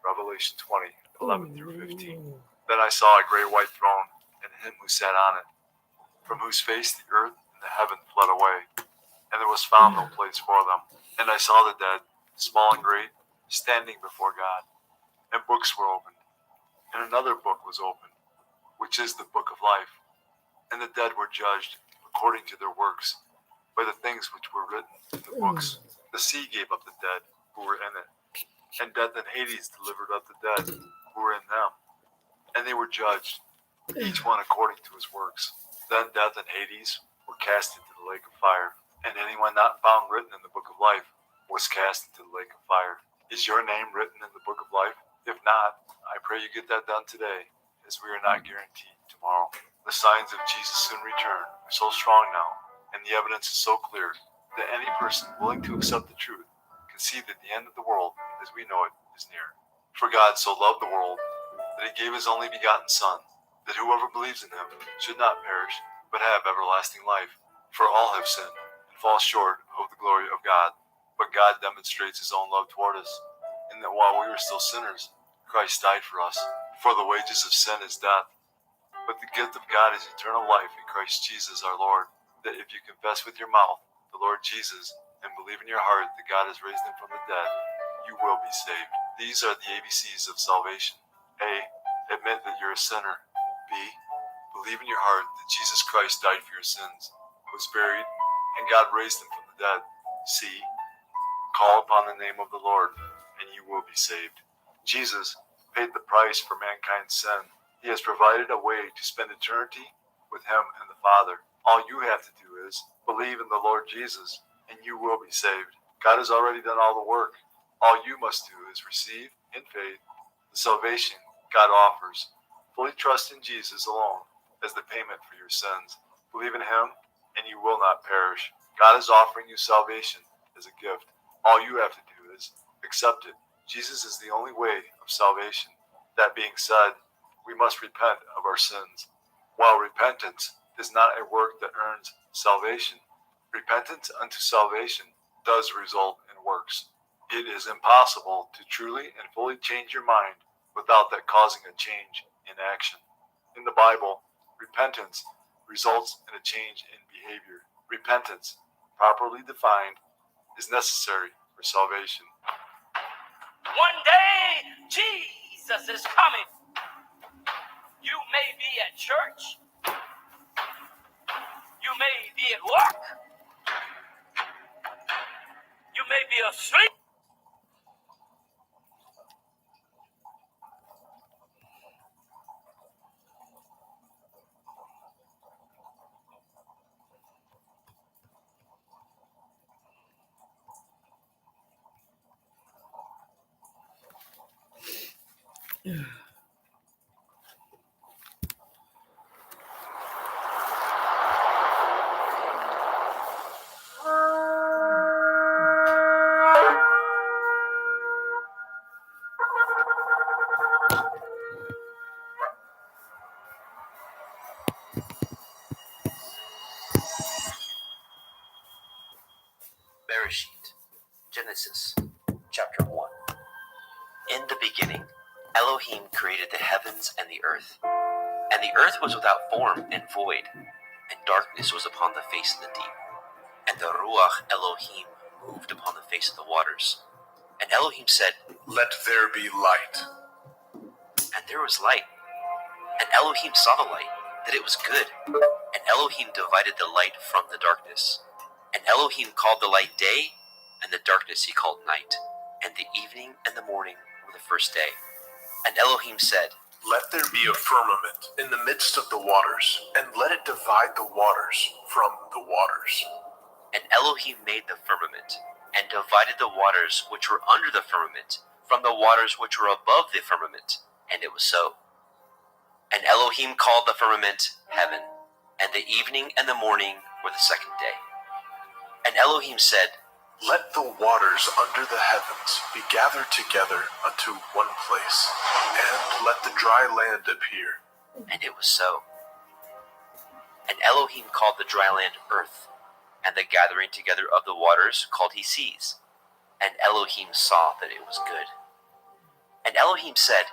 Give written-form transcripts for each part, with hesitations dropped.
Revelation 20:11-15. Then I saw a great white throne, and him who sat on it, from whose face the earth and the heaven fled away, and there was found no place for them. And I saw the dead, small and great, standing before God, and books were opened. And another book was opened, which is the book of life. And the dead were judged according to their works, by the things which were written in the books. The sea gave up the dead who were in it, and death and Hades delivered up the dead who were in them. And they were judged, each one according to his works. Then death and Hades were cast into the lake of fire, and anyone not found written in the book of life was cast into the lake of fire. Is your name written in the book of life? If not, I pray you get that done today, as we are not guaranteed tomorrow. The signs of Jesus' soon return are so strong now, and the evidence is so clear, that any person willing to accept the truth can see that the end of the world, as we know it, is near. For God so loved the world, that he gave his only begotten Son, that whoever believes in him should not perish, but have everlasting life. For all have sinned, and fall short of the glory of God. But God demonstrates his own love toward us, in that while we were still sinners, Christ died for us. For the wages of sin is death, but the gift of God is eternal life in Christ Jesus our Lord. That if you confess with your mouth the Lord Jesus, and believe in your heart that God has raised him from the dead, you will be saved. These are the ABCs of salvation. A. Admit that you're a sinner. B. Believe in your heart that Jesus Christ died for your sins, was buried, and God raised him from the dead. C. Call upon the name of the Lord, and you will be saved. Jesus paid the price for mankind's sin. He has provided a way to spend eternity with him and the Father. All you have to do is believe in the Lord Jesus, and you will be saved. God has already done all the work. All you must do is receive, in faith, the salvation God offers. Fully trust in Jesus alone as the payment for your sins. Believe in him, and you will not perish. God is offering you salvation as a gift. All you have to do is accept it. Jesus is the only way of salvation. That being said, we must repent of our sins. While repentance is not a work that earns salvation, repentance unto salvation does result in works. It is impossible to truly and fully change your mind without that causing a change in action. In the Bible, repentance results in a change in behavior. Repentance, properly defined, is necessary for salvation. One day, Jesus is coming. You may be at church. You may be at work. You may be asleep. Bereshit, Genesis, chapter 1. In the beginning, Elohim created the heavens and the earth. And the earth was without form and void, and darkness was upon the face of the deep. And the Ruach Elohim moved upon the face of the waters. And Elohim said, "Let there be light." And there was light. And Elohim saw the light, that it was good. And Elohim divided the light from the darkness. And Elohim called the light day, and the darkness he called night. And the evening and the morning were the first day. And Elohim said, "Let there be a firmament in the midst of the waters, and let it divide the waters from the waters." And Elohim made the firmament, and divided the waters which were under the firmament from the waters which were above the firmament. And it was so. And Elohim called the firmament heaven, and the evening and the morning were the second day. And Elohim said, "Let the waters under the heavens be gathered together unto one place, and let the dry land appear." And it was so. And Elohim called the dry land earth, and the gathering together of the waters called he seas. And Elohim saw that it was good. And Elohim said,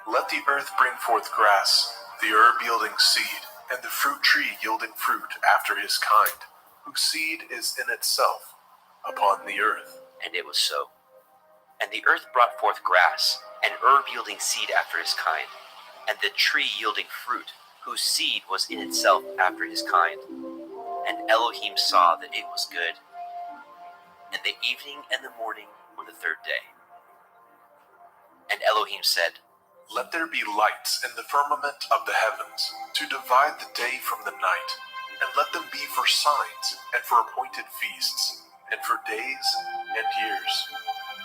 Let the earth bring forth grass, the herb yielding seed, and the fruit tree yielding fruit after his kind, whose seed is in itself upon the earth. And it was so. And the earth brought forth grass, and herb yielding seed after his kind, and the tree yielding fruit, whose seed was in itself after his kind. And Elohim saw that it was good. And the evening and the morning were the third day. And Elohim said, Let there be lights in the firmament of the heavens, to divide the day from the night, and let them be for signs, and for appointed feasts, and for days and years.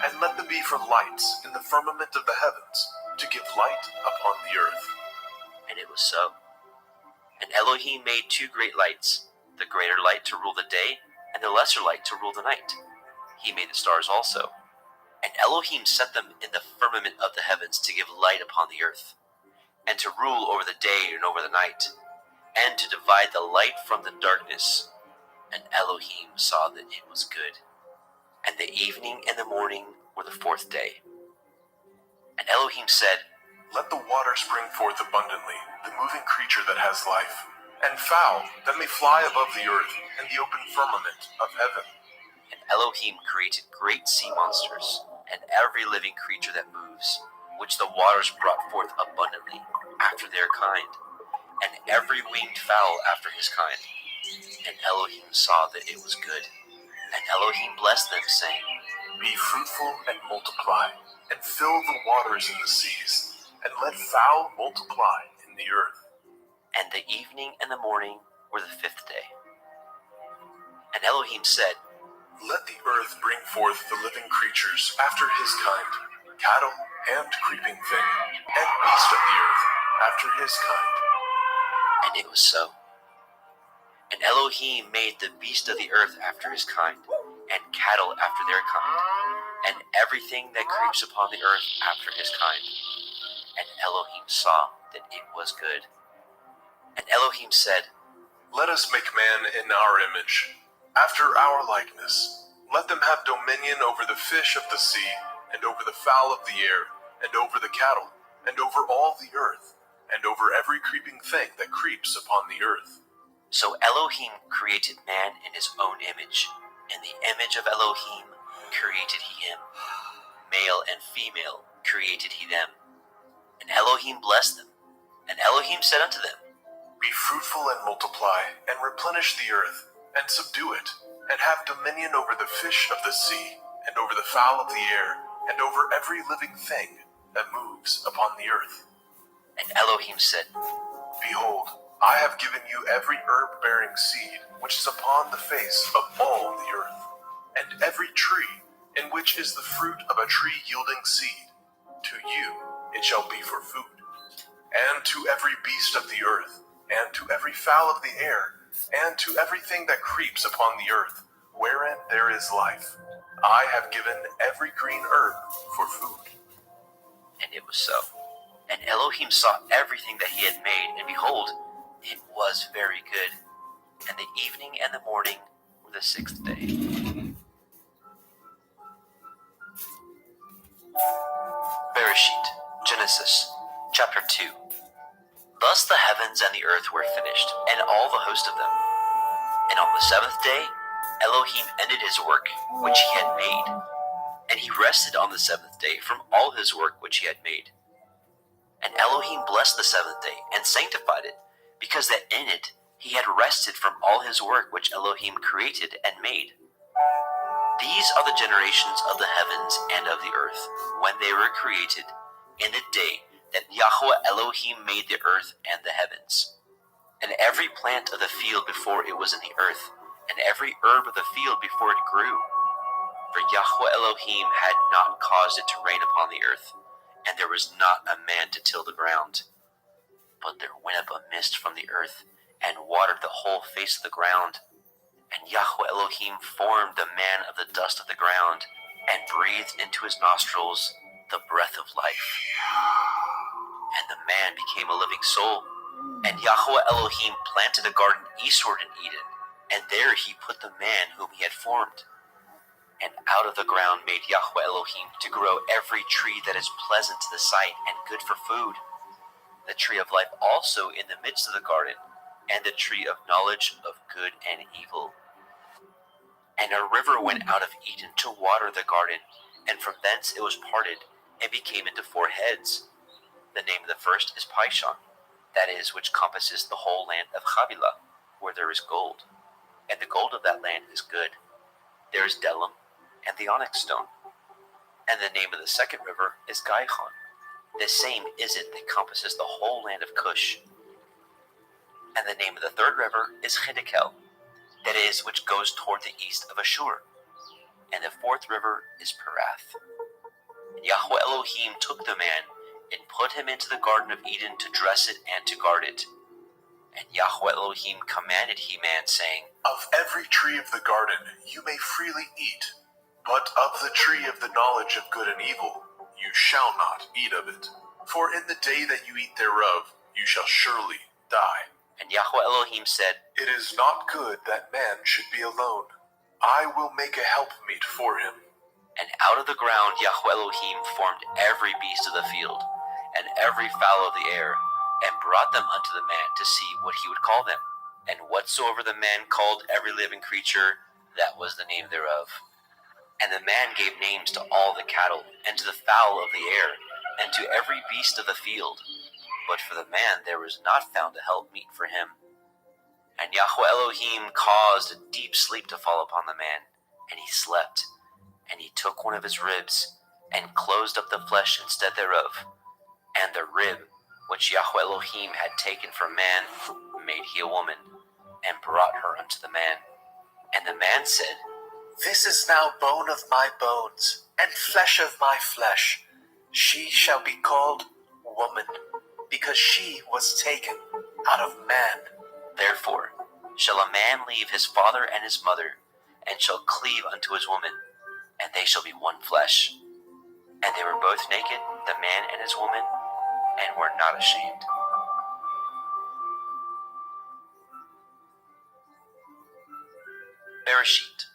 And let them be for lights in the firmament of the heavens, to give light upon the earth. And it was so. And Elohim made two great lights, the greater light to rule the day, and the lesser light to rule the night. He made the stars also. And Elohim set them in the firmament of the heavens to give light upon the earth, and to rule over the day and over the night, and to divide the light from the darkness. And Elohim saw that it was good. And the evening and the morning were the fourth day. And Elohim said, Let the waters bring forth abundantly the moving creature that has life, and fowl that may fly above the earth and the open firmament of heaven. And Elohim created great sea monsters, and every living creature that moves, which the waters brought forth abundantly, after their kind, and every winged fowl after his kind. And Elohim saw that it was good. And Elohim blessed them, saying, Be fruitful and multiply, and fill the waters in the seas, and let fowl multiply in the earth. And the evening and the morning were the fifth day. And Elohim said, Let the earth bring forth the living creatures after his kind, cattle and creeping thing, and beast of the earth after his kind. And it was so. And Elohim made the beast of the earth after his kind, and cattle after their kind, and everything that creeps upon the earth after his kind. And Elohim saw that it was good. And Elohim said, Let us make man in our image, after our likeness. Let them have dominion over the fish of the sea, and over the fowl of the air, and over the cattle, and over all the earth, and over every creeping thing that creeps upon the earth. So Elohim created man in his own image. In the image of Elohim created he him. Male and female created he them. And Elohim blessed them. And Elohim said unto them, Be fruitful and multiply, and replenish the earth, and subdue it, and have dominion over the fish of the sea, and over the fowl of the air, and over every living thing that moves upon the earth. And Elohim said, Behold, I have given you every herb-bearing seed which is upon the face of all the earth, and every tree in which is the fruit of a tree yielding seed. To you it shall be for food. And to every beast of the earth, and to every fowl of the air, and to everything that creeps upon the earth, wherein there is life, I have given every green herb for food. And it was so. And Elohim saw everything that he had made, and behold, it was very good. And the evening and the morning were the sixth day. Bereshit, Genesis, chapter 2. Thus the heavens and the earth were finished, and all the host of them. And on the seventh day, Elohim ended his work which he had made, and he rested on the seventh day from all his work which he had made. And Elohim blessed the seventh day, and sanctified it, because that in it he had rested from all his work which Elohim created and made. These are the generations of the heavens and of the earth, when they were created, in the day that Yahweh Elohim made the earth and the heavens. And every plant of the field before it was in the earth, and every herb of the field before it grew. For Yahweh Elohim had not caused it to rain upon the earth, and there was not a man to till the ground. But there went up a mist from the earth, and watered the whole face of the ground. And Yahweh Elohim formed the man of the dust of the ground, and breathed into his nostrils the breath of life. And the man became a living soul. And Yahweh Elohim planted a garden eastward in Eden, and there he put the man whom he had formed. And out of the ground made Yahweh Elohim to grow every tree that is pleasant to the sight and good for food, the tree of life also in the midst of the garden, and the tree of knowledge of good and evil. And a river went out of Eden to water the garden, and from thence it was parted, and became into 4 heads. The name of the first is Pishon, that is, which compasses the whole land of Havilah, where there is gold. And the gold of that land is good. There is Delim, and the onyx stone. And the name of the second river is Gihon. The same is it that compasses the whole land of Cush. And the name of the third river is Hiddekel, that is, which goes toward the east of Ashur. And the fourth river is Perath. And Yahweh Elohim took the man and put him into the Garden of Eden to dress it and to guard it. And Yahweh Elohim commanded he man, saying, Of every tree of the garden you may freely eat, but of the tree of the knowledge of good and evil you shall not eat of it. For in the day that you eat thereof you shall surely die. And Yahweh Elohim said, It is not good that man should be alone. I will make a helpmeet for him. And out of the ground Yahweh Elohim formed every beast of the field, and every fowl of the air, and brought them unto the man to see what he would call them. And whatsoever the man called every living creature, that was the name thereof. And the man gave names to all the cattle, and to the fowl of the air, and to every beast of the field. But for the man there was not found a helpmeet for him. And Yahweh Elohim caused a deep sleep to fall upon the man, and he slept. And he took one of his ribs, and closed up the flesh instead thereof. And the rib which Yahweh Elohim had taken from man made he a woman, and brought her unto the man. And the man said, This is now bone of my bones, and flesh of my flesh. She shall be called woman, because she was taken out of man. Therefore shall a man leave his father and his mother, and shall cleave unto his woman, and they shall be one flesh. And they were both naked, the man and his woman, and were not ashamed. Bereshit,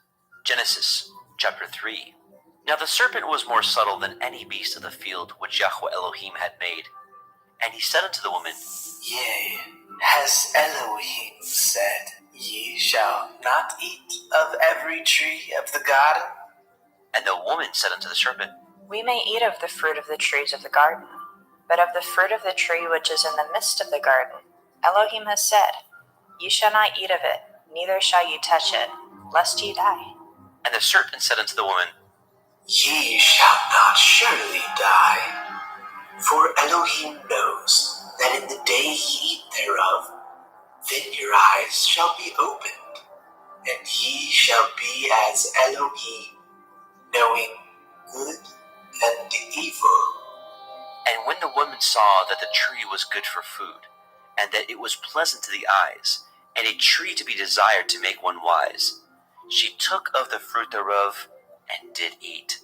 Genesis, chapter 3. Now the serpent was more subtle than any beast of the field which Yahweh Elohim had made. And he said unto the woman, Yea, has Elohim said, Ye shall not eat of every tree of the garden? And the woman said unto the serpent, We may eat of the fruit of the trees of the garden, but of the fruit of the tree which is in the midst of the garden, Elohim has said, Ye shall not eat of it, neither shall ye touch it, lest ye die. And the serpent said unto the woman, Ye shall not surely die, for Elohim knows that in the day ye eat thereof, then your eyes shall be opened, and ye shall be as Elohim, knowing good and evil. And when the woman saw that the tree was good for food, and that it was pleasant to the eyes, and a tree to be desired to make one wise, she took of the fruit thereof, and did eat,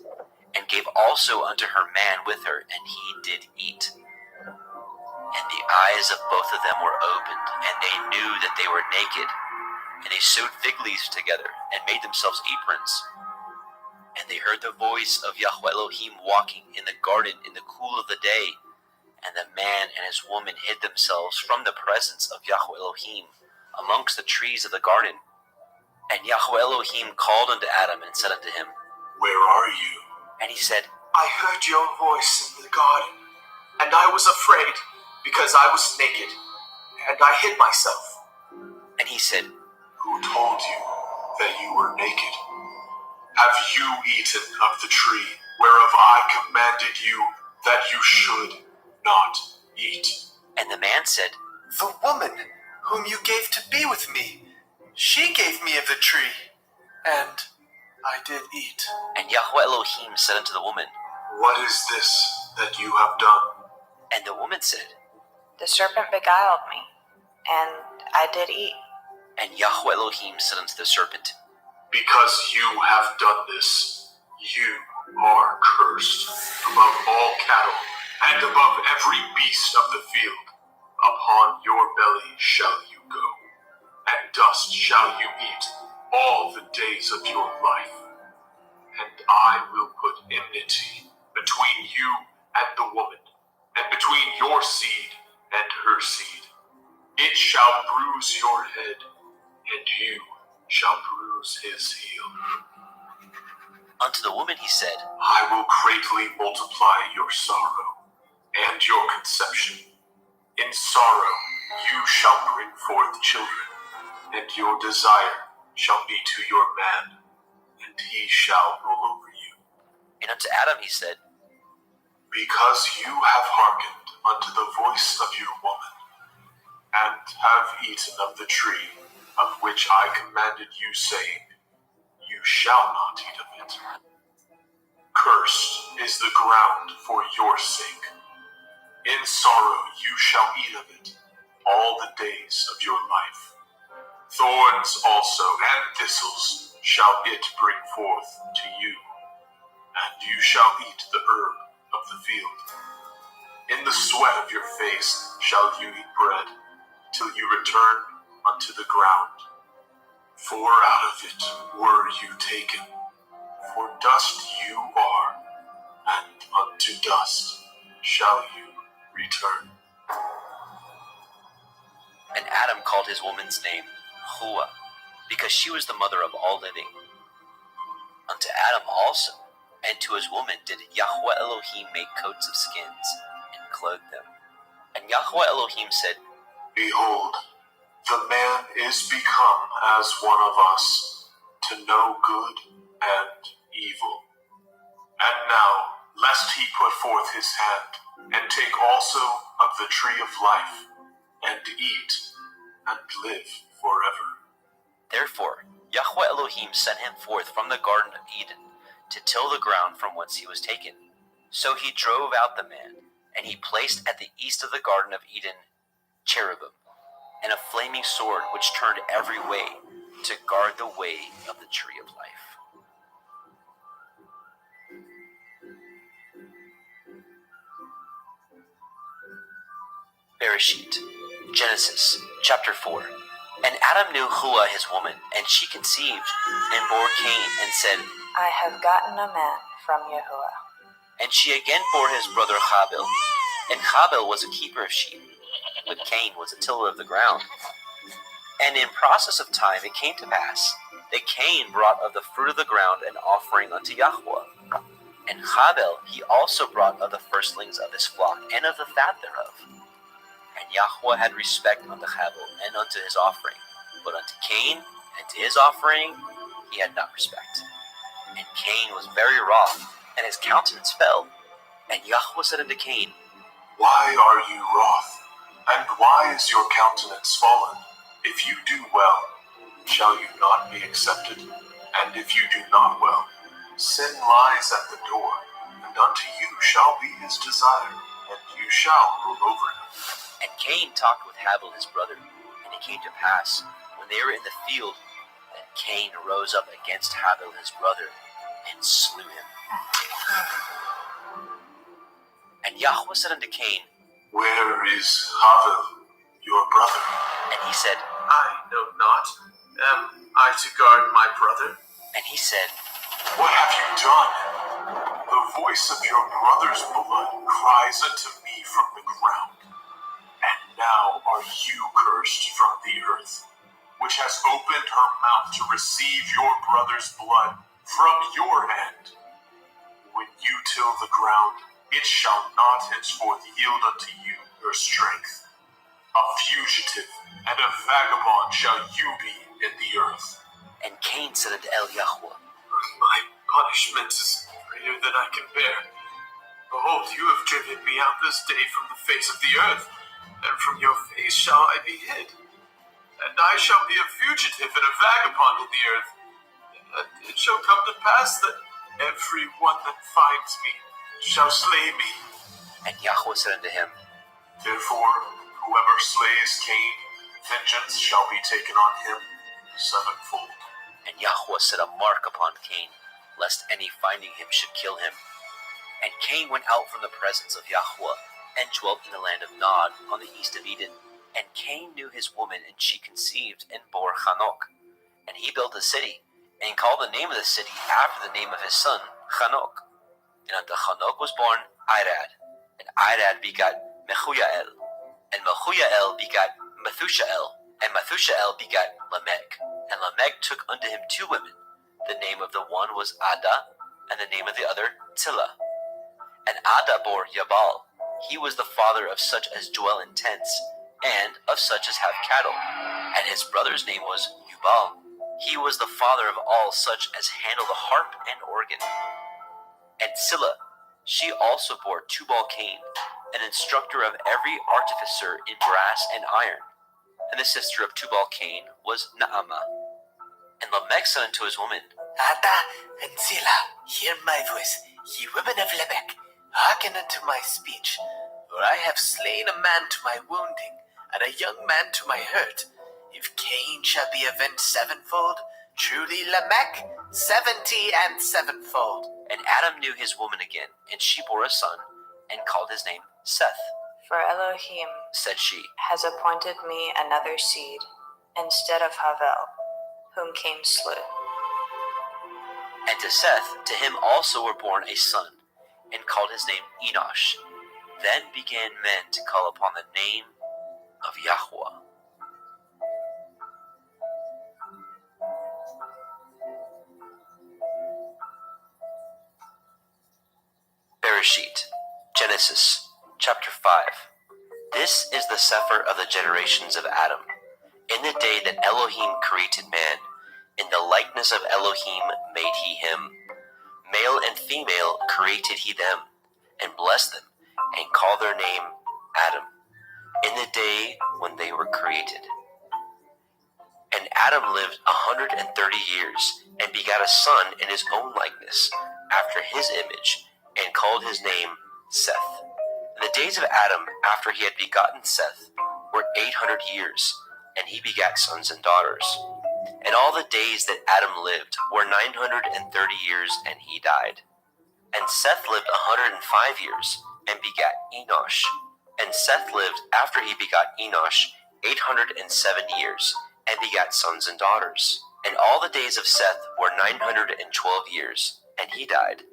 and gave also unto her man with her, and he did eat. And the eyes of both of them were opened, and they knew that they were naked. And they sewed fig leaves together, and made themselves aprons. And they heard the voice of Yahweh Elohim walking in the garden in the cool of the day. And the man and his woman hid themselves from the presence of Yahweh Elohim amongst the trees of the garden. And Yahweh Elohim called unto Adam and said unto him, Where are you? And he said, I heard your voice in the garden, and I was afraid, because I was naked, and I hid myself. And he said, Who told you that you were naked? Have you eaten of the tree whereof I commanded you that you should not eat? And the man said, The woman whom you gave to be with me, she gave me of the tree, and I did eat. And Yahweh Elohim said unto the woman, What is this that you have done? And the woman said, The serpent beguiled me, and I did eat. And Yahweh Elohim said unto the serpent, Because you have done this, you are cursed above all cattle and above every beast of the field. Upon your belly shall you go, and dust shall you eat all the days of your life. and I will put enmity between you and the woman, and between your seed and her seed. It shall bruise your head, and you shall bruise his heel. Unto the woman he said, I will greatly multiply your sorrow and your conception. In sorrow you shall bring forth children, and your desire shall be to your man, and he shall rule over you. and unto Adam he said, Because you have hearkened unto the voice of your woman, and have eaten of the tree of which I commanded you, saying, You shall not eat of it. Cursed is the ground for your sake. In sorrow you shall eat of it all the days of your life. Thorns also and thistles shall it bring forth to you, and you shall eat the herb of the field. In the sweat of your face shall you eat bread, till you return unto the ground. For out of it were you taken, for dust you are, and unto dust shall you return. and Adam called his woman's name Hua, because she was the mother of all living. Unto Adam also, and to his woman did Yahweh Elohim make coats of skins, and clothed them. And Yahweh Elohim said, Behold, the man is become as one of us, to know good and evil. And now, lest he put forth his hand, and take also of the tree of life, and eat, and live forever. Therefore Yahweh Elohim sent him forth from the Garden of Eden, to till the ground from whence he was taken. So he drove out the man, and he placed at the east of the Garden of Eden cherubim, and a flaming sword which turned every way, to guard the way of the tree of life. Bereshit, Genesis, chapter 4. And Adam knew Hua his woman, and she conceived, and bore Cain, and said, I have gotten a man from Yahuwah. And she again bore his brother Habil. And Habil was a keeper of sheep, but Cain was a tiller of the ground. And in process of time it came to pass that Cain brought of the fruit of the ground an offering unto Yahweh. And Habil he also brought of the firstlings of his flock, and of the fat thereof. And Yahweh had respect unto Habil and unto his offering, but unto Cain and to his offering he had not respect. And Cain was very wroth, and his countenance fell. And Yahweh said unto Cain, Why are you wroth? And why is your countenance fallen? If you do well, shall you not be accepted? And if you do not well, sin lies at the door, and unto you shall be his desire, and you shall rule over him. And Cain talked with Habil his brother. And it came to pass, when they were in the field, that Cain rose up against Habil his brother, and slew him. And Yahweh said unto Cain, Where is Havel, your brother? and he said, I know not. Am I to guard my brother? and he said, What have you done? The voice of your brother's blood cries unto me from the ground. And now are you cursed from the earth, which has opened her mouth to receive your brother's blood from your hand. When you till the ground, it shall not henceforth yield unto you your strength. A fugitive and a vagabond shall you be in the earth. and Cain said unto Yahweh, My punishment is greater than I can bear. Behold, you have driven me out this day from the face of the earth, and from your face shall I be hid. And I shall be a fugitive and a vagabond in the earth. And it shall come to pass that every one that finds me shall slay me. and Yahweh said unto him, Therefore, whoever slays Cain, vengeance shall be taken on him sevenfold. and Yahweh set a mark upon Cain, lest any finding him should kill him. And Cain went out from the presence of Yahweh, and dwelt in the land of Nod, on the east of Eden. And Cain knew his woman, and she conceived, and bore Hanok. And he built a city, and called the name of the city after the name of his son, Hanok. And unto Hanok was born Irad, and Irad begot Mehujael, and Mehujael begot Methushael, and Methushael begot Lamech. And Lamech took unto him 2 women. The name of the one was Ada, and the name of the other Tillah. And Ada bore Jabal. He was the father of such as dwell in tents, and of such as have cattle. And his brother's name was Jubal. He was the father of all such as handle the harp and organ. And Silla, she also bore Tubal-Cain, an instructor of every artificer in brass and iron. And the sister of Tubal-Cain was Naamah. And Lamech said unto his woman, Ada and Zillah, hear my voice, ye women of Lamech, hearken unto my speech. For I have slain a man to my wounding, and a young man to my hurt. If Cain shall be avenged 7-fold, truly Lamech 70 and 7-fold. And Adam knew his woman again, and she bore a son, and called his name Seth. For Elohim Said she, has appointed me another seed instead of Havel, whom Cain slew. And to Seth, to him also were born a son, and called his name Enosh. Then began men to call upon the name of Yahweh. Bereshit, Genesis, chapter 5. This is the sefer of the generations of Adam. In the day that Elohim created man, in the likeness of Elohim made he him. Male and female created he them, and blessed them, and called their name Adam, in the day when they were created. And Adam lived 130 years, and begat a son in his own likeness, after his image, and called his name Seth. And the days of Adam, after he had begotten Seth, were 800 years, and he begat sons and daughters. And all the days that Adam lived were 930 years, and he died. And Seth lived 105 years, and begat Enosh. And Seth lived, after he begot Enosh, 807 years, and begat sons and daughters. And all the days of Seth were 912 years, and he died.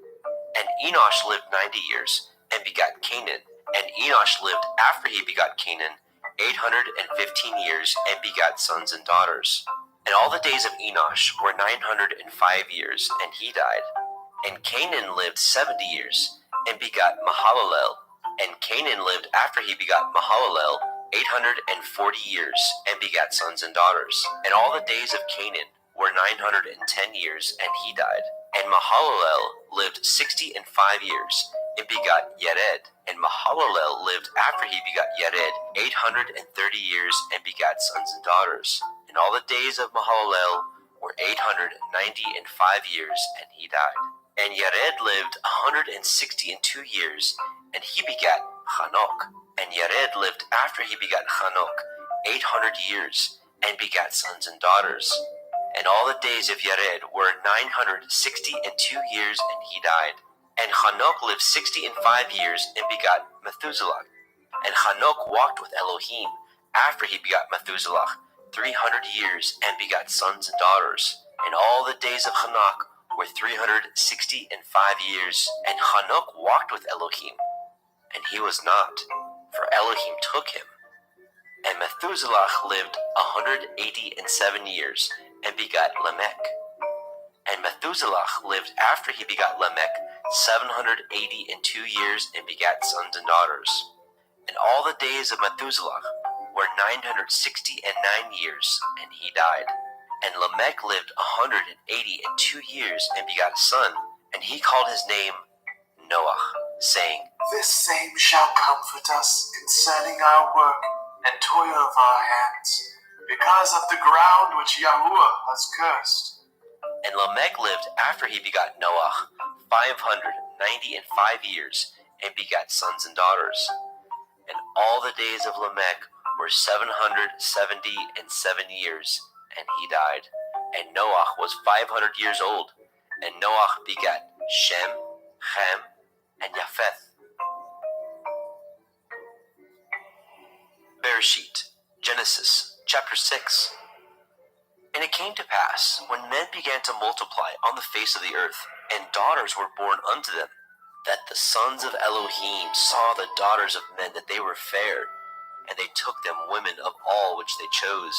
And Enosh lived 90 years, and begat Canaan. And Enosh lived, after he begot Canaan, 815 years, and begat sons and daughters. And all the days of Enosh were 905 years, and he died. And Canaan lived 70 years, and begat Mahalalel. And Canaan lived, after he begot Mahalalel, 840 years, and begat sons and daughters. And all the days of Canaan were 910 years, and he died. And Mahalalel lived 65 years, and begot Yered. And Mahalalel lived, after he begot Yered, 830 years, and begat sons and daughters. And all the days of Mahalalel were 895 years, and he died. And Yered lived 162 years, and he begat Hanok. And Yered lived, after he begat Hanok, 800 years, and begat sons and daughters. And all the days of Yered were 962 years, and he died. And Hanok lived 65 years, and begat Methuselah. And Hanok walked with Elohim, after he begat Methuselah, 300 years, and begat sons and daughters. And all the days of Hanok were 365 years, and Hanok walked with Elohim, and he was not, for Elohim took him. And Methuselah lived 187 years, and begat Lamech. And Methuselah lived, after he begot Lamech, 782 years, and begat sons and daughters. And all the days of Methuselah were 969 years, and he died. And Lamech lived 182 years, and begat a son, and he called his name Noah, saying, This same shall comfort us concerning our work and toil of our hands, because of the ground which Yahuwah has cursed. And Lamech lived, after he begot Noah, 595 years, and begat sons and daughters. And all the days of Lamech were 777 years, and he died. And Noah was 500 years old, and Noah begat Shem, Ham, and Japheth. Bereshit, Genesis, chapter 6. And it came to pass, when men began to multiply on the face of the earth, and daughters were born unto them, that the sons of Elohim saw the daughters of men that they were fair, and they took them women of all which they chose.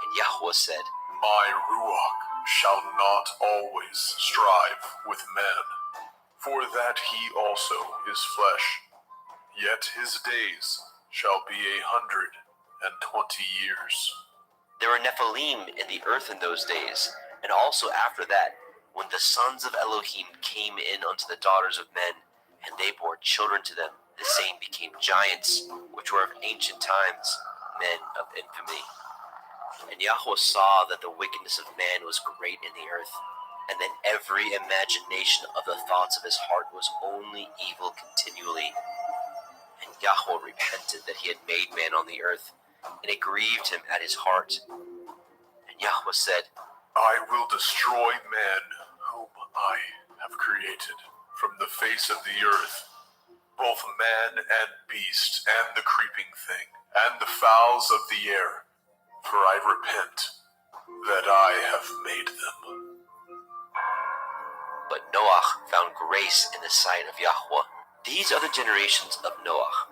And Yahweh said, My Ruach shall not always strive with man, for that he also is flesh. Yet his days shall be 120 years. There were Nephilim in the earth in those days, and also after that, when the sons of Elohim came in unto the daughters of men, and they bore children to them, the same became giants, which were of ancient times, men of infamy. And Yahweh saw that the wickedness of man was great in the earth, and that every imagination of the thoughts of his heart was only evil continually. And Yahweh repented that he had made man on the earth, and it grieved him at his heart. And Yahweh said, I will destroy man whom I have created from the face of the earth, both man and beast, and the creeping thing, and the fowls of the air, for I repent that I have made them. But Noah found grace in the sight of Yahweh. These are the generations of Noah.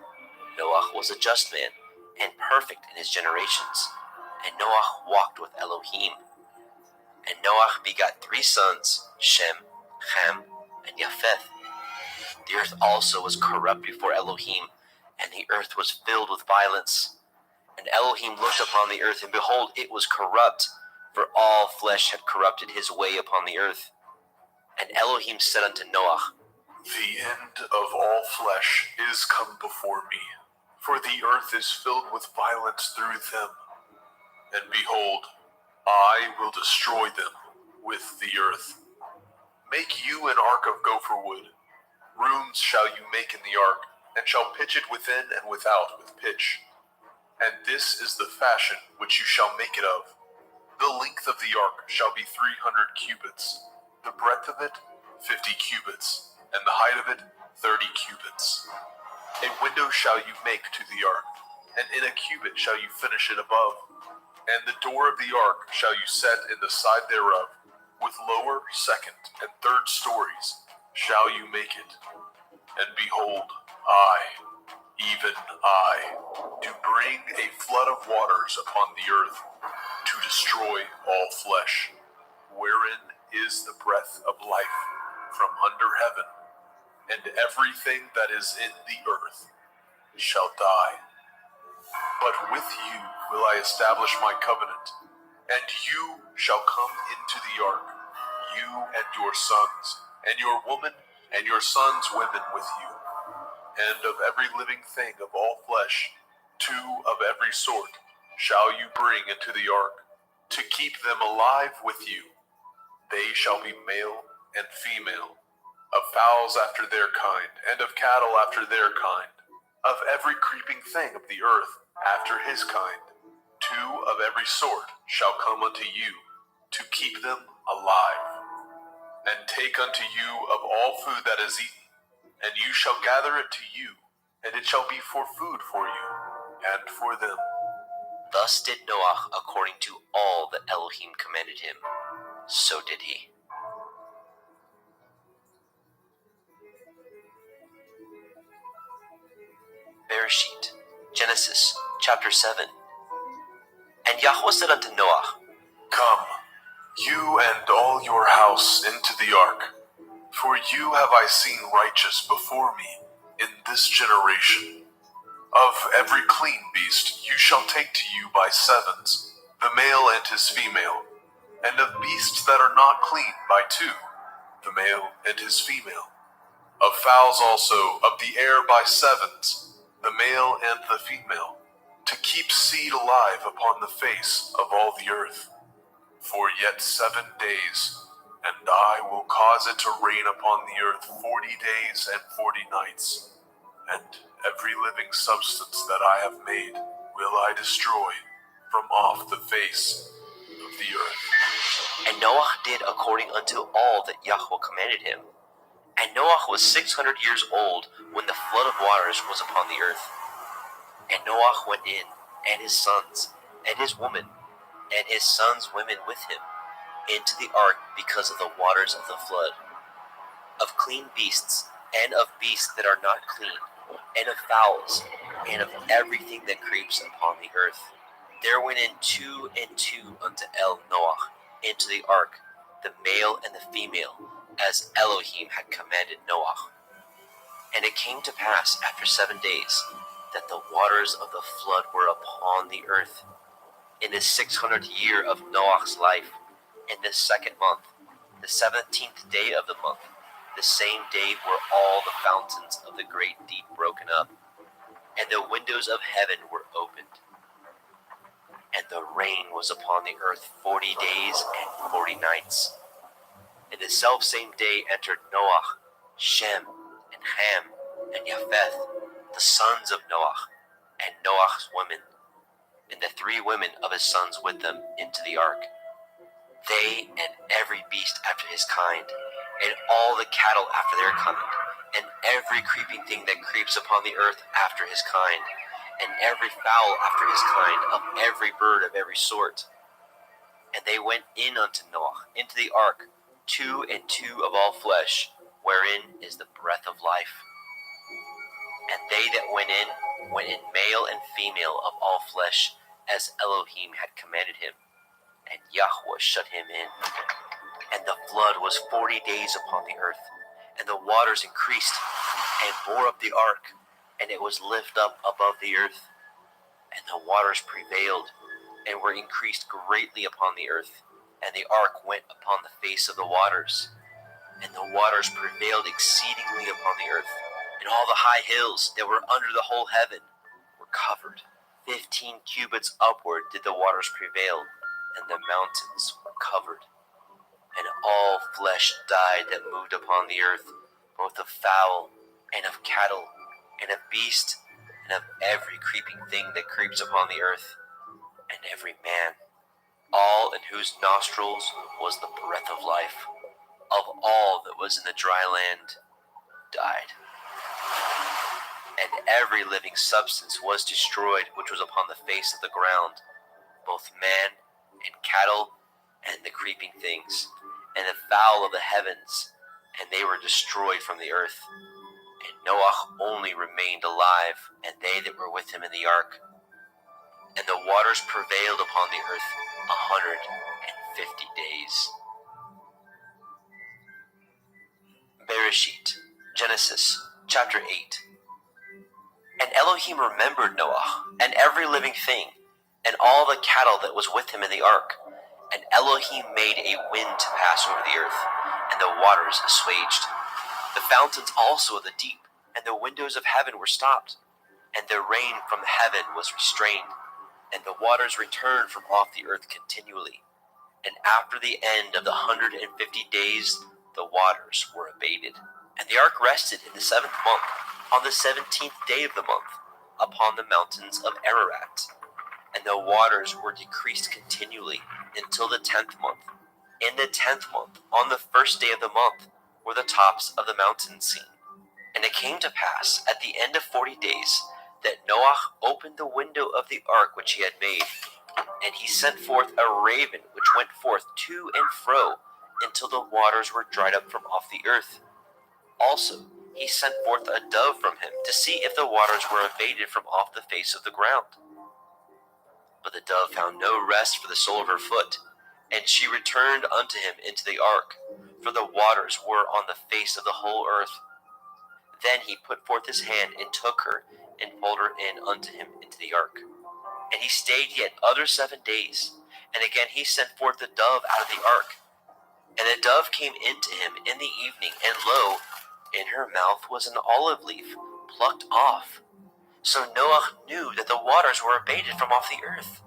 Noah was a just man, and perfect in his generations. And Noah walked with Elohim. And Noah begot 3 sons, Shem, Ham, and Japheth. The earth also was corrupt before Elohim, and the earth was filled with violence. And Elohim looked upon the earth, and behold, it was corrupt, for all flesh had corrupted his way upon the earth. And Elohim said unto Noah, The end of all flesh is come before me, for the earth is filled with violence through them. And behold, I will destroy them with the earth. Make you an ark of gopher wood. Rooms shall you make in the ark, and shall pitch it within and without with pitch. And this is the fashion which you shall make it of. The length of the ark shall be 300 cubits, the breadth of it 50 cubits, and the height of it 30 cubits. A window shall you make to the ark, and in a cubit shall you finish it above. And the door of the ark shall you set in the side thereof, with lower, second, and third stories shall you make it. And behold, I, even I, do bring a flood of waters upon the earth, to destroy all flesh, wherein is the breath of life from under heaven, and everything that is in the earth shall die. But with you will I establish my covenant, and you shall come into the ark, you and your sons, and your woman, and your sons' women with you. And of every living thing of all flesh, 2 of every sort shall you bring into the ark, to keep them alive with you. They shall be male and female, of fowls after their kind, and of cattle after their kind, of every creeping thing of the earth after his kind. 2 of every sort shall come unto you, to keep them alive. And take unto you of all food that is eaten, and you shall gather it to you, and it shall be for food for you, and for them. Thus did Noah according to all that Elohim commanded him. So did he. Bereshit, Genesis, chapter 7. And Yahweh said unto Noah, Come, you and all your house into the ark, for you have I seen righteous before me in this generation. Of every clean beast you shall take to you by 7s, the male and his female, and of beasts that are not clean by 2, the male and his female. Of fowls also of the air by 7s, the male and the female, to keep seed alive upon the face of all the earth. For yet 7 days, and I will cause it to rain upon the earth 40 days and 40 nights, and every living substance that I have made will I destroy from off the face of the earth. And Noah did according unto all that Yahweh commanded him. And Noah was 600 years old when the flood of waters was upon the earth. And Noah went in, and his sons, and his woman, and his sons' women with him, into the ark because of the waters of the flood, of clean beasts, and of beasts that are not clean, and of fowls, and of everything that creeps upon the earth. There went in 2 and 2 unto Noah into the ark, the male and the female, as Elohim had commanded Noah. And it came to pass after 7 days that the waters of the flood were upon the earth. In the 600th year of Noah's life, in the 2nd month, the 17th day of the month, the same day were all the fountains of the great deep broken up, and the windows of heaven were opened. And the rain was upon the earth 40 days and 40 nights. In the selfsame day entered Noah, Shem, and Ham, and Japheth, the sons of Noah, and Noah's women, and the 3 women of his sons with them, into the ark. They and every beast after his kind, and all the cattle after their kind, and every creeping thing that creeps upon the earth after his kind, and every fowl after his kind, of every bird of every sort. And they went in unto Noah into the ark, 2 and 2 of all flesh, wherein is the breath of life. And they that went in male and female of all flesh, as Elohim had commanded him. And Yahweh shut him in. And the flood was 40 days upon the earth, and the waters increased, and bore up the ark, and it was lifted up above the earth. And the waters prevailed, and were increased greatly upon the earth, and the ark went upon the face of the waters. And the waters prevailed exceedingly upon the earth, and all the high hills that were under the whole heaven were covered. 15 cubits upward did the waters prevail, and the mountains were covered. And all flesh died that moved upon the earth, both of fowl, and of cattle, and of beast, and of every creeping thing that creeps upon the earth, and every man, all in whose nostrils was the breath of life, of all that was in the dry land, died. And every living substance was destroyed which was upon the face of the ground, both man and cattle, and the creeping things, and the fowl of the heavens, and they were destroyed from the earth. And Noah only remained alive, and they that were with him in the ark. And the waters prevailed upon the earth 150 days. Bereshit, Genesis, chapter 8. And Elohim remembered Noah, and every living thing, and all the cattle that was with him in the ark. And Elohim made a wind to pass over the earth, and the waters assuaged. The fountains also of the deep, and the windows of heaven were stopped, and the rain from heaven was restrained, and the waters returned from off the earth continually. And after the end of the 150 days, the waters were abated. And the ark rested in the 7th month, on the 17th day of the month, upon the mountains of Ararat. And the waters were decreased continually until the 10th month. In the 10th month, on the 1st day of the month, were the tops of the mountains seen. And it came to pass at the end of 40 days that Noah opened the window of the ark which he had made, and he sent forth a raven which went forth to and fro until the waters were dried up from off the earth. Also he sent forth a dove from him to see if the waters were abated from off the face of the ground. But the dove found no rest for the sole of her foot, and she returned unto him into the ark, for the waters were on the face of the whole earth. Then he put forth his hand and took her, and pulled her in unto him into the ark. And he stayed yet other 7 days, and again he sent forth the dove out of the ark. And the dove came into him in the evening, and lo, in her mouth was an olive leaf plucked off. So Noah knew that the waters were abated from off the earth.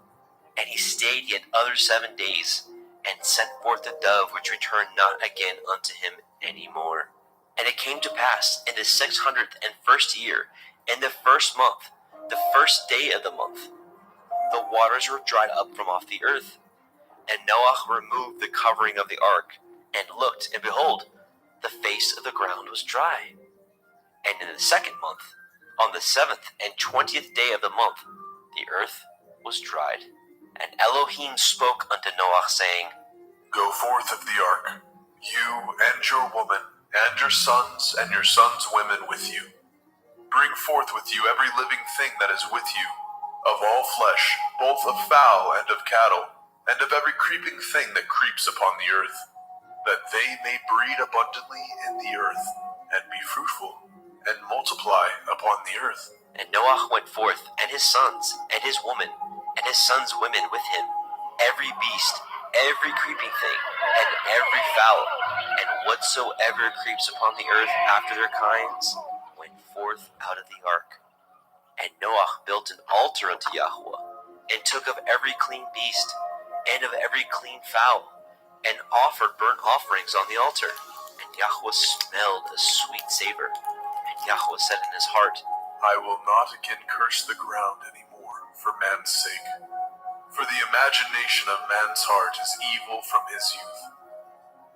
And he stayed yet other 7 days, and sent forth the dove, which returned not again unto him any more. And it came to pass in the 601st year, in the 1st month, the 1st day of the month, the waters were dried up from off the earth. And Noah removed the covering of the ark, and looked, and behold, the face of the ground was dry. And in the 2nd month, on the 7th and 20th day of the month, the earth was dried And Elohim spoke unto Noah, saying, Go forth of the ark, you and your woman, and your sons women with you. Bring forth with you every living thing that is with you, of all flesh, both of fowl and of cattle, and of every creeping thing that creeps upon the earth, that they may breed abundantly in the earth, and be fruitful, and multiply upon the earth. And Noah went forth, and his sons, and his woman, and his sons' women with him, every beast, every creeping thing, and every fowl, and whatsoever creeps upon the earth after their kinds, went forth out of the ark. And Noah built an altar unto Yahweh, and took of every clean beast, and of every clean fowl, and offered burnt offerings on the altar. And Yahweh smelled a sweet savor. And Yahweh said in his heart, I will not again curse the ground any more for man's sake. For the imagination of man's heart is evil from his youth.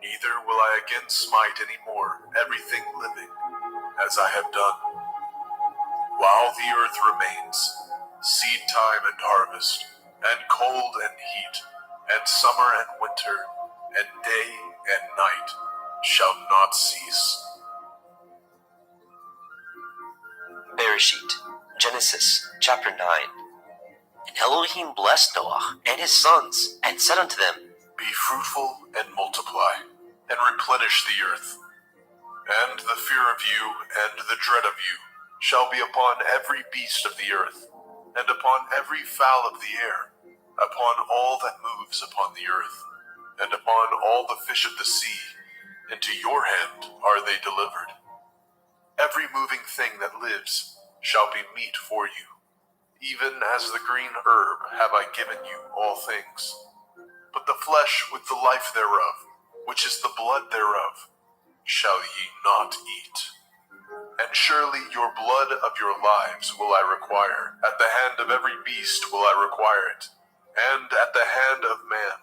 Neither will I again smite any more everything living, as I have done. While the earth remains, seed time and harvest, and cold and heat, and summer and winter, and day and night shall not cease. Bereshit, Genesis, chapter 9. And Elohim blessed Noah and his sons, and said unto them, Be fruitful and multiply, and replenish the earth. And the fear of you and the dread of you shall be upon every beast of the earth, and upon every fowl of the air, upon all that moves upon the earth, and upon all the fish of the sea. Into your hand are they delivered. Every moving thing that lives shall be meat for you. Even as the green herb have I given you all things. But the flesh with the life thereof, which is the blood thereof, shall ye not eat. And surely your blood of your lives will I require. At the hand of every beast will I require it. And at the hand of man,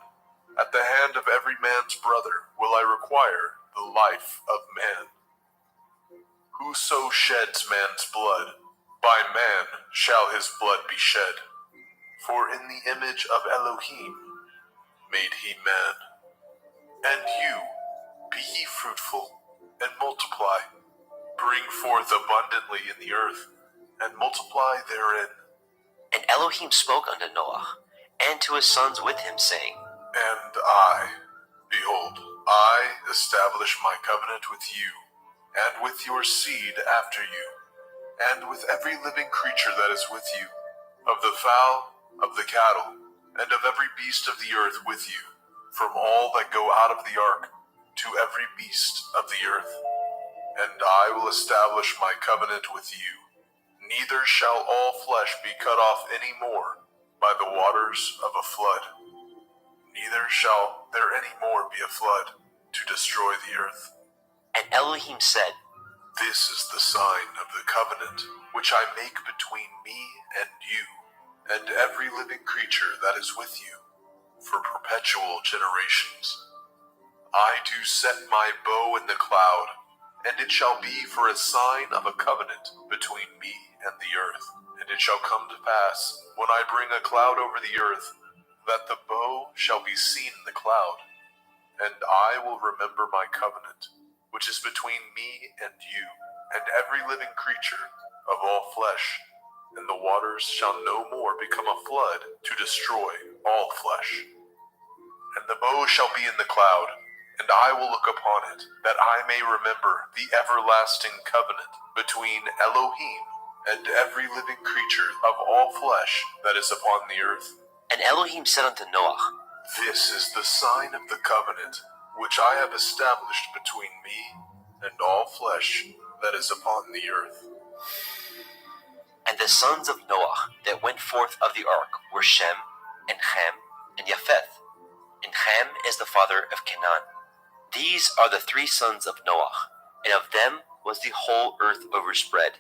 at the hand of every man's brother will I require the life of man. Whoso sheds man's blood, by man shall his blood be shed. For in the image of Elohim made he man. And you, be ye fruitful, and multiply. Bring forth abundantly in the earth, and multiply therein. And Elohim spoke unto Noah, and to his sons with him, saying, And I, behold, I establish my covenant with you, and with your seed after you, and with every living creature that is with you, of the fowl, of the cattle, and of every beast of the earth with you, from all that go out of the ark, to every beast of the earth. And I will establish my covenant with you. Neither shall all flesh be cut off any more by the waters of a flood. Neither shall there any more be a flood to destroy the earth. And Elohim said, This is the sign of the covenant which I make between me and you, and every living creature that is with you, for perpetual generations. I do set my bow in the cloud, and it shall be for a sign of a covenant between me and the earth. And it shall come to pass, when I bring a cloud over the earth, that the bow shall be seen in the cloud. And I will remember my covenant, which is between me and you, and every living creature of all flesh. And the waters shall no more become a flood to destroy all flesh. And the bow shall be in the cloud, and I will look upon it, that I may remember the everlasting covenant between Elohim and every living creature of all flesh that is upon the earth. And Elohim said unto Noah, This is the sign of the covenant which I have established between me and all flesh that is upon the earth. And the sons of Noah that went forth of the ark were Shem, and Ham, and Japheth. And Ham is the father of Canaan. These are the three sons of Noah, and of them was the whole earth overspread.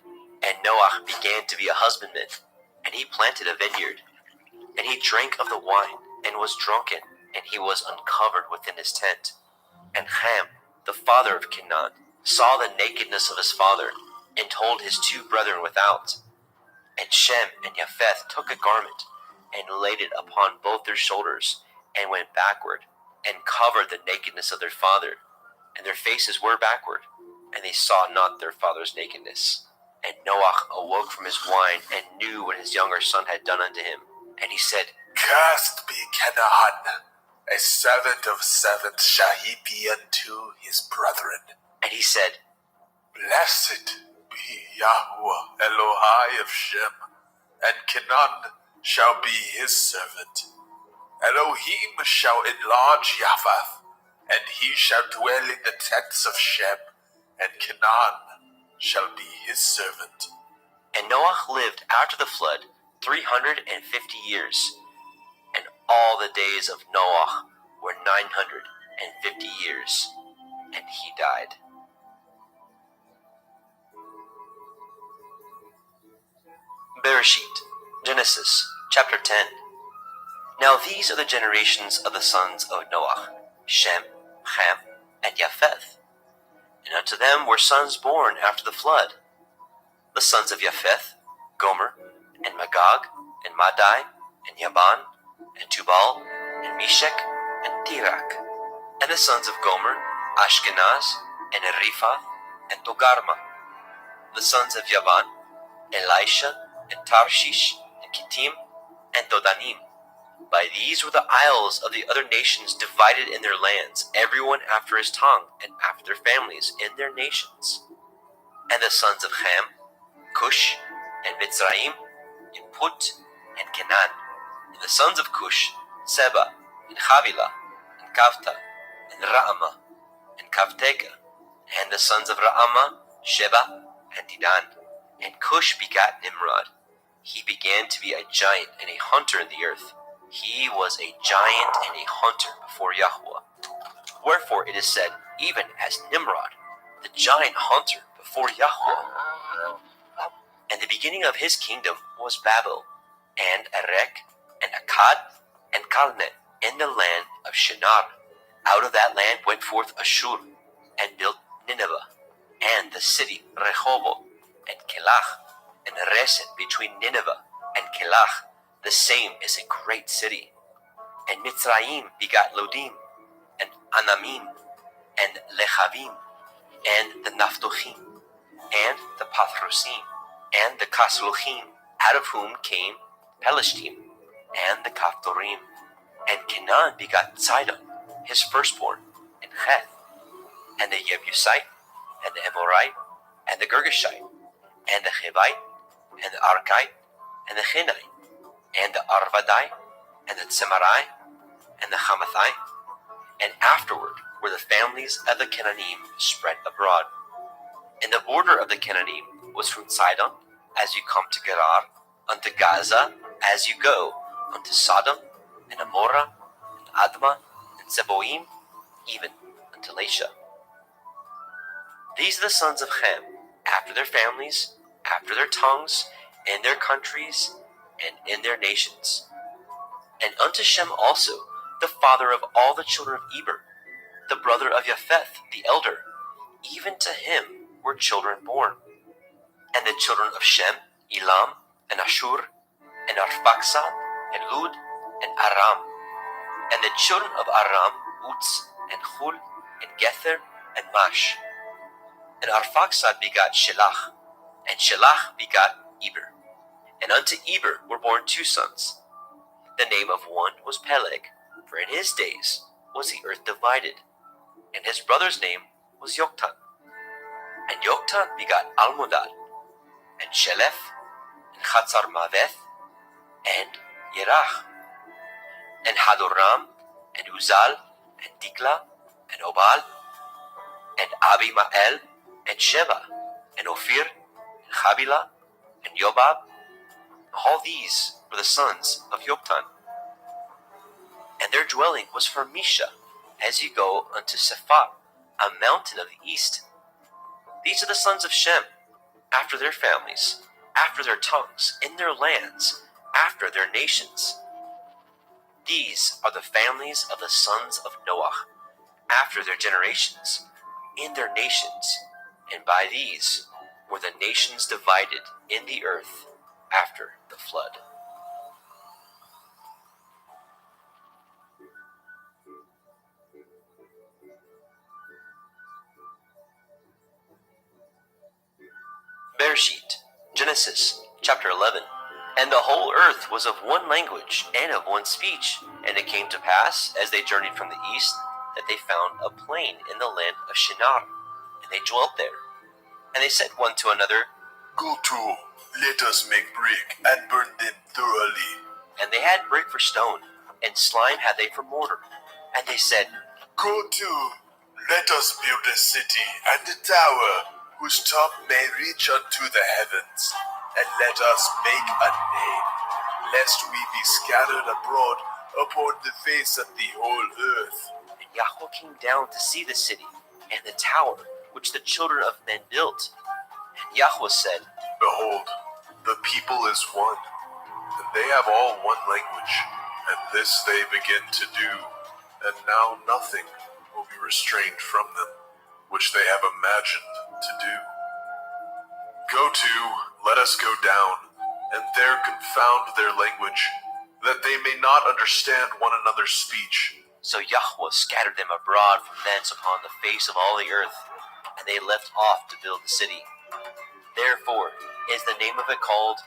And Noah began to be a husbandman, and he planted a vineyard. And he drank of the wine, and was drunken, and he was uncovered within his tent. And Ham, the father of Canaan, saw the nakedness of his father, and told his two brethren without. And Shem and Japheth took a garment, and laid it upon both their shoulders, and went backward, and covered the nakedness of their father, and their faces were backward, and they saw not their father's nakedness. And Noah awoke from his wine, and knew what his younger son had done unto him. And he said, Cursed be Canaan, a servant of servants shall he be unto his brethren. And he said, Blessed be Yahweh Elohai of Shem, and Canaan shall be his servant. Elohim shall enlarge Japheth, and he shall dwell in the tents of Shem, and Canaan shall be his servant. And Noah lived after the flood 350 years, and all the days of Noah were 950 years, and he died. Bereshit, Genesis, chapter 10. Now these are the generations of the sons of Noah, Shem, Ham, and Japheth. And unto them were sons born after the flood. The sons of Japheth, Gomer, and Magog, and Madai, and Yaban, and Tubal, and Meshech, and Tirak. And the sons of Gomer, Ashkenaz, and Riphath, and Togarma. The sons of Yavan, Elisha, and Tarshish, and Kittim, and Dodanim. By these were the isles of the other nations divided in their lands, everyone after his tongue, and after their families, in their nations. And the sons of Ham, Cush, and Mitzrayim, and Put, and Canaan. And the sons of Cush, Seba, and Havilah, and Kavta, and Raamah, and Kavteka. And the sons of Raamah, Sheba, and Dedan. And Cush begat Nimrod. He began to be a giant and a hunter in the earth. He was a giant and a hunter before Yahweh. Wherefore it is said, even as Nimrod, the giant hunter before Yahweh. And the beginning of his kingdom was Babel, and Erech, and Akkad, and Calneh, in the land of Shinar. Out of that land went forth Ashur, and built Nineveh, and the city Rehoboth, and Kelach, and Resen between Nineveh and Kelach. The same is a great city. And Mitzrayim begat Lodim, and Anamim, and Lechavim, and the Naphtuchim, and the Pathrusim, and the Kasluchim, out of whom came Pelishtim, and the Kaphtorim. And Canaan begat Sidon, his firstborn, and Heth, and the Jebusite, and the Amorite, and the Girgashite, and the Hivite, and the Arkite, and the Hinite, and the Arvadite, and the Tsemarai, and the Hamathite. And afterward were the families of the Canaanim spread abroad. And the border of the Canaanim was from Sidon, as you come to Gerar, unto Gaza, as you go unto Sodom, and Amorah, and Admah, and Zeboim, even unto Lasha. These are the sons of Ham, after their families, after their tongues, in their countries, and in their nations. And unto Shem also, the father of all the children of Eber, the brother of Japheth, the elder, even to him were children born. And the children of Shem, Elam, and Ashur, and Arphaxad, and Lud, and Aram. And the children of Aram, Uz, and Hul, and Gether, and Mash. And Arphaxad begat Shelach, and Shelach begat Eber. And unto Eber were born two sons. The name of one was Peleg, for in his days was the earth divided. And his brother's name was Yoktan. And Yoktan begat Almodad, and Sheleph, and Chatzarmaveth, and Yerach, and Hadoram, and Uzal, and Dikla, and Obal, and Abimael, and Sheba, and Ophir, and Havilah, and Yobab. All these were the sons of Yoktan. And their dwelling was from Misha, as you go unto Sephat, a mountain of the east. These are the sons of Shem, after their families, after their tongues, in their lands, after their nations. These are the families of the sons of Noah, after their generations, in their nations, and by these were the nations divided in the earth after the flood. Genesis chapter 11. And the whole earth was of one language and of one speech. And it came to pass, as they journeyed from the east, that they found a plain in the land of Shinar, and they dwelt there. And they said one to another, Go to, let us make brick and burn them thoroughly. and they had brick for stone, and slime had they for mortar. And they said, Go to, let us build a city and a tower, whose top may reach unto the heavens, and let us make a name, lest we be scattered abroad upon the face of the whole earth. And Yahweh came down to see the city and the tower which the children of men built. And Yahweh said, Behold, the people is one, and they have all one language, and this they begin to do, and now nothing will be restrained from them, which they have imagined to do. Go to, let us go down, and there confound their language, that they may not understand one another's speech. So Yahweh scattered them abroad from thence upon the face of all the earth, and they left off to build the city. Therefore is the name of it called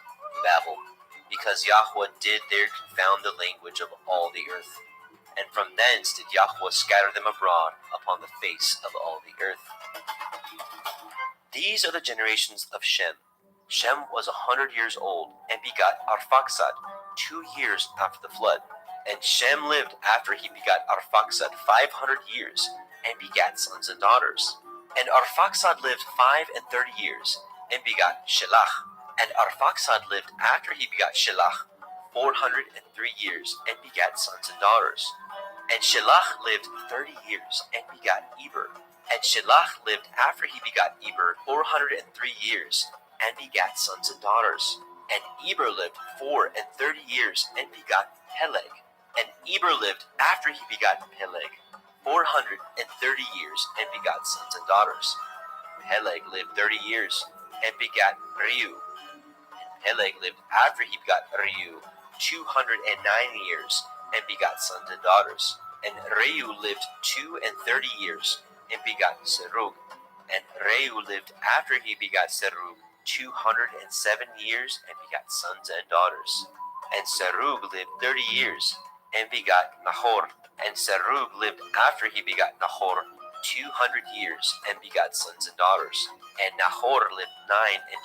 Babel, because Yahweh did there confound the language of all the earth. And from thence did Yahweh scatter them abroad upon the face of all the earth. These are the generations of Shem. Shem was 100 years old, and begot Arphaxad 2 years after the flood. And Shem lived after he begot Arphaxad 500 years, and begat sons and daughters. And Arphaxad lived 35 years, and begot Shelach. And Arphaxad lived after he begot Shelach 403 years, and begat sons and daughters. And Shelach lived 30 years, and begot Eber. And Shelach lived after he begot Eber 403 years, and begat sons and daughters. And Eber lived 34 years, and begot Peleg. And Eber lived after he begot Peleg 430 years, and begot sons and daughters. Peleg lived 30 years, and begat Reu. And Peleg lived after he begot Reu 209 years, and begot sons and daughters. And Reu lived 32 years, and begot Serug. And Reu lived after he begot Serug 207 years, and begot sons and daughters. And Serug lived 30 years, and begot Nahor. And Serug lived after he begot Nahor 200 years, and begot sons and daughters. And Nahor lived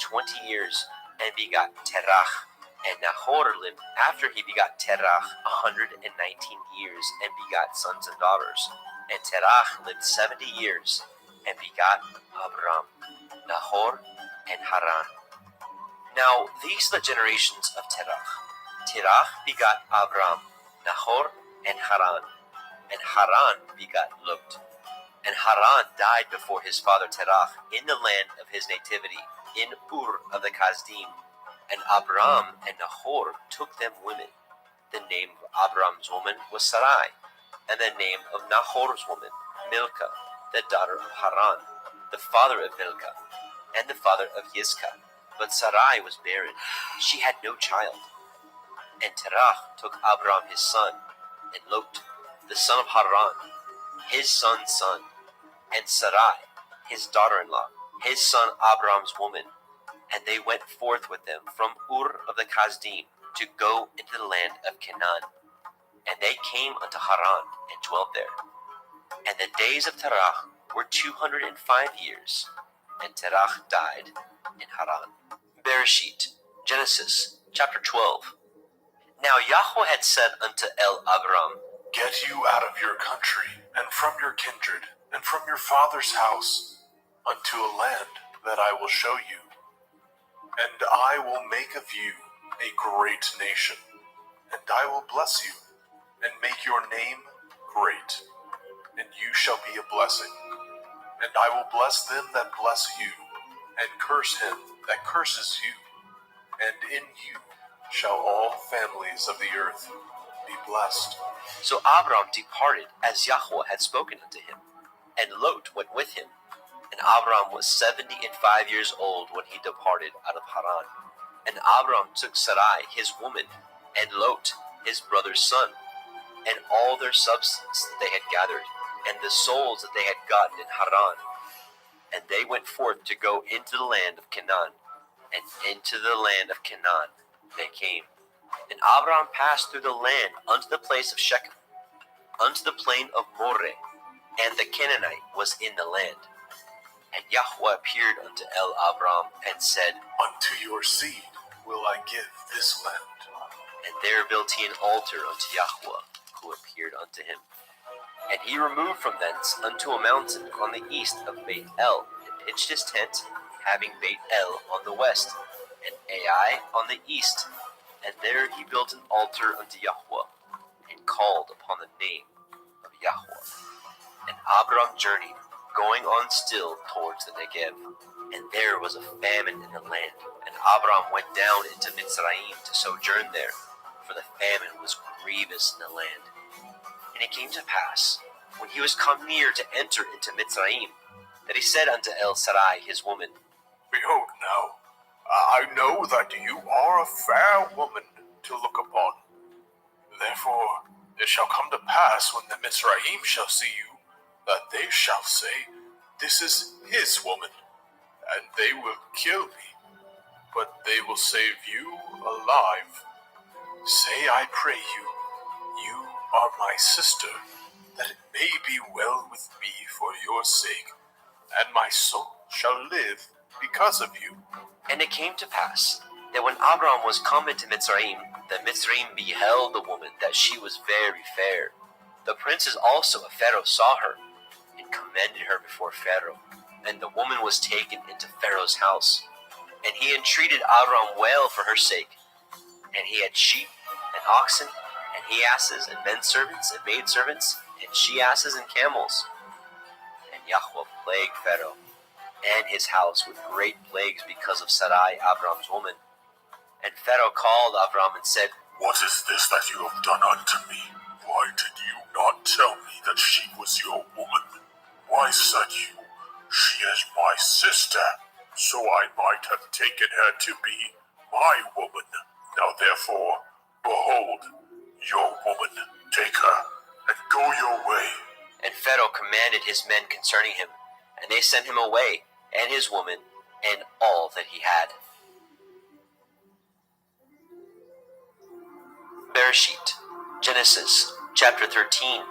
29 years, and begot Terach. And Nahor lived after he begot Terach 119 years, and begot sons and daughters. And Terach lived 70 years, and begot Abram, Nahor, and Haran. Now these are the generations of Terach. Terach begot Abram, Nahor, and Haran. And Haran begot Lot. And Haran died before his father Terach in the land of his nativity, in Ur of the Kasdim. And Abram and Nahor took them women. The name of Abram's woman was Sarai, and the name of Nahor's woman, Milcah, the daughter of Haran, the father of Milcah, and the father of Yiscah. But Sarai was barren, she had no child. And Terach took Abram his son, and Lot, the son of Haran, his son's son, and Sarai, his daughter-in-law, his son Abram's woman. And they went forth with them from Ur of the Kasdim to go into the land of Canaan. And they came unto Haran and dwelt there. And the days of Terach were 205 years, and Terach died in Haran. Bereshit, Genesis chapter 12. Now Yahweh had said unto Abram, Get you out of your country, and from your kindred, and from your father's house, unto a land that I will show you. And I will make of you a great nation, and I will bless you, and make your name great, and you shall be a blessing. And I will bless them that bless you, and curse him that curses you. And in you shall all families of the earth be blessed. So Abram departed as Yahweh had spoken unto him, and Lot went with him. And Abram was 75 years old when he departed out of Haran. And Abram took Sarai his woman, and Lot his brother's son, and all their substance that they had gathered, and the souls that they had gotten in Haran. And they went forth to go into the land of Canaan. and into the land of Canaan they came. And Abraham passed through the land unto the place of Shechem, unto the plain of Moreh, and the Canaanite was in the land. And Yahweh appeared unto Abram and said, Unto your seed will I give this land. and there built he an altar unto Yahweh, who appeared unto him. And he removed from thence unto a mountain on the east of Beit El, and pitched his tent, having Beit El on the west, and Ai on the east. And there he built an altar unto Yahweh, and called upon the name of Yahweh. And Abram journeyed, going on still towards the Negev. And there was a famine in the land, and Abram went down into Mitzrayim to sojourn there, for the famine was grievous in the land. And it came to pass, when he was come near to enter into Mitzrayim, that he said unto Sarai his woman, Behold now, I know that you are a fair woman to look upon. Therefore it shall come to pass when the Mizraim shall see you, that they shall say, This is his woman, and they will kill me, but they will save you alive. Say, I pray you, you are my sister, that it may be well with me for your sake, and my soul shall live because of you. And it came to pass, that when Abram was come into Mitzrayim, the Mitzrayim beheld the woman, that she was very fair. The princes also of Pharaoh saw her, and commended her before Pharaoh. And the woman was taken into Pharaoh's house. And he entreated Abram well for her sake. And he had sheep, and oxen, and he asses, and men servants, and maid servants, and she asses, and camels. And Yahweh plagued Pharaoh and his house with great plagues because of Sarai, Abram's woman. And Pharaoh called Abram and said, What is this that you have done unto me? Why did you not tell me that she was your woman? Why said you, She is my sister, so I might have taken her to be my woman? Now therefore, behold, your woman, take her, and go your way. And Pharaoh commanded his men concerning him, and they sent him away, and his woman, and all that he had. Bereshit, Genesis, chapter 13.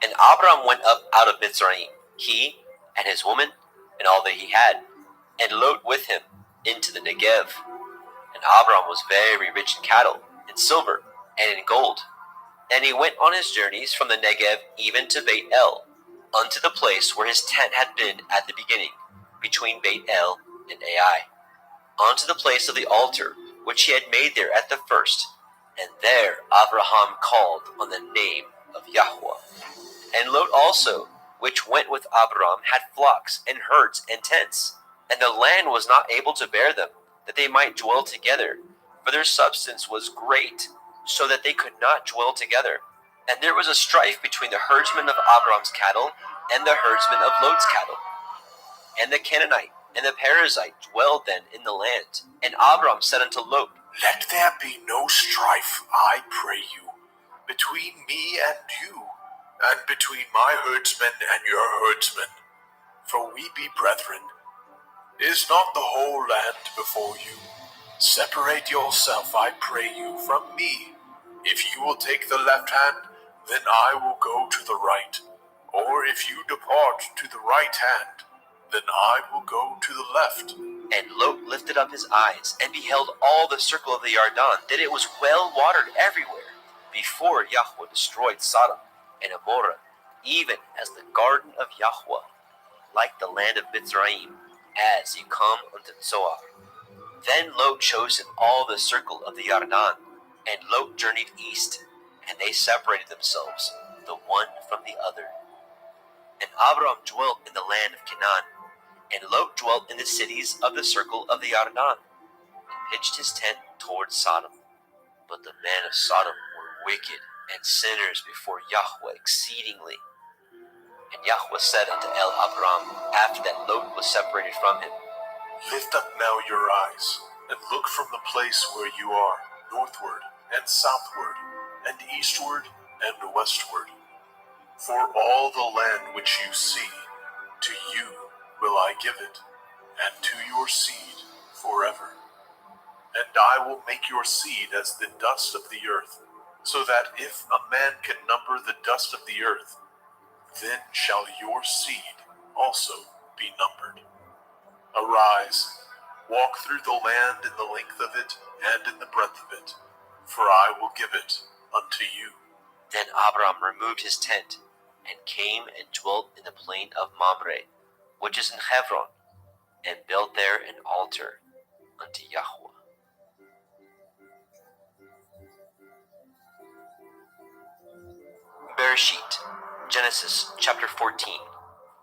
And Abram went up out of Mitzrayim, he, and his woman, and all that he had, and Lot with him, into the Negev. And Abram was very rich in cattle, in silver, and in gold. And he went on his journeys from the Negev even to Beit El, unto the place where his tent had been at the beginning, between Beit El and Ai, unto the place of the altar which he had made there at the first. And there Abraham called on the name of Yahweh. And Lot also, which went with Abram, had flocks and herds and tents, and the land was not able to bear them, that they might dwell together, for their substance was great, so that they could not dwell together. And there was a strife between the herdsmen of Abram's cattle and the herdsmen of Lot's cattle. And the Canaanite and the Perizzite dwelled then in the land. And Abram said unto Lot, Let there be no strife, I pray you, between me and you, and between my herdsmen and your herdsmen, for we be brethren. Is not the whole land before you? Separate yourself, I pray you, from me. If you will take the left hand, then I will go to the right. Or if you depart to the right hand, then I will go to the left. And Lot lifted up his eyes, and beheld all the circle of the Yarden, that it was well watered everywhere, before Yahweh destroyed Sodom and Amorah, even as the garden of Yahweh, like the land of Mitzrayim, as ye come unto Zoar. Then Lot chose him all the circle of the Yarden, and Lot journeyed east, and they separated themselves, the one from the other. And Abram dwelt in the land of Canaan, and Lot dwelt in the cities of the circle of the Yarden, and pitched his tent towards Sodom. But the men of Sodom were wicked and sinners before Yahweh exceedingly. And Yahweh said unto Abram, after that Lot was separated from him, Lift up now your eyes, and look from the place where you are, northward, and southward, and eastward, and westward. For all the land which you see, to you will I give it, and to your seed forever. And I will make your seed as the dust of the earth, so that if a man can number the dust of the earth, then shall your seed also be numbered. Arise, walk through the land in the length of it and in the breadth of it, for I will give it unto you. Then Abram removed his tent, and came and dwelt in the plain of Mamre, which is in Hebron, and built there an altar unto Yahweh. Bereshit, Genesis chapter 14.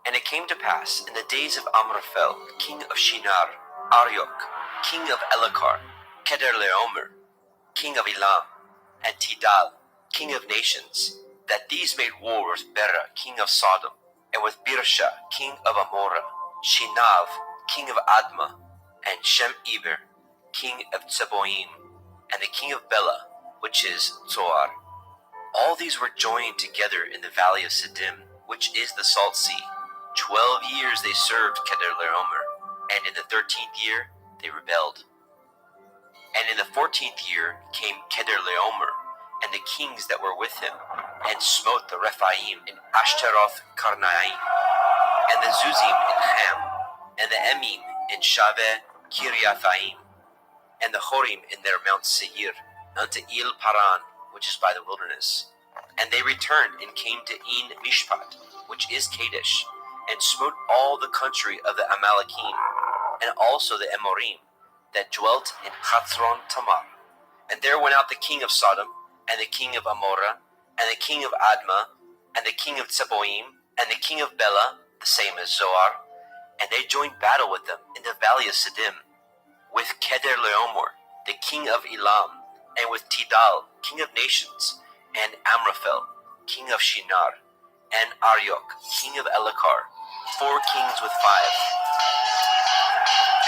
And it came to pass in the days of Amraphel, king of Shinar, Arioch, king of Elakar, Kedorlaomer, king of Elam, and Tidal, king of nations, that these made war with Bera, king of Sodom, and with Birsha, king of Amorah, Shinav, king of Admah, and Shem-Eber, king of Tseboim, and the king of Bela, which is Zoar. All these were joined together in the valley of Siddim, which is the Salt Sea. 12 years they served Kedorlaomer, and in the 13th year they rebelled. And in the 14th year came Kedorlaomer, and the kings that were with him, and smote the Rephaim in Ashtaroth Karnaim, and the Zuzim in Ham, and the Emim in Shaveh Kiriathaim, and the Horim in their Mount Seir, unto El Paran, which is by the wilderness. And they returned and came to En Mishpat, which is Kadesh, and smote all the country of the Amalekim, and also the Amorim, that dwelt in Hatzron Tamar. And there went out the king of Sodom, and the king of Amorah, and the king of Admah, and the king of Tseboim, and the king of Bela, the same as Zoar, and they joined battle with them in the valley of Siddim, with Kedorlaomer, the king of Elam, and with Tidal, king of nations, and Amraphel, king of Shinar, and Arioch, king of Elakar, 4 kings with 5.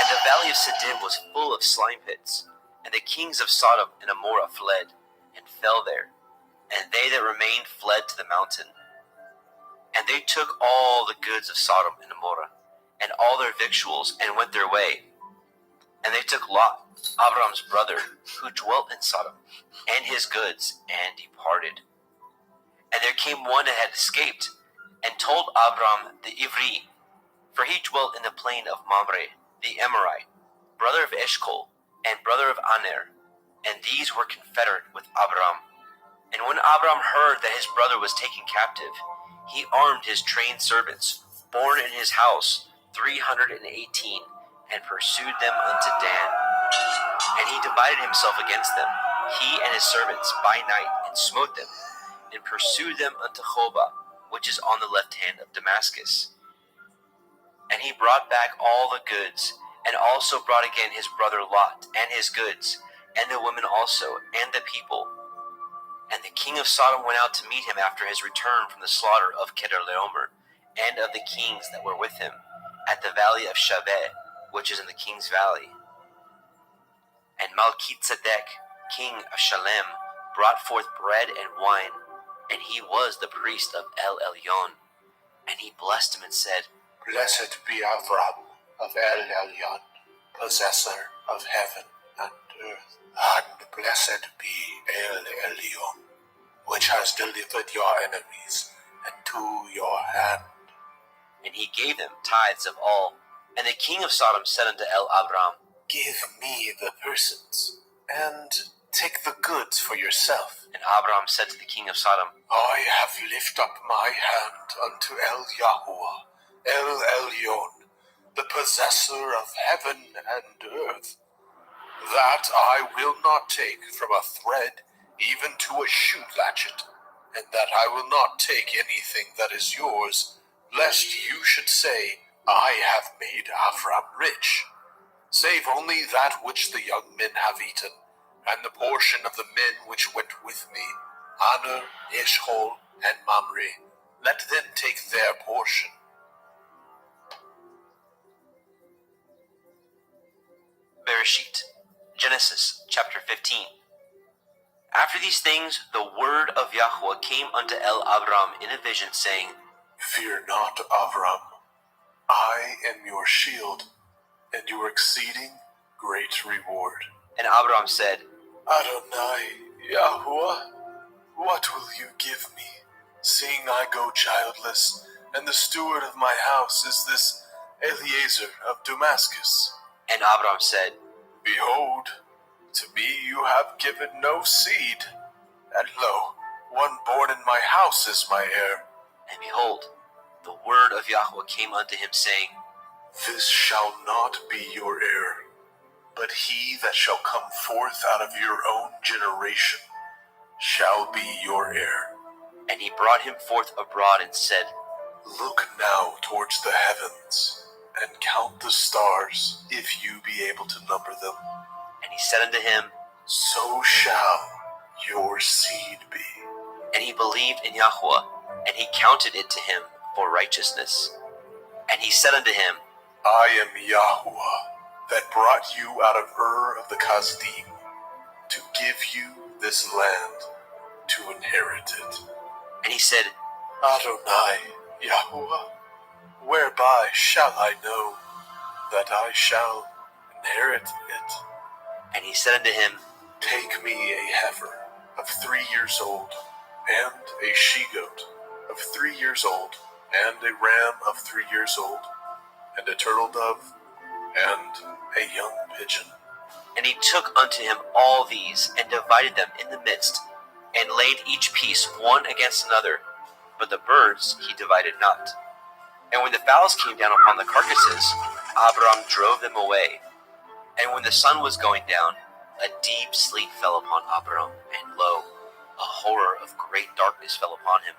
And the valley of Siddim was full of slime pits, and the kings of Sodom and Amorah fled, and fell there, and they that remained fled to the mountain. And they took all the goods of Sodom and Amorah, and all their victuals, and went their way. And they took Lot, Abram's brother, who dwelt in Sodom, and his goods, and departed. And there came one that had escaped, and told Abram the Ivri, for he dwelt in the plain of Mamre, the Amorite, brother of Eshcol, and brother of Aner, and these were confederate with Abram. And when Abram heard that his brother was taken captive, he armed his trained servants, born in his house, 318, and pursued them unto Dan. And he divided himself against them, he and his servants, by night, and smote them, and pursued them unto Hobah, which is on the left hand of Damascus. And he brought back all the goods, and also brought again his brother Lot, and his goods, and the women also, and the people. And the king of Sodom went out to meet him after his return from the slaughter of Kedorlaomer, and of the kings that were with him, at the valley of Shaveh, which is in the king's valley. And Malkitzedek, king of Shalem, brought forth bread and wine, and he was the priest of El Elyon. And he blessed him and said, Blessed be Avram of El Elyon, possessor of heaven and earth. And blessed be El Elyon, which has delivered your enemies into your hand. and he gave them tithes of all. And the king of Sodom said unto El Abram, Give me the persons, and take the goods for yourself. And Abram said to the king of Sodom, I have lifted up my hand unto El Yahuwah, El Elyon, the possessor of heaven and earth, that I will not take from a thread even to a shoe latchet, and that I will not take anything that is yours, lest you should say, I have made Avram rich, save only that which the young men have eaten, and the portion of the men which went with me, Aner, Eshcol, and Mamre. Let them take their portion. Bereshit, Genesis chapter 15. After these things, the word of Yahweh came unto El Abram in a vision, saying, Fear not, Avram. I am your shield, and your exceeding great reward. And Abram said, Adonai, Yahuwah, what will you give me, seeing I go childless, and the steward of my house is this Eliezer of Damascus? And Abram said, Behold, to me you have given no seed, and lo, one born in my house is my heir. And behold, the word of Yahweh came unto him, saying, This shall not be your heir, but he that shall come forth out of your own generation shall be your heir. And he brought him forth abroad and said, Look now towards the heavens, and count the stars, if you be able to number them. And he said unto him, So shall your seed be. and he believed in Yahweh, and he counted it to him for righteousness. And he said unto him, I am Yahuwah, that brought you out of Ur of the Kasdim, to give you this land to inherit it. And he said, Adonai, Yahuwah, whereby shall I know that I shall inherit it? And he said unto him, Take me a heifer of 3 years old, and a she-goat of 3 years old, and a ram of 3 years old, and a turtle dove, and a young pigeon. And he took unto him all these, and divided them in the midst, and laid each piece one against another, but the birds he divided not. And when the fowls came down upon the carcasses, Abram drove them away. And when the sun was going down, a deep sleep fell upon Abram, and lo, a horror of great darkness fell upon him.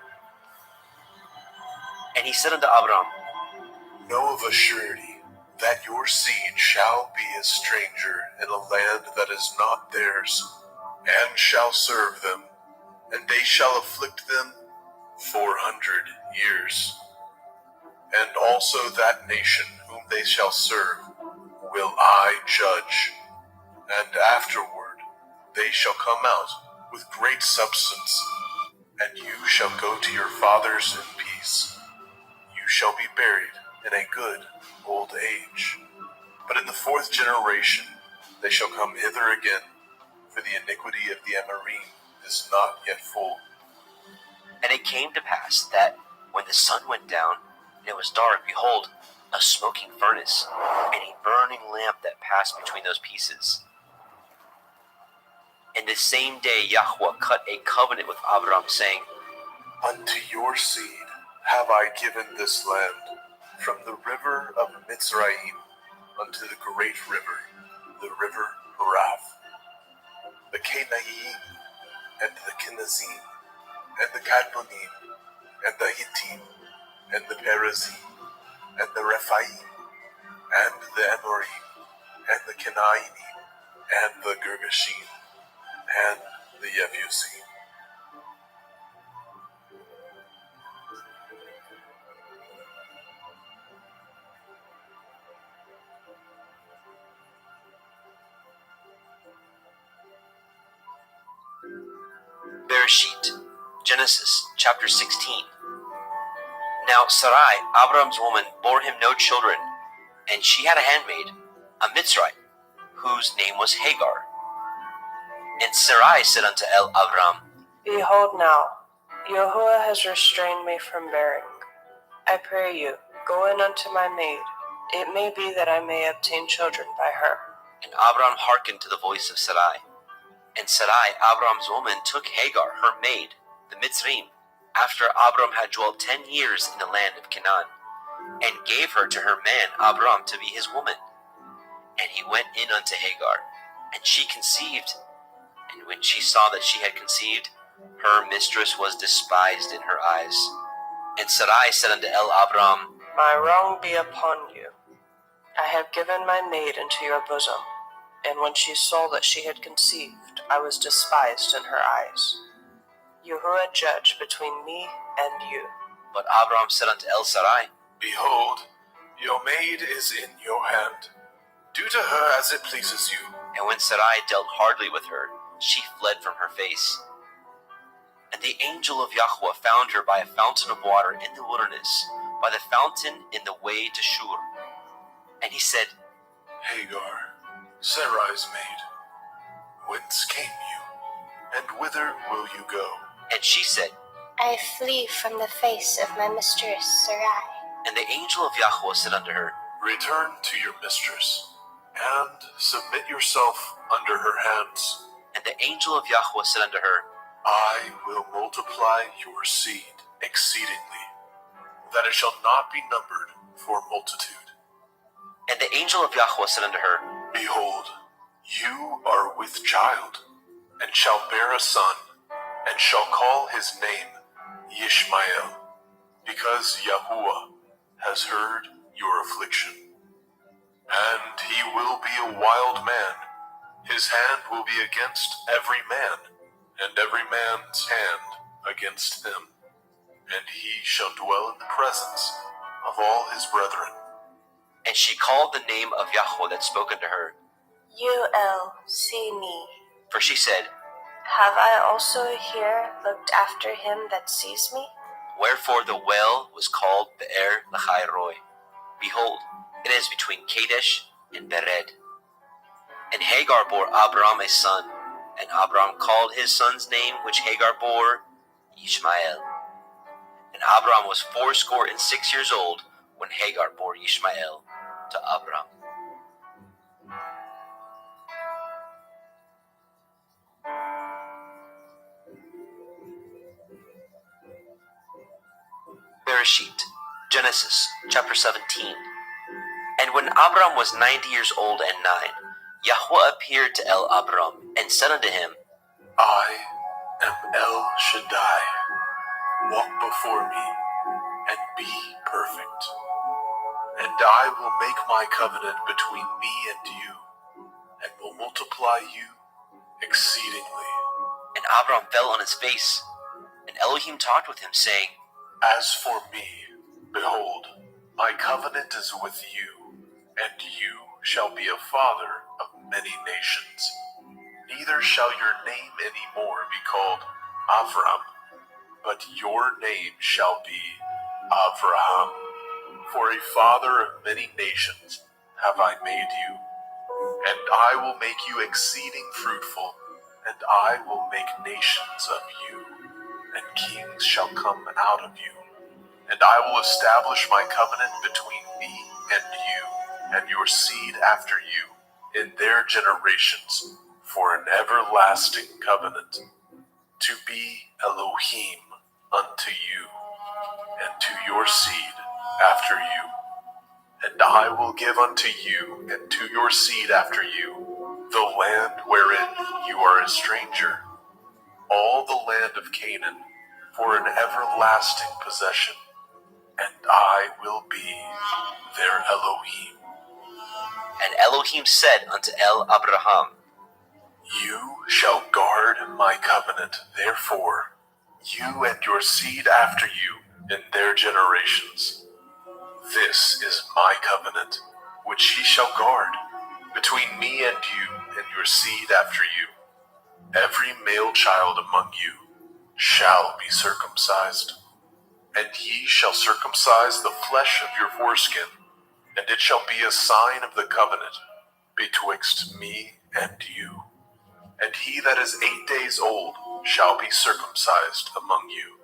And he said unto Abram, Know of a surety that your seed shall be a stranger in a land that is not theirs, and shall serve them, and they shall afflict them 400 years. And also that nation whom they shall serve will I judge, and afterward they shall come out with great substance, and you shall go to your fathers in peace. You shall be buried in a good old age. But in the 4th generation they shall come hither again, for the iniquity of the Amorim is not yet full. And it came to pass that, when the sun went down, and it was dark, behold, a smoking furnace, and a burning lamp that passed between those pieces. And the same day Yahweh cut a covenant with Abram, saying, Unto your seed have I given this land, from the river of Mitzrayim unto the great river, the river Harath, the Canaanite, and the Kenizzim, and the Kadmonim, and the Hittim, and the Perizim, and the Rephaim, and the Amorim, and the Kenainim, and the Girgashim, and the Yebusim. Bereshit, Genesis chapter 16. Now Sarai, Abram's woman, bore him no children, and she had a handmaid, a Mitzrayim, whose name was Hagar. And Sarai said unto Abram, Behold now, Yahuwah has restrained me from bearing. I pray you, go in unto my maid. It may be that I may obtain children by her. And Abram hearkened to the voice of Sarai. And Sarai, Abram's woman, took Hagar, her maid, the Mitzrayim, after Abram had dwelt 10 years in the land of Canaan, and gave her to her man Abram to be his woman. And he went in unto Hagar, and she conceived. And when she saw that she had conceived, her mistress was despised in her eyes. And Sarai said unto Abram, My wrong be upon you. I have given my maid into your bosom. And when she saw that she had conceived, I was despised in her eyes. Yahuwah judge between me and you. But Abram said unto Sarai, Behold, your maid is in your hand. Do to her as it pleases you. And when Sarai dealt hardly with her, she fled from her face. And the angel of Yahweh found her by a fountain of water in the wilderness, by the fountain in the way to Shur. And he said, Hagar, Sarai's maid, whence came you, and whither will you go? And she said, I flee from the face of my mistress Sarai. And the angel of Yahweh said unto her, Return to your mistress, and submit yourself under her hands. And the angel of Yahweh said unto her, I will multiply your seed exceedingly, that it shall not be numbered for multitude. And the angel of Yahweh said unto her, Behold, you are with child, and shall bear a son, and shall call his name Yishmael, because Yahuwah has heard your affliction. And he will be a wild man. His hand will be against every man, and every man's hand against him. And he shall dwell in the presence of all his brethren. And she called the name of Yahweh that spoke unto her. See me. For she said, Have I also here looked after him that sees me? Wherefore the well was called Be'er Lahai Roi. Behold, it is between Kadesh and Bered. And Hagar bore Abram a son, and Abram called his son's name which Hagar bore Ishmael. And Abram was 86 years old when Hagar bore Ishmael to Abram. Bereshit, Genesis chapter 17. And when Abram was 90 years old and 9, Yahweh appeared to Abram and said unto him, I am El Shaddai. Walk before me and be perfect. And I will make my covenant between me and you, and will multiply you exceedingly. And Abram fell on his face. And Elohim talked with him, saying, As for me, behold, my covenant is with you, and you shall be a father of many nations. Neither shall your name any more be called Avram, but your name shall be Avraham. For a father of many nations have I made you, and I will make you exceeding fruitful, and I will make nations of you, and kings shall come out of you. And I will establish my covenant between me and you, and your seed after you, in their generations, for an everlasting covenant, to be Elohim unto you, and to your seed after you. And I will give unto you, and to your seed after you, the land wherein you are a stranger, all the land of Canaan, for an everlasting possession, and I will be their Elohim. And Elohim said unto Abraham, You shall guard my covenant, therefore, you and your seed after you in their generations. This is my covenant, which ye shall guard, between me and you and your seed after you. Every male child among you shall be circumcised. And ye shall circumcise the flesh of your foreskin, and it shall be a sign of the covenant betwixt me and you. And he that is 8 days old shall be circumcised among you,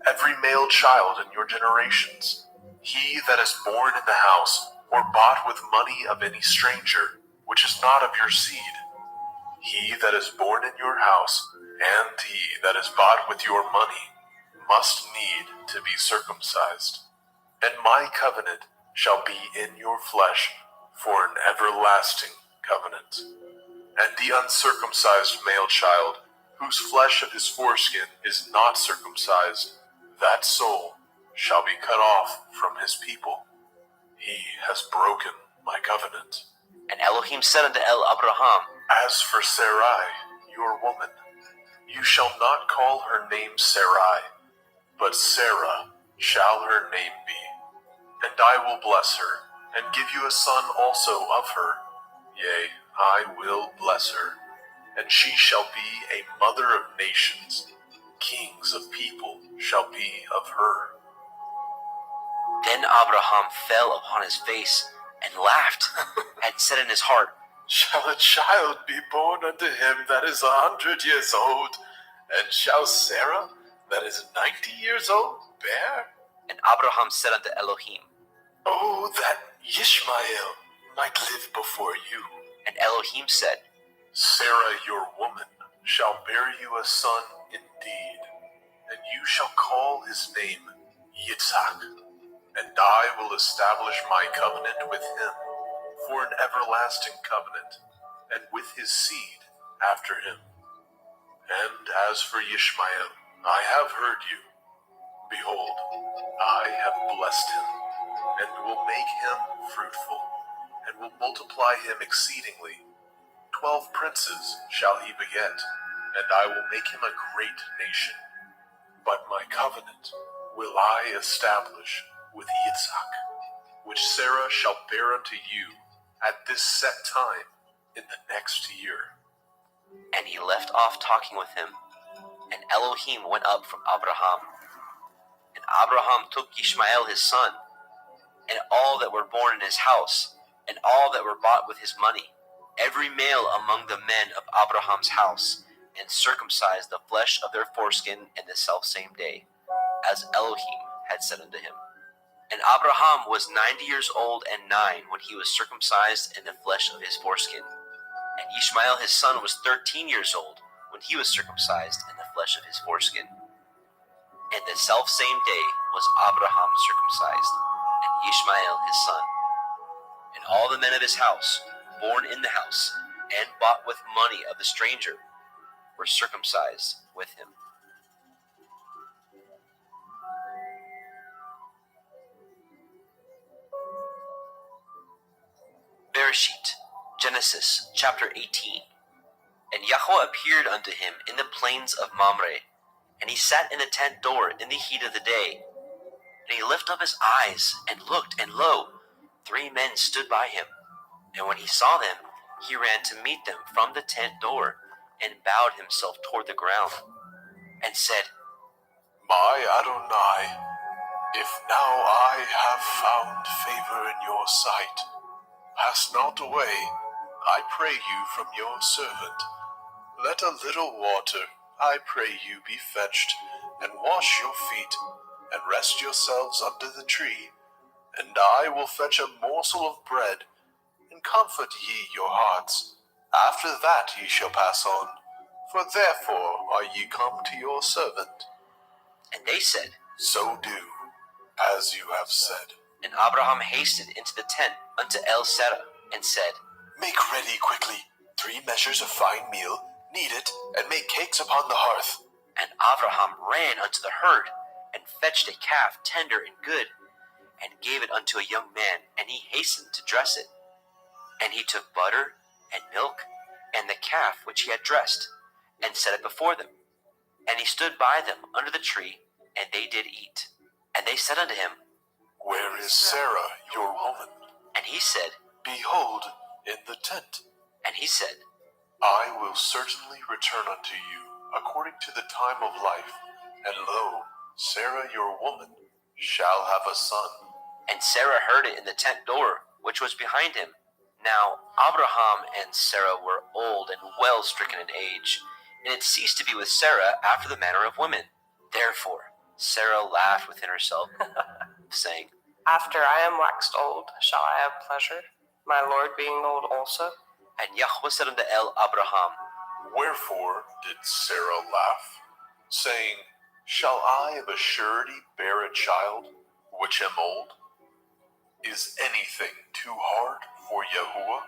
every male child in your generations. He that is born in the house, or bought with money of any stranger, which is not of your seed. He that is born in your house, and he that is bought with your money, must need to be circumcised. And my covenant shall be in your flesh for an everlasting covenant. And the uncircumcised male child, whose flesh of his foreskin is not circumcised, that soul shall be cut off from his people. He has broken my covenant. And Elohim said unto Abraham, As for Sarai, your woman, you shall not call her name Sarai, but Sarah shall her name be. And I will bless her, and give you a son also of her. Yea, I will bless her, and she shall be a mother of nations. Kings of people shall be of her. Then Abraham fell upon his face and laughed, and said in his heart, Shall a child be born unto him that is 100 years old? And shall Sarah, that is 90 years old, bear? And Abraham said unto Elohim, Oh, that Ishmael might live before you. and Elohim said, Sarah, your woman, shall bear you a son indeed, and you shall call his name Yitzhak. And I will establish my covenant with him for an everlasting covenant, and with his seed after him. And as for Ishmael, I have heard you. Behold, I have blessed him, and will make him fruitful, and will multiply him exceedingly. 12 princes shall he beget, and I will make him a great nation. But my covenant will I establish with Yitzhak, which Sarah shall bear unto you at this set time in the next year. And he left off talking with him, and Elohim went up from Abraham. And Abraham took Ishmael his son, and all that were born in his house, and all that were bought with his money, every male among the men of Abraham's house, and circumcised the flesh of their foreskin in the selfsame day, as Elohim had said unto him. And Abraham was 90 years old and 9 when he was circumcised in the flesh of his foreskin. And Ishmael his son was 13 years old when he was circumcised in the flesh of his foreskin. And the selfsame day was Abraham circumcised, and Ishmael his son. And all the men of his house, born in the house, and bought with money of the stranger, were circumcised with him. Bereshit, Genesis chapter 18. And Yahweh appeared unto him in the plains of Mamre, and he sat in the tent door in the heat of the day. And he lifted up his eyes, and looked, and lo, 3 men stood by him. And when he saw them, he ran to meet them from the tent door, and bowed himself toward the ground, and said, My Adonai, if now I have found favor in your sight, pass not away, I pray you, from your servant. Let a little water, I pray you, be fetched, and wash your feet, and rest yourselves under the tree, and I will fetch a morsel of bread, and comfort ye your hearts. After that ye shall pass on, for therefore are ye come to your servant. And they said, So do, as you have said. And Abraham hasted into the tent unto El Sarah, and said, Make ready quickly 3 measures of fine meal, knead it, and make cakes upon the hearth. And Abraham ran unto the herd, and fetched a calf tender and good, and gave it unto a young man, and he hastened to dress it. And he took butter, and milk, and the calf which he had dressed, and set it before them. And he stood by them under the tree, and they did eat. And they said unto him, Where is Sarah, your woman? And he said, Behold, in the tent. And he said, I will certainly return unto you according to the time of life, and lo, Sarah your woman shall have a son. And Sarah heard it in the tent door, which was behind him. Now Abraham and Sarah were old and well stricken in age, and had ceased to be with Sarah after the manner of women. Therefore Sarah laughed within herself, saying, After I am waxed old, shall I have pleasure, my Lord being old also? And Yahweh said unto El Abraham, Wherefore did Sarah laugh, saying, Shall I of a surety bear a child, which am old? Is anything too hard for Yahuwah?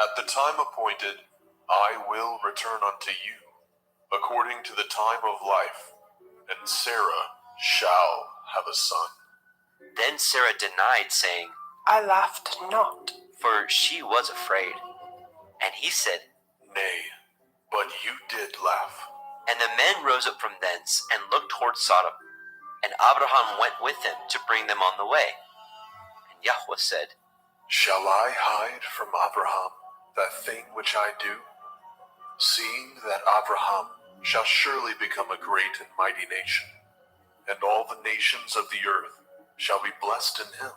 At the time appointed, I will return unto you, according to the time of life, and Sarah shall have a son. Then Sarah denied, saying, I laughed not. for she was afraid. And he said, Nay, but you did laugh. And the men rose up from thence, and looked toward Sodom. And Abraham went with them to bring them on the way. And Yahweh said, Shall I hide from Abraham that thing which I do? Seeing that Abraham shall surely become a great and mighty nation, and all the nations of the earth shall be blessed in him.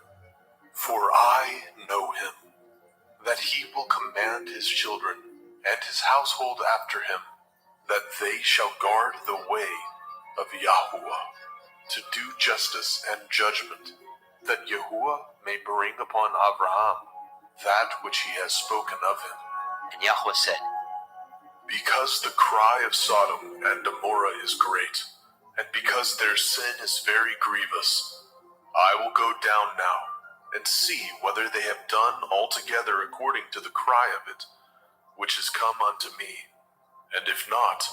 For I know him, that he will command his children and his household after him, that they shall guard the way of Yahuwah, to do justice and judgment, that Yahuwah may bring upon Abraham that which he has spoken of him. And Yahweh said, Because the cry of Sodom and Gomorrah is great, and because their sin is very grievous, I will go down now and see whether they have done altogether according to the cry of it, which is come unto me, and if not,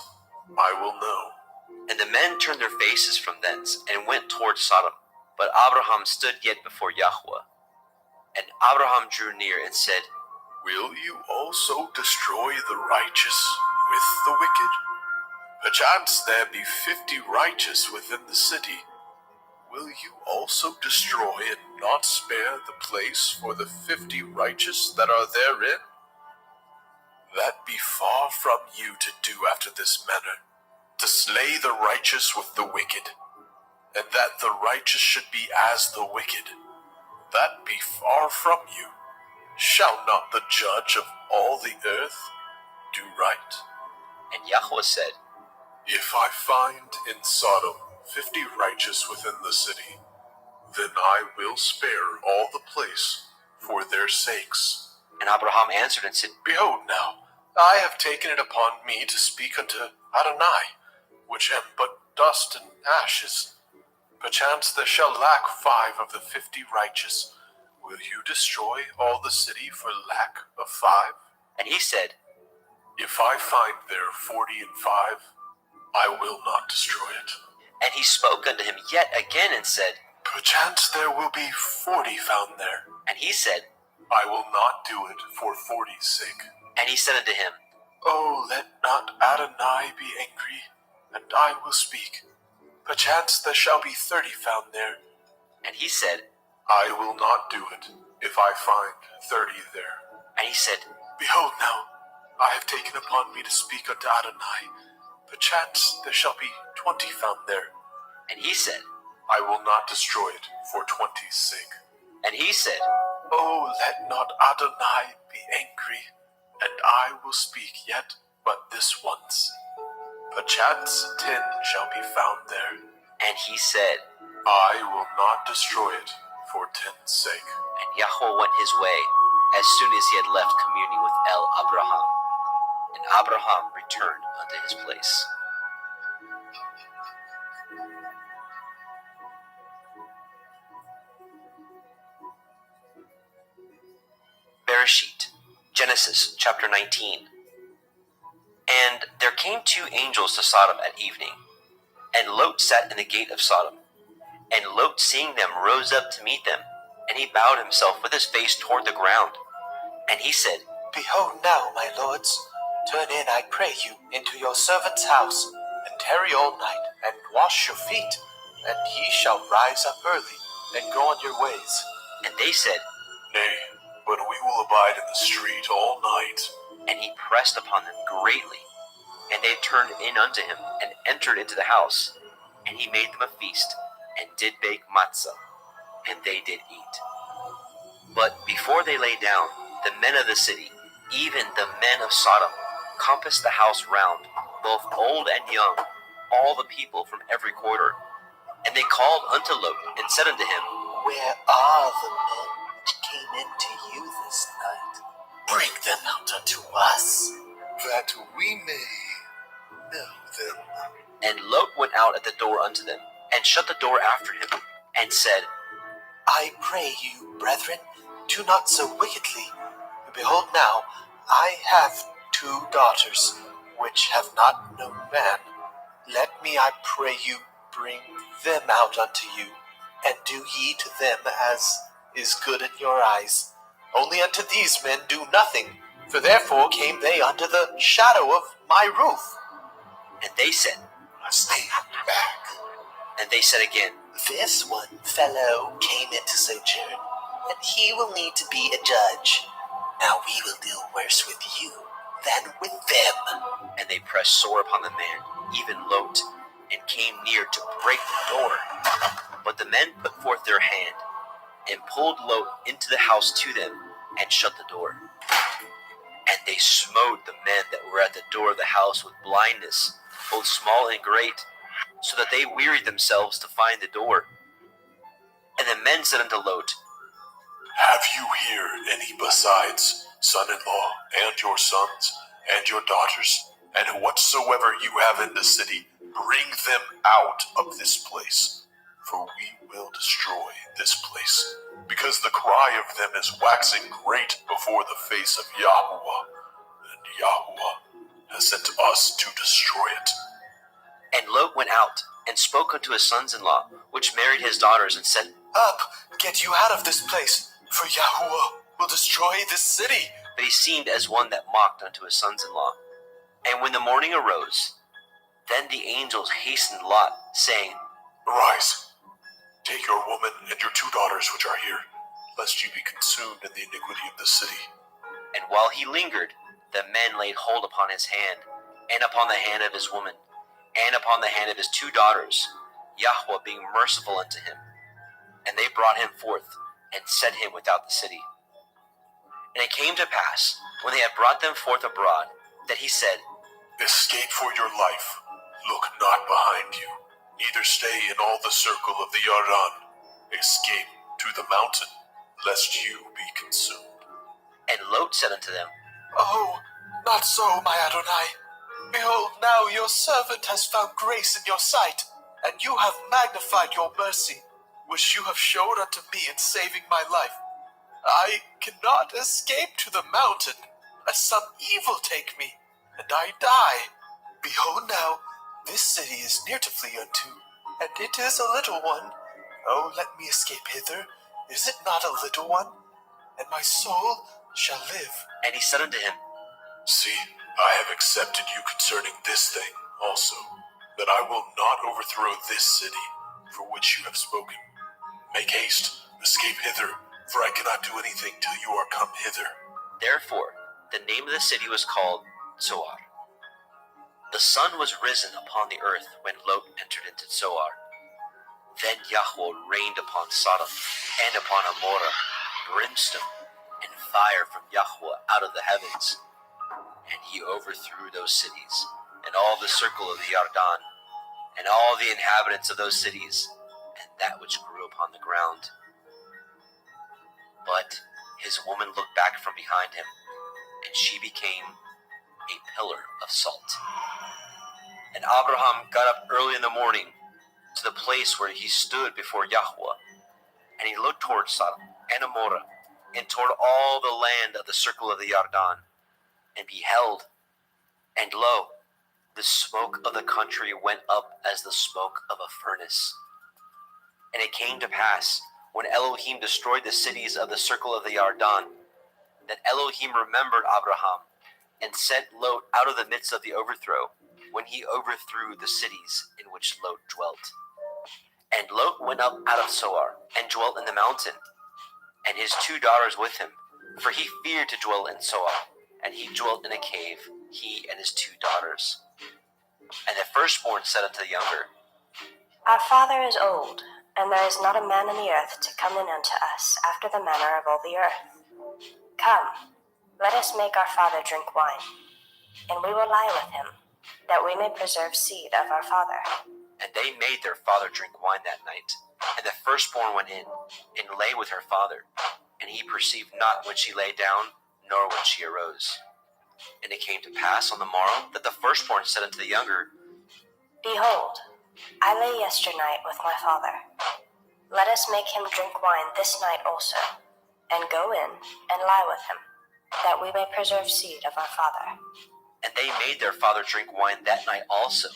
I will know. And the men turned their faces from thence, and went toward Sodom. But Abraham stood yet before Yahweh. And Abraham drew near and said, Will you also destroy the righteous with the wicked? Perchance there be 50 righteous within the city. Will you also destroy and not spare the place for the 50 righteous that are therein? That be far from you to do after this manner, to slay the righteous with the wicked, and that the righteous should be as the wicked. That be far from you. Shall not the judge of all the earth do right? And Yahweh said, If I find in Sodom 50 righteous within the city, then I will spare all the place for their sakes. And Abraham answered and said, Behold now, I have taken it upon me to speak unto Adonai, which am but dust and ashes. Perchance there shall lack 5 of the 50 righteous. Will you destroy all the city for lack of 5? And he said, If I find there 40 and 5, I will not destroy it. And he spoke unto him yet again and said, Perchance there will be 40 found there. And he said, I will not do it for 40's sake. And he said unto him, Oh, let not Adonai be angry, and I will speak. Perchance there shall be 30 found there. And he said, I will not do it if I find 30 there. And he said, Behold now, I have taken upon me to speak unto Adonai. Perchance there shall be 20 found there. And he said, I will not destroy it for 20's sake. And he said, Oh, let not Adonai be angry, and I will speak yet but this once. Perchance 10 shall be found there. And he said, I will not destroy it for 10's sake. And Yahweh went his way as soon as he had left communing with Abraham. And Abraham returned unto his place. Bereshit, Genesis chapter 19. And there came 2 angels to Sodom at evening, and Lot sat in the gate of Sodom. And Lot, seeing them, rose up to meet them, and he bowed himself with his face toward the ground. And he said, Behold now, my lords, turn in, I pray you, into your servant's house, and tarry all night, and wash your feet, and ye shall rise up early, and go on your ways. And they said, Nay, but we will abide in the street all night. And he pressed upon them greatly. And they turned in unto him, and entered into the house. And he made them a feast, and did bake matzah, and they did eat. But before they lay down, the men of the city, even the men of Sodom, compassed the house round, both old and young, all the people from every quarter. And they called unto Lot, and said unto him, Where are the men which came into you this night? Bring them out unto us, that we may know them. And Lot went out at the door unto them, and shut the door after him, and said, I pray you, brethren, do not so wickedly. Behold now, I have 2 daughters, which have not known man. Let me, I pray you, bring them out unto you, and do ye to them as is good in your eyes. Only unto these men do nothing, for therefore came they under the shadow of my roof. And they said, Stay back. And they said again, This one fellow came into sojourn, and he will need to be a judge. Now we will deal worse with you than with them. And they pressed sore upon the man, even Lot, and came near to break the door. But the men put forth their hand, and pulled Lot into the house to them, and shut the door. And they smote the men that were at the door of the house with blindness, both small and great, so that they wearied themselves to find the door. And the men said unto Lot, Have you here any besides son-in-law and your sons and your daughters? And whatsoever you have in the city, bring them out of this place. For we will destroy this place, because the cry of them is waxing great before the face of Yahuwah, and Yahuwah has sent us to destroy it. And Lot went out, and spoke unto his sons-in-law, which married his daughters, and said, Up, get you out of this place, for Yahuwah will destroy this city. But he seemed as one that mocked unto his sons-in-law. And when the morning arose, then the angels hastened Lot, saying, Arise, take your woman and your 2 daughters which are here, lest you be consumed in the iniquity of the city. And while he lingered, the men laid hold upon his hand, and upon the hand of his woman, and upon the hand of his 2 daughters, Yahweh being merciful unto him. And they brought him forth, and set him without the city. And it came to pass, when they had brought them forth abroad, that he said, Escape for your life, look not behind you, neither stay in all the circle of the Yardan. Escape to the mountain, lest you be consumed. And Lot said unto them, Oh, not so, my Adonai. Behold, now your servant has found grace in your sight, and you have magnified your mercy, which you have showed unto me in saving my life. I cannot escape to the mountain, lest some evil take me, and I die. Behold now, this city is near to flee unto, and it is a little one. Oh, let me escape hither. Is it not a little one? And my soul shall live. and he said unto him, See, I have accepted you concerning this thing also, that I will not overthrow this city for which you have spoken. Make haste, escape hither, for I cannot do anything till you are come hither. Therefore the name of the city was called Zoar. The sun was risen upon the earth when Lot entered into Zoar. Then Yahweh rained upon Sodom and upon Amorah brimstone and fire from Yahweh out of the heavens. And he overthrew those cities, and all the circle of the Yardan, and all the inhabitants of those cities, and that which grew upon the ground. But his woman looked back from behind him, and she became a pillar of salt. And Abraham got up early in the morning to the place where he stood before Yahweh, and he looked toward Sodom and Amorah, and toward all the land of the circle of the Yardan, and beheld, and lo, the smoke of the country went up as the smoke of a furnace. And it came to pass, when Elohim destroyed the cities of the circle of the Yardan, that Elohim remembered Abraham, and sent Lot out of the midst of the overthrow, when he overthrew the cities in which Lot dwelt. And Lot went up out of Zoar, and dwelt in the mountain, and his 2 daughters with him, for he feared to dwell in Zoar, and he dwelt in a cave, he and his 2 daughters. And the firstborn said unto the younger, Our father is old, and there is not a man in the earth to come in unto us after the manner of all the earth. Come, let us make our father drink wine, and we will lie with him, that we may preserve seed of our father. And they made their father drink wine that night. And the firstborn went in, and lay with her father. And he perceived not when she lay down, nor when she arose. And it came to pass on the morrow, that the firstborn said unto the younger, Behold, I lay yesternight with my father. Let us make him drink wine this night also, and go in and lie with him, that we may preserve seed of our father. And they made their father drink wine that night also.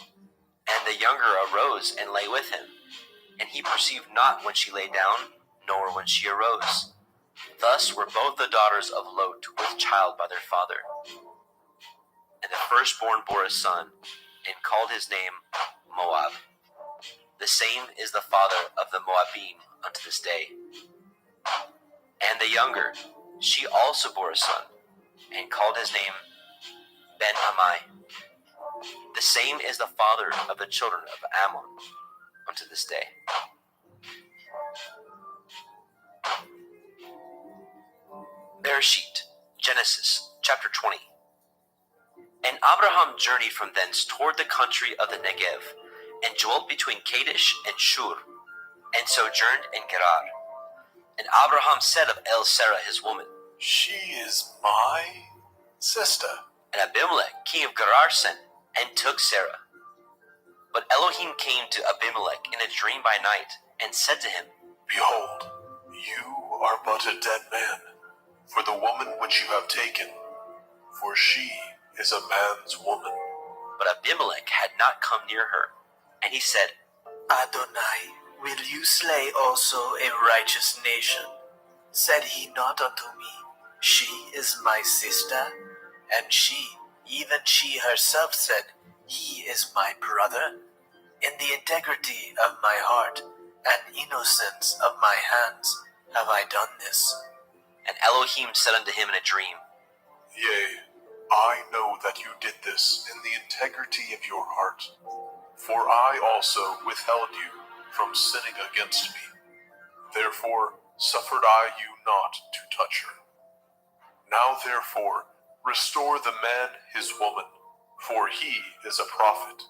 And the younger arose and lay with him. And he perceived not when she lay down, nor when she arose. Thus were both the daughters of Lot with child by their father. And the firstborn bore a son, and called his name Moab. The same is the father of the Moabim unto this day. And the younger, she also bore a son, and called his name Ben-Ammi. The same is the father of the children of Ammon unto this day. Bereshit, Genesis chapter 20. And Abraham journeyed from thence toward the country of the Negev, and dwelt between Kadesh and Shur, and sojourned in Gerar. And Abraham said of Sarah his woman, She is my sister. And Abimelech king of Gerar sent, and took Sarah. But Elohim came to Abimelech in a dream by night, and said to him, Behold, you are but a dead man, for the woman which you have taken, for she is a man's woman. But Abimelech had not come near her. And he said, Adonai, will you slay also a righteous nation? Said he not unto me, She is my sister? And she, even she herself said, He is my brother? In the integrity of my heart and innocence of my hands have I done this. And Elohim said unto him in a dream, Yea, I know that you did this in the integrity of your heart, for I also withheld you from sinning against me. Therefore suffered I you not to touch her. Now therefore restore the man his woman, for he is a prophet,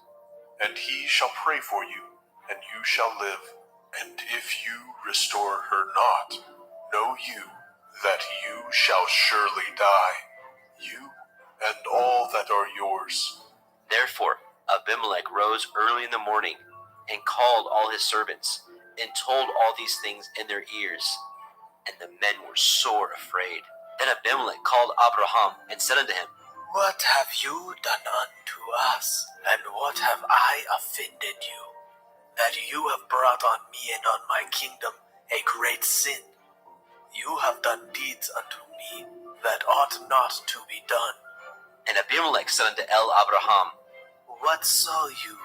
and he shall pray for you, and you shall live. And if you restore her not, know you that you shall surely die, you and all that are yours. Therefore Abimelech rose early in the morning, and called all his servants, and told all these things in their ears. And the men were sore afraid. Then Abimelech called Abraham, and said unto him, What have you done unto us, and what have I offended you, that you have brought on me and on my kingdom a great sin? You have done deeds unto me that ought not to be done. And Abimelech said unto Abraham, What saw you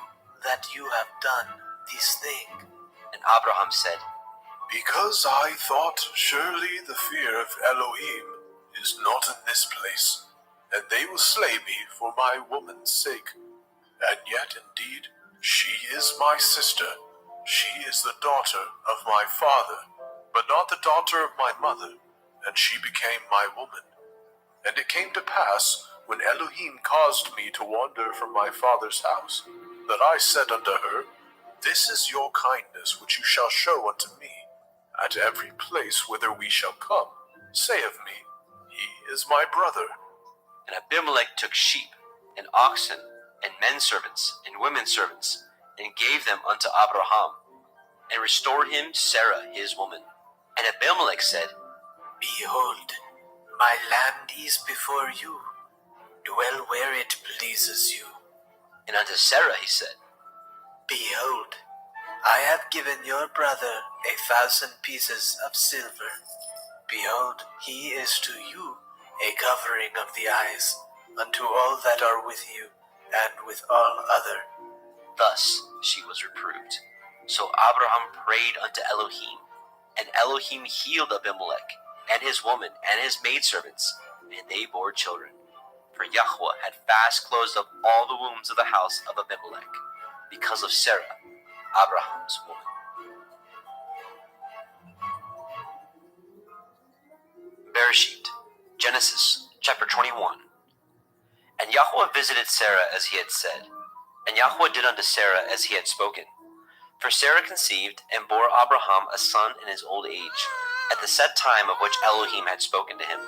that you have done this thing? And Abraham said, Because I thought surely the fear of Elohim is not in this place, and they will slay me for my woman's sake. And yet indeed she is my sister. She is the daughter of my father, but not the daughter of my mother, and she became my woman. And it came to pass, when Elohim caused me to wander from my father's house, that I said unto her, This is your kindness which you shall show unto me. At every place whither we shall come, say of me, He is my brother. And Abimelech took sheep, and oxen, and men servants, and women servants, and gave them unto Abraham, and restored him Sarah his woman. And Abimelech said, Behold, my land is before you. Dwell where it pleases you. And unto Sarah he said, Behold, I have given your brother 1,000 pieces of silver. Behold, he is to you a covering of the eyes, unto all that are with you, and with all other. Thus she was reproved. So Abraham prayed unto Elohim, and Elohim healed Abimelech, and his woman, and his maidservants, and they bore children. For Yahweh had fast closed up all the wombs of the house of Abimelech, because of Sarah, Abraham's woman. Bereshit, Genesis chapter 21. And Yahweh visited Sarah as he had said, and Yahweh did unto Sarah as he had spoken. For Sarah conceived, and bore Abraham a son in his old age, at the set time of which Elohim had spoken to him.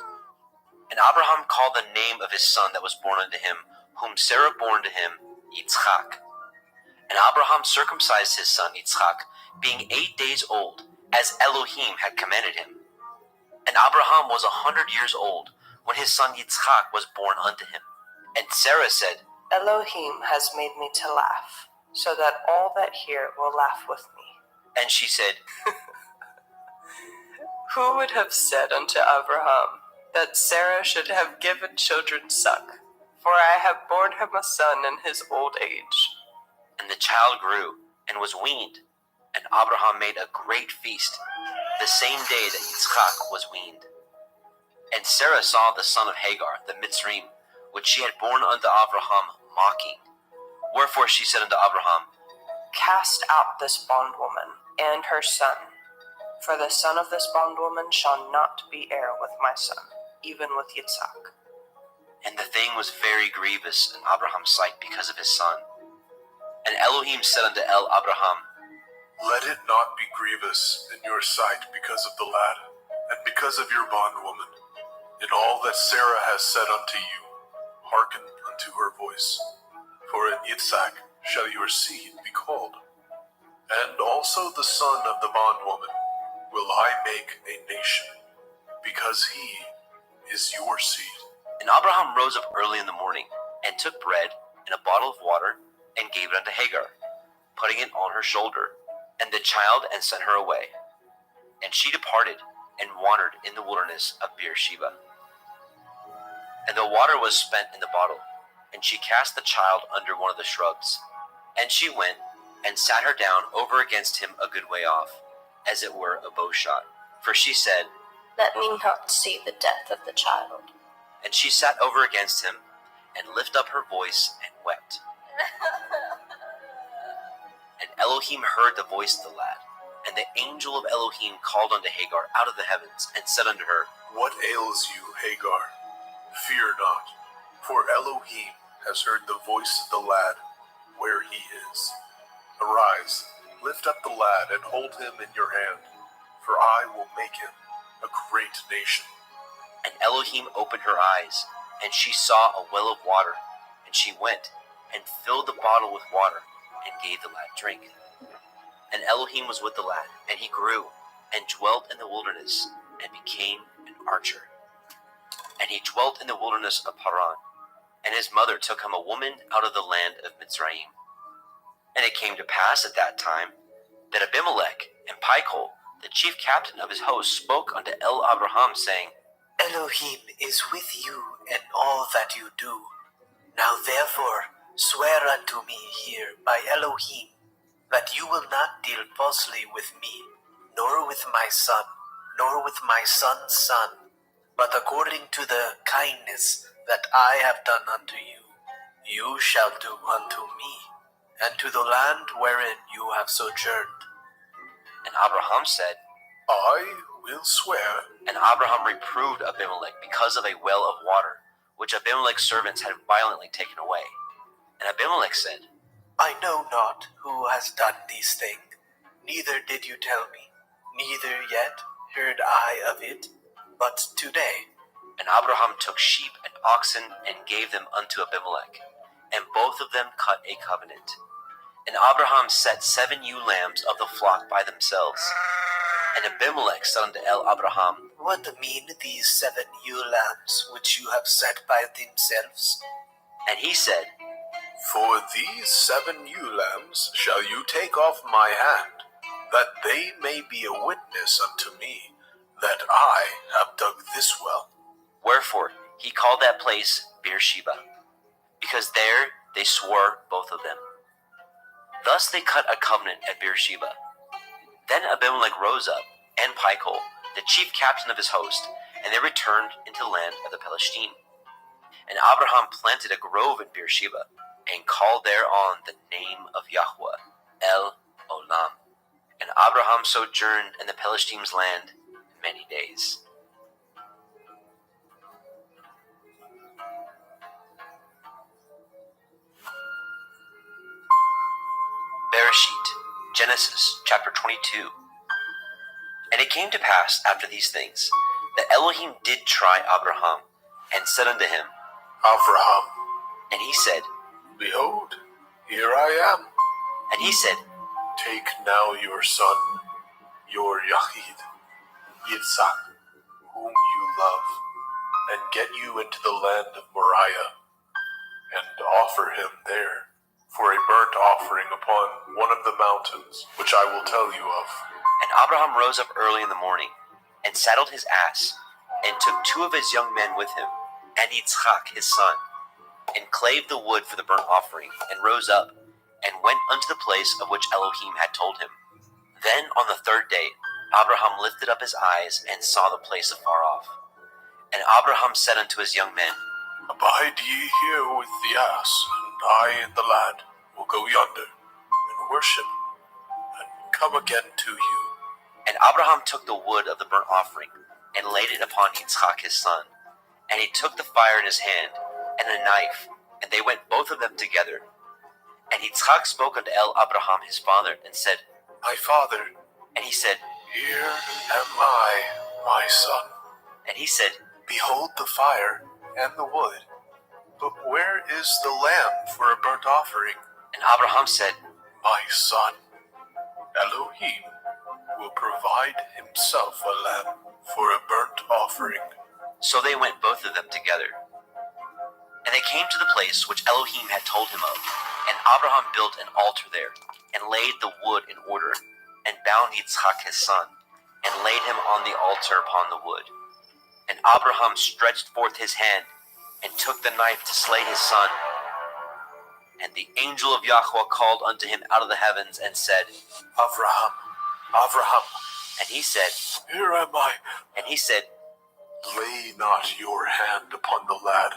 And Abraham called the name of his son that was born unto him, whom Sarah bore unto him, Yitzchak. And Abraham circumcised his son Yitzchak, being 8 days old, as Elohim had commanded him. And Abraham was 100 years old, when his son Yitzchak was born unto him. And Sarah said, Elohim has made me to laugh, so that all that hear will laugh with me. And she said, Who would have said unto Abraham that Sarah should have given children suck? For I have borne him a son in his old age. And the child grew, and was weaned. And Abraham made a great feast, the same day that Yitzchak was weaned. And Sarah saw the son of Hagar, the Mitzrayim, which she had borne unto Abraham, mocking. Wherefore she said unto Abraham, Cast out this bondwoman and her son, for the son of this bondwoman shall not be heir with my son. even with Yitzhak. And the thing was very grievous in Abraham's sight because of his son. And Elohim said unto Abraham, Let it not be grievous in your sight because of the lad, and because of your bondwoman. In all that Sarah has said unto you, hearken unto her voice. For in Yitzhak shall your seed be called. And also the son of the bondwoman will I make a nation, because he is your seed. And Abraham rose up early in the morning, and took bread and a bottle of water, and gave it unto Hagar, putting it on her shoulder, and the child, and sent her away. And she departed, and wandered in the wilderness of Beersheba. And the water was spent in the bottle, and she cast the child under one of the shrubs. And she went, and sat her down over against him a good way off, as it were a bow shot. For she said, Let me not see the death of the child. And she sat over against him, and lifted up her voice, and wept. And Elohim heard the voice of the lad. And the angel of Elohim called unto Hagar out of the heavens, and said unto her, What ails you, Hagar? Fear not, for Elohim has heard the voice of the lad where he is. Arise, lift up the lad, and hold him in your hand, for I will make him a great nation. And Elohim opened her eyes, and she saw a well of water. And she went, and filled the bottle with water, and gave the lad drink. And Elohim was with the lad, and he grew, and dwelt in the wilderness, and became an archer. And he dwelt in the wilderness of Paran. And his mother took him a woman out of the land of Mitzrayim. And it came to pass at that time, that Abimelech and Pichol, the chief captain of his host, spoke unto Abraham, saying, Elohim is with you in all that you do. Now therefore swear unto me here by Elohim, that you will not deal falsely with me, nor with my son, nor with my son's son, but according to the kindness that I have done unto you, you shall do unto me, and to the land wherein you have sojourned. And Abraham said, I will swear. And Abraham reproved Abimelech because of a well of water, which Abimelech's servants had violently taken away. And Abimelech said, I know not who has done these things, neither did you tell me, neither yet heard I of it, but today. And Abraham took sheep and oxen, and gave them unto Abimelech, and both of them cut a covenant. And Abraham set 7 ewe lambs of the flock by themselves. And Abimelech said unto Abraham, What mean these 7 ewe lambs which you have set by themselves? And he said, For these 7 ewe lambs shall you take off my hand, that they may be a witness unto me, that I have dug this well. Wherefore he called that place Beersheba, because there they swore both of them. Thus they cut a covenant at Beersheba. Then Abimelech rose up, and Pichol, the chief captain of his host, and they returned into the land of the Palestine. And Abraham planted a grove in Beersheba, and called thereon the name of Yahweh, El Olam. And Abraham sojourned in the Palestine's land many days. Bereshit, Genesis chapter 22. And it came to pass after these things, that Elohim did try Abraham, and said unto him, Avraham, and he said, Behold, here I am. and he said, Take now your son, your Yahid, Yitzhak, whom you love, and get you into the land of Moriah, and offer him there for a burnt offering upon one of the mountains, which I will tell you of. And Abraham rose up early in the morning, and saddled his ass, and took 2 of his young men with him, and Yitzhak his son, and clave the wood for the burnt offering, and rose up, and went unto the place of which Elohim had told him. Then on the 3rd day Abraham lifted up his eyes, and saw the place afar off. And Abraham said unto his young men, Abide ye here with the ass, and I and the lad will go yonder, and worship, and come again to you. And Abraham took the wood of the burnt offering, and laid it upon Yitzhak his son, And he took the fire in his hand, and a knife, and they went both of them together. And Yitzchak spoke unto Abraham his father, and said, My father, and he said, here am I, my son. and he said, Behold the fire and the wood, but where is the lamb for a burnt offering? and Abraham said, My son, Elohim will provide himself a lamb for a burnt offering. So they went both of them together. And they came to the place which Elohim had told him of, and Abraham built an altar there, and laid the wood in order, and bound Yitzchak his son, and laid him on the altar upon the wood. And Abraham stretched forth his hand, and took the knife to slay his son. And the angel of Yahweh called unto him out of the heavens, and said, Avraham, Avraham. and he said, Here am I. and he said, Lay not your hand upon the lad,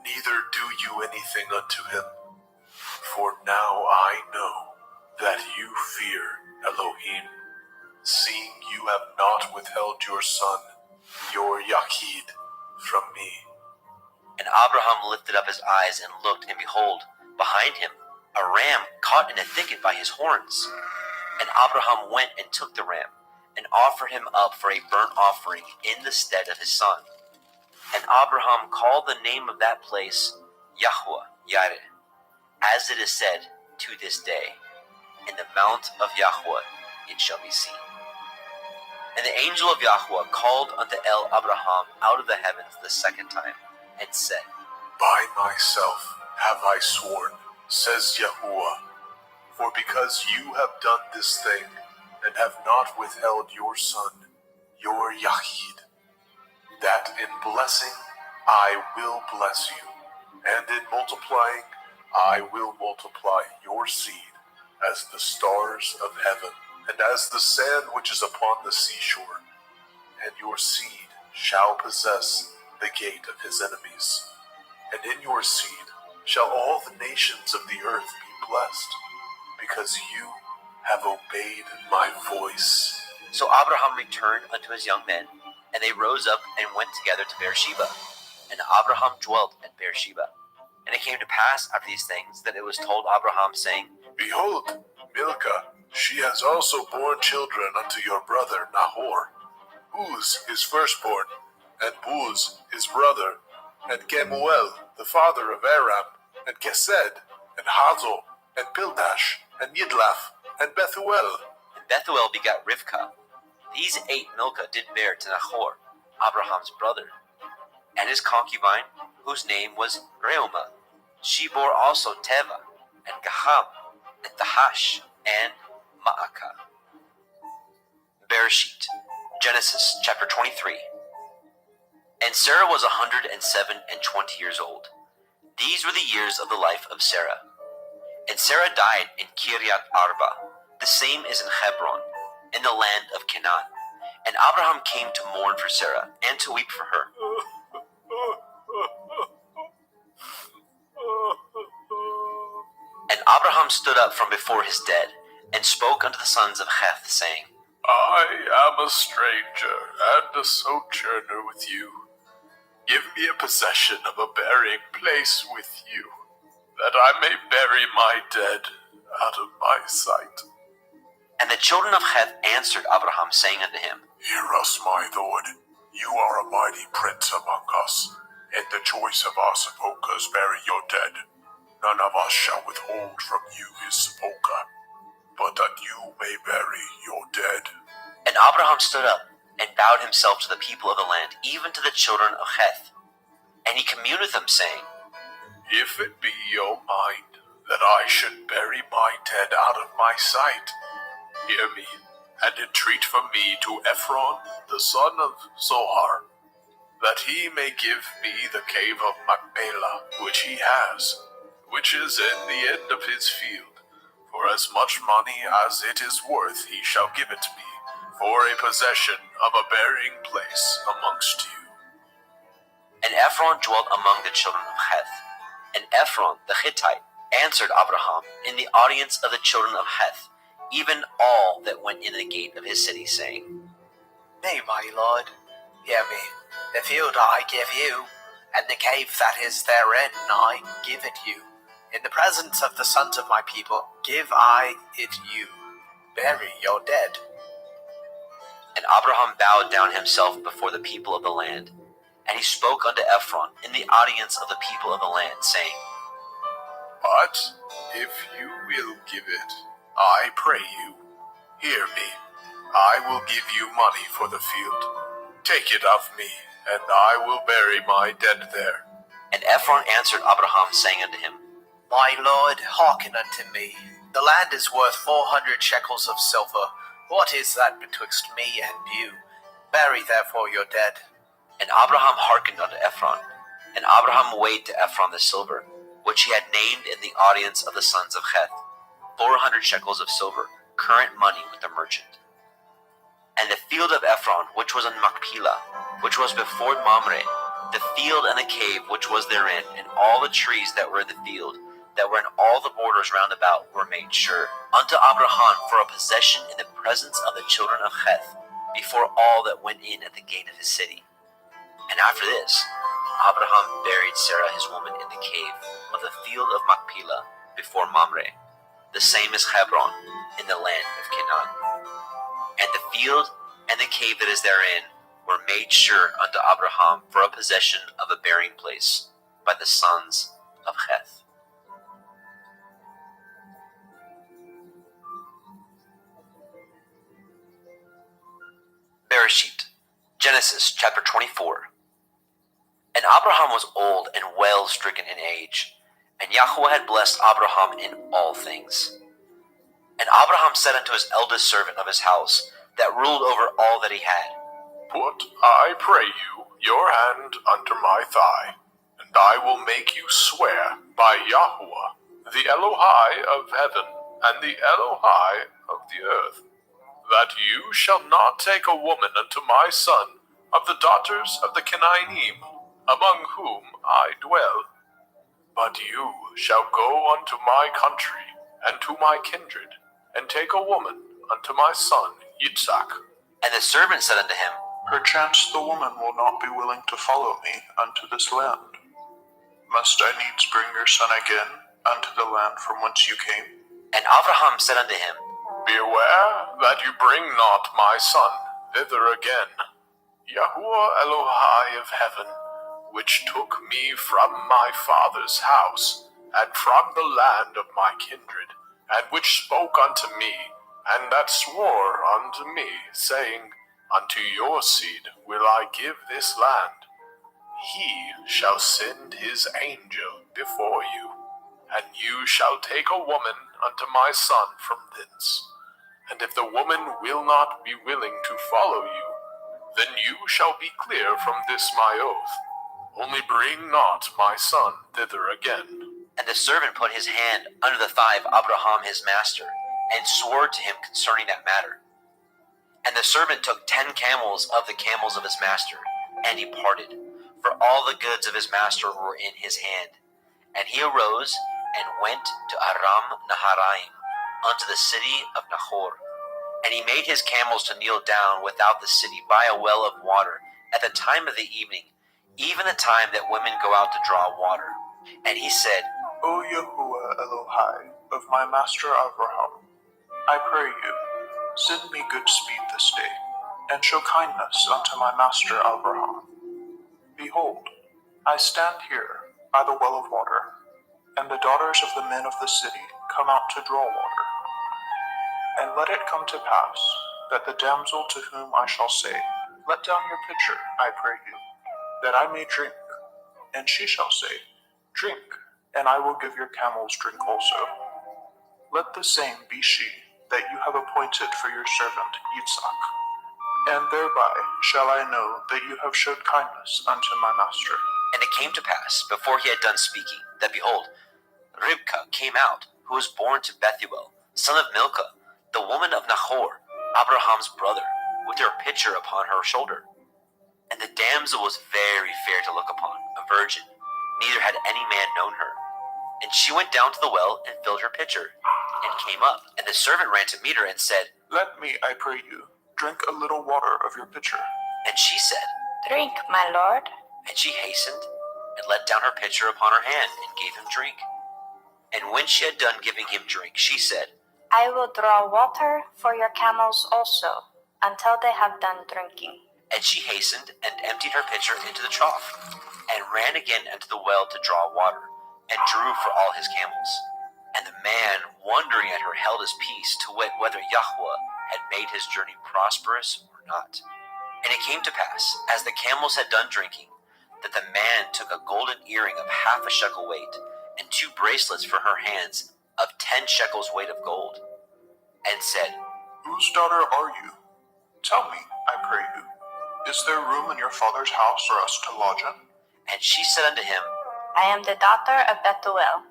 neither do you anything unto him. For now I know that you fear Elohim, seeing you have not withheld your son, your Yachid, from me. And Abraham lifted up his eyes and looked, and behold, behind him a ram caught in a thicket by his horns. And Abraham went and took the ram, and offered him up for a burnt offering in the stead of his son. And Abraham called the name of that place Yahweh Yireh, as it is said to this day, in the mount of Yahweh it shall be seen. And the angel of Yahweh called unto Abraham out of the heavens the second time, and said, By myself have I sworn, says Yahuwah, for because you have done this thing, and have not withheld your son, your Yachid, that in blessing I will bless you, and in multiplying I will multiply your seed as the stars of heaven, and as the sand which is upon the seashore, and your seed shall possess the gate of his enemies. And in your seed shall all the nations of the earth be blessed, because you have obeyed my voice. So Abraham returned unto his young men, and they rose up and went together to Beersheba. And Abraham dwelt at Beersheba. And it came to pass after these things that it was told Abraham, saying, Behold, Milcah, she has also borne children unto your brother Nahor, Uz his firstborn, and Buz his brother, and Gemuel the father of Aram, and Kesed, and Hazo, and Pildash, and Yidlaf, and Bethuel. And Bethuel begat Rivkah. These 8 Milcah did bear to Nahor, Abraham's brother, and his concubine, whose name was Reumah. She bore also Teva, and Gaham, and Tahash, and Maacah. Bereshit, Genesis chapter 23. And Sarah was 127 years old. These were the years of the life of Sarah. And Sarah died in Kiryat Arba, the same is in Hebron, in the land of Canaan. And Abraham came to mourn for Sarah, and to weep for her. And Abraham stood up from before his dead, and spoke unto the sons of Heth, saying, I am a stranger and a sojourner with you. Give me a possession of a burying place with you, that I may bury my dead out of my sight. And the children of Heth answered Abraham, saying unto him, Hear us, my lord. You are a mighty prince among us. In the choice of our sepulchres bury your dead. None of us shall withhold from you his sepulchre, but that you may bury your dead. And Abraham stood up, and bowed himself to the people of the land, even to the children of Heth. And he communed with them, saying, If it be your mind that I should bury my dead out of my sight, hear me, and entreat for me to Ephron, the son of Zohar, that he may give me the cave of Machpelah, which he has, which is in the end of his field. For as much money as it is worth he shall give it me, for a possession of a burying place amongst you. And Ephron dwelt among the children of Heth. And Ephron the Hittite answered Abraham in the audience of the children of Heth, even all that went in the gate of his city, saying, Nay, my lord, hear me. The field I give you, and the cave that is therein I give it you. In the presence of the sons of my people give I it you. Bury your dead. And Abraham bowed down himself before the people of the land. And he spoke unto Ephron in the audience of the people of the land, saying, But if you will give it, I pray you, hear me. I will give you money for the field. Take it of me, and I will bury my dead there. And Ephron answered Abraham, saying unto him, My lord, hearken unto me. The land is worth 400 shekels of silver. What is that betwixt me and you? Bury therefore your dead. And Abraham hearkened unto Ephron. And Abraham weighed to Ephron the silver, which he had named in the audience of the sons of Heth, 400 shekels of silver, current money with the merchant. And the field of Ephron, which was in Machpelah, which was before Mamre, the field and the cave which was therein, and all the trees that were in the field, that were in all the borders round about, were made sure unto Abraham for a possession in the presence of the children of Heth, before all that went in at the gate of his city. And after this, Abraham buried Sarah his woman in the cave of the field of Machpelah, before Mamre, the same as Hebron, in the land of Canaan. And the field and the cave that is therein were made sure unto Abraham for a possession of a burying place by the sons of Heth. Bereshit, Genesis chapter 24. And Abraham was old and well stricken in age, and Yahweh had blessed Abraham in all things. And Abraham said unto his eldest servant of his house, that ruled over all that he had, Put, I pray you, your hand under my thigh, and I will make you swear by Yahweh, the Elohai of heaven, and the Elohai of the earth, that you shall not take a woman unto my son of the daughters of the Canaanim, among whom I dwell. But you shall go unto my country, and to my kindred, and take a woman unto my son Yitzhak. And the servant said unto him, Perchance the woman will not be willing to follow me unto this land. Must I needs bring your son again unto the land from whence you came? And Abraham said unto him, Beware that you bring not my son thither again. Yahuwah Elohai of heaven, which took me from my father's house, and from the land of my kindred, and which spoke unto me, and that swore unto me, saying, Unto your seed will I give this land. He shall send his angel before you, and you shall take a woman unto my son from thence. And if the woman will not be willing to follow you, then you shall be clear from this my oath. Only bring not my son thither again. And the servant put his hand under the thigh of Abraham his master, and swore to him concerning that matter. And the servant took 10 camels of the camels of his master, and departed, for all the goods of his master were in his hand. And he arose, and went to Aram Naharaim, unto the city of Nahor. And he made his camels to kneel down without the city by a well of water, at the time of the evening, even the time that women go out to draw water. And he said, O Yahuwah Elohai of my master Abraham, I pray you, send me good speed this day, and show kindness unto my master Abraham. Behold, I stand here by the well of water, and the daughters of the men of the city come out to draw water. And let it come to pass, that the damsel to whom I shall say, Let down your pitcher, I pray you, that I may drink. And she shall say, Drink, and I will give your camels drink also. Let the same be she that you have appointed for your servant Yitzhak. And thereby shall I know that you have showed kindness unto my master. And it came to pass, before he had done speaking, that behold, Ribkah came out, who was born to Bethuel, son of Milcah, the woman of Nahor, Abraham's brother, with her pitcher upon her shoulder. And the damsel was very fair to look upon, a virgin, neither had any man known her. And she went down to the well and filled her pitcher, and came up. And the servant ran to meet her and said, Let me, I pray you, drink a little water of your pitcher. And she said, Drink, my lord. And she hastened and let down her pitcher upon her hand, and gave him drink. And when she had done giving him drink, she said, I will draw water for your camels also, until they have done drinking. And she hastened and emptied her pitcher into the trough, and ran again unto the well to draw water, and drew for all his camels. And the man, wondering at her, held his peace, to wit whether Yahweh had made his journey prosperous or not. And it came to pass, as the camels had done drinking, that the man took a golden earring of 1/2 shekel weight, and 2 bracelets for her hands of 10 shekels weight of gold, and said, Whose daughter are you? Tell me, I pray you. Is there room in your father's house for us to lodge in? And she said unto him, I am the daughter of Bethuel,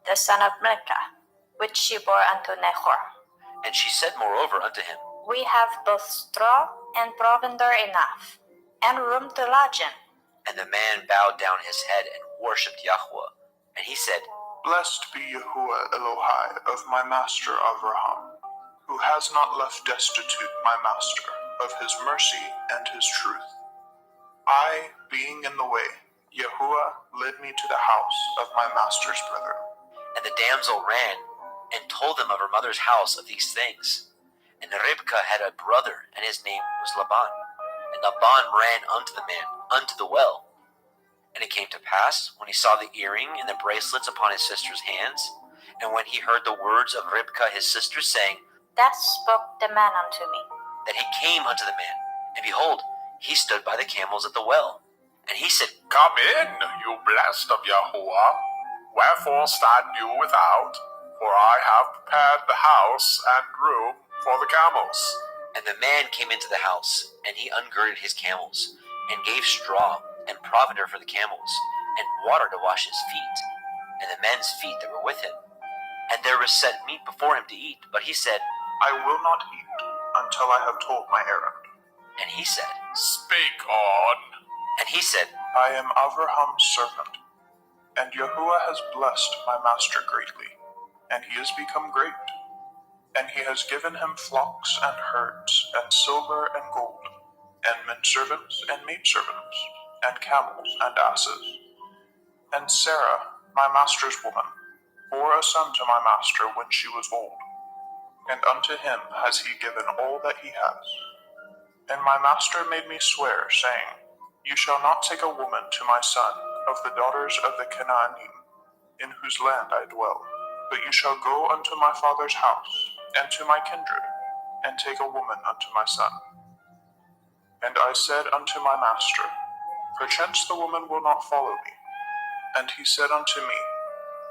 the son of Milcah, which she bore unto Nahor. And she said moreover unto him, We have both straw and provender enough, and room to lodge in. And the man bowed down his head and worshipped Yahweh. And he said, Blessed be Yahuwah Elohai of my master Avraham, who has not left destitute my master of his mercy and his truth. I, being in the way, Yahuwah led me to the house of my master's brethren. And the damsel ran and told them of her mother's house of these things. And Ribkah had a brother, and his name was Laban. And Laban ran unto the man, unto the well. And it came to pass, when he saw the earring and the bracelets upon his sister's hands, and when he heard the words of Ribkah his sister, saying, Thus spoke the man unto me. that he came unto the man, and behold, he stood by the camels at the well. And he said, Come in, you blessed of Yahuwah. Wherefore stand you without? For I have prepared the house and room for the camels. And the man came into the house, and he ungirded his camels, and gave straw and provender for the camels, and water to wash his feet, and the men's feet that were with him. And there was set meat before him to eat, but he said, I will not eat until I have told my errand. and he said, Speak on. and he said, I am Avraham's servant, and Yahuwah has blessed my master greatly, and he has become great. And he has given him flocks and herds, and silver and gold, and menservants and maidservants, and camels and asses. And Sarah, my master's woman, bore a son to my master when she was old, and unto him has he given all that he has. And my master made me swear, saying, You shall not take a woman to my son of the daughters of the Canaanim, in whose land I dwell, but you shall go unto my father's house, and to my kindred, and take a woman unto my son. And I said unto my master, Perchance the woman will not follow me. And he said unto me,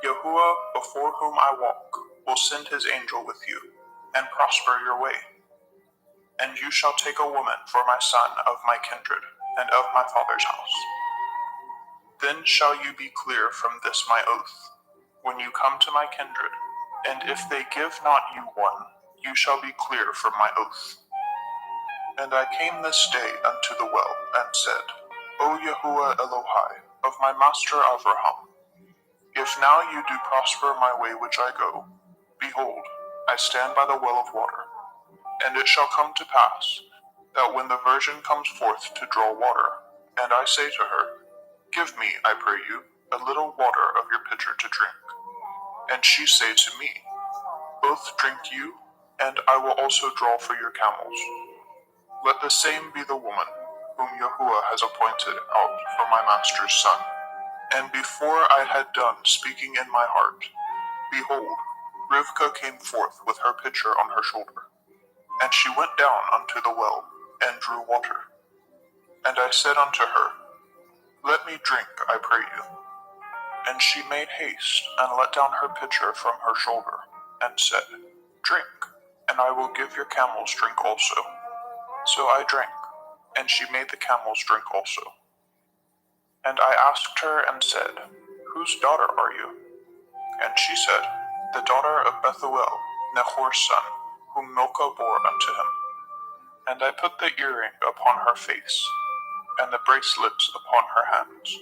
Yahuwah, before whom I walk, will send his angel with you, and prosper your way. And you shall take a woman for my son of my kindred, and of my father's house. Then shall you be clear from this my oath, when you come to my kindred, and if they give not you one, you shall be clear from my oath. And I came this day unto the well, and said, O Yahuwah Elohai, of my master Avraham, if now you do prosper my way which I go, behold, I stand by the well of water. And it shall come to pass, that when the virgin comes forth to draw water, and I say to her, Give me, I pray you, a little water of your pitcher to drink. And she say to me, Both drink you, and I will also draw for your camels. Let the same be the woman whom Yahuwah has appointed out for my master's son. And before I had done speaking in my heart, behold, Rivkah came forth with her pitcher on her shoulder. And she went down unto the well, and drew water. And I said unto her, Let me drink, I pray you. And she made haste, and let down her pitcher from her shoulder, and said, Drink, and I will give your camels drink also. So I drank, and she made the camels drink also. And I asked her and said, Whose daughter are you? And she said, The daughter of Bethuel, Nahor's son, whom Milcah bore unto him. And I put the earring upon her face, and the bracelets upon her hands.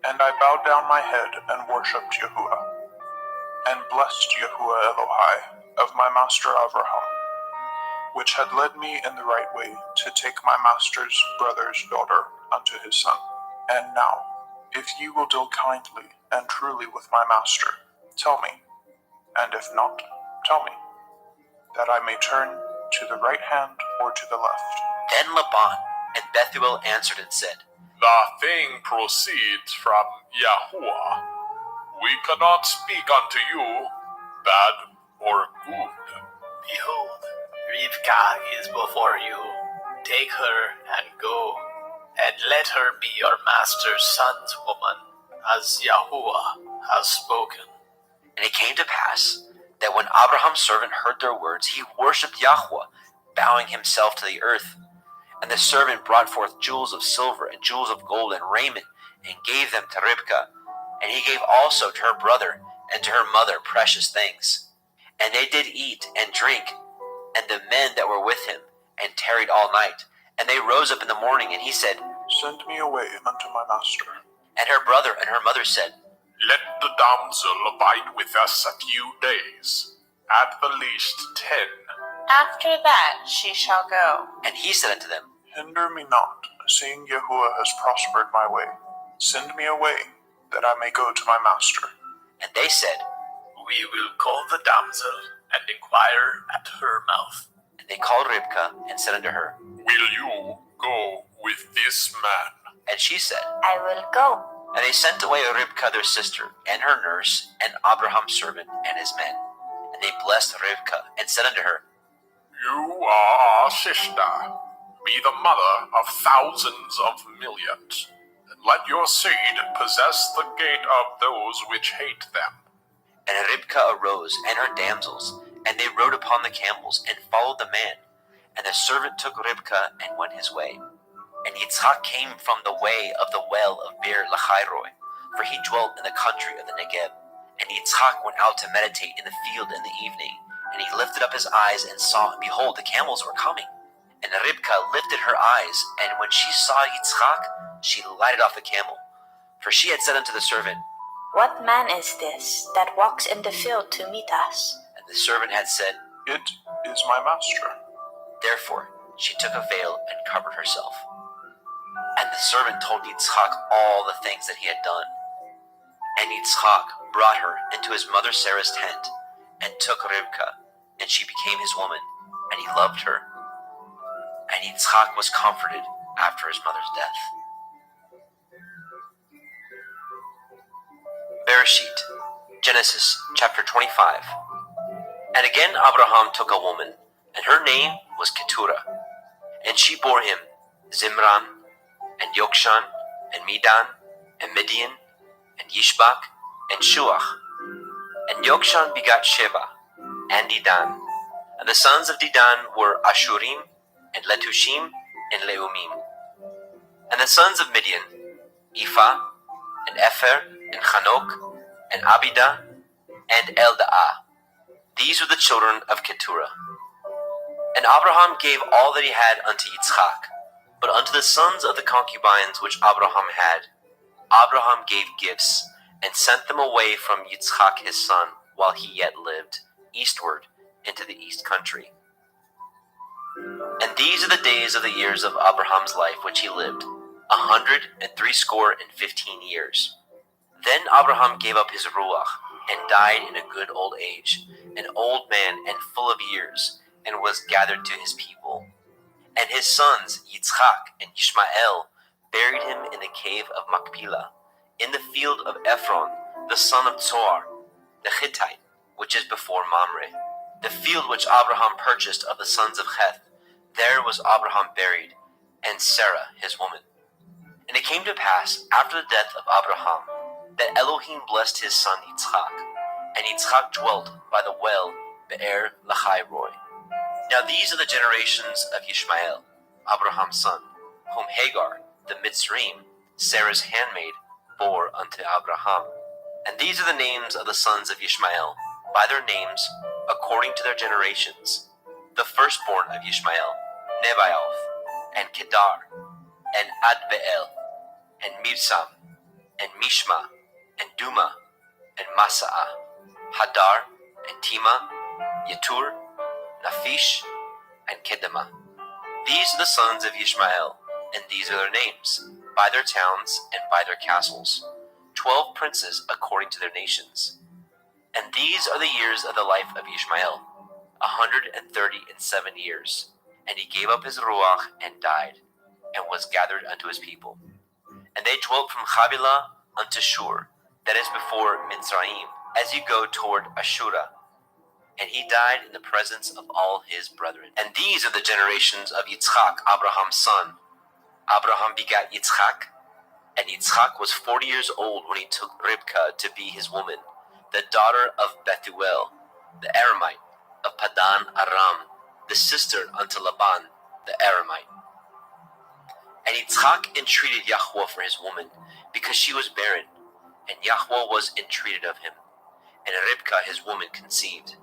And I bowed down my head and worshipped Yahuwah, and blessed Yahuwah Elohai of my master Avraham, which had led me in the right way to take my master's brother's daughter unto his son. And now, If you will deal kindly and truly with my master, tell me, and if not, tell me, that I may turn to the right hand or to the left. Then Laban and Bethuel answered and said, The thing proceeds from Yahuwah. We cannot speak unto you bad or good. Behold, Rivka is before you. Take her and go, and let her be your master's son's woman, as Yahuwah has spoken. And it came to pass that when Abraham's servant heard their words, he worshipped Yahweh, bowing himself to the earth. And the servant brought forth jewels of silver and jewels of gold and raiment, and gave them to Ribkah. And he gave also to her brother and to her mother precious things. And they did eat and drink, and the men that were with him, and tarried all night. And they rose up in the morning, and he said, Send me away unto my master. And her brother and her mother said, Let the damsel abide with us a few days, at the least 10. After that she shall go. And he said unto them, Hinder me not, seeing Yahuwah has prospered my way. Send me away, that I may go to my master. And they said, We will call the damsel and inquire at her mouth. And they called Ribkah and said unto her, Will you go with this man? And she said, I will go. And they sent away Ribkah their sister, and her nurse, and Abraham's servant, and his men. And they blessed Ribkah, and said unto her, You are our sister. Be the mother of thousands of millions, and let your seed possess the gate of those which hate them. And Ribkah arose, and her damsels, and they rode upon the camels, and followed the man. And the servant took Ribkah, and went his way. And Yitzhak came from the way of the well of Beer Lachairoi, for he dwelt in the country of the Negeb. And Yitzhak went out to meditate in the field in the evening. And he lifted up his eyes and saw, and behold, the camels were coming. And Ribkah lifted her eyes, and when she saw Yitzhak, she lighted off the camel. For she had said unto the servant, What man is this that walks in the field to meet us? and the servant had said, It is my master. Therefore she took a veil and covered herself. And the servant told Yitzhak all the things that he had done. And Yitzhak brought her into his mother Sarah's tent, and took Ribkah, and she became his woman, and he loved her. And Yitzhak was comforted after his mother's death. Bereshit, Genesis chapter 25. And again Abraham took a woman, and her name was Keturah. And she bore him Zimran, and Yokshan, and Medan, and Midian, and Yishbak, and Shuach. And Yokshan begot Sheba, and Dedan. And the sons of Dedan were Ashurim, and Letushim, and Leumim. And the sons of Midian, Ephah, and Epher, and Chanok, and Abidah, and Eldaah. These were the children of Keturah. And Abraham gave all that he had unto Yitzhak. But unto the sons of the concubines which Abraham had, Abraham gave gifts, and sent them away from Yitzhak his son, while he yet lived, eastward into the east country. And these are the days of the years of Abraham's life which he lived, 160 years. Then Abraham gave up his ruach, and died in a good old age, an old man and full of years, and was gathered to his people. And his sons, Yitzhak and Ishmael, buried him in the cave of Machpelah, in the field of Ephron, the son of Zohar, the Hittite, which is before Mamre, the field which Abraham purchased of the sons of Heth. There was Abraham buried, and Sarah his woman. And it came to pass, after the death of Abraham, that Elohim blessed his son Yitzhak, and Yitzhak dwelt by the well Be'er Lachairoi. Now these are the generations of Ishmael, Abraham's son, whom Hagar, the Mitzrayim, Sarah's handmaid, bore unto Abraham. And these are the names of the sons of Ishmael, by their names, according to their generations. The firstborn of Ishmael, Nebaioth, and Kedar, and Adbeel, and Mibsam, and Mishma, and Duma, and Masaah, Hadar, and Tima, Yetur, Naphish, and Kedemah. These are the sons of Ishmael, and these are their names: by their towns and by their castles, 12 princes according to their nations. And these are the years of the life of Ishmael, 137 years. And he gave up his ruach and died, and was gathered unto his people. And they dwelt from Havilah unto Shur, that is before Mitzrayim, as you go toward Ashura. And he died in the presence of all his brethren. And these are the generations of Yitzchak, Abraham's son. Abraham begat Yitzchak, and Yitzchak was 40 years old when he took Ribkah to be his woman, the daughter of Bethuel, the Aramite, of Padan Aram, the sister unto Laban, the Aramite. And Yitzchak entreated Yahweh for his woman, because she was barren, and Yahweh was entreated of him. And Ribkah his woman conceived.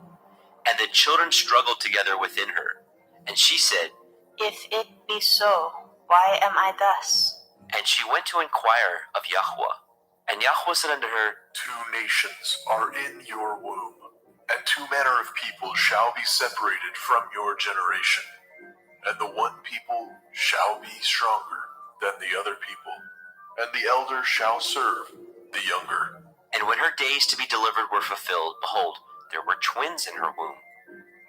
And the children struggled together within her. And she said, If it be so, why am I thus? And she went to inquire of Yahweh. And Yahweh said unto her, 2 nations are in your womb, and 2 manner of people shall be separated from your generation. And the one people shall be stronger than the other people, and the elder shall serve the younger. And when her days to be delivered were fulfilled, behold, there were twins in her womb.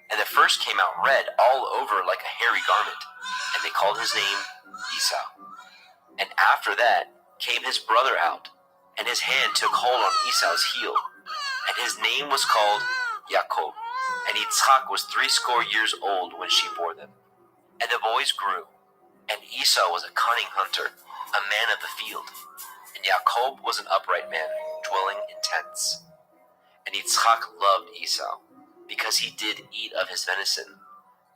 And the first came out red all over like a hairy garment, and they called his name Esau. And after that came his brother out, and his hand took hold on Esau's heel, and his name was called Jacob. And Yitzchak was 80 years old when she bore them. And the boys grew, and Esau was a cunning hunter, a man of the field, and Jacob was an upright man, dwelling in tents. And Yitzchak loved Esau, because he did eat of his venison,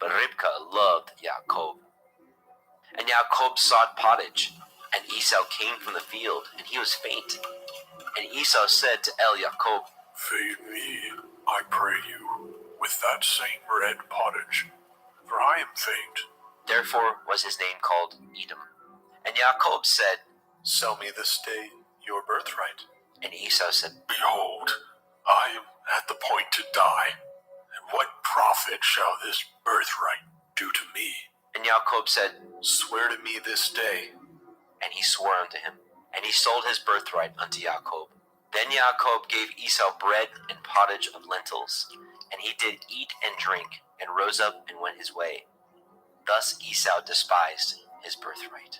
but Ribkah loved Jacob. And Jacob sought pottage, and Esau came from the field, and he was faint. And Esau said to Jacob, Feed me, I pray you, with that same red pottage, for I am faint. Therefore was his name called Edom. And Jacob said, Sell me this day your birthright. And Esau said, Behold, I am at the point to die, and what profit shall this birthright do to me? And Jacob said, Swear to me this day. And he swore unto him, and he sold his birthright unto Jacob. Then Jacob gave Esau bread and pottage of lentils, and he did eat and drink, and rose up and went his way. Thus Esau despised his birthright.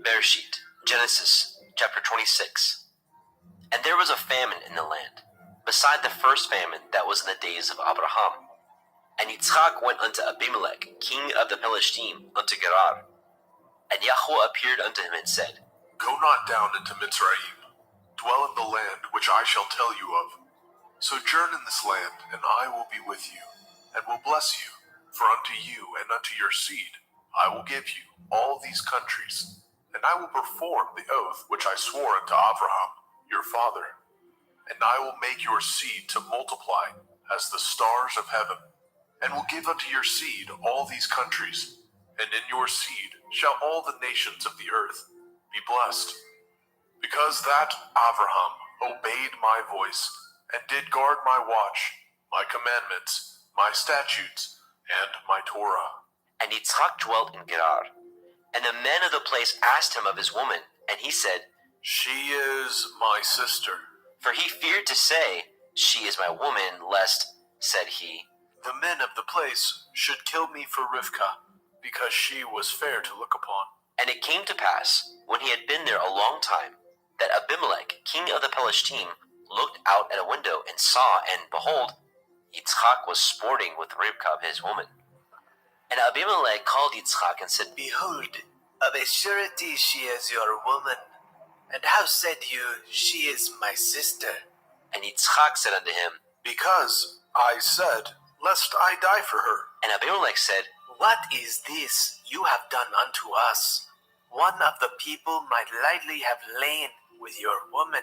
Bereshit, Genesis, chapter 26. And there was a famine in the land, beside the first famine that was in the days of Abraham. And Yitzchak went unto Abimelech, king of the Pelishtim, unto Gerar. And Yahweh appeared unto him and said, Go not down into Mitzrayim. Dwell in the land which I shall tell you of. Sojourn in this land, and I will be with you, and will bless you. For unto you and unto your seed I will give you all these countries, and I will perform the oath which I swore unto Abraham, your father. And I will make your seed to multiply as the stars of heaven, and will give unto your seed all these countries, and in your seed shall all the nations of the earth be blessed. Because that Abraham obeyed my voice, and did guard my watch, my commandments, my statutes, and my Torah. And Yitzchak dwelt in Gerar. And the men of the place asked him of his woman, and he said, She is my sister. For he feared to say, She is my woman, lest, said he, The men of the place should kill me for Rivkah, because she was fair to look upon. And it came to pass, when he had been there a long time, that Abimelech, king of the Pelishtim, looked out at a window and saw, and behold, Yitzchak was sporting with Ribkah his woman. And Abimelech called Yitzchak and said, Behold, of a surety she is your woman. And how said you, She is my sister? And Yitzchak said unto him, Because I said, lest I die for her. And Abimelech said, What is this you have done unto us? One of the people might lightly have lain with your woman,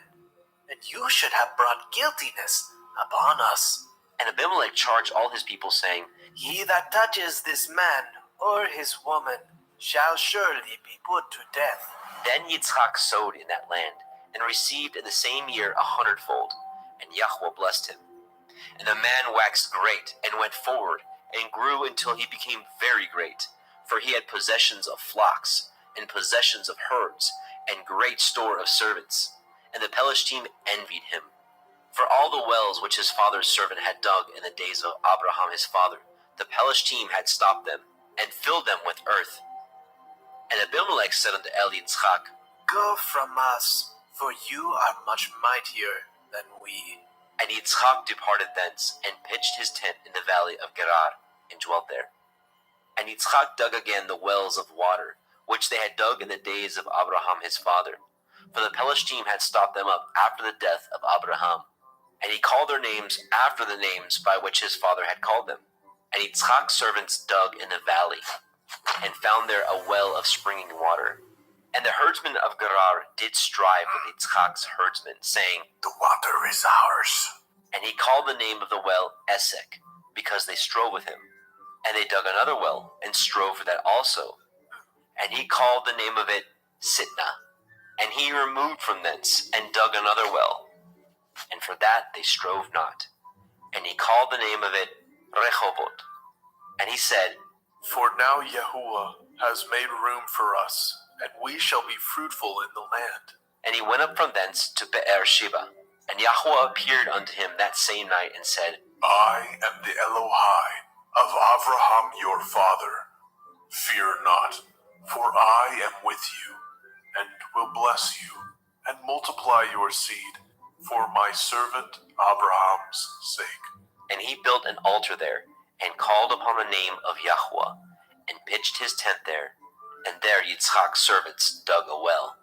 and you should have brought guiltiness upon us. And Abimelech charged all his people, saying, He that touches this man or his woman shall surely be put to death. Then Yitzchak sowed in that land, and received in the same year 100-fold, and Yahweh blessed him. And the man waxed great, and went forward, and grew until he became very great, for he had possessions of flocks, and possessions of herds, and great store of servants. And the Pelishtim envied him. For all the wells which his father's servant had dug in the days of Abraham his father, the Pelishtim had stopped them, and filled them with earth. And Abimelech said unto Yitzchak, Go from us, for you are much mightier than we. And Yitzchak departed thence, and pitched his tent in the valley of Gerar, and dwelt there. And Yitzchak dug again the wells of water, which they had dug in the days of Abraham his father. For the Pelishtim had stopped them up after the death of Abraham. And he called their names after the names by which his father had called them. And Yitzchak's servants dug in the valley, and found there a well of springing water. And the herdsmen of Gerar did strive with Yitzchak's herdsmen, saying, The water is ours. And he called the name of the well Esek, because they strove with him. And they dug another well, and strove for that also. And he called the name of it Sitnah. And he removed from thence, and dug another well. And for that they strove not. And he called the name of it Rehoboth. And he said, For now Yahuwah has made room for us, and we shall be fruitful in the land. And he went up from thence to Beer-sheba. And Yahuwah appeared unto him that same night, and said, I am the Elohai of Abraham your father. Fear not, for I am with you, and will bless you, and multiply your seed, for my servant Abraham's sake. And he built an altar there, and called upon the name of Yahuwah, and pitched his tent there, and there Yitzchak's servants dug a well.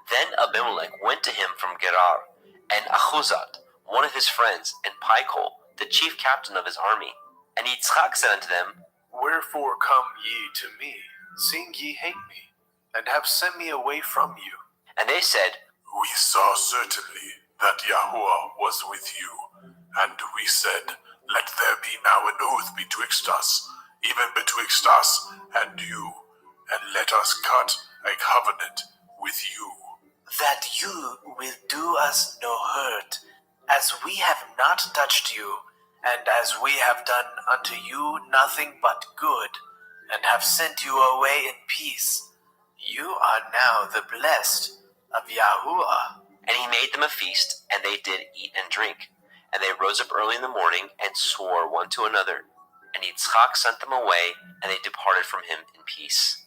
Then Abimelech went to him from Gerar, and Achuzat, one of his friends, and Pichol, the chief captain of his army. And Yitzchak said unto them, Wherefore come ye to me, seeing ye hate me, and have sent me away from you? And they said, We saw certainly that Yahuwah was with you, and we said, Let there be now an oath betwixt us, even betwixt us and you, and let us cut a covenant with you. That you will do us no hurt, as we have not touched you, and as we have done unto you nothing but good, and have sent you away in peace. You are now the blessed of Yahuwah. And he made them a feast, and they did eat and drink. And they rose up early in the morning, and swore one to another. And Yitzchak sent them away, and they departed from him in peace.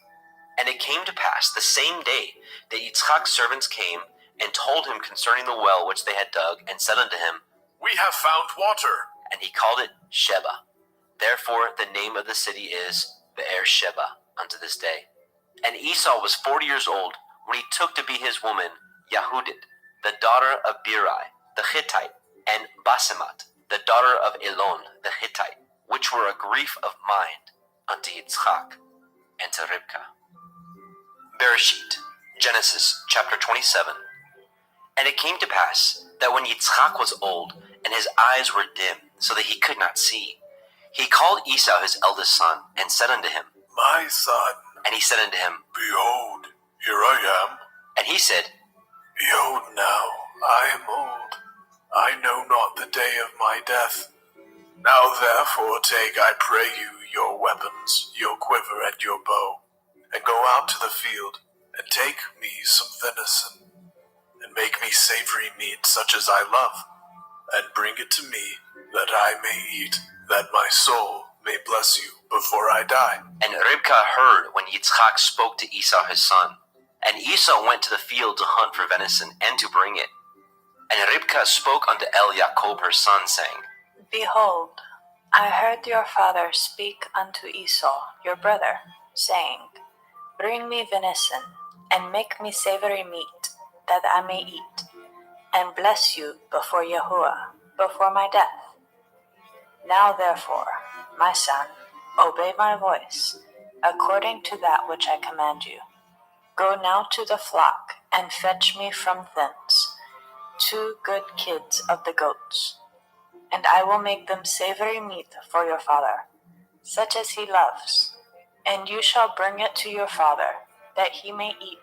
And it came to pass the same day that Yitzchak's servants came, and told him concerning the well which they had dug, and said unto him, We have found water. And he called it Sheba. Therefore the name of the city is Beer-sheba unto this day. And Esau was 40 years old when he took to be his woman Yahudit, the daughter of Beeri the Hittite, and Basemat, the daughter of Elon the Hittite, which were a grief of mind unto Yitzchak and to Rivkah. Bereshit, Genesis chapter 27. And it came to pass that when Yitzchak was old, and his eyes were dim, so that he could not see, he called Esau his eldest son, and said unto him, My son. And he said unto him, Behold, here I am. And he said, Behold now, I am old. I know not the day of my death. Now therefore take, I pray you, your weapons, your quiver and your bow, and go out to the field, and take me some venison, and make me savory meat such as I love, and bring it to me, that I may eat, that my soul may bless you before I die. And Rivkah heard when Yitzchak spoke to Esau his son. And Esau went to the field to hunt for venison, and to bring it. And Rivkah spoke unto Jacob her son, saying, Behold, I heard your father speak unto Esau, your brother, saying, Bring me venison, and make me savory meat, that I may eat, and bless you before Yahuwah, before my death. Now therefore, my son, obey my voice, according to that which I command you. Go now to the flock, and fetch me from thence 2 good kids of the goats, and I will make them savory meat for your father, such as he loves. And you shall bring it to your father, that he may eat,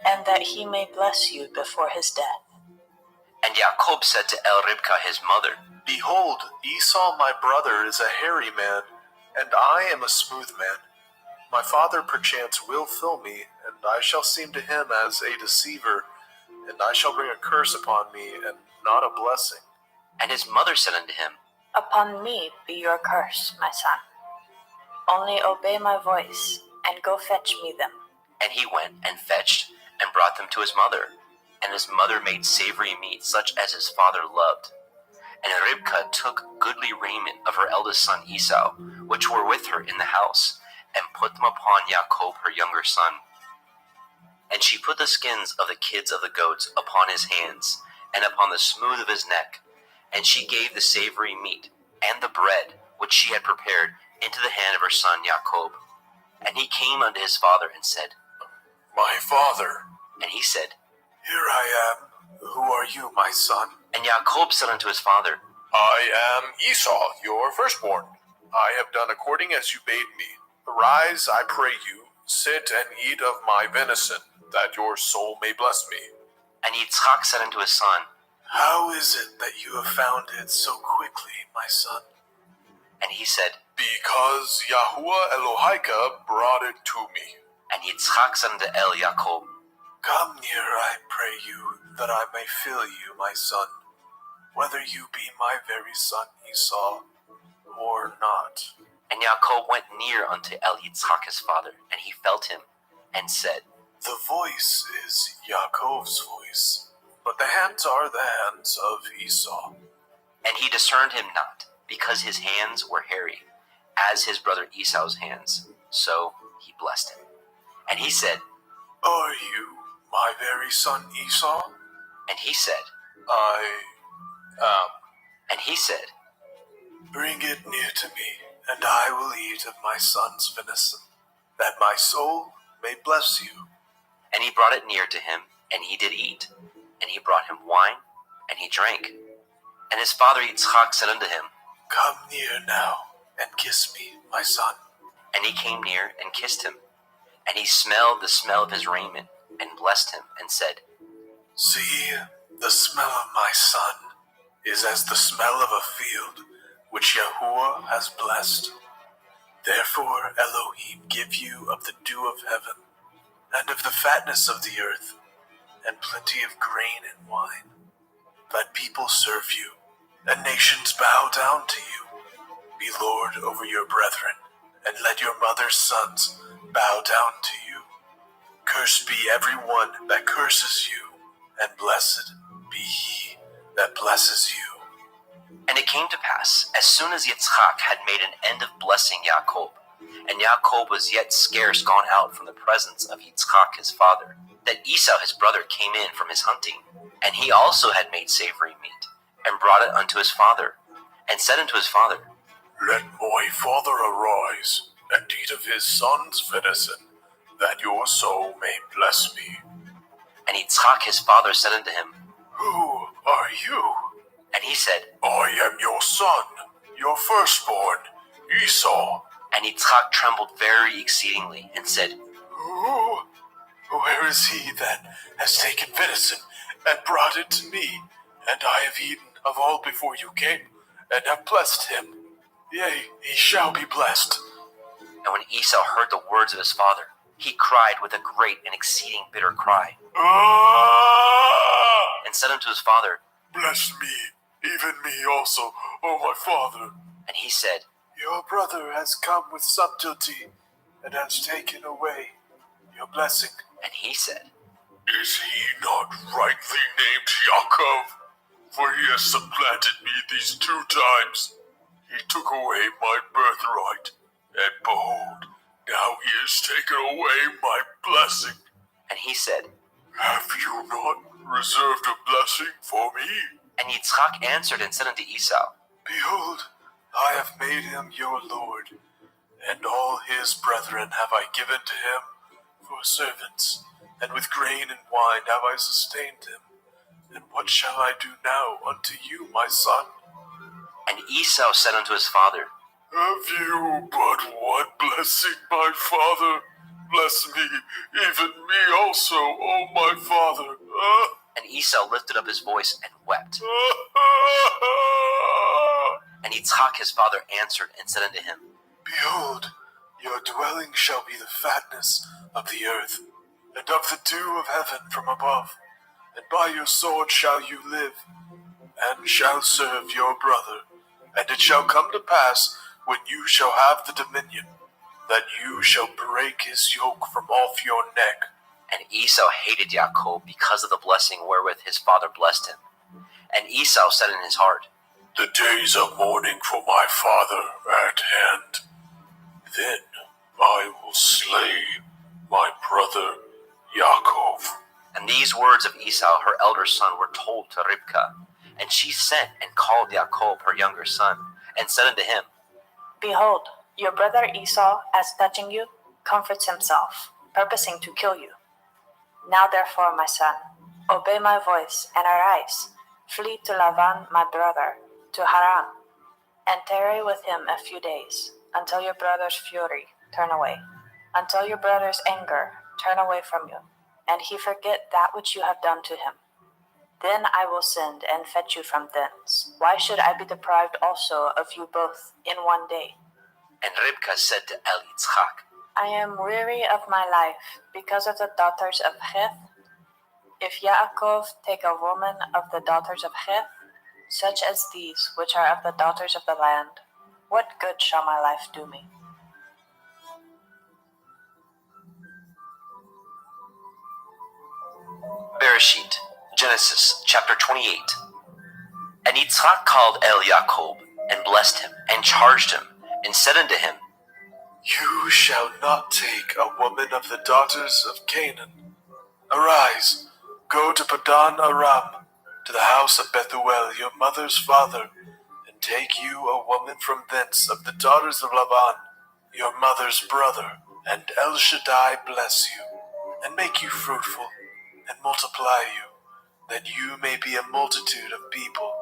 and that he may bless you before his death. And Jacob said to Rivkah his mother, Behold, Esau my brother is a hairy man, and I am a smooth man. My father perchance will fill me, and I shall seem to him as a deceiver, and I shall bring a curse upon me, and not a blessing. And his mother said unto him, Upon me be your curse, my son. Only obey my voice, and go fetch me them. And he went and fetched and brought them to his mother. And his mother made savory meat, such as his father loved. And Ribkah took goodly raiment of her eldest son Esau, which were with her in the house, and put them upon Jacob her younger son. And she put the skins of the kids of the goats upon his hands, and upon the smooth of his neck. And she gave the savory meat, and the bread, which she had prepared, into the hand of her son Jacob. And he came unto his father, and said, My father. And he said, Here I am. Who are you, my son? And Jacob said unto his father, I am Esau, your firstborn. I have done according as you bade me. Arise, I pray you, sit and eat of my venison, that your soul may bless me. And Yitzchak said unto his son, How is it that you have found it so quickly, my son? And he said, Because Yahuwah Elohika brought it to me. And Yitzchak said unto Jacob, Come near, I pray you, that I may fill you, my son, whether you be my very son Esau or not. And Jacob went near unto Yitzchak his father, and he felt him, and said, The voice is Yaakov's voice, but the hands are the hands of Esau. And he discerned him not, because his hands were hairy, as his brother Esau's hands. So he blessed him. And he said, Are you my very son Esau? And he said, I am. And he said, Bring it near to me, and I will eat of my son's venison, that my soul may bless you. And he brought it near to him, and he did eat. And he brought him wine, and he drank. And his father Yitzchak said unto him, Come near now, and kiss me, my son. And he came near, and kissed him. And he smelled the smell of his raiment, and blessed him, and said, See, the smell of my son is as the smell of a field, which Yahuwah has blessed. Therefore Elohim give you of the dew of heaven, and of the fatness of the earth, and plenty of grain and wine. Let people serve you, and nations bow down to you. Be Lord over your brethren, and let your mother's sons bow down to you. Cursed be every one that curses you, and blessed be he that blesses you. And it came to pass, as soon as Yitzchak had made an end of blessing Jacob, and Jacob was yet scarce gone out from the presence of Yitzchak his father, that Esau his brother came in from his hunting, and he also had made savory meat, and brought it unto his father, and said unto his father, Let my father arise, and eat of his son's venison, that your soul may bless me. And Yitzchak his father said unto him, Who are you? And he said, I am your son, your firstborn, Esau. And Yitzchak trembled very exceedingly, and said, Where is he that has taken venison, and brought it to me? And I have eaten of all before you came, and have blessed him. Yea, he shall be blessed. And when Esau heard the words of his father, he cried with a great and exceeding bitter cry, and said unto his father, Bless me, even me also, O my father. And he said, Your brother has come with subtlety, and has taken away your blessing. And he said, Is he not rightly named Yaakov? For he has supplanted me these 2 times. He took away my birthright, and behold, now he has taken away my blessing. And he said, Have you not reserved a blessing for me? And Yitzchak answered and said unto Esau, Behold, I have made him your lord, and all his brethren have I given to him for servants, and with grain and wine have I sustained him. And what shall I do now unto you, my son? And Esau said unto his father, Have you but one blessing, my father? Bless me, even me also, O my father. And Esau lifted up his voice and wept. And Yitzchak his father answered and said unto him, Behold, Your dwelling shall be the fatness of the earth, and of the dew of heaven from above. And by your sword shall you live, and shall serve your brother. And it shall come to pass, when you shall have the dominion, that you shall break his yoke from off your neck. And Esau hated Jacob because of the blessing wherewith his father blessed him. And Esau said in his heart, The days of mourning for my father are at hand. Then I will slay my brother Yaakov. And these words of Esau, her elder son, were told to Ribkah. And she sent and called Jacob, her younger son, and said unto him, Behold, your brother Esau, as touching you, comforts himself, purposing to kill you. Now therefore, my son, obey my voice, and arise, flee to Laban my brother, to Haran, and tarry with him a few days, until your brother's fury turn away, until your brother's anger turn away from you, and he forget that which you have done to him. Then I will send and fetch you from thence. Why should I be deprived also of you both in one day? And Ribkah said to Yitzchak, I am weary of my life because of the daughters of Heth. If Yaakov take a woman of the daughters of Heth, such as these which are of the daughters of the land, what good shall my life do me? Bereshit, Genesis chapter 28. And Yitzchak called Jacob, and blessed him, and charged him, and said unto him, You shall not take a woman of the daughters of Canaan. Arise, go to Padan Aram, to the house of Bethuel, your mother's father, and take you a woman from thence of the daughters of Laban, your mother's brother, and El Shaddai bless you, and make you fruitful, and multiply you, that you may be a multitude of people,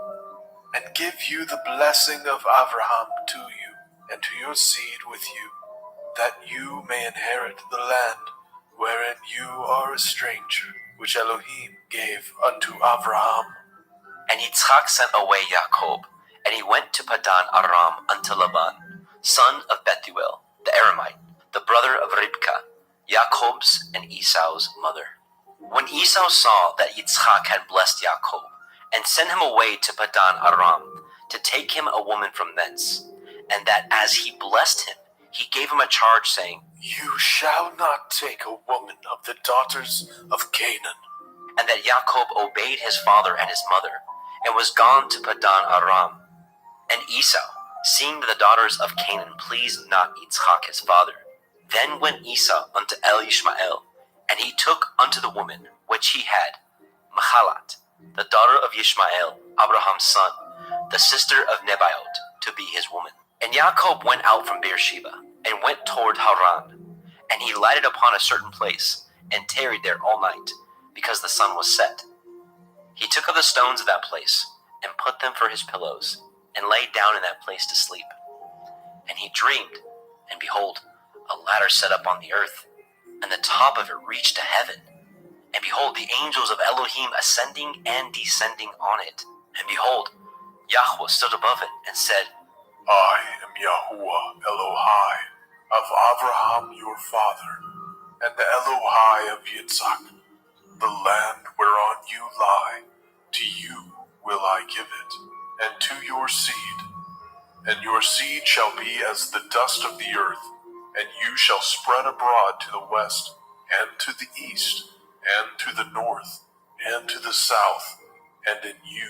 and give you the blessing of Abraham to you, and to your seed with you, that you may inherit the land wherein you are a stranger, which Elohim gave unto Abraham. And Yitzchak sent away Jacob, and he went to Padan Aram unto Laban, son of Bethuel, the Aramite, the brother of Ribkah, Jacob's and Esau's mother. When Esau saw that Yitzchak had blessed Jacob, and sent him away to Padan Aram, to take him a woman from thence, and that as he blessed him, he gave him a charge, saying, You shall not take a woman of the daughters of Canaan. And that Jacob obeyed his father and his mother, and was gone to Padan Aram. And Esau, seeing that the daughters of Canaan pleased not Yitzchak his father, then went Esau unto Ishmael, and he took unto the woman which he had Mahalat, the daughter of Ishmael, Abraham's son, the sister of Nebaioth, to be his woman. And Jacob went out from Beersheba, and went toward Haran, and he lighted upon a certain place, and tarried there all night, because the sun was set. He took of the stones of that place, and put them for his pillows, and lay down in that place to sleep. And he dreamed, and behold, a ladder set up on the earth, and the top of it reached to heaven. And behold, the angels of Elohim ascending and descending on it. And behold, Yahweh stood above it, and said, I am Yahuwah Elohai of Abraham your father, and the Elohai of Yitzhak. The land whereon you lie, to you will I give it, and to your seed. And your seed shall be as the dust of the earth, and you shall spread abroad to the west, and to the east, and to the north, and to the south. And in you,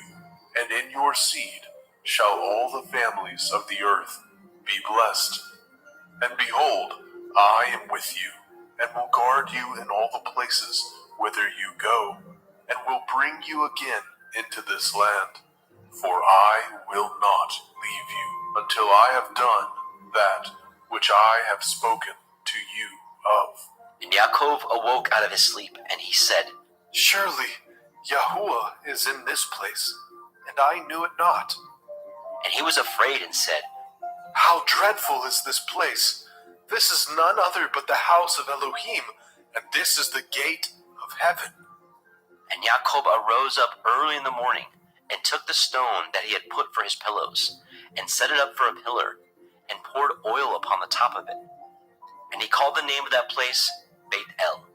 and in your seed, shall all the families of the earth be blessed. And behold, I am with you, and will guard you in all the places whither you go, and will bring you again into this land. For I will not leave you until I have done that which I have spoken to you of. And Yaakov awoke out of his sleep, and he said, Surely Yahuwah is in this place, and I knew it not. And he was afraid, and said, How dreadful is this place! This is none other but the house of Elohim, and this is the gate of heaven. And Jacob arose up early in the morning, and took the stone that he had put for his pillows, and set it up for a pillar, and poured oil upon the top of it. And he called the name of that place Beit El,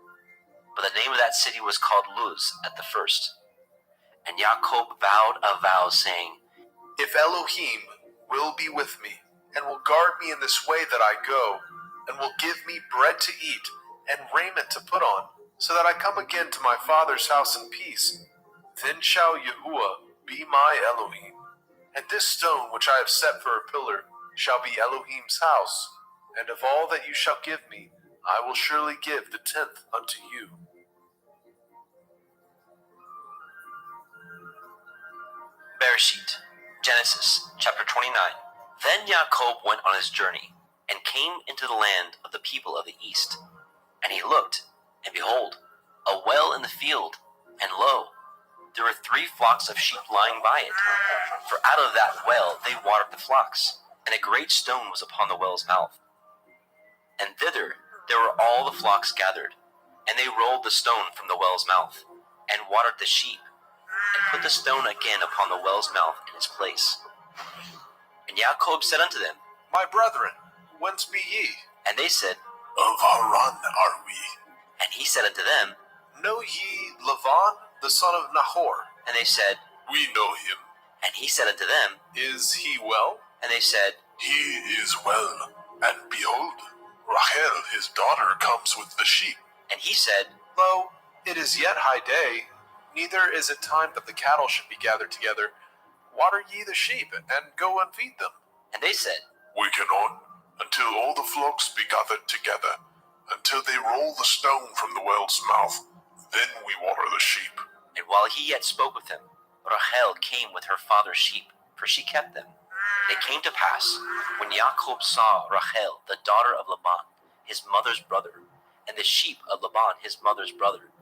but the name of that city was called Luz at the first. And Yaakov vowed a vow, saying, If Elohim will be with me, and will guard me in this way that I go, and will give me bread to eat, and raiment to put on, so that I come again to my father's house in peace, then shall Yahuwah be my Elohim. And this stone which I have set for a pillar shall be Elohim's house, and of all that you shall give me, I will surely give the 10th unto you. Bereshit, Genesis, chapter 29. Then Yaakov went on his journey, and came into the land of the people of the east. And he looked, and behold, a well in the field, and lo, there were 3 flocks of sheep lying by it. For out of that well they watered the flocks, and a great stone was upon the well's mouth. And thither there were all the flocks gathered, and they rolled the stone from the well's mouth, and watered the sheep, and put the stone again upon the well's mouth in its place. And Yaakov said unto them, My brethren, whence be ye? and they said, Of Haran are we. and he said unto them, Know ye Lavan, the son of Nahor? and they said, We know him. and he said unto them, Is he well? and they said, He is well, and behold, Rachel his daughter comes with the sheep. and he said, Lo, it is yet high day, neither is it time that the cattle should be gathered together. Water ye the sheep, and go and feed them. and they said, We can on, until all the flocks be gathered together, until they roll the stone from the well's mouth. Then we water the sheep. And while he yet spoke with him, Rachel came with her father's sheep, for she kept them. And it came to pass, when Yaakov saw Rachel, the daughter of Laban, his mother's brother, and the sheep of Laban, his mother's brother,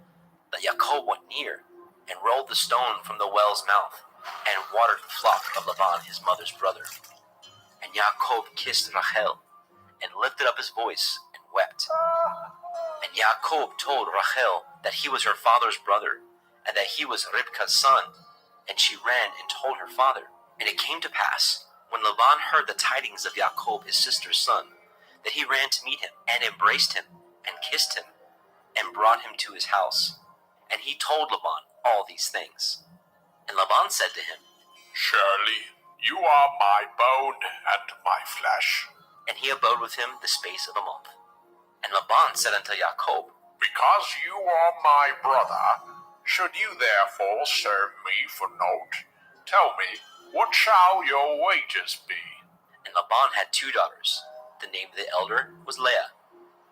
that Yaakov went near, and rolled the stone from the well's mouth, and watered the flock of Laban, his mother's brother. And Yaakov kissed Rachel, and lifted up his voice, and wept. And Yaakov told Rachel that he was her father's brother, and that he was Rivka's son. And she ran and told her father. And it came to pass, when Laban heard the tidings of Yaakov his sister's son, that he ran to meet him, and embraced him, and kissed him, and brought him to his house. And he told Laban all these things. And Laban said to him, Surely you are my bone and my flesh. and he abode with him the space of a month. And Laban said unto Yaakov, Because you are my brother, should you therefore serve me for naught? Tell me, what shall your wages be? And Laban had 2 daughters. The name of the elder was Leah,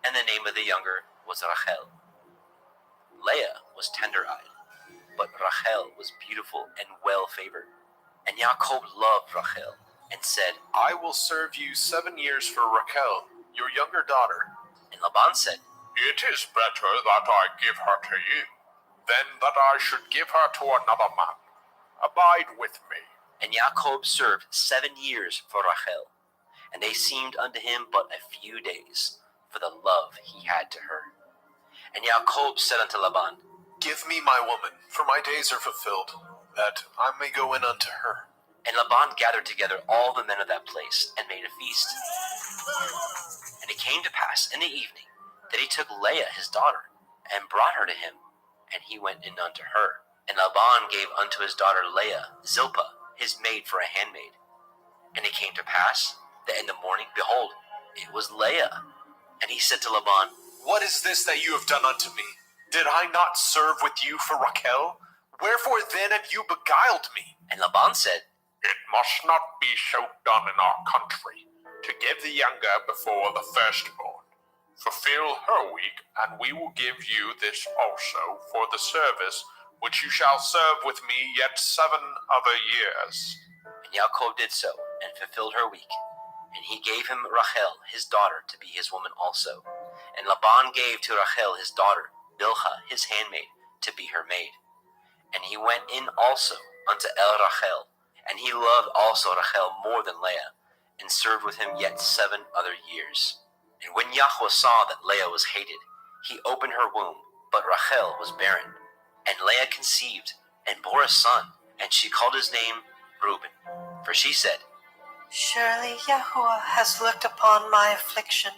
and the name of the younger was Rachel. Leah was tender-eyed, but Rachel was beautiful and well-favored. And Yaakov loved Rachel, and said, I will serve you 7 years for Rachel, your younger daughter. and Laban said, It is better that I give her to you, than that I should give her to another man. Abide with me. And Yaakov served 7 years for Rachel, and they seemed unto him but a few days, for the love he had to her. And Yaakov said unto Laban, Give me my woman, for my days are fulfilled, that I may go in unto her. And Laban gathered together all the men of that place, and made a feast. And it came to pass in the evening, that he took Leah his daughter, and brought her to him, and he went in unto her. And Laban gave unto his daughter Leah Zilpah, his maid, for a handmaid. And it came to pass, that in the morning, behold, it was Leah. And he said to Laban, What is this that you have done unto me? Did I not serve with you for Rachel? Wherefore then have you beguiled me? And Laban said, It must not be so done in our country, to give the younger before the firstborn. Fulfill her week, and we will give you this also for the service which you shall serve with me yet 7 other years. And Yaakov did so, and fulfilled her week. And he gave him Rachel his daughter to be his woman also. And Laban gave to Rachel his daughter Bilhah his handmaid to be her maid. And he went in also unto Rachel, and he loved also Rachel more than Leah, and served with him yet 7 other years. And when Yahweh saw that Leah was hated, he opened her womb, but Rachel was barren. And Leah conceived, and bore a son, and she called his name Reuben. For she said, Surely Yahuwah has looked upon my affliction.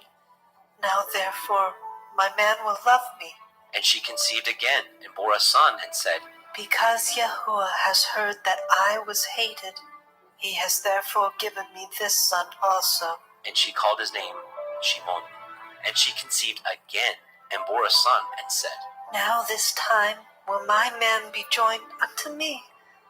Now therefore my man will love me. And she conceived again, and bore a son, and said, Because Yahuwah has heard that I was hated, he has therefore given me this son also. And she called his name Shimon. And she conceived again, and bore a son, and said, Now this time will my man be joined unto me,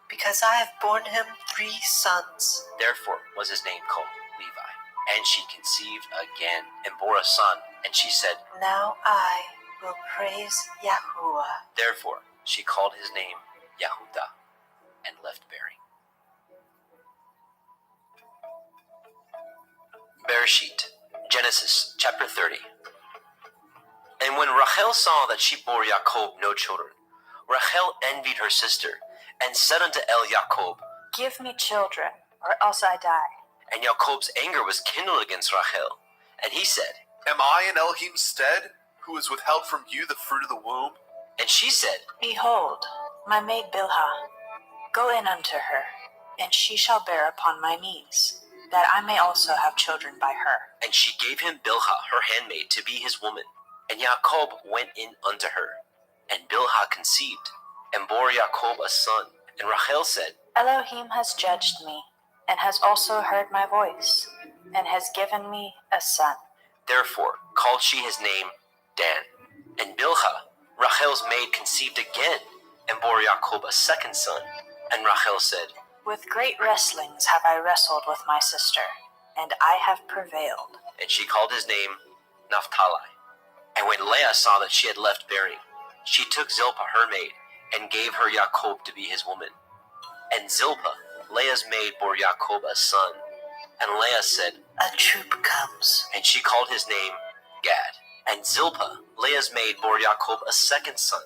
because I have borne him 3 sons. Therefore was his name called Levi. And she conceived again, and bore a son, and she said, Now I will praise Yahuwah. Therefore she called his name Yehudah, and left bearing. Bereshit, Genesis chapter 30. And when Rachel saw that she bore Jacob no children, Rachel envied her sister, and said unto Jacob, Give me children, or else I die. And Jacob's anger was kindled against Rachel. And he said, Am I in Elohim's stead, who has withheld from you the fruit of the womb? And she said, Behold, my maid Bilhah, go in unto her, and she shall bear upon my knees, that I may also have children by her. And she gave him Bilhah her handmaid to be his woman. And Jacob went in unto her. And Bilhah conceived, and bore Jacob a son. And Rachel said, Elohim has judged me, and has also heard my voice, and has given me a son. Therefore called she his name Dan. And Bilhah, Rachel's maid, conceived again, and bore Jacob a second son. And Rachel said, With great wrestlings have I wrestled with my sister, and I have prevailed. And she called his name Naphtali. And when Leah saw that she had left bearing, she took Zilpah her maid, and gave her Jacob to be his woman. And Zilpah, Leah's maid, bore Jacob a son. And Leah said, A troop comes. and she called his name Gad. And Zilpah, Leah's maid, bore Jacob a second son.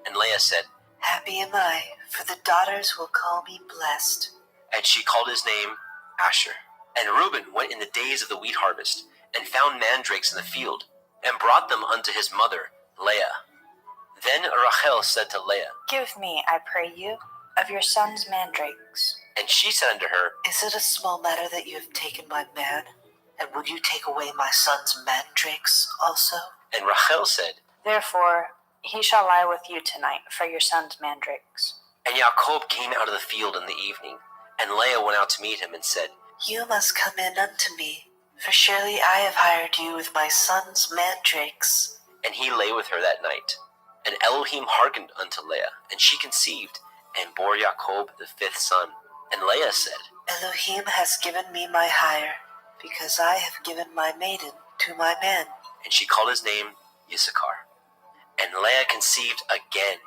And Leah said, Happy am I, for the daughters will call me blessed. and she called his name Asher. And Reuben went in the days of the wheat harvest, and found mandrakes in the field, and brought them unto his mother, Leah. Then Rachel said to Leah, Give me, I pray you, of your son's mandrakes. and she said unto her, Is it a small matter that you have taken my man? And will you take away my son's mandrakes also? and Rachel said, Therefore he shall lie with you tonight for your son's mandrakes. and Jacob came out of the field in the evening, and Leah went out to meet him, and said, You must come in unto me, for surely I have hired you with my son's mandrakes. and he lay with her that night. And Elohim hearkened unto Leah, and she conceived, and bore Jacob the 5th son. And Leah said, Elohim has given me my hire, because I have given my maiden to my man. and she called his name Issachar. And Leah conceived again,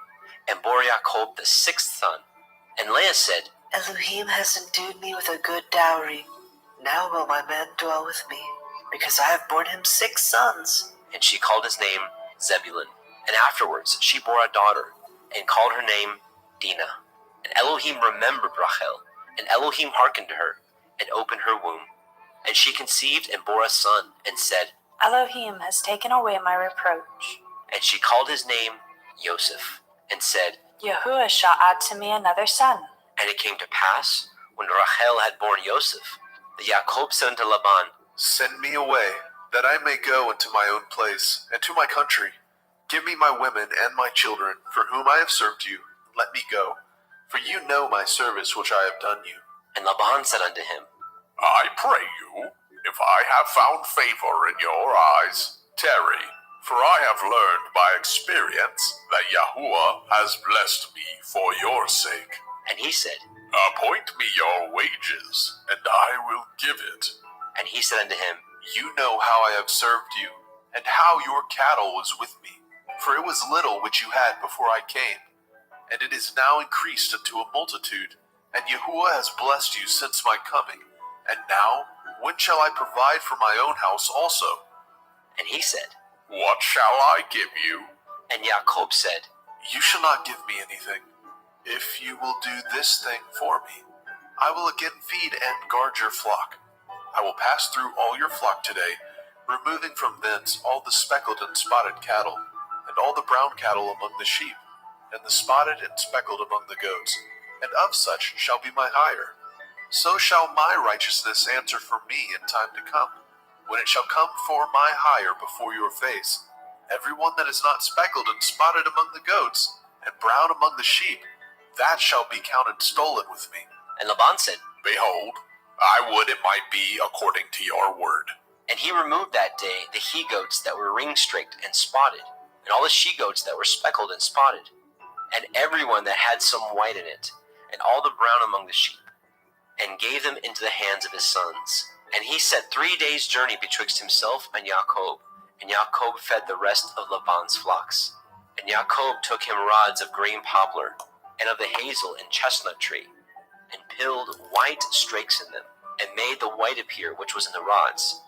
and bore Jacob the 6th son. And Leah said, Elohim has endued me with a good dowry. Now will my man dwell with me, because I have borne him 6 sons. and she called his name Zebulun. And afterwards she bore a daughter, and called her name Dinah. And Elohim remembered Rachel, and Elohim hearkened to her, and opened her womb. And she conceived and bore a son, and said, Elohim has taken away my reproach. and she called his name Joseph, and said, Yahuwah shall add to me another son. And it came to pass, when Rachel had borne Joseph, that Jacob said unto Laban, Send me away, that I may go into my own place, and to my country. Give me my women and my children, for whom I have served you, and let me go. For you know my service which I have done you. And Laban said unto him, I pray you, if I have found favor in your eyes, tarry. For I have learned by experience that Yahuwah has blessed me for your sake. and he said, Appoint me your wages, and I will give it. and he said unto him, You know how I have served you, and how your cattle was with me. For it was little which you had before I came, and it is now increased unto a multitude. And Yahuwah has blessed you since my coming. And now, when shall I provide for my own house also? and he said, What shall I give you? and Jacob said, You shall not give me anything. If you will do this thing for me, I will again feed and guard your flock. I will pass through all your flock today, removing from thence all the speckled and spotted cattle, and all the brown cattle among the sheep, and the spotted and speckled among the goats, and of such shall be my hire. So shall my righteousness answer for me in time to come, when it shall come for my hire before your face, every one that is not speckled and spotted among the goats, and brown among the sheep, that shall be counted stolen with me. And Laban said, Behold, I would it might be according to your word. and he removed that day the he-goats that were ring-streaked and spotted, and all the she-goats that were speckled and spotted, and everyone that had some white in it, and all the brown among the sheep, and gave them into the hands of his sons. And he set 3 days' journey betwixt himself and Jacob, and Jacob fed the rest of Laban's flocks. And Jacob took him rods of green poplar, and of the hazel and chestnut tree, and pilled white strakes in them, and made the white appear which was in the rods.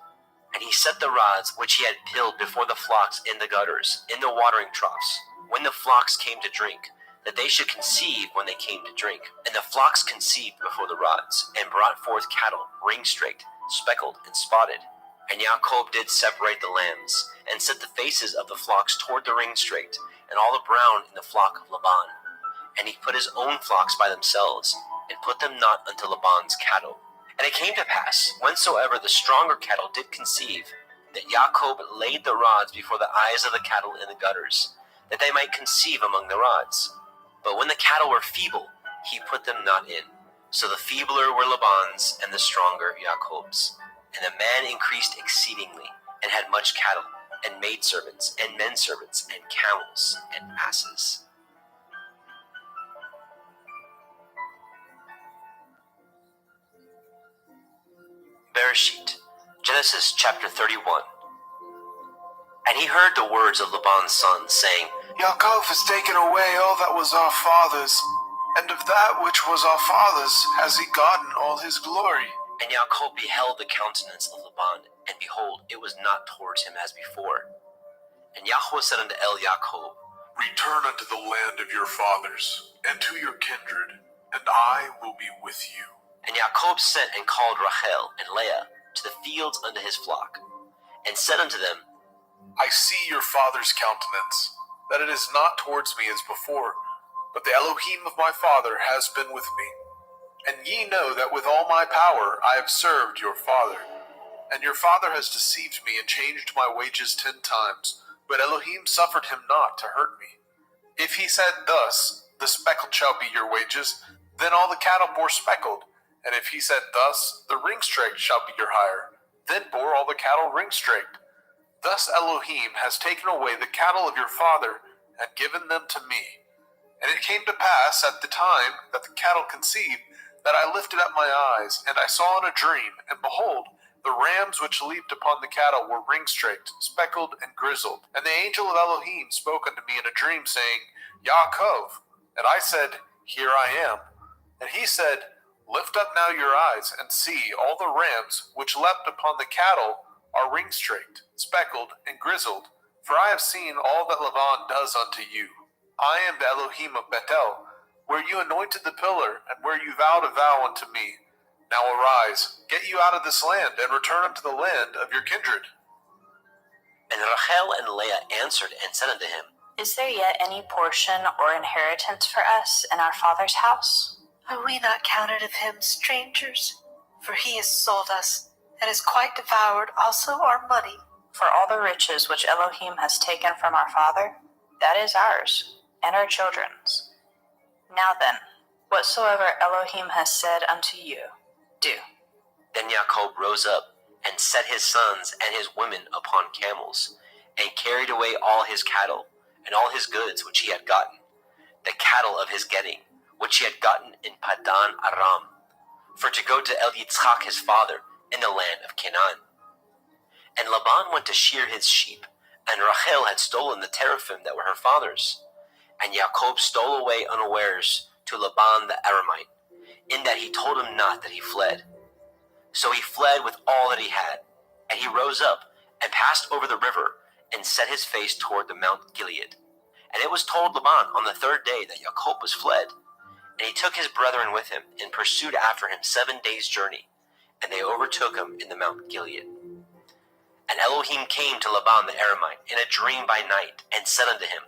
And he set the rods which he had pilled before the flocks in the gutters, in the watering troughs, when the flocks came to drink, that they should conceive when they came to drink. And the flocks conceived before the rods, and brought forth cattle, ring-straked, speckled, and spotted. And Jacob did separate the lambs, and set the faces of the flocks toward the ring-straked, and all the brown in the flock of Laban. And he put his own flocks by themselves, and put them not unto Laban's cattle. And it came to pass, whensoever the stronger cattle did conceive, that Jacob laid the rods before the eyes of the cattle in the gutters, that they might conceive among the rods. But when the cattle were feeble, he put them not in. So the feebler were Laban's, and the stronger Jacob's. And the man increased exceedingly, and had much cattle, and maidservants, and menservants, and camels, and asses. Bereshit, Genesis chapter 31. And he heard the words of Laban's son, saying, Yaakov has taken away all that was our father's, and of that which was our father's has he gotten all his glory. And Jacob beheld the countenance of Laban, and behold, it was not towards him as before. And Yahweh said unto Jacob, Return unto the land of your fathers, and to your kindred, and I will be with you. And Jacob sent and called Rachel and Leah to the fields unto his flock, and said unto them, I see your father's countenance, that it is not towards me as before, but the Elohim of my father has been with me. And ye know that with all my power I have served your father. And your father has deceived me and changed my wages 10 times, but Elohim suffered him not to hurt me. If he said thus, the speckled shall be your wages, then all the cattle bore speckled. And if he said thus, the ring-straked shall be your hire, then bore all the cattle ring-straked. Thus Elohim has taken away the cattle of your father, and given them to me. And it came to pass at the time that the cattle conceived, that I lifted up my eyes, and I saw in a dream, and behold, the rams which leaped upon the cattle were ring-straked, speckled, and grizzled. And the angel of Elohim spoke unto me in a dream, saying, Yaakov. And I said, Here I am. And he said, Lift up now your eyes, and see, all the rams which leapt upon the cattle are ring-straked, speckled, and grizzled. For I have seen all that Laban does unto you. I am the Elohim of Bethel, where you anointed the pillar, and where you vowed a vow unto me. Now arise, get you out of this land, and return unto the land of your kindred. And Rachel and Leah answered and said unto him, Is there yet any portion or inheritance for us in our father's house? Are we not counted of him strangers? For he has sold us, and has quite devoured also our money. For all the riches which Elohim has taken from our father, that is ours, and our children's. Now then, whatsoever Elohim has said unto you, do. Then Jacob rose up, and set his sons and his women upon camels, and carried away all his cattle, and all his goods which he had gotten, the cattle of his getting, which he had gotten in Padan Aram, for to go to Yitzchak his father in the land of Canaan. And Laban went to shear his sheep, and Rachel had stolen the teraphim that were her father's. And Jacob stole away unawares to Laban the Aramite, in that he told him not that he fled. So he fled with all that he had, and he rose up, and passed over the river, and set his face toward the Mount Gilead. And it was told Laban on the 3rd day that Jacob was fled. And he took his brethren with him, and pursued after him 7 days' journey, and they overtook him in the Mount Gilead. And Elohim came to Laban the Aramite in a dream by night, and said unto him,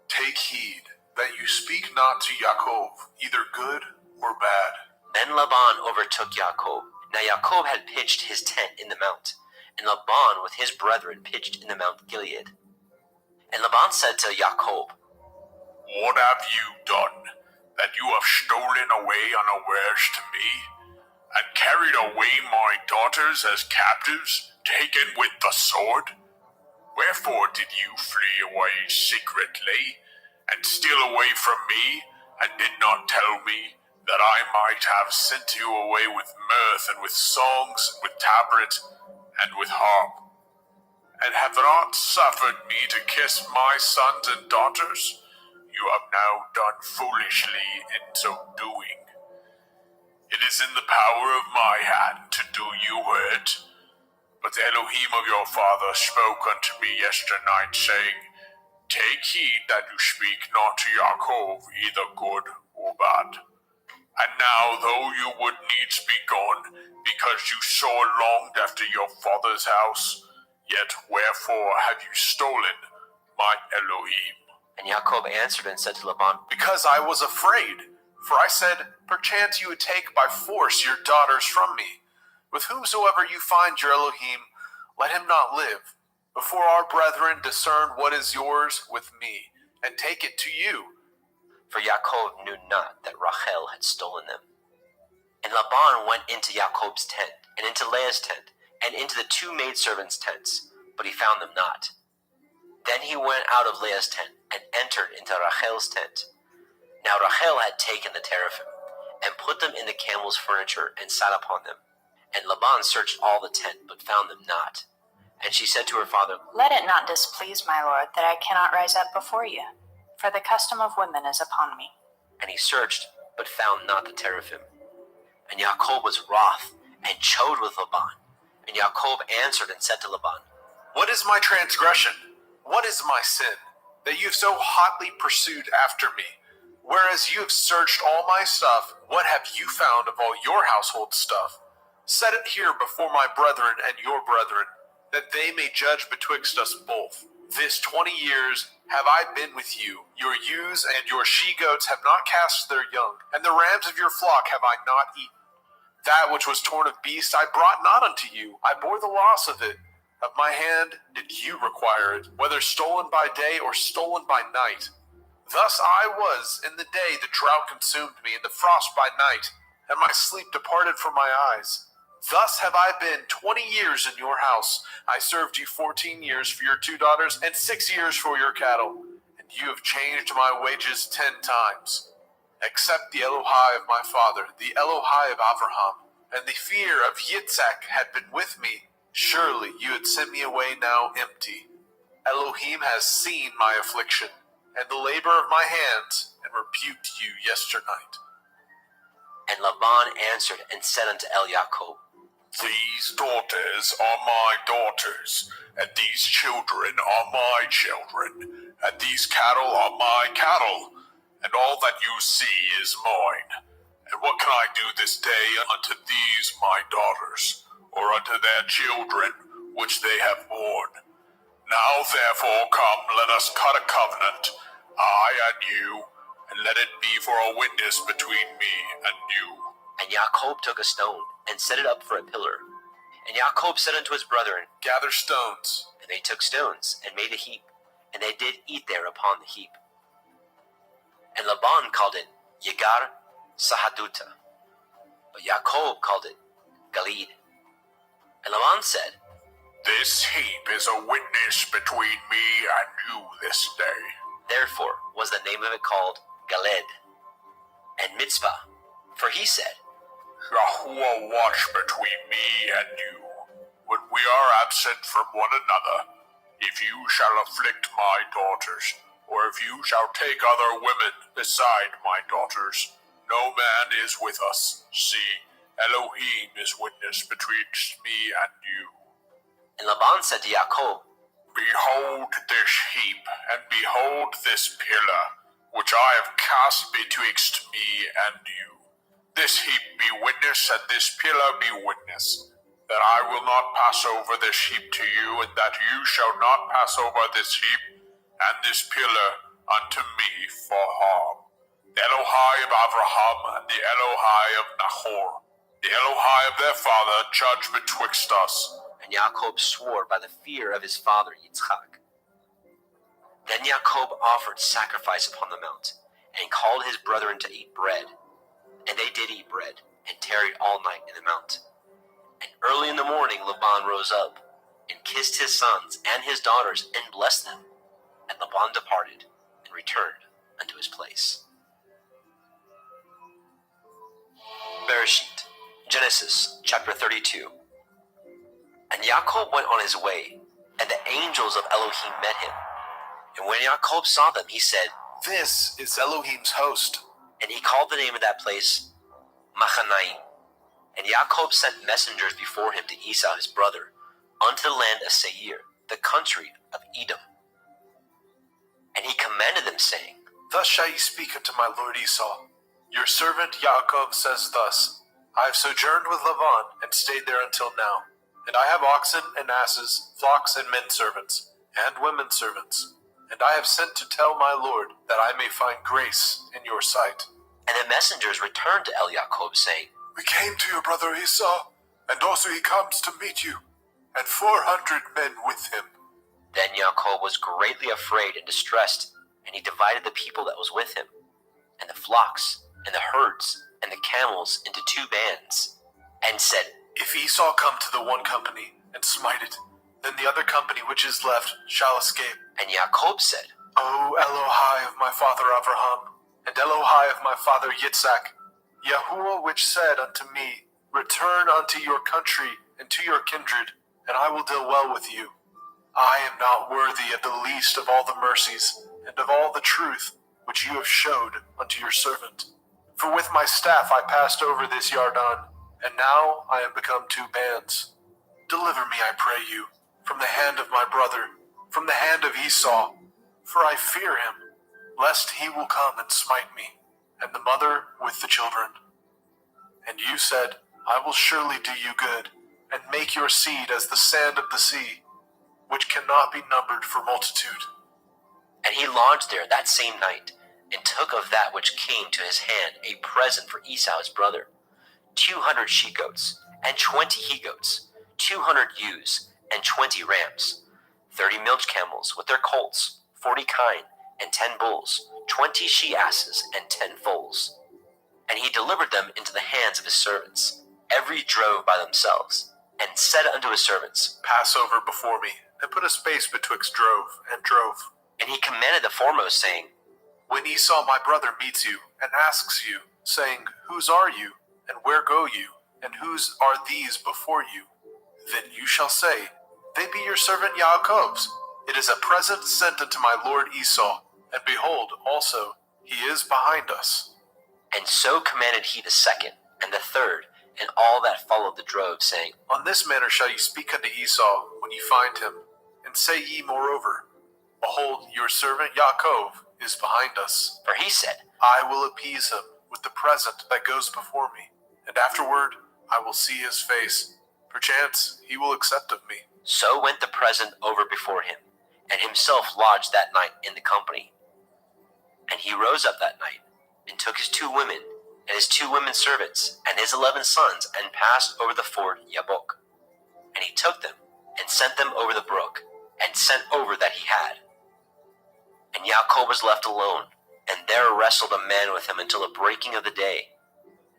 Take heed that you speak not to Yaakov, either good or bad. Then Laban overtook Jacob. Now Jacob had pitched his tent in the mount, And Laban with his brethren pitched in the Mount Gilead. And Laban said to Jacob, What have you done, that you have stolen away unawares to me, and carried away my daughters as captives, taken with the sword? Wherefore did you flee away secretly, and steal away from me, and did not tell me, that I might have sent you away with mirth, and with songs, with tabret, and with harp? And have not suffered me to kiss my sons and daughters? You have now done foolishly in so doing. It is in the power of my hand to do you hurt. But the Elohim of your father spoke unto me yesternight, saying, Take heed that you speak not to Yaakov either good or bad. And now, though you would needs be gone, because you sore longed after your father's house, yet wherefore have you stolen my Elohim? And Jacob answered and said to Laban, Because I was afraid. For I said, Perchance you would take by force your daughters from me. With whomsoever you find your Elohim, let him not live, before our brethren discern what is yours with me, and take it to you. For Jacob knew not that Rachel had stolen them. And Laban went into Jacob's tent, and into Leah's tent, and into the two maidservants' tents, but he found them not. Then he went out of Leah's tent, and entered into Rachel's tent. Now Rachel had taken the teraphim, and put them in the camel's furniture, and sat upon them. And Laban searched all the tent, but found them not. And she said to her father, Let it not displease my lord that I cannot rise up before you, for the custom of women is upon me. And he searched, but found not the teraphim. And Jacob was wroth, and chode with Laban. And Jacob answered and said to Laban, What is my transgression? What is my sin, that you have so hotly pursued after me? Whereas you have searched all my stuff, what have you found of all your household stuff? Set it here before my brethren and your brethren, that they may judge betwixt us both. This 20 years have I been with you. Your ewes and your she-goats have not cast their young, and the rams of your flock have I not eaten. That which was torn of beast I brought not unto you. I bore the loss of it. Of my hand did you require it, whether stolen by day or stolen by night. Thus I was in the day the drought consumed me, and the frost by night, and my sleep departed from my eyes. Thus have I been 20 years in your house. I served you 14 years for your 2 daughters, and 6 years for your cattle. And you have changed my wages 10 times. Except the Elohai of my father, the Elohai of Abraham, and the fear of Yitzhak had been with me, surely you had sent me away now empty. Elohim has seen my affliction, and the labor of my hands, and rebuked you yesternight. And Laban answered and said unto Jacob, These daughters are my daughters, and these children are my children, and these cattle are my cattle, and all that you see is mine. And what can I do this day unto these my daughters, or unto their children, which they have borne? Now therefore come, let us cut a covenant, I and you, and let it be for a witness between me and you. And Jacob took a stone, and set it up for a pillar. And Jacob said unto his brethren, Gather stones. And they took stones, and made a heap, and they did eat there upon the heap. And Laban called it Yegar Sahaduta, but Jacob called it Galid. And Laban said, This heap is a witness between me and you this day. Therefore was the name of it called Galed. And Mitzvah, for he said, Yahuwah watch between me and you, when we are absent from one another. If you shall afflict my daughters, or if you shall take other women beside my daughters, no man is with us. See, Elohim is witness betwixt me and you. And Laban said to Jacob, Behold this heap, and behold this pillar, which I have cast betwixt me and you. This heap be witness, and this pillar be witness, that I will not pass over this heap to you, and that you shall not pass over this heap and this pillar unto me for harm. The Elohai of Abraham and the Elohai of Nahor, the Elohai of their father, judge betwixt us, And Jacob swore by the fear of his father Yitzchak. Then Jacob offered sacrifice upon the mount, and called his brethren to eat bread. And they did eat bread, and tarried all night in the mount. And early in the morning Laban rose up, and kissed his sons and his daughters, and blessed them. And Laban departed, and returned unto his place. Bereshit, Genesis chapter 32. And Jacob went on his way, and the angels of Elohim met him. And when Jacob saw them, he said, This is Elohim's host. and he called the name of that place Machanaim. And Jacob sent messengers before him to Esau his brother, unto the land of Seir, the country of Edom. And he commanded them, saying, Thus shall ye speak unto my lord Esau. Your servant Yaakov says thus, I have sojourned with Laban, and stayed there until now. And I have oxen and asses, flocks and men servants, and women servants. And I have sent to tell my lord, that I may find grace in your sight. And the messengers returned to Jacob, saying, We came to your brother Esau, and also he comes to meet you, and 400 men with him. Then Jacob was greatly afraid and distressed, and he divided the people that was with him, and the flocks, and the herds, and the camels into 2 bands, and said, If Esau come to the one company, and smite it, then the other company which is left shall escape. And Jacob said, O Elohai of my father Abraham, and Elohai of my father Yitzhak, Yahuwah which said unto me, Return unto your country and to your kindred, and I will deal well with you. I am not worthy of the least of all the mercies, and of all the truth which you have showed unto your servant. For with my staff I passed over this Yarden, and now I am become 2 bands. Deliver me, I pray you, from the hand of my brother, from the hand of Esau, for I fear him, lest he will come and smite me, and the mother with the children. And you said, I will surely do you good, and make your seed as the sand of the sea, which cannot be numbered for multitude. And he lodged there that same night, and took of that which came to his hand a present for Esau his brother, 200 she-goats, and 20 he-goats, 200 ewes, and 20 rams, 30 milch camels with their colts, 40 kine, and 10 bulls, 20 she-asses, and 10 foals. And he delivered them into the hands of his servants, every drove by themselves, and said unto his servants, Pass over before me, and put a space betwixt drove and drove. And he commanded the foremost, saying, When Esau my brother meets you, and asks you, saying, Whose are you, and where go you, and whose are these before you? Then you shall say, They be your servant Yaakov's. It is a present sent unto my lord Esau, and behold, also, he is behind us. And so commanded he the second, and the third, and all that followed the drove, saying, On this manner shall ye speak unto Esau when ye find him, and say ye moreover, Behold, your servant Yaakov is behind us. For he said, I will appease him with the present that goes before me, and afterward I will see his face. Perchance he will accept of me. So went the present over before him, and himself lodged that night in the company. And he rose up that night, and took his 2 women, and his 2 women servants, and his 11 sons, and passed over the ford Yabok. And he took them, and sent them over the brook, and sent over that he had. And Jacob was left alone, and there wrestled a man with him until the breaking of the day.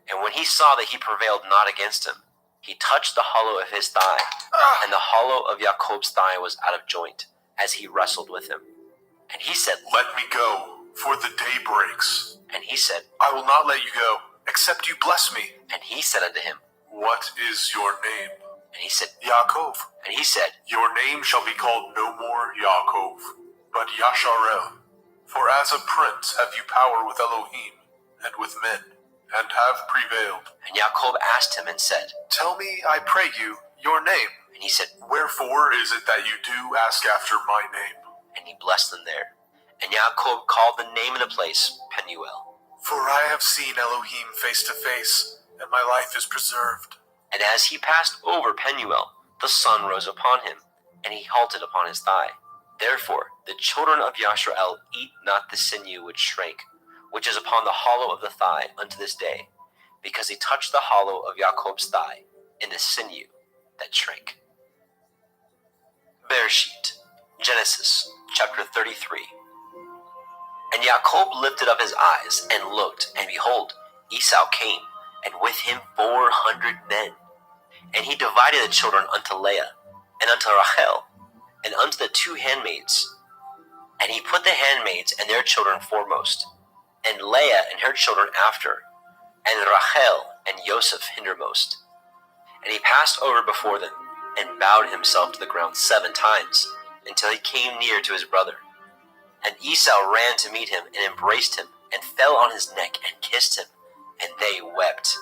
And when he saw that he prevailed not against him, he touched the hollow of his thigh, and the hollow of Jacob's thigh was out of joint, as he wrestled with him. And he said, Let me go, for the day breaks. And he said, I will not let you go, except you bless me. And he said unto him, What is your name? And he said, Yaakov. And he said, Your name shall be called no more Yaakov, but Yasharel. For as a prince have you power with Elohim and with men, and have prevailed. And Jacob asked him and said, Tell me, I pray you, your name. And he said, Wherefore is it that you do ask after my name? And he blessed them there. And Jacob called the name of the place Penuel. For I have seen Elohim face to face, and my life is preserved. And as he passed over Penuel, the sun rose upon him, and he halted upon his thigh. Therefore the children of Yasharel eat not the sinew which shrank, which is upon the hollow of the thigh unto this day, because he touched the hollow of Jacob's thigh in the sinew that shrank. Bereshit, Genesis chapter 33. And Jacob lifted up his eyes and looked, and behold, Esau came, and with him 400 men. And he divided the children unto Leah, and unto Rachel, and unto the 2 handmaids. And he put the handmaids and their children foremost, and Leah and her children after, and Rachel and Joseph hindermost. And he passed over before them, and bowed himself to the ground 7 times, until he came near to his brother. And Esau ran to meet him, and embraced him, and fell on his neck, and kissed him, and they wept.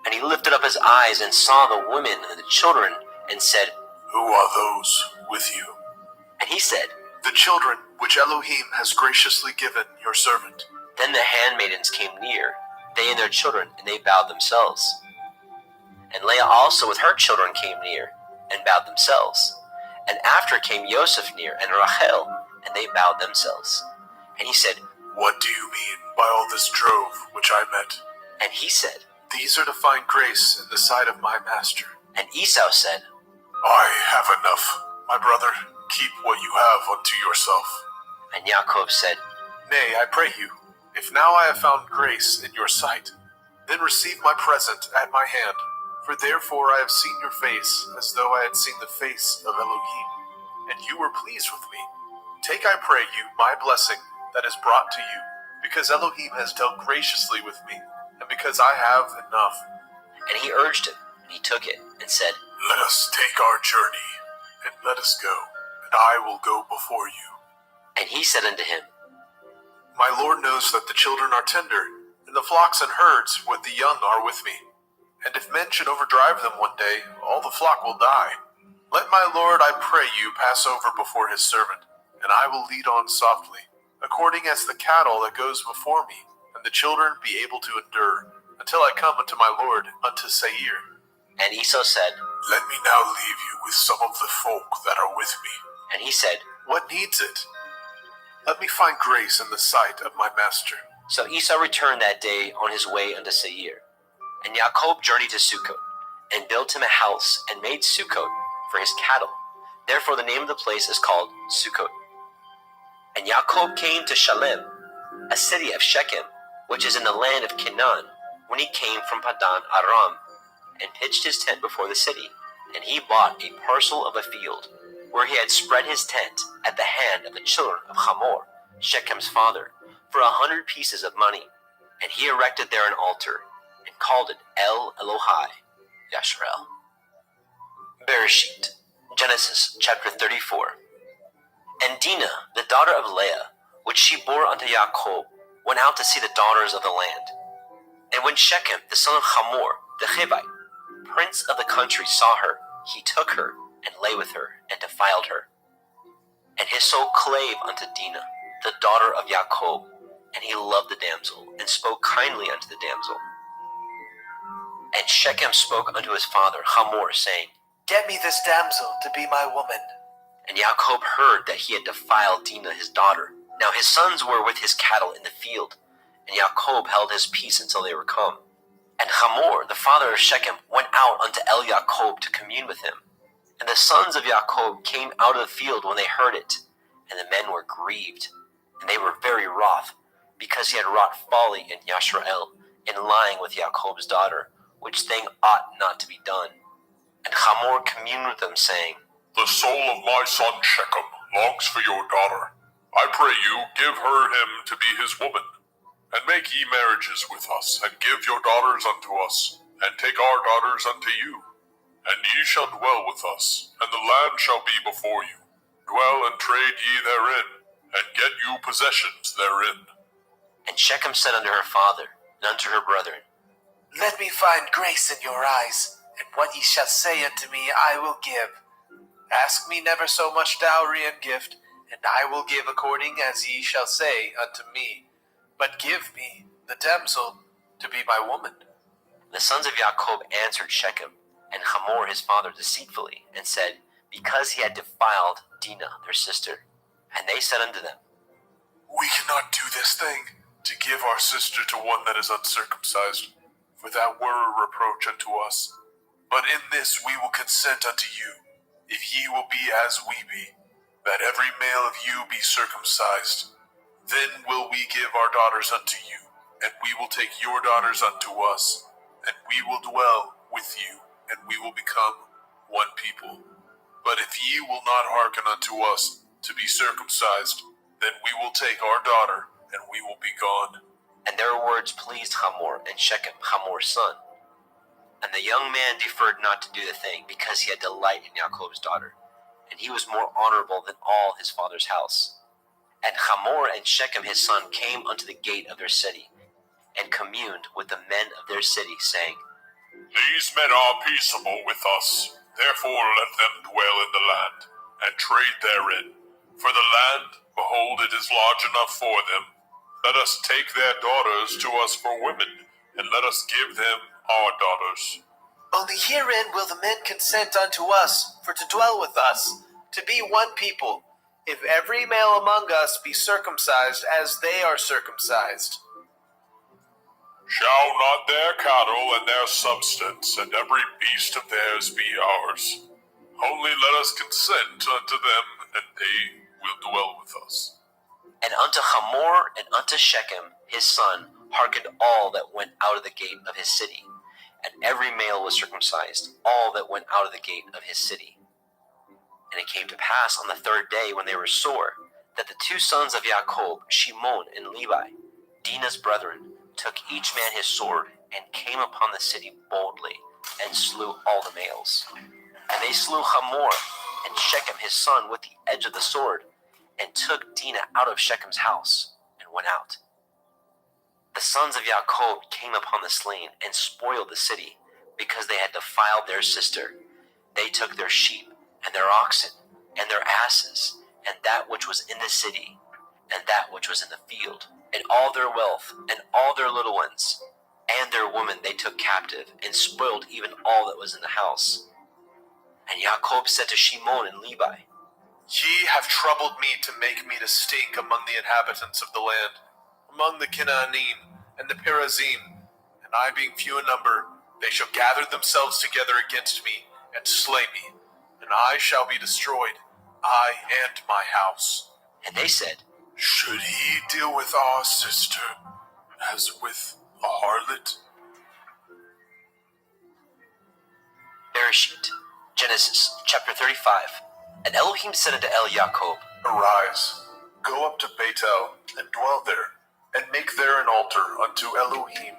And he lifted up his eyes, and saw the women and the children, and said, Who are those with you? And he said, The children which Elohim has graciously given your servant. Then the handmaidens came near, they and their children, and they bowed themselves. And Leah also with her children came near, and bowed themselves. And after came Joseph near, and Rachel, and they bowed themselves. And he said, What do you mean by all this drove which I met? And he said, These are to find grace in the sight of my master. And Esau said, I have enough, my brother. Keep what you have unto yourself. And Jacob said, Nay, I pray you, if now I have found grace in your sight, then receive my present at my hand. For therefore I have seen your face, as though I had seen the face of Elohim, and you were pleased with me. Take, I pray you, my blessing that is brought to you, because Elohim has dealt graciously with me, and because I have enough. And he urged him, and he took it, and said, Let us take our journey, and let us go, and I will go before you. And he said unto him, My Lord knows that the children are tender, and the flocks and herds with the young are with me. And if men should overdrive them one day, all the flock will die. Let my Lord, I pray you, pass over before his servant, and I will lead on softly, according as the cattle that goes before me, and the children be able to endure, until I come unto my Lord, unto Seir. And Esau said, Let me now leave you with some of the folk that are with me. And he said, What needs it? Let me find grace in the sight of my master. So Esau returned that day on his way unto Seir. And Jacob journeyed to Sukkot, and built him a house, and made Sukkot for his cattle. Therefore the name of the place is called Sukkot. And Jacob came to Shalem, a city of Shechem, which is in the land of Canaan, when he came from Padan Aram, and pitched his tent before the city. And he bought a parcel of a field, where he had spread his tent at the hand of the children of Hamor, Shechem's father, for 100 pieces of money. And he erected there an altar, and called it El Elohai Yasharel. Bereshit, Genesis chapter 34. And Dinah, the daughter of Leah, which she bore unto Jacob, went out to see the daughters of the land. And when Shechem, the son of Hamor, the Hivite, prince of the country, saw her, he took her, and lay with her, and defiled her. And his soul clave unto Dinah, the daughter of Jacob, and he loved the damsel, and spoke kindly unto the damsel. And Shechem spoke unto his father Hamor, saying, Get me this damsel to be my woman. And Jacob heard that he had defiled Dinah his daughter. Now his sons were with his cattle in the field, and Jacob held his peace until they were come. And Hamor, the father of Shechem, went out unto El Jacob to commune with him. And the sons of Jacob came out of the field when they heard it, and the men were grieved, and they were very wroth, because he had wrought folly in Yashrael, in lying with Jacob's daughter, which thing ought not to be done. And Hamor communed with them, saying, The soul of my son Shechem longs for your daughter. I pray you, give her him to be his woman, and make ye marriages with us, and give your daughters unto us, and take our daughters unto you. And ye shall dwell with us, and the land shall be before you. Dwell and trade ye therein, and get you possessions therein. And Shechem said unto her father, and unto her brethren, Let me find grace in your eyes, and what ye shall say unto me I will give. Ask me never so much dowry and gift, and I will give according as ye shall say unto me. But give me the damsel to be my woman. The sons of Jacob answered Shechem and Hamor his father deceitfully, and said, Because he had defiled Dinah their sister. And they said unto them, We cannot do this thing, to give our sister to one that is uncircumcised, for that were a reproach unto us. But in this we will consent unto you, if ye will be as we be, that every male of you be circumcised, then will we give our daughters unto you, and we will take your daughters unto us, and we will dwell with you, and we will become one people. But if ye will not hearken unto us to be circumcised, then we will take our daughter, and we will be gone. And their words pleased Hamor and Shechem, Hamor's son. And the young man deferred not to do the thing, because he had delight in Jacob's daughter, and he was more honorable than all his father's house. And Hamor and Shechem his son came unto the gate of their city, and communed with the men of their city, saying, These men are peaceable with us, therefore let them dwell in the land, and trade therein. For the land, behold, it is large enough for them. Let us take their daughters to us for women, and let us give them our daughters. Only herein will the men consent unto us, for to dwell with us, to be one people, if every male among us be circumcised as they are circumcised. Shall not their cattle and their substance and every beast of theirs be ours? Only let us consent unto them, and they will dwell with us. And unto Hamor and unto Shechem his son hearkened all that went out of the gate of his city, and every male was circumcised, all that went out of the gate of his city. And it came to pass on the third day, when they were sore, that the two sons of Jacob, Shimon and Levi, Dinah's brethren, took each man his sword, and came upon the city boldly, and slew all the males. And they slew Hamor and Shechem his son with the edge of the sword, and took Dinah out of Shechem's house, and went out. The sons of Jacob came upon the slain, and spoiled the city, because they had defiled their sister. They took their sheep, and their oxen, and their asses, and that which was in the city, and that which was in the field, and all their wealth, and all their little ones, and their women they took captive, and spoiled even all that was in the house. And Jacob said to Shimon and Levi, Ye have troubled me to make me to stink among the inhabitants of the land, among the Canaanim and the Perizim, and I being few in number, they shall gather themselves together against me, and slay me, and I shall be destroyed, I and my house. and they said, Should he deal with our sister as with a harlot? Bereshit, Genesis, chapter 35. And Elohim said unto Jacob, Arise, go up to Bethel, and dwell there, and make there an altar unto Elohim,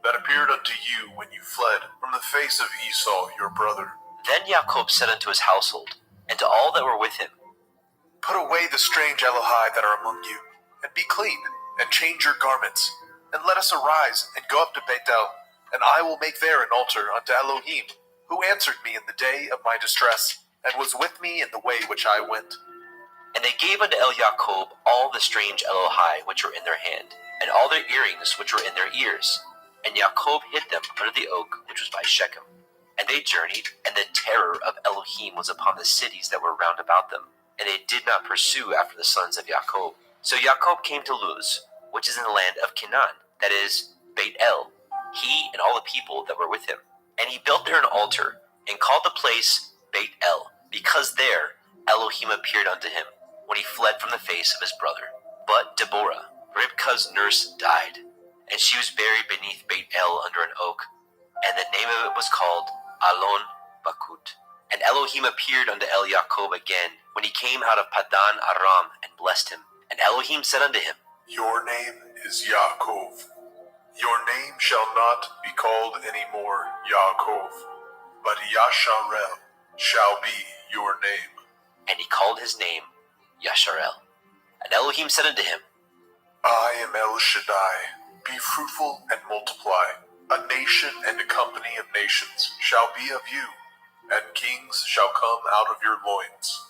that appeared unto you when you fled from the face of Esau your brother. Then Jacob said unto his household, and to all that were with him, Put away the strange Elohai that are among you, and be clean, and change your garments, and let us arise, and go up to Bethel, and I will make there an altar unto Elohim, who answered me in the day of my distress, and was with me in the way which I went. And they gave unto Jacob all the strange Elohai which were in their hand, and all their earrings which were in their ears. And Jacob hid them under the oak which was by Shechem. And they journeyed, and the terror of Elohim was upon the cities that were round about them, and they did not pursue after the sons of Jacob. So Jacob came to Luz, which is in the land of Canaan, that is, Beit El, he and all the people that were with him. And he built there an altar, and called the place Beit El, because there Elohim appeared unto him, when he fled from the face of his brother. But Deborah, Ribkah's nurse, died, and she was buried beneath Beit El under an oak, and the name of it was called Alon Bakut. And Elohim appeared unto Jacob again, when he came out of Padan Aram, and blessed him. And Elohim said unto him, Your name is Yaakov. Your name shall not be called any more Yaakov, but Yasharel shall be your name. And he called his name Yasharel. And Elohim said unto him, I am El Shaddai. Be fruitful and multiply. A nation and a company of nations shall be of you, and kings shall come out of your loins.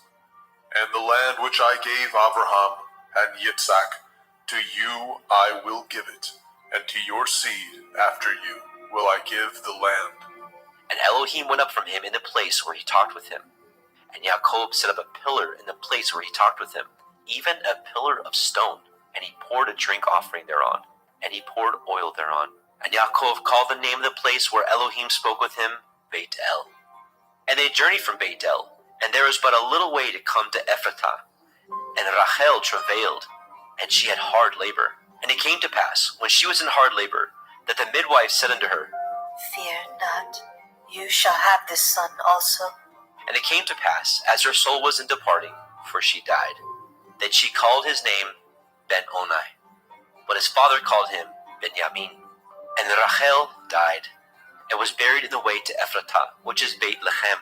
And the land which I gave Abraham and Yitzhak, to you I will give it, and to your seed after you will I give the land. And Elohim went up from him in the place where he talked with him. And Jacob set up a pillar in the place where he talked with him, even a pillar of stone. And he poured a drink offering thereon, and he poured oil thereon. And Jacob called the name of the place where Elohim spoke with him, Beit El. And they journeyed from Beit El, And there was but a little way to come to Ephrathah. And Rachel travailed, and she had hard labor. And it came to pass, when she was in hard labor, that the midwife said unto her, Fear not, you shall have this son also. And it came to pass, as her soul was in departing, for she died, that she called his name Ben-Oni, but his father called him Benjamin. And Rachel died, and was buried in the way to Ephrathah, which is Beit Lechem.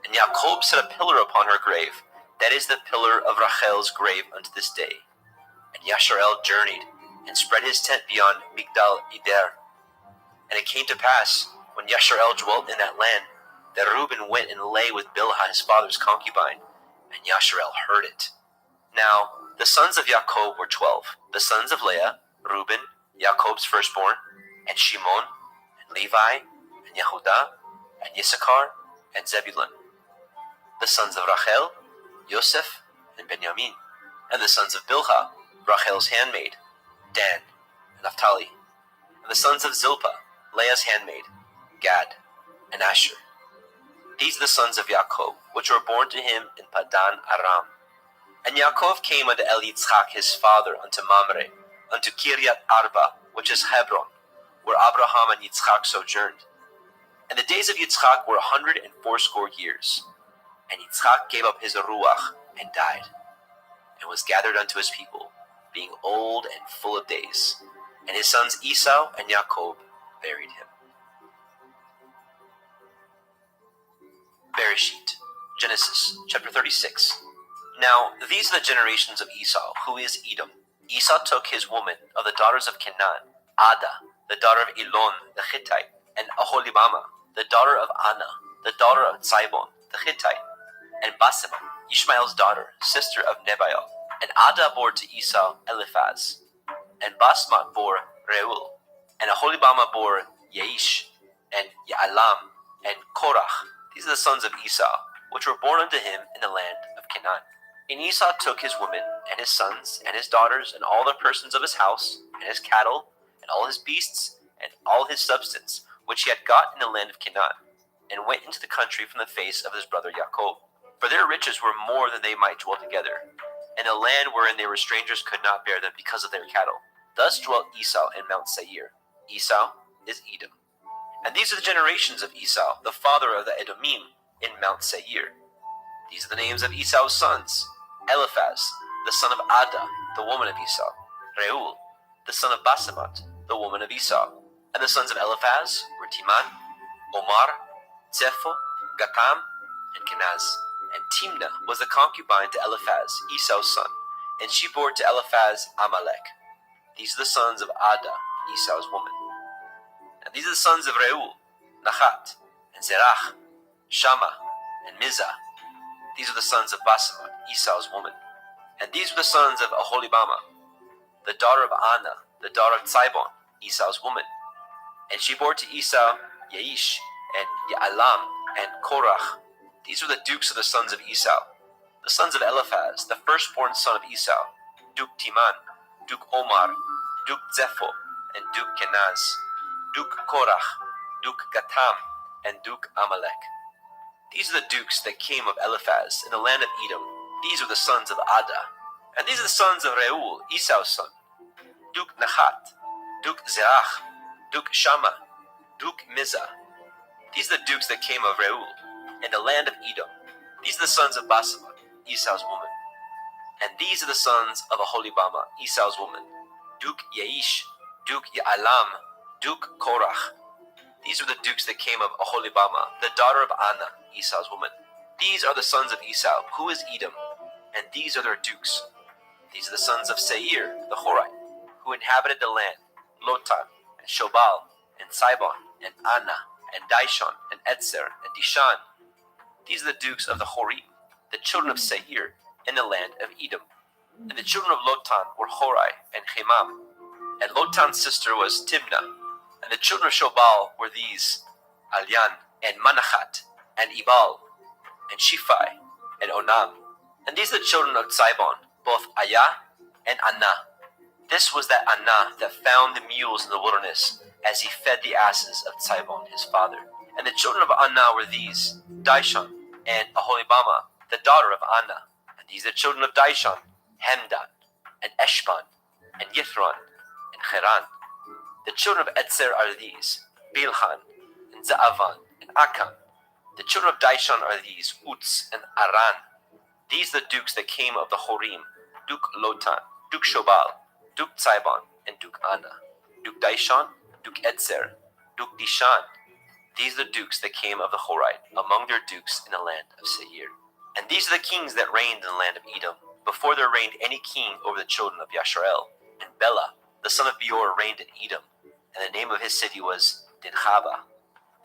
And Jacob set a pillar upon her grave, that is the pillar of Rachel's grave unto this day. And Yasharel journeyed, and spread his tent beyond Migdal Eder. And it came to pass, when Yasharel dwelt in that land, that Reuben went and lay with Bilhah his father's concubine, and Yasharel heard it. Now the sons of Jacob were 12, the sons of Leah, Reuben, Jacob's firstborn, and Shimon, and Levi, and Yehudah, and Issachar, and Zebulun. The sons of Rachel, Yosef, and Benjamin. And the sons of Bilhah, Rachel's handmaid, Dan, and Naphtali. And the sons of Zilpah, Leah's handmaid, Gad, and Asher. These are the sons of Jacob, which were born to him in Padan Aram. And Yaakov came unto Yitzchak his father, unto Mamre, unto Kiryat Arba, which is Hebron, where Abraham and Yitzchak sojourned. And the days of Yitzchak were 180 years. And Yitzchak gave up his ruach, and died, and was gathered unto his people, being old and full of days. And his sons Esau and Jacob buried him. Bereshit, Genesis, chapter 36. Now these are the generations of Esau, who is Edom. Esau took his woman of the daughters of Canaan, Ada, the daughter of Elon the Hittite, and Aholibama, the daughter of Anna, the daughter of Zibon the Hittite, and Basemat, Ishmael's daughter, sister of Nebaioth. And Ada bore to Esau Eliphaz, and Basmat bore Reuel, and Aholibama bore Yeish, and Ya'alam, and Korach. These are the sons of Esau, which were born unto him in the land of Canaan. And Esau took his women, and his sons, and his daughters, and all the persons of his house, and his cattle, and all his beasts, and all his substance, which he had got in the land of Canaan, and went into the country from the face of his brother Jacob. For their riches were more than they might dwell together, and the land wherein they were strangers could not bear them because of their cattle. Thus dwelt Esau in Mount Seir. Esau is Edom. And these are the generations of Esau, the father of the Edomim, in Mount Seir. These are the names of Esau's sons: Eliphaz, the son of Ada, the woman of Esau; Reuel, the son of Basemat, the woman of Esau. And the sons of Eliphaz were Timan, Omar, Zepho, Gatam, and Kenaz. And Timnah was the concubine to Eliphaz, Esau's son, and she bore to Eliphaz Amalek. These are the sons of Ada, Esau's woman. And these are the sons of Reuel, Nachat, and Zerach, Shammah, and Mizah. These are the sons of Basemat, Esau's woman. And these were the sons of Aholibama, the daughter of Anna, the daughter of Zibon, Esau's woman. And she bore to Esau Yeish, and Ya'alam, and Korach. These were the dukes of the sons of Esau. The sons of Eliphaz, the firstborn son of Esau: Duke Timan, Duke Omar, Duke Zepho, and Duke Kenaz, Duke Korach, Duke Gatam, and Duke Amalek. These are the dukes that came of Eliphaz in the land of Edom. These are the sons of Ada. And these are the sons of Reuel, Esau's son: Duke Nachat, Duke Zerach, Duke Shammah, Duke Mizah. These are the dukes that came of Reuel in the land of Edom. These are the sons of Basemat, Esau's woman. And these are the sons of Aholibama, Esau's woman: Duke Yeish, Duke Ya'alam, Duke Korach. These are the dukes that came of Aholibama, the daughter of Anna, Esau's woman. These are the sons of Esau, who is Edom, and these are their dukes. These are the sons of Seir, the Horite, who inhabited the land: Lotan, and Shobal, and Sibon, and Anna, and Dishon, and Etzer, and Dishan. These are the dukes of the Horim, the children of Seir, in the land of Edom. And the children of Lotan were Horai and Chemam. And Lotan's sister was Timnah. And the children of Shobal were these: Alyan, and Manachat, and Ebal, and Shiphi, and Onam. And these are the children of Zibon, both Ayah and Anah. This was that Anah that found the mules in the wilderness, as he fed the asses of Zibon his father. And the children of Anah were these: Dishon, and Aholibama, the daughter of Anna. And these are the children of Dishon, Hemdan, and Eshban, and Yithron, and Cheran. The children of Etzer are these, Bilhan, and Zaavan, and Akan. The children of Dishon are these, Uts, and Aran. These are the dukes that came of the Horim, Duke Lotan, Duke Shobal, Duke Tzibon, and Duke Anna. Duke Dishon, Duke Etzer, Duke Dishan. These are the dukes that came of the Horite, among their dukes in the land of Seir. And these are the kings that reigned in the land of Edom, before there reigned any king over the children of Yasharel. And Bela, the son of Beor, reigned in Edom, and the name of his city was Dinhaba.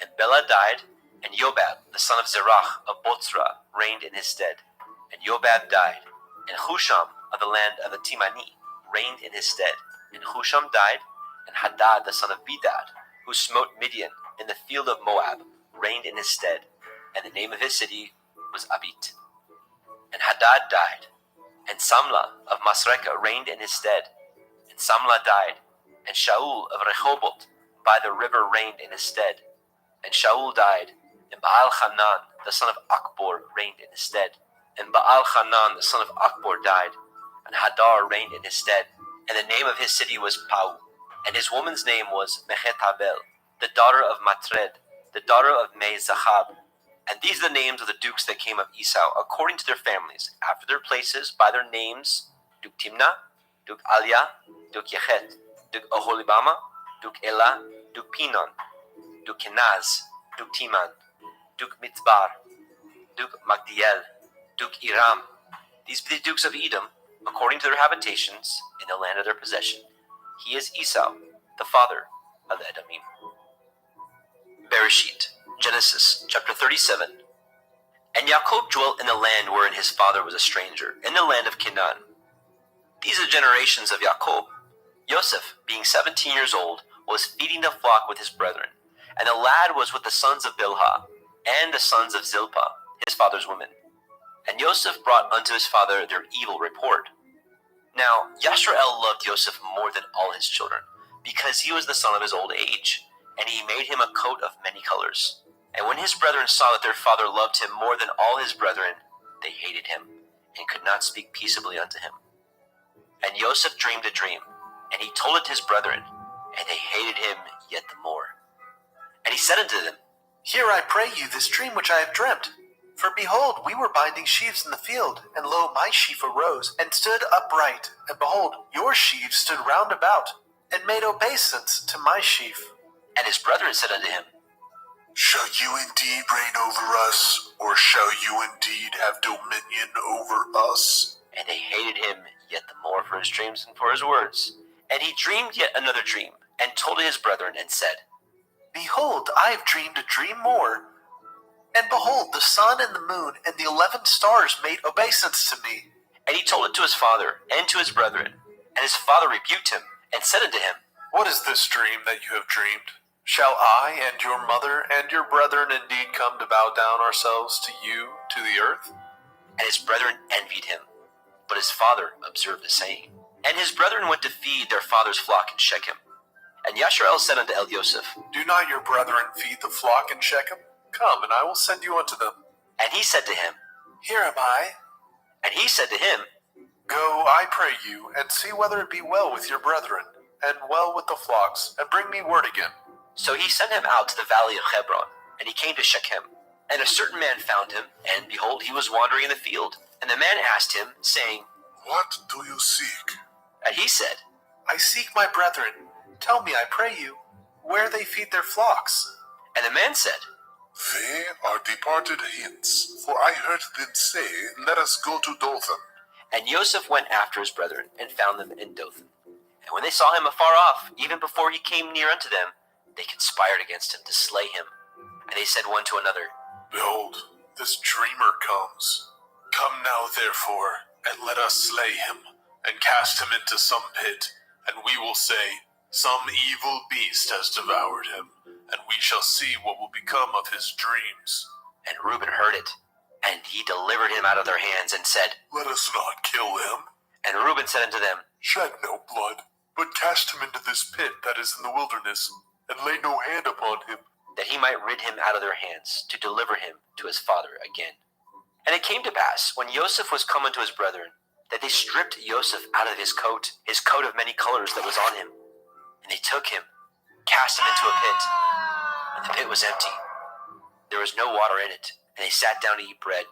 And Bela died, and Yobab, the son of Zerach of Botzra, reigned in his stead. And Yobab died, and Husham of the land of the Timani reigned in his stead. And Husham died, and Hadad, the son of Bedad, who smote Midian in the field of Moab, reigned in his stead. And the name of his city was Abit. And Hadad died, and Samlah of Masrekah reigned in his stead. And Samlah died, and Shaul of Rehoboth by the river reigned in his stead. And Shaul died, and Baal Hanan, the son of Akbor, reigned in his stead. And Baal Hanan, the son of Akbor, died, and Hadar reigned in his stead. And the name of his city was Pau, and his woman's name was Mechetabel, the daughter of Matred, the daughter of Me-Zahab. And these are the names of the dukes that came of Esau, according to their families, after their places, by their names: Duke Timnah, Duke Alia, Duke Yechet, Duke Oholibama, Duke Elah, Duke Pinon, Duke Kenaz, Duke Timan, Duke Mitzbar, Duke Magdiel, Duke Iram. These be the dukes of Edom, according to their habitations, in the land of their possession. He is Esau, the father of the Edomim. Bereshit, Genesis, chapter 37. And Yaakov dwelt in the land wherein his father was a stranger, in the land of Canaan. These are the generations of Yaakov. Yosef, being 17 years old, was feeding the flock with his brethren, and the lad was with the sons of Bilhah, and the sons of Zilpah, his father's women. And Yosef brought unto his father their evil report. Now Yashrael loved Yosef more than all his children, because he was the son of his old age, and he made him a coat of many colors. And when his brethren saw that their father loved him more than all his brethren, they hated him, and could not speak peaceably unto him. And Yosef dreamed a dream, and he told it to his brethren, and they hated him yet the more. And he said unto them, Hear, I pray you, this dream which I have dreamt. For behold, we were binding sheaves in the field, and lo, my sheaf arose, and stood upright. And behold, your sheaves stood round about, and made obeisance to my sheaf. And his brethren said unto him, Shall you indeed reign over us, or shall you indeed have dominion over us? And they hated him yet the more for his dreams and for his words. And he dreamed yet another dream, and told it his brethren, and said, Behold, I have dreamed a dream more. And behold, the sun and the moon and the 11 stars made obeisance to me. And he told it to his father and to his brethren. And his father rebuked him, and said unto him, What is this dream that you have dreamed? Shall I and your mother and your brethren indeed come to bow down ourselves to you, to the earth? And his brethren envied him, but his father observed the saying. And his brethren went to feed their father's flock in Shechem. And Yashrael said unto Joseph, Do not your brethren feed the flock in Shechem? Come, and I will send you unto them. And he said to him, Here am I. And he said to him, Go, I pray you, and see whether it be well with your brethren, and well with the flocks, and bring me word again. So he sent him out to the valley of Hebron, and he came to Shechem. And a certain man found him, and behold, he was wandering in the field. And the man asked him, saying, What do you seek? And he said, I seek my brethren. Tell me, I pray you, where they feed their flocks. And the man said, They are departed hence, for I heard them say, Let us go to Dothan. And Joseph went after his brethren, and found them in Dothan. And when they saw him afar off, even before he came near unto them, they conspired against him to slay him. And they said one to another, Behold, this dreamer comes. Come now, therefore, and let us slay him, and cast him into some pit, and we will say, Some evil beast has devoured him, and we shall see what will become of his dreams. And Reuben heard it, and he delivered him out of their hands, and said, Let us not kill him. And Reuben said unto them, Shed no blood, but cast him into this pit that is in the wilderness, and lay no hand upon him. that he might rid him out of their hands, to deliver him to his father again. And it came to pass, when Joseph was come unto his brethren, that they stripped Joseph out of his coat of many colors that was on him. And they took him, cast him into a pit, and the pit was empty. There was no water in it, and they sat down to eat bread.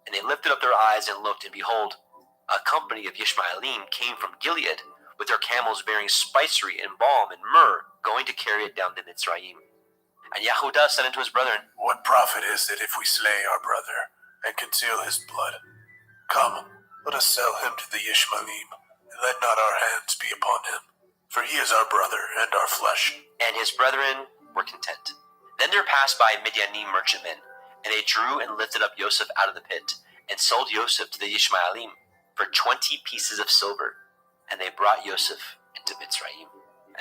And they lifted up their eyes and looked, and behold, a company of Ishmaelim came from Gilead, with their camels bearing spicery and balm and myrrh, going to carry it down to Mitzrayim. And Yehudah said unto his brethren, What profit is it if we slay our brother and conceal his blood? Come, let us sell him to the Ishmaelim, and let not our hands be upon him, for he is our brother and our flesh. And his brethren were content. Then there passed by Midianim merchantmen, and they drew and lifted up Joseph out of the pit, and sold Joseph to the Ishmaelim for 20 pieces of silver. And they brought Joseph into Mitzrayim.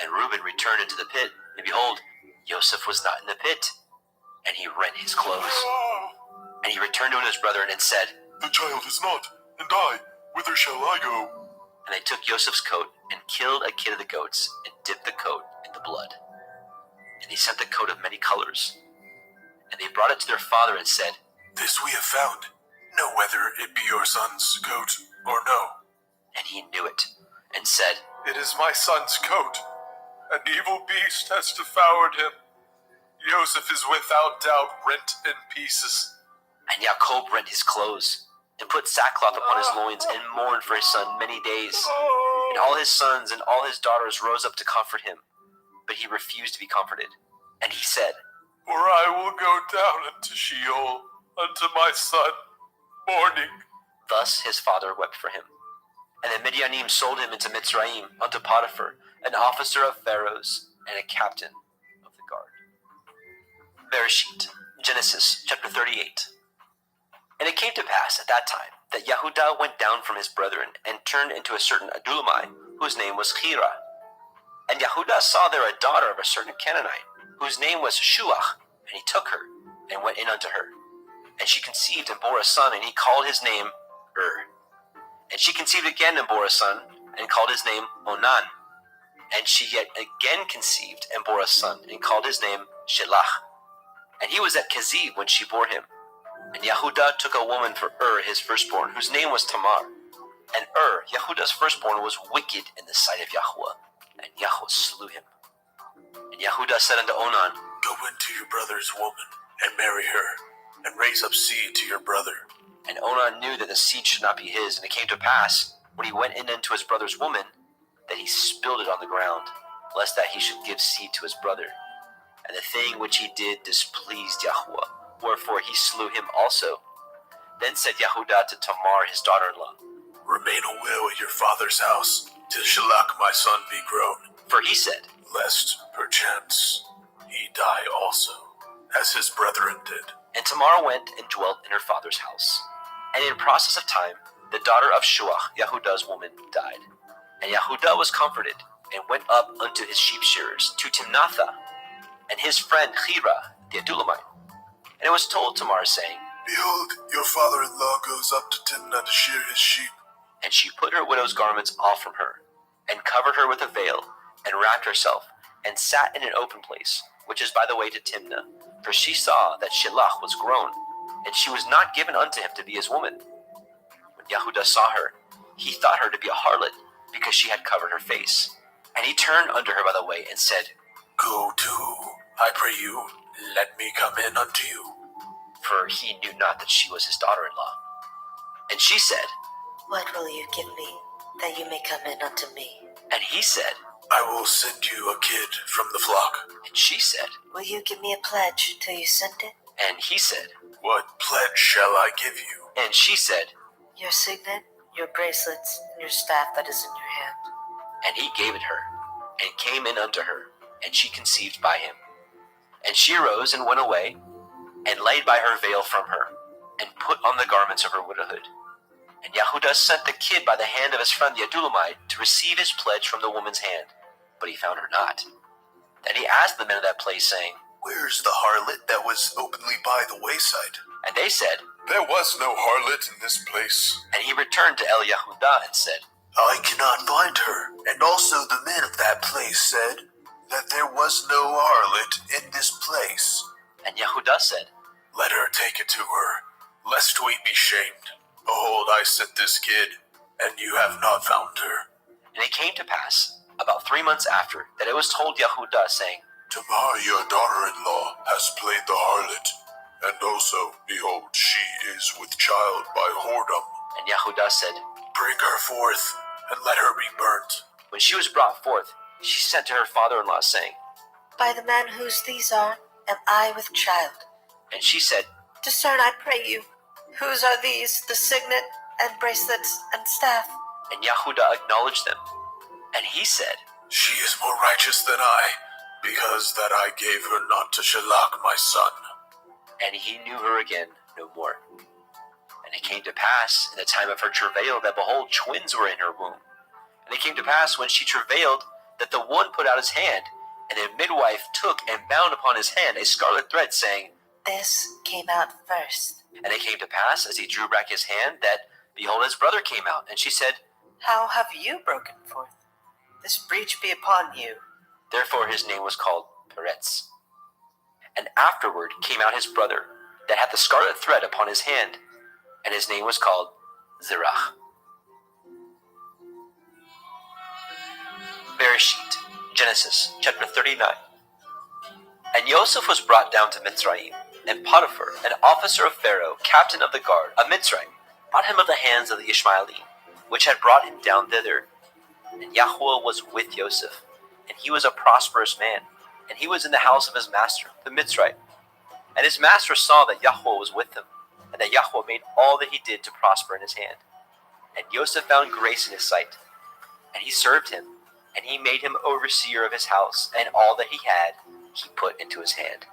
And Reuben returned into the pit, and behold, Joseph was not in the pit. And he rent his clothes. And he returned to his brethren and said, The child is not, and I, whither shall I go? And they took Joseph's coat, and killed a kid of the goats, and dipped the coat in the blood. And they sent the coat of many colors. And they brought it to their father and said, This we have found. Know whether it be your son's coat or no. And he knew it, and said, It is my son's coat. An evil beast has devoured him. Joseph is without doubt rent in pieces. And Jacob rent his clothes, and put sackcloth upon his loins, and mourned for his son many days. And all his sons and all his daughters rose up to comfort him, but he refused to be comforted. And he said, For I will go down into Sheol unto my son, mourning. Thus his father wept for him. And the Midianim sold him into Mitzrayim unto Potiphar, an officer of Pharaoh's, and a captain of the guard. Bereshit, Genesis chapter 38. And it came to pass at that time that Yehudah went down from his brethren, and turned into a certain Adullamite, whose name was Chira. And Yehudah saw there a daughter of a certain Canaanite, whose name was Shuach, and he took her, and went in unto her. And she conceived and bore a son, and he called his name And she conceived again and bore a son, and called his name Onan. And she yet again conceived and bore a son, and called his name Shelach. And he was at Keziv when she bore him. And Yehudah took a woman for his firstborn, whose name was Tamar. And Yehudah's firstborn, was wicked in the sight of Yahweh, and Yahweh slew him. And Yehudah said unto Onan, Go into your brother's woman, and marry her, and raise up seed to your brother. And Onan knew that the seed should not be his. And it came to pass, when he went in unto his brother's woman, that he spilled it on the ground, lest that he should give seed to his brother. And the thing which he did displeased Yahweh, wherefore he slew him also. Then said Yehudah to Tamar his daughter-in-law, Remain a widow at your father's house, till Shelach my son be grown. For he said, Lest, perchance, he die also, as his brethren did. And Tamar went and dwelt in her father's house. And in process of time, the daughter of Shuach, Yehudah's woman, died. And Yehudah was comforted, and went up unto his sheep shearers, to Timnathah, and his friend Chira, the Adullamite. And it was told Tamar, saying, Behold, your father-in-law goes up to Timnah to shear his sheep. And she put her widow's garments off from her, and covered her with a veil, and wrapped herself, and sat in an open place, which is by the way to Timnah. For she saw that Shelach was grown, and she was not given unto him to be his woman. When Yehudah saw her, he thought her to be a harlot, because she had covered her face. And he turned unto her by the way, and said, Go to, I pray you, let me come in unto you. For he knew not that she was his daughter-in-law. And she said, What will you give me, that you may come in unto me? And he said, I will send you a kid from the flock. And she said, Will you give me a pledge till you send it? And he said, What pledge shall I give you? And she said, Your signet, your bracelets, and your staff that is in your hand. And he gave it her, and came in unto her, and she conceived by him. And she arose and went away, and laid by her veil from her, and put on the garments of her widowhood. And Yehudah sent the kid by the hand of his friend the Adullamite to receive his pledge from the woman's hand, but he found her not. Then he asked the men of that place, saying, Where's the harlot that was openly by the wayside? And they said, There was no harlot in this place. And he returned to Yehudah and said, I cannot find her. And also the men of that place said that there was no harlot in this place. And Yehudah said, Let her take it to her, lest we be shamed. Behold, I sent this kid, and you have not found her. And it came to pass, about 3 months after, that it was told Yehudah, saying, Tamar, your daughter-in-law, has played the harlot, and also, behold, she is with child by whoredom. And Yehudah said, Bring her forth, and let her be burnt. When she was brought forth, she sent to her father-in-law, saying, By the man whose these are, am I with child. and she said, Discern, I pray you, whose are these, the signet and bracelets and staff? and Yehudah acknowledged them. And he said, She is more righteous than I, because that I gave her not to Shelach my son. and he knew her again no more. And it came to pass in the time of her travail that, behold, twins were in her womb. And it came to pass when she travailed that the one put out his hand, and the midwife took and bound upon his hand a scarlet thread, saying, This came out first. And it came to pass, as he drew back his hand, that, behold, his brother came out. And she said, How have you broken forth? This breach be upon you. Therefore his name was called Peretz. And afterward came out his brother, that had the scarlet thread upon his hand, and his name was called Zerach. Bereshit, Genesis chapter 39. And Joseph was brought down to Mitzrayim, and Potiphar, an officer of Pharaoh, captain of the guard of Mitzrayim, bought him of the hands of the Ishmaelim, which had brought him down thither. And Yahuwah was with Joseph, and he was a prosperous man, and he was in the house of his master, the Mitzrayim. And his master saw that Yahuwah was with him, and that Yahuwah made all that he did to prosper in his hand. And Joseph found grace in his sight, and he served him, and he made him overseer of his house, and all that he had he put into his hand.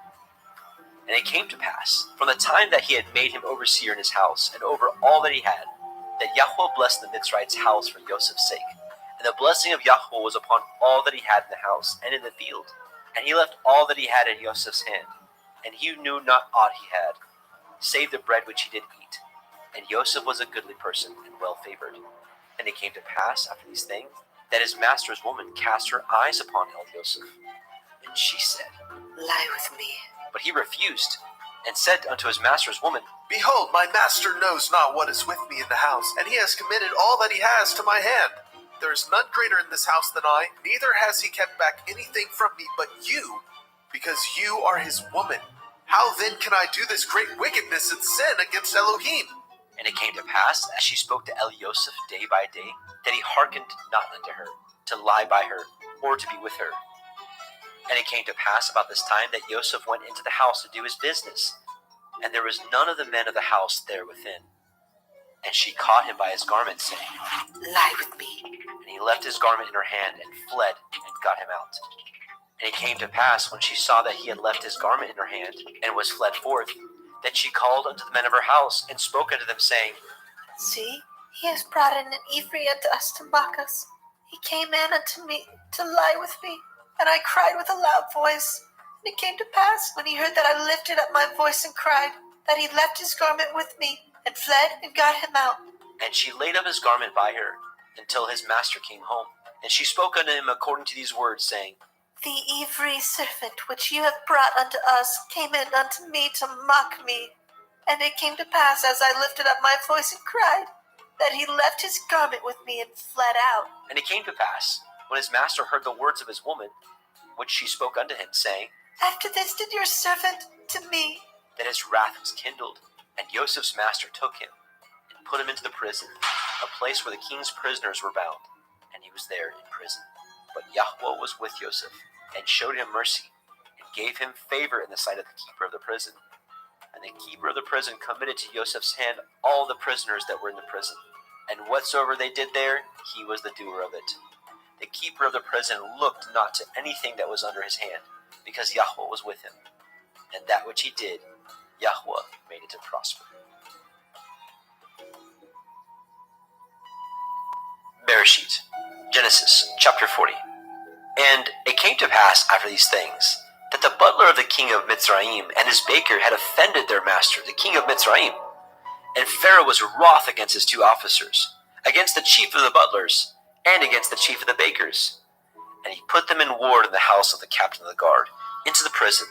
And it came to pass, from the time that he had made him overseer in his house, and over all that he had, that Yahuwah blessed the Mitzrayim's house for Joseph's sake. And the blessing of Yahuwah was upon all that he had in the house and in the field. And he left all that he had in Joseph's hand, and he knew not aught he had, save the bread which he did eat. And Joseph was a goodly person and well favored. And it came to pass after these things, that his master's woman cast her eyes upon Joseph. And she said, Lie with me. But he refused, and said unto his master's woman, Behold, my master knows not what is with me in the house, and he has committed all that he has to my hand. There is none greater in this house than I, neither has he kept back anything from me but you, because you are his woman. How then can I do this great wickedness and sin against Elohim? And it came to pass, as she spoke to Joseph day by day, that he hearkened not unto her, to lie by her, or to be with her. And it came to pass about this time that Joseph went into the house to do his business, and there was none of the men of the house there within. And she caught him by his garment, saying, Lie with me. And he left his garment in her hand, and fled, and got him out. And it came to pass, when she saw that he had left his garment in her hand, and was fled forth, that she called unto the men of her house, and spoke unto them, saying, See, he has brought in an Ephraim unto us to mock us. He came in unto me to lie with me, and I cried with a loud voice. And it came to pass, when he heard that I lifted up my voice and cried, that he left his garment with me, and fled, and got him out. And she laid up his garment by her, until his master came home. And she spoke unto him according to these words, saying, The Ephraim servant which you have brought unto us came in unto me to mock me. And it came to pass, as I lifted up my voice and cried, that he left his garment with me and fled out. And it came to pass, when his master heard the words of his woman, which she spoke unto him, saying, After this did your servant to me. that his wrath was kindled. And Joseph's master took him, and put him into the prison, a place where the king's prisoners were bound. And he was there in prison. But Yahuwah was with Joseph, and showed him mercy, and gave him favor in the sight of the keeper of the prison. And the keeper of the prison committed to Joseph's hand all the prisoners that were in the prison. And whatsoever they did there, he was the doer of it. The keeper of the prison looked not to anything that was under his hand, because Yahuwah was with him. And that which he did, Yahuwah made it to prosper. Bereshit, Genesis chapter 40. And it came to pass after these things, that the butler of the king of Mitzrayim and his baker had offended their master, the king of Mitzrayim. And Pharaoh was wroth against his two officers, against the chief of the butlers, and against the chief of the bakers. And he put them in ward in the house of the captain of the guard, into the prison,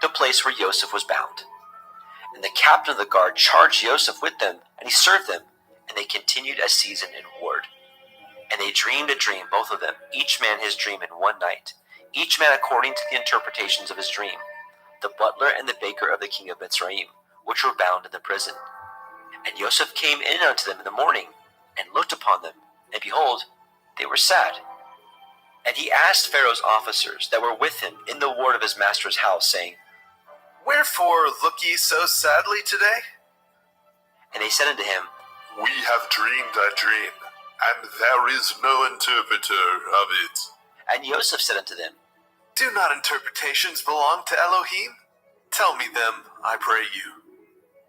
the place where Joseph was bound. And the captain of the guard charged Joseph with them, and he served them, and they continued a season in ward. And they dreamed a dream, both of them, each man his dream in one night, each man according to the interpretations of his dream, the butler and the baker of the king of Mitzrayim, which were bound in the prison. And Joseph came in unto them in the morning, and looked upon them, and behold, they were sad. And he asked Pharaoh's officers that were with him in the ward of his master's house, saying, Wherefore look ye so sadly today? And they said unto him, We have dreamed a dream, and there is no interpreter of it. And Joseph said unto them, Do not interpretations belong to Elohim? Tell me them, I pray you.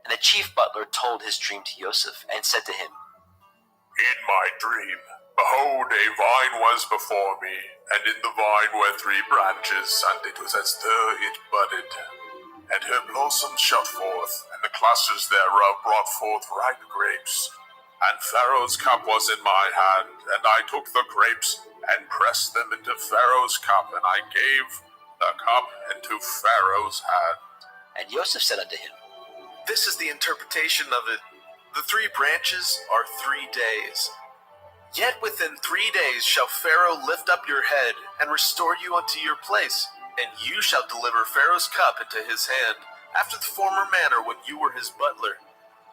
And the chief butler told his dream to Joseph, and said to him, In my dream, behold, a vine was before me, and in the vine were 3 branches, and it was as though it budded. And her blossoms shot forth, and the clusters thereof brought forth ripe grapes. And Pharaoh's cup was in my hand, and I took the grapes, and pressed them into Pharaoh's cup, and I gave the cup into Pharaoh's hand. And Joseph said unto him, This is the interpretation of it. The 3 branches are 3 days. Yet within 3 days shall Pharaoh lift up your head, and restore you unto your place. And you shall deliver Pharaoh's cup into his hand, after the former manner when you were his butler.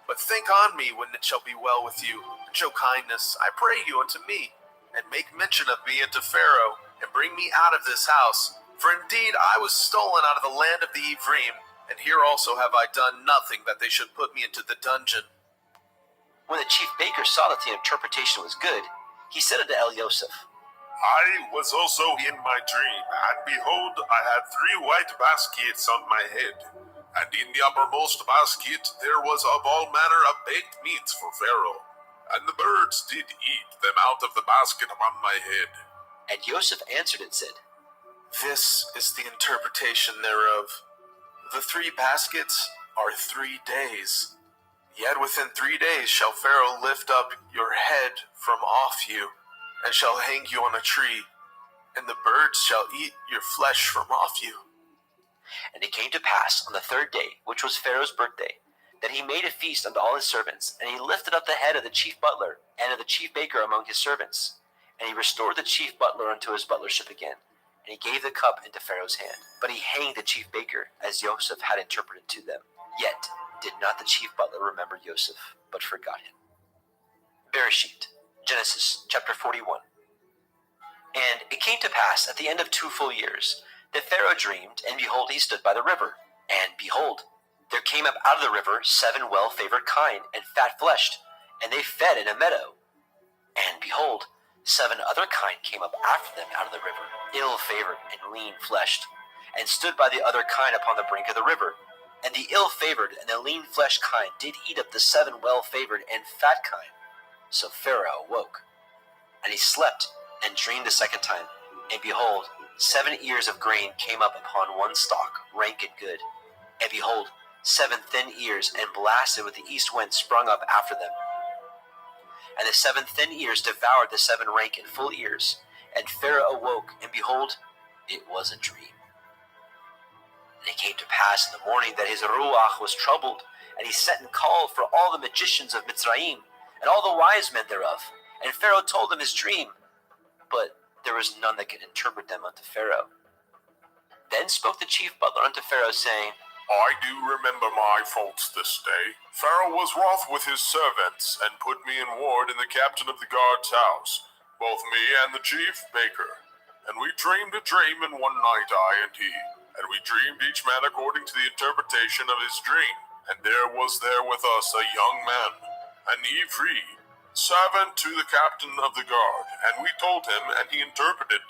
But think on me when it shall be well with you, and show kindness, I pray you, unto me, and make mention of me unto Pharaoh, and bring me out of this house. For indeed I was stolen out of the land of the Ephraim, and here also have I done nothing that they should put me into the dungeon. When the chief baker saw that the interpretation was good, he said unto Joseph, I was also in my dream, and behold, I had 3 white baskets on my head, and in the uppermost basket there was of all manner of baked meats for Pharaoh, and the birds did eat them out of the basket upon my head. And Joseph answered and said, This is the interpretation thereof. The 3 baskets are 3 days. Yet within 3 days shall Pharaoh lift up your head from off you, and shall hang you on a tree, and the birds shall eat your flesh from off you. And it came to pass on the 3rd day, which was Pharaoh's birthday, that he made a feast unto all his servants, and he lifted up the head of the chief butler and of the chief baker among his servants. And he restored the chief butler unto his butlership again, and he gave the cup into Pharaoh's hand. But he hanged the chief baker, as Joseph had interpreted to them. Yet did not the chief butler remember Joseph, but forgot him. Bereshit, Genesis chapter 41. And it came to pass at the end of 2 full years, that Pharaoh dreamed, and behold, he stood by the river. And behold, there came up out of the river 7 well-favored kine, and fat-fleshed, and they fed in a meadow. And behold, 7 other kine came up after them out of the river, ill-favored and lean-fleshed, and stood by the other kine upon the brink of the river. And the ill-favored and the lean-fleshed kine did eat up the 7 well-favored and fat kine. So Pharaoh awoke, and he slept, and dreamed the 2nd time. And behold, 7 ears of grain came up upon one stalk, rank and good. And behold, 7 thin ears, and blasted with the east wind, sprung up after them. And the 7 thin ears devoured the 7 rank and full ears. And Pharaoh awoke, and behold, it was a dream. And it came to pass in the morning that his ruach was troubled, and he sent and called for all the magicians of Mitzrayim, and all the wise men thereof. And Pharaoh told them his dream, but there was none that could interpret them unto Pharaoh. Then spoke the chief butler unto Pharaoh, saying, I do remember my faults this day. Pharaoh was wroth with his servants, and put me in ward in the captain of the guard's house, both me and the chief baker. And we dreamed a dream in one night, I and he. And we dreamed each man according to the interpretation of his dream. And there was with us a young man, an Ephraim, servant to the captain of the guard. And we told him, and he interpreted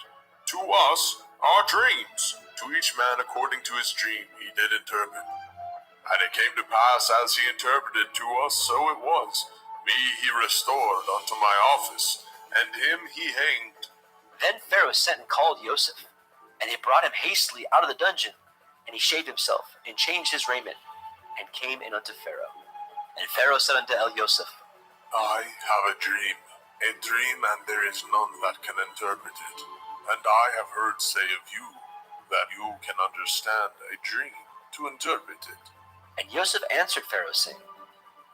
to us our dreams. To each man according to his dream he did interpret. And it came to pass as he interpreted to us, so it was. Me he restored unto my office, and him he hanged. Then Pharaoh sent and called Joseph, and they brought him hastily out of the dungeon. And he shaved himself, and changed his raiment, and came in unto Pharaoh. And Pharaoh said unto Joseph, I have a dream, and there is none that can interpret it. And I have heard say of you, that you can understand a dream to interpret it. And Joseph answered Pharaoh, saying,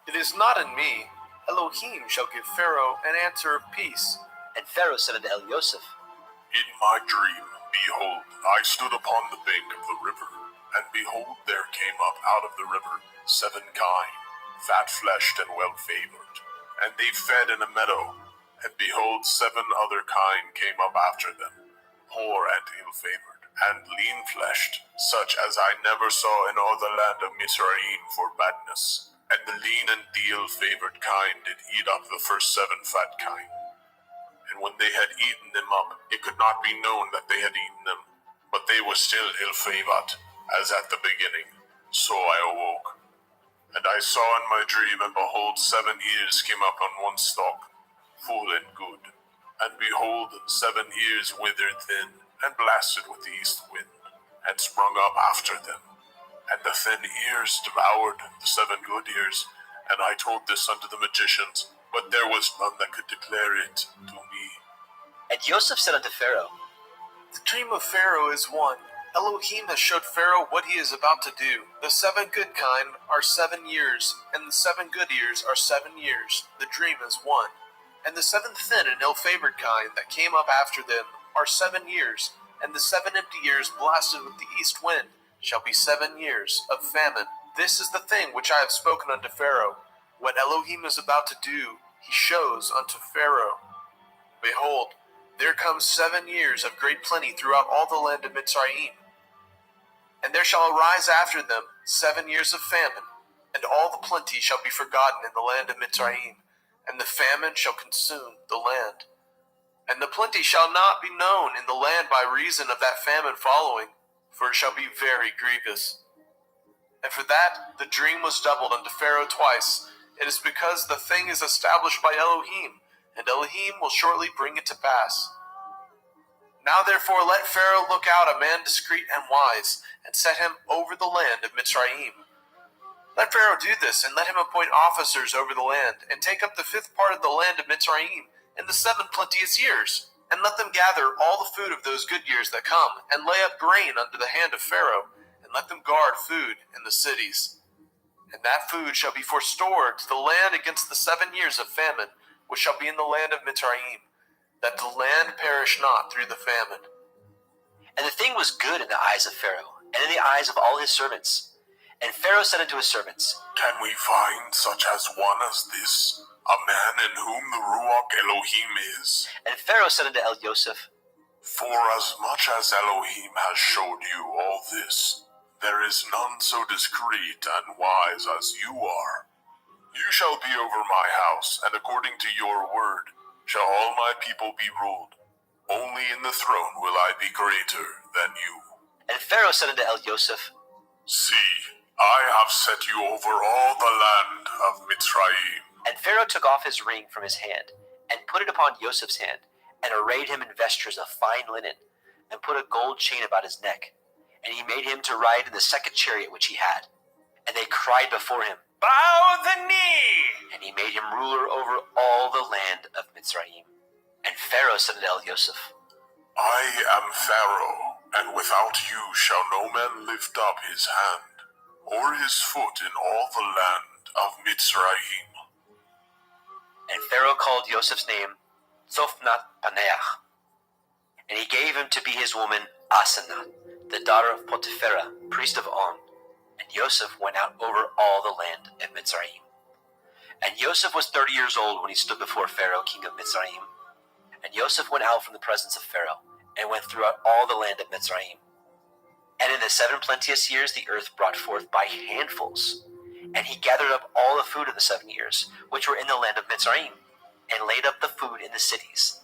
It is not in me. Elohim shall give Pharaoh an answer of peace. And Pharaoh said unto Elioseph, In my dream, behold, I stood upon the bank of the river, and behold, there came up out of the river 7 kine, fat-fleshed and well-favored. And they fed in a meadow, and behold, 7 other kine came up after them, poor and ill-favored, and lean-fleshed, such as I never saw in all the land of Mizraim for badness. And the lean and the ill-favored kine did eat up the first 7 fat kine. And when they had eaten them up, it could not be known that they had eaten them, but they were still ill-favored, as at the beginning. So I awoke. And I saw in my dream, and behold, 7 ears came up on one stalk, full and good. And behold, 7 ears withered thin, and blasted with the east wind, and sprung up after them. And the thin ears devoured the 7 good ears. And I told this unto the magicians, but there was none that could declare it to me. And Joseph said unto Pharaoh, The dream of Pharaoh is one. Elohim has showed Pharaoh what he is about to do. The 7 good kine are 7 years, and the 7 good ears are 7 years. The dream is one. And the 7 thin and ill-favored kine that came up after them are 7 years, and the 7 empty years blasted with the east wind shall be 7 years of famine. This is the thing which I have spoken unto Pharaoh. What Elohim is about to do, he shows unto Pharaoh. Behold, there comes 7 years of great plenty throughout all the land of Mizraim. And there shall arise after them 7 years of famine, and all the plenty shall be forgotten in the land of Mizraim, and the famine shall consume the land. And the plenty shall not be known in the land by reason of that famine following, for it shall be very grievous. And for that the dream was doubled unto Pharaoh twice. It is because the thing is established by Elohim, and Elohim will shortly bring it to pass. Now therefore let Pharaoh look out a man discreet and wise, and set him over the land of Mizraim. Let Pharaoh do this, and let him appoint officers over the land, and take up the 5th part of the land of Mizraim in the 7 plenteous years, and let them gather all the food of those good years that come, and lay up grain under the hand of Pharaoh, and let them guard food in the cities. And that food shall be forestored to the land against the 7 years of famine, which shall be in the land of Mizraim, that the land perish not through the famine. And the thing was good in the eyes of Pharaoh, and in the eyes of all his servants. And Pharaoh said unto his servants, Can we find such as one as this, a man in whom the Ruach Elohim is? And Pharaoh said unto Elioseph, For as much as Elohim has showed you all this, there is none so discreet and wise as you are. You shall be over my house, and according to your word shall all my people be ruled. Only in the throne will I be greater than you. And Pharaoh said unto Elioseph, See, I have set you over all the land of Mitzrayim. And Pharaoh took off his ring from his hand, and put it upon Joseph's hand, and arrayed him in vestures of fine linen, and put a gold chain about his neck. And he made him to ride in the 2nd chariot which he had. And they cried before him, Bow the knee! And he made him ruler over all the land of Mitzrayim. And Pharaoh said unto Elioseph, I am Pharaoh, and without you shall no man lift up his hand, or his foot in all the land of Mitzrayim. And Pharaoh called Joseph's name Zophnath Paneach. And he gave him to be his woman Asenath, the daughter of Potipherah, priest of On. And Joseph went out over all the land of Mitzrayim. And Joseph was 30 years old when he stood before Pharaoh, king of Mitzrayim. And Joseph went out from the presence of Pharaoh, and went throughout all the land of Mitzrayim. And in the 7 plenteous years the earth brought forth by handfuls. And he gathered up all the food of the 7 years, which were in the land of Mitzrayim, and laid up the food in the cities.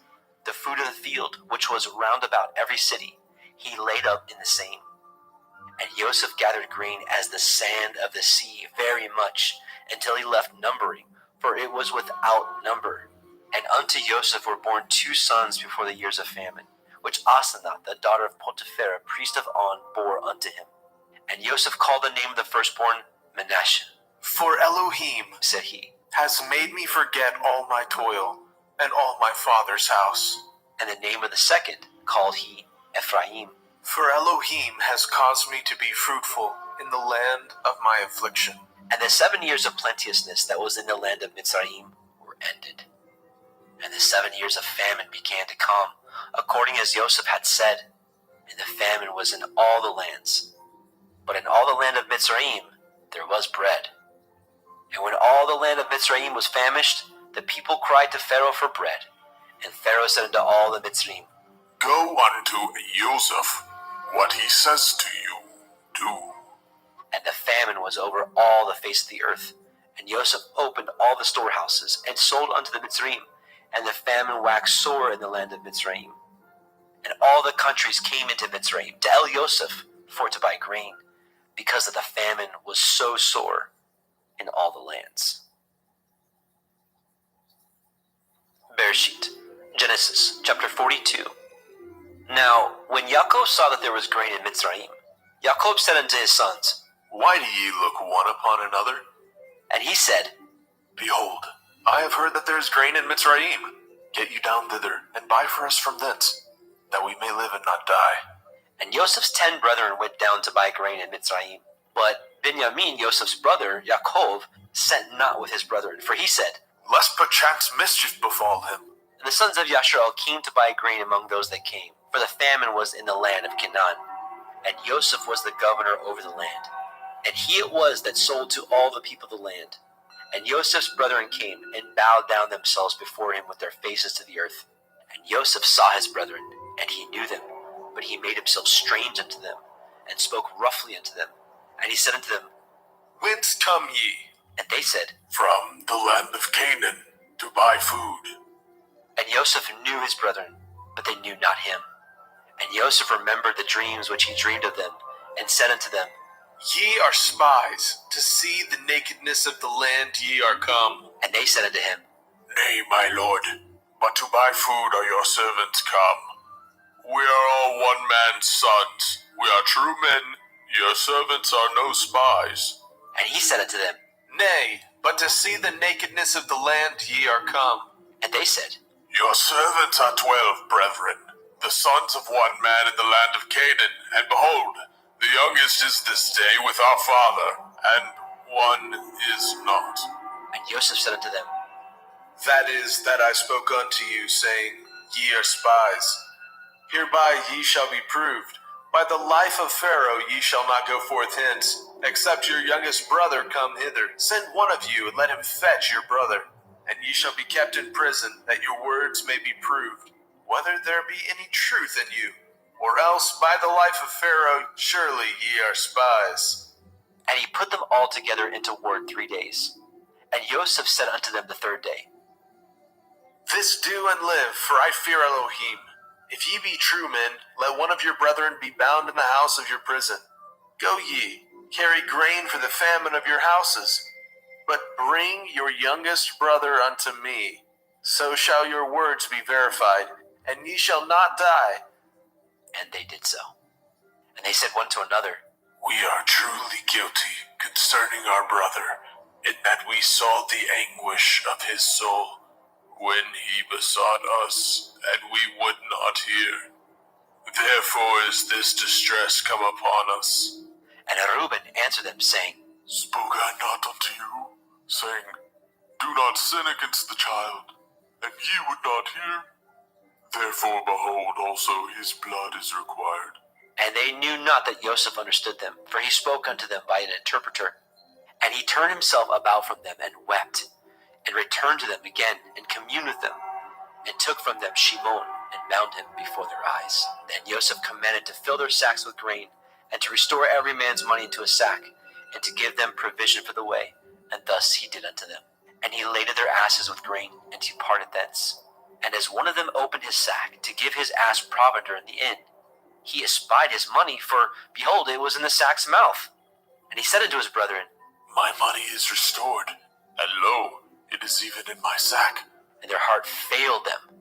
The food of the field, which was round about every city, he laid up in the same. And Joseph gathered grain as the sand of the sea, very much, until he left numbering, for it was without number. And unto Joseph were born 2 sons before the years of famine, which Asenath, the daughter of Potipherah, priest of On, bore unto him. And Joseph called the name of the firstborn Manasseh. For Elohim, Said he, has made me forget all my toil, and all my father's house. And the name of the second called he Ephraim. For Elohim has caused me to be fruitful, in the land of my affliction. And the 7 years of plenteousness that was in the land of Mitzrayim were ended. And the 7 years of famine began to come, according as Joseph had said, and the famine was in all the lands. But in all the land of Mitzrayim there was bread. And when all the land of Mitzrayim was famished, the people cried to Pharaoh for bread. And Pharaoh said unto all the Mitzrayim, Go unto Joseph, what he says to you, do. And the famine was over all the face of the earth. And Joseph opened all the storehouses, and sold unto the Mitzrayim. And the famine waxed sore in the land of Mitzrayim. And all the countries came into Mitzrayim to El Joseph for to buy grain, because that the famine was so sore in all the lands. Bereshit, Genesis, chapter 42. Now, when Yaakov saw that there was grain in Mitzrayim, Yaakov said unto his sons, Why do ye look one upon another? and he said, Behold, I have heard that there is grain in Mitzrayim. Get you down thither, and buy for us from thence, that we may live and not die. And Joseph's 10 brethren went down to buy grain in Mitzrayim. But Benjamin, Joseph's brother, Yaakov, sent not with his brethren, for he said, Lest perchance mischief befall him. And the sons of Yasharal came to buy grain among those that came, for the famine was in the land of Canaan. And Joseph was the governor over the land. And he it was that sold to all the people of the land. And Joseph's brethren came, and bowed down themselves before him with their faces to the earth. And Joseph saw his brethren, and he knew them, but he made himself strange unto them, and spoke roughly unto them. And he said unto them, Whence come ye? And they said, From the land of Canaan, to buy food. And Joseph knew his brethren, but they knew not him. And Joseph remembered the dreams which he dreamed of them, and said unto them, Ye are spies, to see the nakedness of the land ye are come. And they said unto him, Nay, my lord, but to buy food are your servants come. We are all one man's sons. We are true men. Your servants are no spies. And he said unto them, Nay, but to see the nakedness of the land ye are come. And they said, Your servants are 12 brethren, the sons of one man in the land of Canaan. And behold, the youngest is this day with our father, and one is not. And Joseph said unto them, That is that I spoke unto you, saying, Ye are spies. Hereby ye shall be proved. By the life of Pharaoh ye shall not go forth hence, except your youngest brother come hither. Send one of you, and let him fetch your brother. And ye shall be kept in prison, that your words may be proved, whether there be any truth in you. Or else by the life of Pharaoh surely ye are spies. And he put them all together into ward 3 days. And Joseph said unto them the 3rd day, This do and live, for I fear Elohim. If ye be true men, let one of your brethren be bound in the house of your prison. Go ye, carry grain for the famine of your houses, but bring your youngest brother unto me. So shall your words be verified, and ye shall not die. And they did so. And they said one to another, We are truly guilty concerning our brother, in that we saw the anguish of his soul when he besought us, and we would not hear. Therefore is this distress come upon us. And Reuben answered them, saying, Spoke I not unto you, saying, Do not sin against the child, and ye would not hear? Therefore, behold, also his blood is required. And they knew not that Joseph understood them, for he spoke unto them by an interpreter. And he turned himself about from them, and wept, and returned to them again, and communed with them, and took from them Shimon, and bound him before their eyes. Then Joseph commanded to fill their sacks with grain, and to restore every man's money into a sack, and to give them provision for the way. And thus he did unto them. And he laded their asses with grain, and departed thence. And as one of them opened his sack to give his ass provender in the inn, he espied his money, for, behold, it was in the sack's mouth. And he said unto his brethren, My money is restored, and lo, it is even in my sack. And their heart failed them.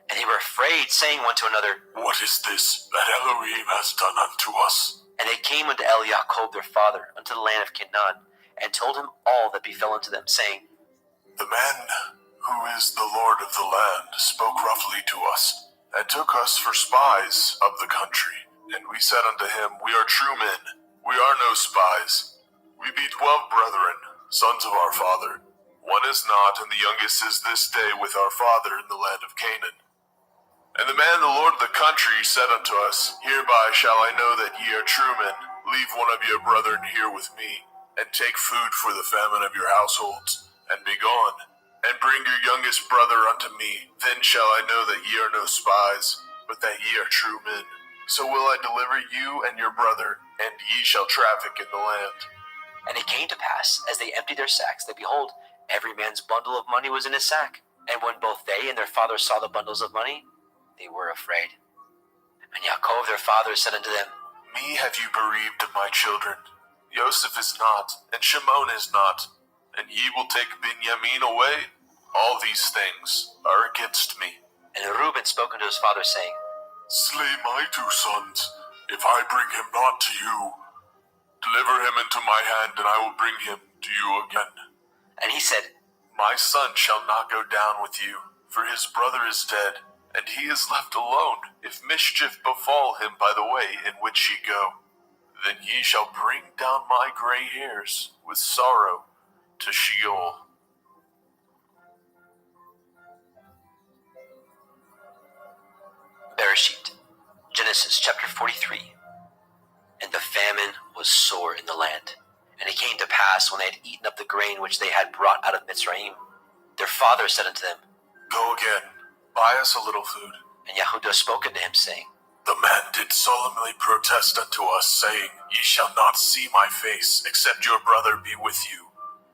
And they were afraid, saying one to another, What is this that Elohim has done unto us? And they came unto El Jacob their father, unto the land of Canaan, and told him all that befell unto them, saying, The man who is the Lord of the land spoke roughly to us, and took us for spies of the country. And we said unto him, We are true men. We are no spies. We be 12 brethren, sons of our father. One is not, and the youngest is this day with our father in the land of Canaan. And the man, the lord of the country, said unto us, Hereby shall I know that ye are true men. Leave one of your brethren here with me, and take food for the famine of your households, and be gone. And bring your youngest brother unto me. Then shall I know that ye are no spies, but that ye are true men. So will I deliver you and your brother, and ye shall traffic in the land. And it came to pass, as they emptied their sacks, that behold, every man's bundle of money was in his sack. And when both they and their father saw the bundles of money, they were afraid. And Yaakov their father said unto them, Me have you bereaved of my children. Joseph is not, and Shimon is not, and ye will take Benjamin away. All these things are against me. And Reuben spoke unto his father, saying, Slay my 2 sons, if I bring him not to you. Deliver him into my hand, and I will bring him to you again. And he said, My son shall not go down with you, for his brother is dead, and he is left alone. If mischief befall him by the way in which ye go, then ye shall bring down my gray hairs with sorrow to Sheol. Bereshit, Genesis chapter 43. And the famine was sore in the land. And it came to pass, when they had eaten up the grain which they had brought out of Mitzrayim, their father said unto them, Go again, buy us a little food. And Yehudah spoke unto him, saying, The man did solemnly protest unto us, saying, Ye shall not see my face, except your brother be with you.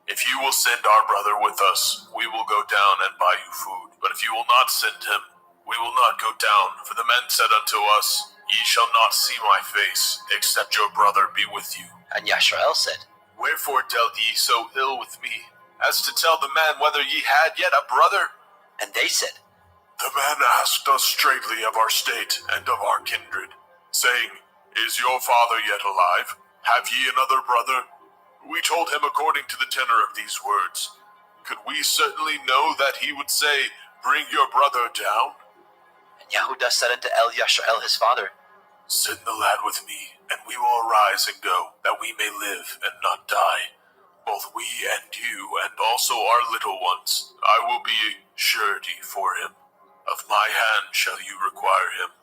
If you will send our brother with us, we will go down and buy you food. But if you will not send him, we will not go down. For the men said unto us, Ye shall not see my face, except your brother be with you. And Yashrael said, Wherefore dealt ye so ill with me, as to tell the man whether ye had yet a brother? And they said, The man asked us straightly of our state and of our kindred, saying, Is your father yet alive? Have ye another brother? We told him according to the tenor of these words. Could we certainly know that he would say, Bring your brother down? And Yehudah said unto Yashrael his father, Send the lad with me, and we will arise and go, that we may live and not die. Both we and you, and also our little ones. I will be surety for him. Of my hand shall you require him.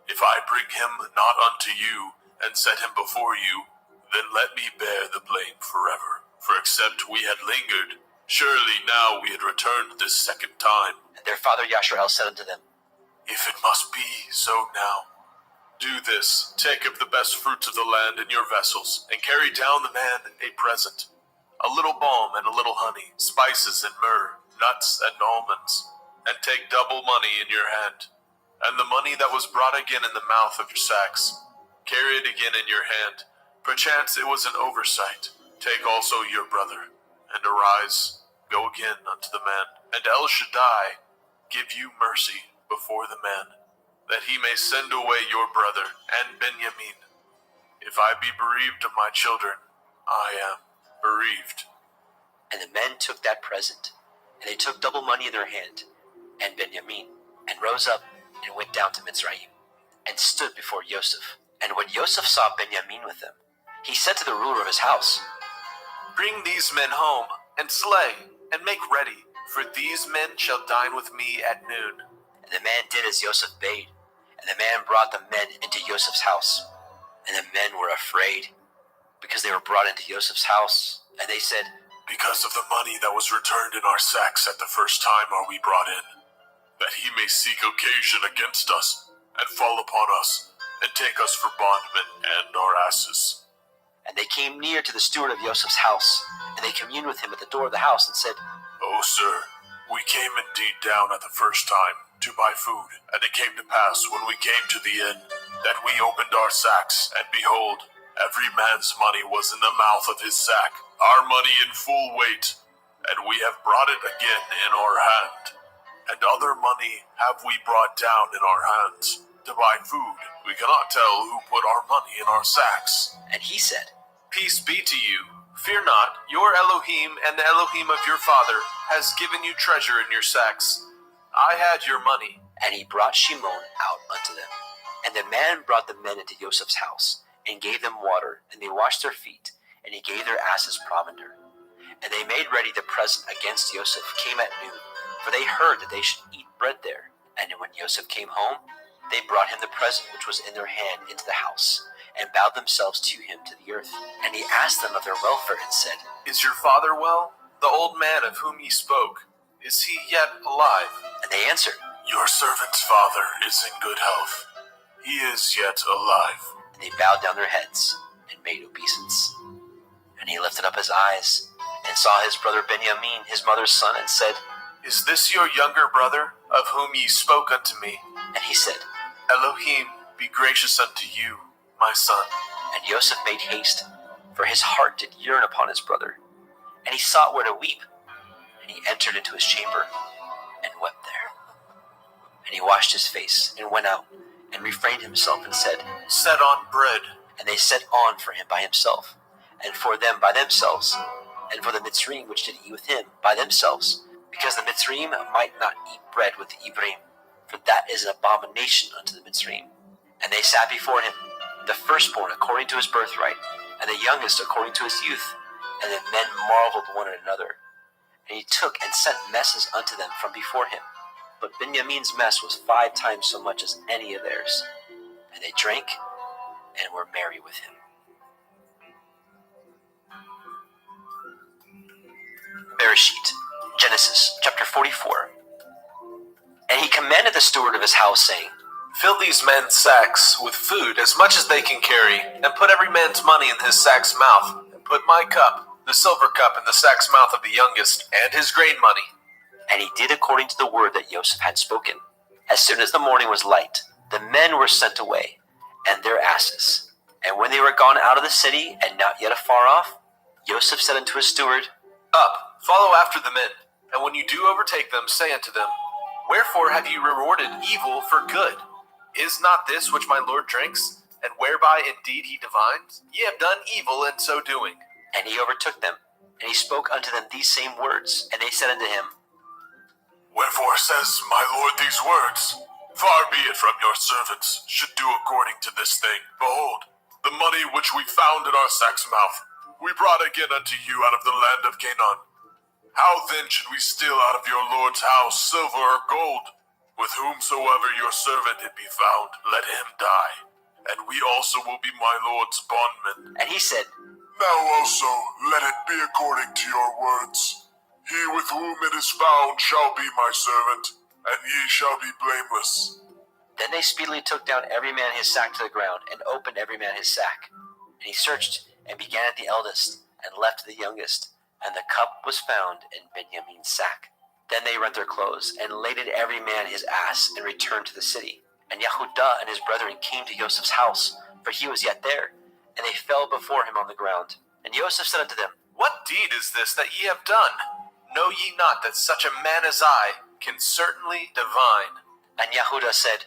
If I bring him not unto you, and set him before you, then let me bear the blame forever. For except we had lingered, surely now we had returned this second time. And their father Yashrael said unto them, If it must be so now, do this, take of the best fruits of the land in your vessels, and carry down the man a present, a little balm and a little honey, spices and myrrh, nuts and almonds, and take double money in your hand. And the money that was brought again in the mouth of your sacks, carry it again in your hand. Perchance it was an oversight. Take also your brother, and arise, go again unto the man. And El Shaddai give you mercy before the man, that he may send away your brother and Benjamin. If I be bereaved of my children, I am bereaved. And the men took that present, and they took double money in their hand, and Benjamin, and rose up, and went down to Mitzrayim, and stood before Joseph. And when Joseph saw Benjamin with them, he said to the ruler of his house, Bring these men home, and slay, and make ready, for these men shall dine with me at noon. And the man did as Joseph bade, and the man brought the men into Joseph's house. And the men were afraid, because they were brought into Joseph's house. And they said, Because of the money that was returned in our sacks at the first time are we brought in, that he may seek occasion against us, and fall upon us, and take us for bondmen and our asses. And they came near to the steward of Joseph's house, and they communed with him at the door of the house, and said, O sir, we came indeed down at the first time to buy food, and it came to pass when we came to the inn, that we opened our sacks, and behold, every man's money was in the mouth of his sack, our money in full weight, and we have brought it again in our hand. And other money have we brought down in our hands to buy food. We cannot tell who put our money in our sacks. And he said, Peace be to you. Fear not, your Elohim and the Elohim of your father has given you treasure in your sacks. I had your money. And he brought Shimon out unto them. And the man brought the men into Joseph's house, and gave them water, and they washed their feet, and he gave their asses provender. And they made ready the present against Joseph came at noon, for they heard that they should eat bread there. And when Joseph came home, they brought him the present which was in their hand into the house, and bowed themselves to him to the earth. And he asked them of their welfare, and said, Is your father well? The old man of whom ye spoke, is he yet alive? And they answered, Your servant's father is in good health. He is yet alive. And they bowed down their heads and made obeisance. And he lifted up his eyes and saw his brother Benjamin, his mother's son, and said, Is this your younger brother, of whom ye spoke unto me? And he said, Elohim be gracious unto you, my son. And Joseph made haste, for his heart did yearn upon his brother. And he sought where to weep. And he entered into his chamber and wept there. And he washed his face and went out and refrained himself and said, Set on bread. And they set on for him by himself, and for them by themselves, and for the Mitzrayim which did eat with him by themselves, because the Mitzrayim might not eat bread with the Ephraim, for that is an abomination unto the Mitzrayim. And they sat before him, the firstborn according to his birthright, and the youngest according to his youth. And the men marveled one at another. And he took and sent messes unto them from before him. But Benjamin's mess was 5 times so much as any of theirs. And they drank and were merry with him. Bereshit, Genesis chapter 44. And he commanded the steward of his house, saying, Fill these men's sacks with food as much as they can carry, and put every man's money in his sack's mouth, and put my cup, the silver cup, in the sack's mouth of the youngest, and his grain money. And he did according to the word that Joseph had spoken. As soon as the morning was light, the men were sent away, and their asses. And when they were gone out of the city, and not yet afar off, Joseph said unto his steward, Up, follow after the men, and when you do overtake them, say unto them, Wherefore have ye rewarded evil for good? Is not this which my Lord drinks, and whereby indeed he divines? Ye have done evil in so doing. And he overtook them, and he spoke unto them these same words. And they said unto him, Wherefore says my Lord these words? Far be it from your servants should do according to this thing. Behold, the money which we found in our sack's mouth, we brought again unto you out of the land of Canaan. How then should we steal out of your Lord's house silver or gold? With whomsoever your servant it be found, let him die, and we also will be my Lord's bondmen. And he said, Now also let it be according to your words. He with whom it is found shall be my servant, and ye shall be blameless. Then they speedily took down every man his sack to the ground, and opened every man his sack. And he searched, and began at the eldest, and left the youngest. And the cup was found in Benjamin's sack. Then they rent their clothes, and laded every man his ass, and returned to the city. And Yehudah and his brethren came to Joseph's house, for he was yet there. And they fell before him on the ground. And Joseph said unto them, What deed is this that ye have done? Know ye not that such a man as I can certainly divine? And Yehudah said,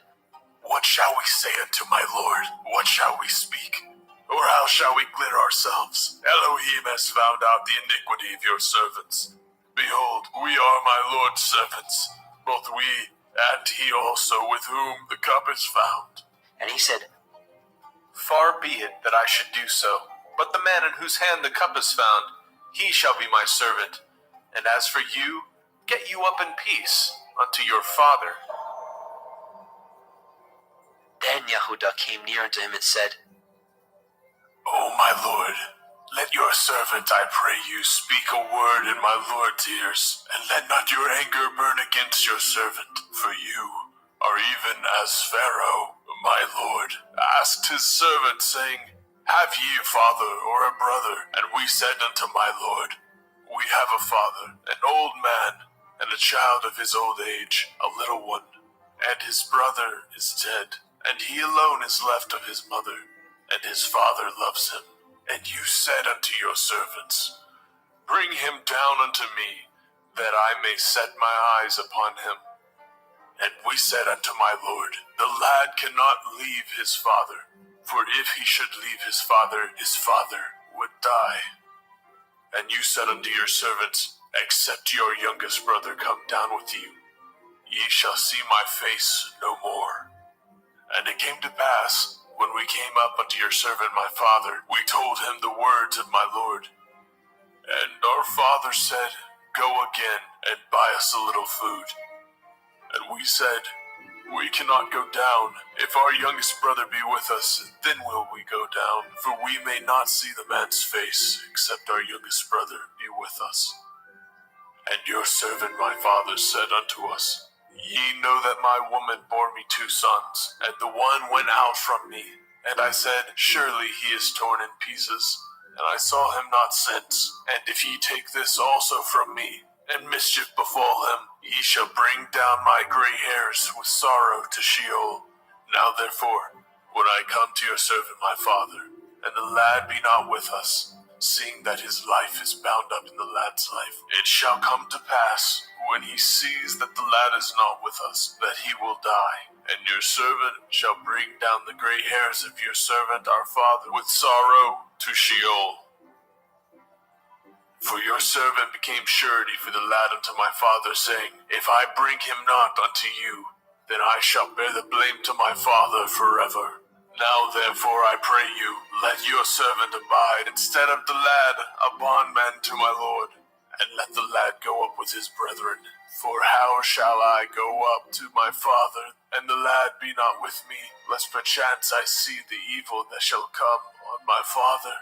What shall we say unto my Lord? What shall we speak? Or how shall we clear ourselves? Elohim has found out the iniquity of your servants. Behold, we are my Lord's servants, both we and he also with whom the cup is found. And he said, Far be it that I should do so. But the man in whose hand the cup is found, he shall be my servant. And as for you, get you up in peace unto your father. Then Yehudah came near unto him and said, O my Lord, let your servant, I pray you, speak a word in my Lord's ears, and let not your anger burn against your servant, for you are even as Pharaoh, my Lord, asked his servant, saying, Have ye a father or a brother? And we said unto my Lord, We have a father, an old man, and a child of his old age, a little one, and his brother is dead, and he alone is left of his mother, and his father loves him. And you said unto your servants, Bring him down unto me, that I may set my eyes upon him. And we said unto my Lord, The lad cannot leave his father, for if he should leave his father would die. And you said unto your servants, Except your youngest brother come down with you, ye shall see my face no more. And it came to pass, When we came up unto your servant my father, we told him the words of my lord. And our father said, Go again and buy us a little food. And we said, We cannot go down. If our youngest brother be with us, then will we go down, for we may not see the man's face, except our youngest brother be with us. And your servant my father said unto us, Ye know that my woman bore me 2 sons, and the one went out from me. And I said, Surely he is torn in pieces, and I saw him not since. And if ye take this also from me, and mischief befall him, ye shall bring down my gray hairs with sorrow to Sheol. Now therefore, when I come to your servant my father, and the lad be not with us, seeing that his life is bound up in the lad's life, it shall come to pass, when he sees that the lad is not with us, that he will die. And your servant shall bring down the gray hairs of your servant our father with sorrow to Sheol. For your servant became surety for the lad unto my father, saying, If I bring him not unto you, then I shall bear the blame to my father forever. Now therefore I pray you, let your servant abide instead of the lad, a bondman to my lord, and let the lad go up with his brethren. For how shall I go up to my father, and the lad be not with me, lest perchance I see the evil that shall come on my father?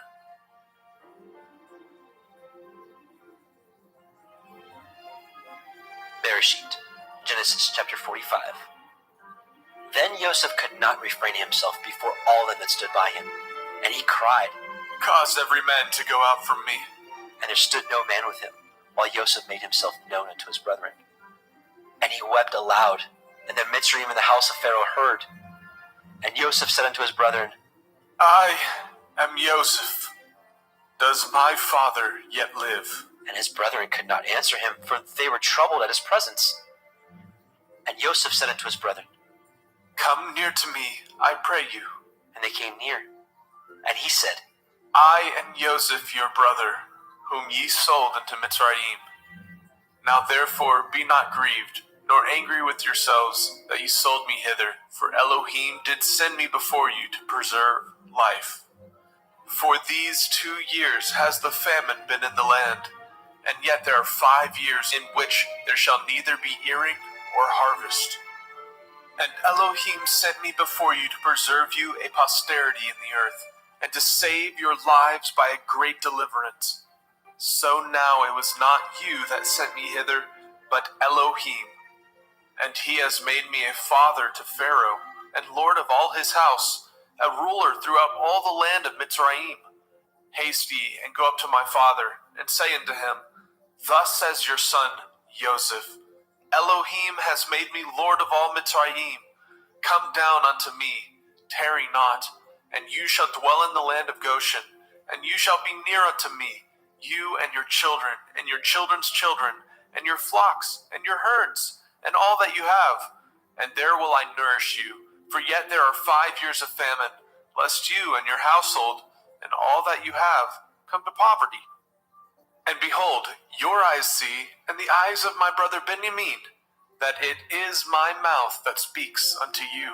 Bereshit, Genesis chapter 45. Then Joseph could not refrain himself before all them that stood by him, and he cried, Cause every man to go out from me. and there stood no man with him, while Joseph made himself known unto his brethren. And he wept aloud, and the Mitzrayim in the house of Pharaoh heard. And Joseph said unto his brethren, I am Joseph. Does my father yet live? And his brethren could not answer him, for they were troubled at his presence. And Joseph said unto his brethren, Come near to me, I pray you. and they came near. And he said, I am Joseph your brother, whom ye sold into Mitzrayim. Now therefore be not grieved, nor angry with yourselves that ye sold me hither, for Elohim did send me before you to preserve life. For these 2 years has the famine been in the land, and yet there are 5 years in which there shall neither be earing or harvest. And Elohim sent me before you to preserve you a posterity in the earth, and to save your lives by a great deliverance. So now it was not you that sent me hither, but Elohim. And he has made me a father to Pharaoh, and lord of all his house, a ruler throughout all the land of Mitzrayim. Haste ye, and go up to my father, and say unto him, Thus says your son, Joseph, Elohim has made me lord of all Mitzrayim. Come down unto me, tarry not, and you shall dwell in the land of Goshen, and you shall be near unto me, you and your children, and your children's children, and your flocks, and your herds, and all that you have. And there will I nourish you, for yet there are 5 years of famine, lest you and your household, and all that you have, come to poverty. And behold, your eyes see, and the eyes of my brother Benjamin, that it is my mouth that speaks unto you.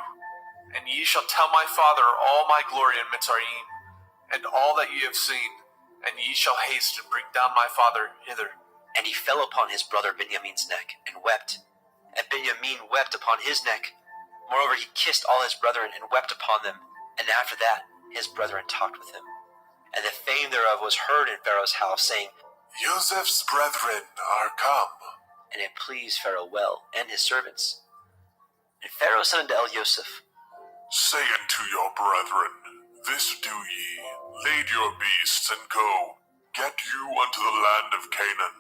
And ye shall tell my father all my glory in Mitzrayim, and all that ye have seen, and ye shall haste and bring down my father hither. And he fell upon his brother Benjamin's neck, and wept. And Benjamin wept upon his neck. Moreover, he kissed all his brethren, and wept upon them. And after that, his brethren talked with him. And the fame thereof was heard in Pharaoh's house, saying, Joseph's brethren are come. And it pleased Pharaoh well, and his servants. And Pharaoh said unto Joseph, Say unto your brethren, This do ye, lade your beasts, and go, get you unto the land of Canaan,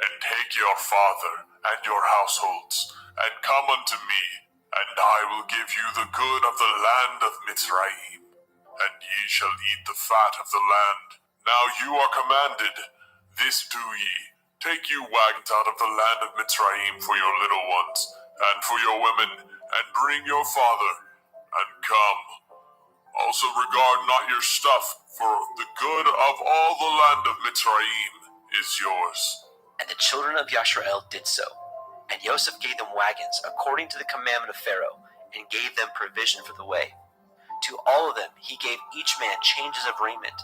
and take your father and your households, and come unto me, and I will give you the good of the land of Mitzrayim, and ye shall eat the fat of the land. Now you are commanded, this do ye, take you wagons out of the land of Mitzrayim for your little ones, and for your women, and bring your father, and come. Also regard not your stuff, for the good of all the land of Mitzrayim is yours. And the children of Yashrael did so. And Joseph gave them wagons, according to the commandment of Pharaoh, and gave them provision for the way. To all of them he gave each man changes of raiment,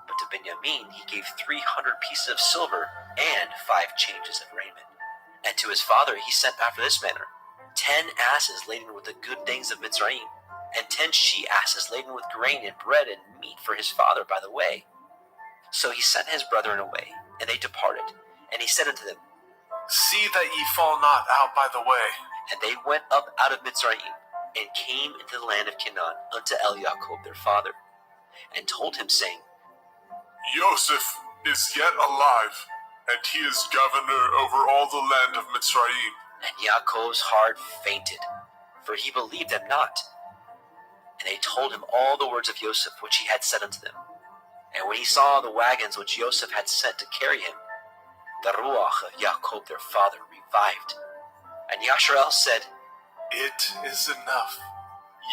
but to Benjamin he gave 300 pieces of silver and 5 changes of raiment. And to his father he sent after this manner, 10 asses laden with the good things of Mitzrayim, and 10 she-asses laden with grain and bread and meat for his father by the way. So he sent his brethren away, and they departed. And he said unto them, See that ye fall not out by the way. And they went up out of Mitzrayim, and came into the land of Canaan unto Jacob their father, and told him, saying, Joseph is yet alive, and he is governor over all the land of Mitzrayim. And Yaakov's heart fainted, for he believed them not. And they told him all the words of Joseph which he had said unto them. And when he saw the wagons which Joseph had sent to carry him, the ruach of Jacob their father revived. And Yasharel said, It is enough.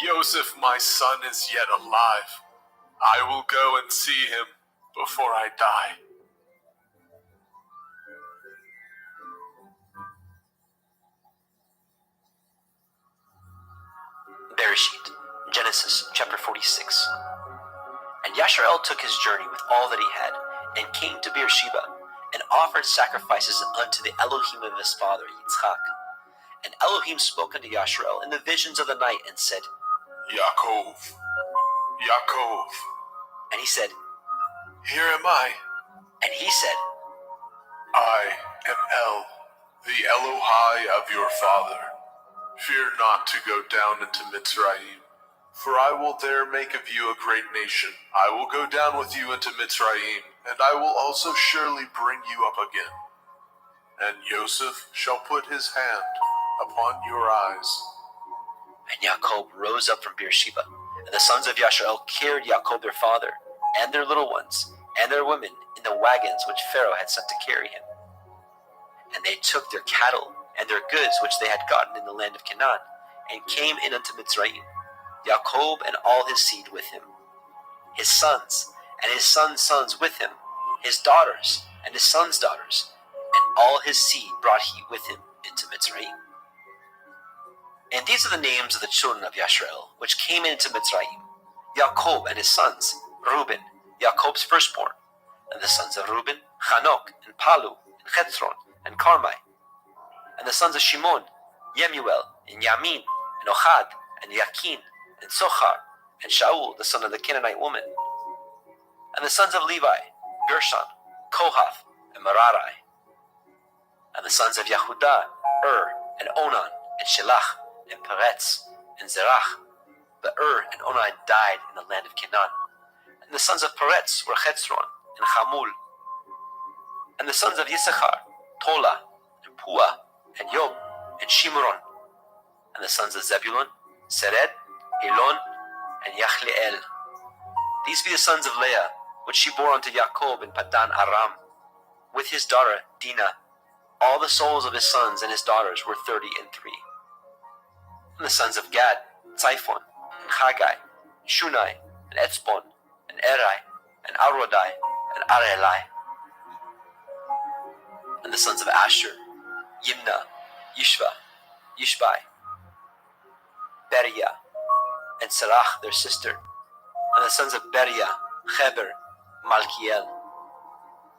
Joseph my son is yet alive. I will go and see him before I die. Bereshit, Genesis chapter 46. And Yasharel took his journey with all that he had, and came to Beersheba, and offered sacrifices unto the Elohim of his father Yitzchak. And Elohim spoke unto Yasharel in the visions of the night, and said, Yaakov, Yaakov. And he said, Here am I. And he said, I am El, the Elohai of your father. Fear not to go down into Mitzrayim, for I will there make of you a great nation. I will go down with you into Mitzrayim, and I will also surely bring you up again. And Joseph shall put his hand upon your eyes. And Jacob rose up from Beersheba, and the sons of Yasharel carried Jacob their father, and their little ones, and their women, in the wagons which Pharaoh had sent to carry him. And they took their cattle and their goods which they had gotten in the land of Canaan, and came in unto Mitzrayim, Jacob and all his seed with him, his sons and his sons' sons with him, his daughters and his sons' daughters, and all his seed brought he with him into Mitzrayim. And these are the names of the children of Yasharel, which came into Mitzrayim: Jacob and his sons, Reuben, Jacob's firstborn, and the sons of Reuben, Hanok, and Palu, and Hezron, and Carmi, and the sons of Shimon, Yemuel, and Yamin, and Ohad, and Yakin, and Sochar, and Shaul, the son of the Canaanite woman, and the sons of Levi, Gershon, Kohath, and Merari, and the sons of Yehudah, and Onan, and Shelach, and Peretz, and Zerach. But and Onan died in the land of Canaan. And the sons of Peretz were Hezron, and Hamul. And the sons of Yisachar, Tola, and Pua, and Yob, and Shimron. And the sons of Zebulun, Sered, Elon, and Yachleel. These be the sons of Leah, which she bore unto Jacob in Padan Aram, with his daughter Dinah. All the souls of his sons and his daughters were 33. And the sons of Gad, Tzifon, and Haggai, and Shunai, and Etzbon, and Eri, and Arodai, and Arelai. And the sons of Asher, Yimna, Yishva, Yishbai, Beriah, and Serach their sister. And the sons of Beriah, Heber, Malkiel.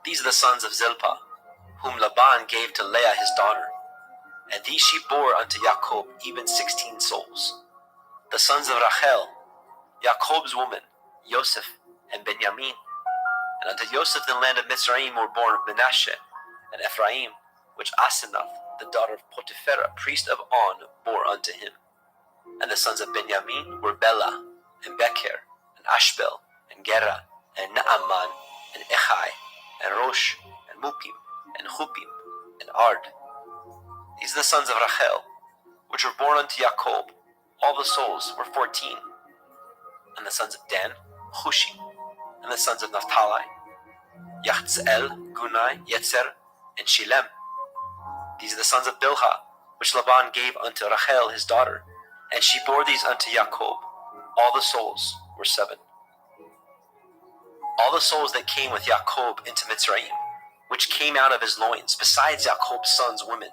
These are the sons of Zilpah, whom Laban gave to Leah his daughter. And these she bore unto Jacob, even 16 souls. The sons of Rachel, Jacob's woman, Joseph, and Benjamin. And unto Joseph in the land of Mitzrayim were born Manasseh and Ephraim, which Asenath, the daughter of Potipherah, priest of On, bore unto him. And the sons of Benjamin were Bela, and Becher, and Ashbel, and Gera, and Naaman, and Echai, and Rosh, and Mupim, and Hupim, and Ard. These are the sons of Rachel, which were born unto Jacob. All the souls were 14. And the sons of Dan, Hushim. And the sons of Naphtali, Yachzeel, Gunai, Yetzer, and Shilem. These are the sons of Bilhah, which Laban gave unto Rachel his daughter. And she bore these unto Jacob. All the souls were 7. All the souls that came with Jacob into Mitzrayim, which came out of his loins, besides Jacob's sons' women,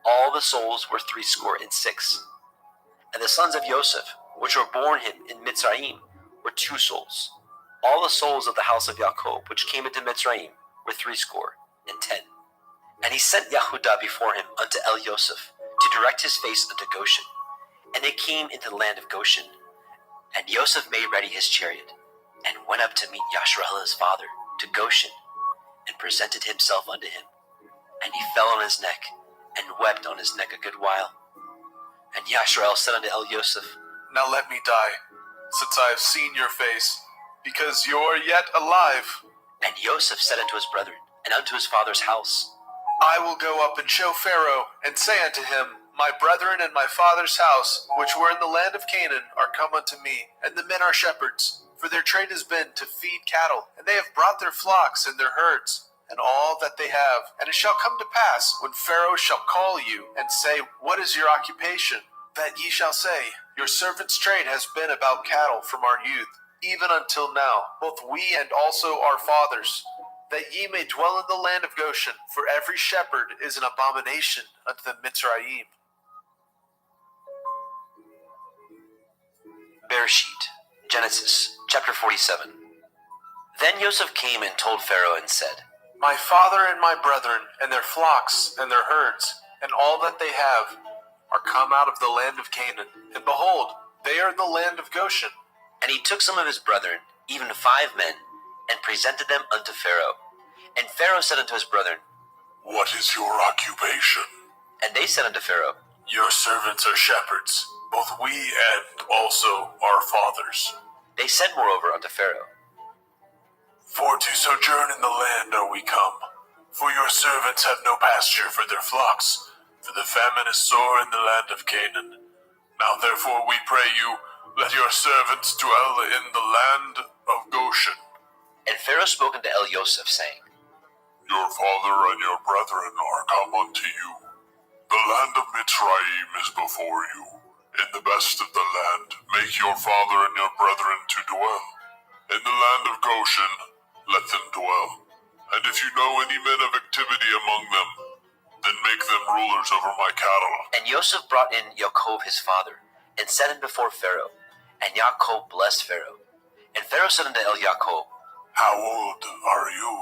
all the souls were 66. And the sons of Joseph, which were born him in Mitzrayim, were 2 souls. All the souls of the house of Jacob, which came into Mitzrayim, were 70. And he sent Yehudah before him unto El Yosef, to direct his face unto Goshen. And they came into the land of Goshen. And Yosef made ready his chariot, and went up to meet Yashrael his father, to Goshen, and presented himself unto him. And he fell on his neck, and wept on his neck a good while. And Yashrael said unto El Yosef, Now let me die, since I have seen your face, because you are yet alive. And Yosef said unto his brethren, and unto his father's house, I will go up and show Pharaoh, and say unto him, My brethren and my father's house, which were in the land of Canaan, are come unto me, and the men are shepherds. For their trade has been to feed cattle, and they have brought their flocks and their herds, and all that they have. And it shall come to pass, when Pharaoh shall call you, and say, What is your occupation? That ye shall say, Your servant's trade has been about cattle from our youth, even until now, both we and also our fathers, that ye may dwell in the land of Goshen, for every shepherd is an abomination unto the Mitzrayim. Bereshit, Genesis, chapter 47. Then Yosef came and told Pharaoh and said, My father and my brethren, and their flocks, and their herds, and all that they have, are come out of the land of Canaan. And behold, they are in the land of Goshen. And he took some of his brethren, even 5 men, and presented them unto Pharaoh. And Pharaoh said unto his brethren, What is your occupation? And they said unto Pharaoh, Your servants are shepherds, both we and also our fathers. They said moreover unto Pharaoh, For to sojourn in the land are we come, for your servants have no pasture for their flocks, for the famine is sore in the land of Canaan. Now therefore we pray you, let your servants dwell in the land of Goshen. And Pharaoh spoke unto El Yosef, saying, Your father and your brethren are come unto you. The land of Mitzrayim is before you. In the best of the land make your father and your brethren to dwell. In the land of Goshen let them dwell. And if you know any men of activity among them, then make them rulers over my cattle. And Yosef brought in Yaakov his father, and set him before Pharaoh. And Yaakov blessed Pharaoh. And Pharaoh said unto El Yaakov, How old are you?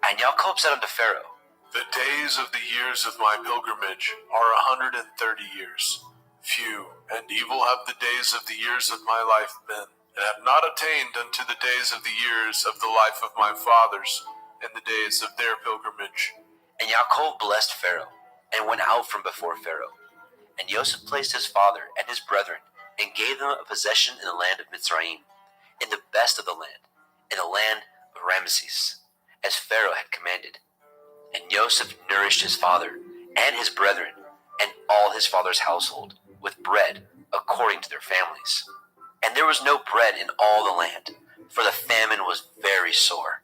And Yaakov said unto Pharaoh, The days of the years of my pilgrimage are 130 years. Few and evil have the days of the years of my life been, and have not attained unto the days of the years of the life of my fathers, and the days of their pilgrimage. And Yaakov blessed Pharaoh, and went out from before Pharaoh. And Yosef placed his father and his brethren, and gave them a possession in the land of Mitzrayim, in the best of the land, in the land of Ramesses, as Pharaoh had commanded. And Yosef nourished his father and his brethren, and all his father's household, with bread according to their families. And there was no bread in all the land, for the famine was very sore,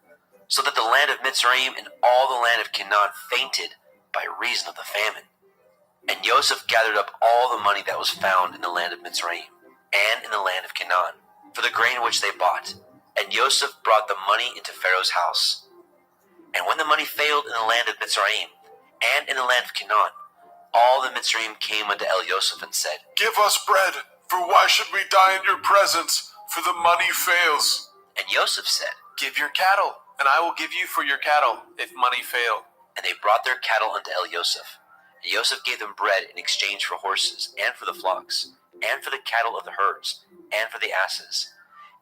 so that the land of Mitzrayim and all the land of Canaan fainted by reason of the famine. And Yosef gathered up all the money that was found in the land of Mitzrayim and in the land of Canaan, for the grain which they bought. And Yosef brought the money into Pharaoh's house. And when the money failed in the land of Mitzrayim and in the land of Canaan, all the Mitzrayim came unto El Yosef and said, Give us bread, for why should we die in your presence? For the money fails. And Yosef said, Give your cattle, and I will give you for your cattle, if money fail. And they brought their cattle unto El Yosef. And Yosef gave them bread in exchange for horses, and for the flocks, and for the cattle of the herds, and for the asses.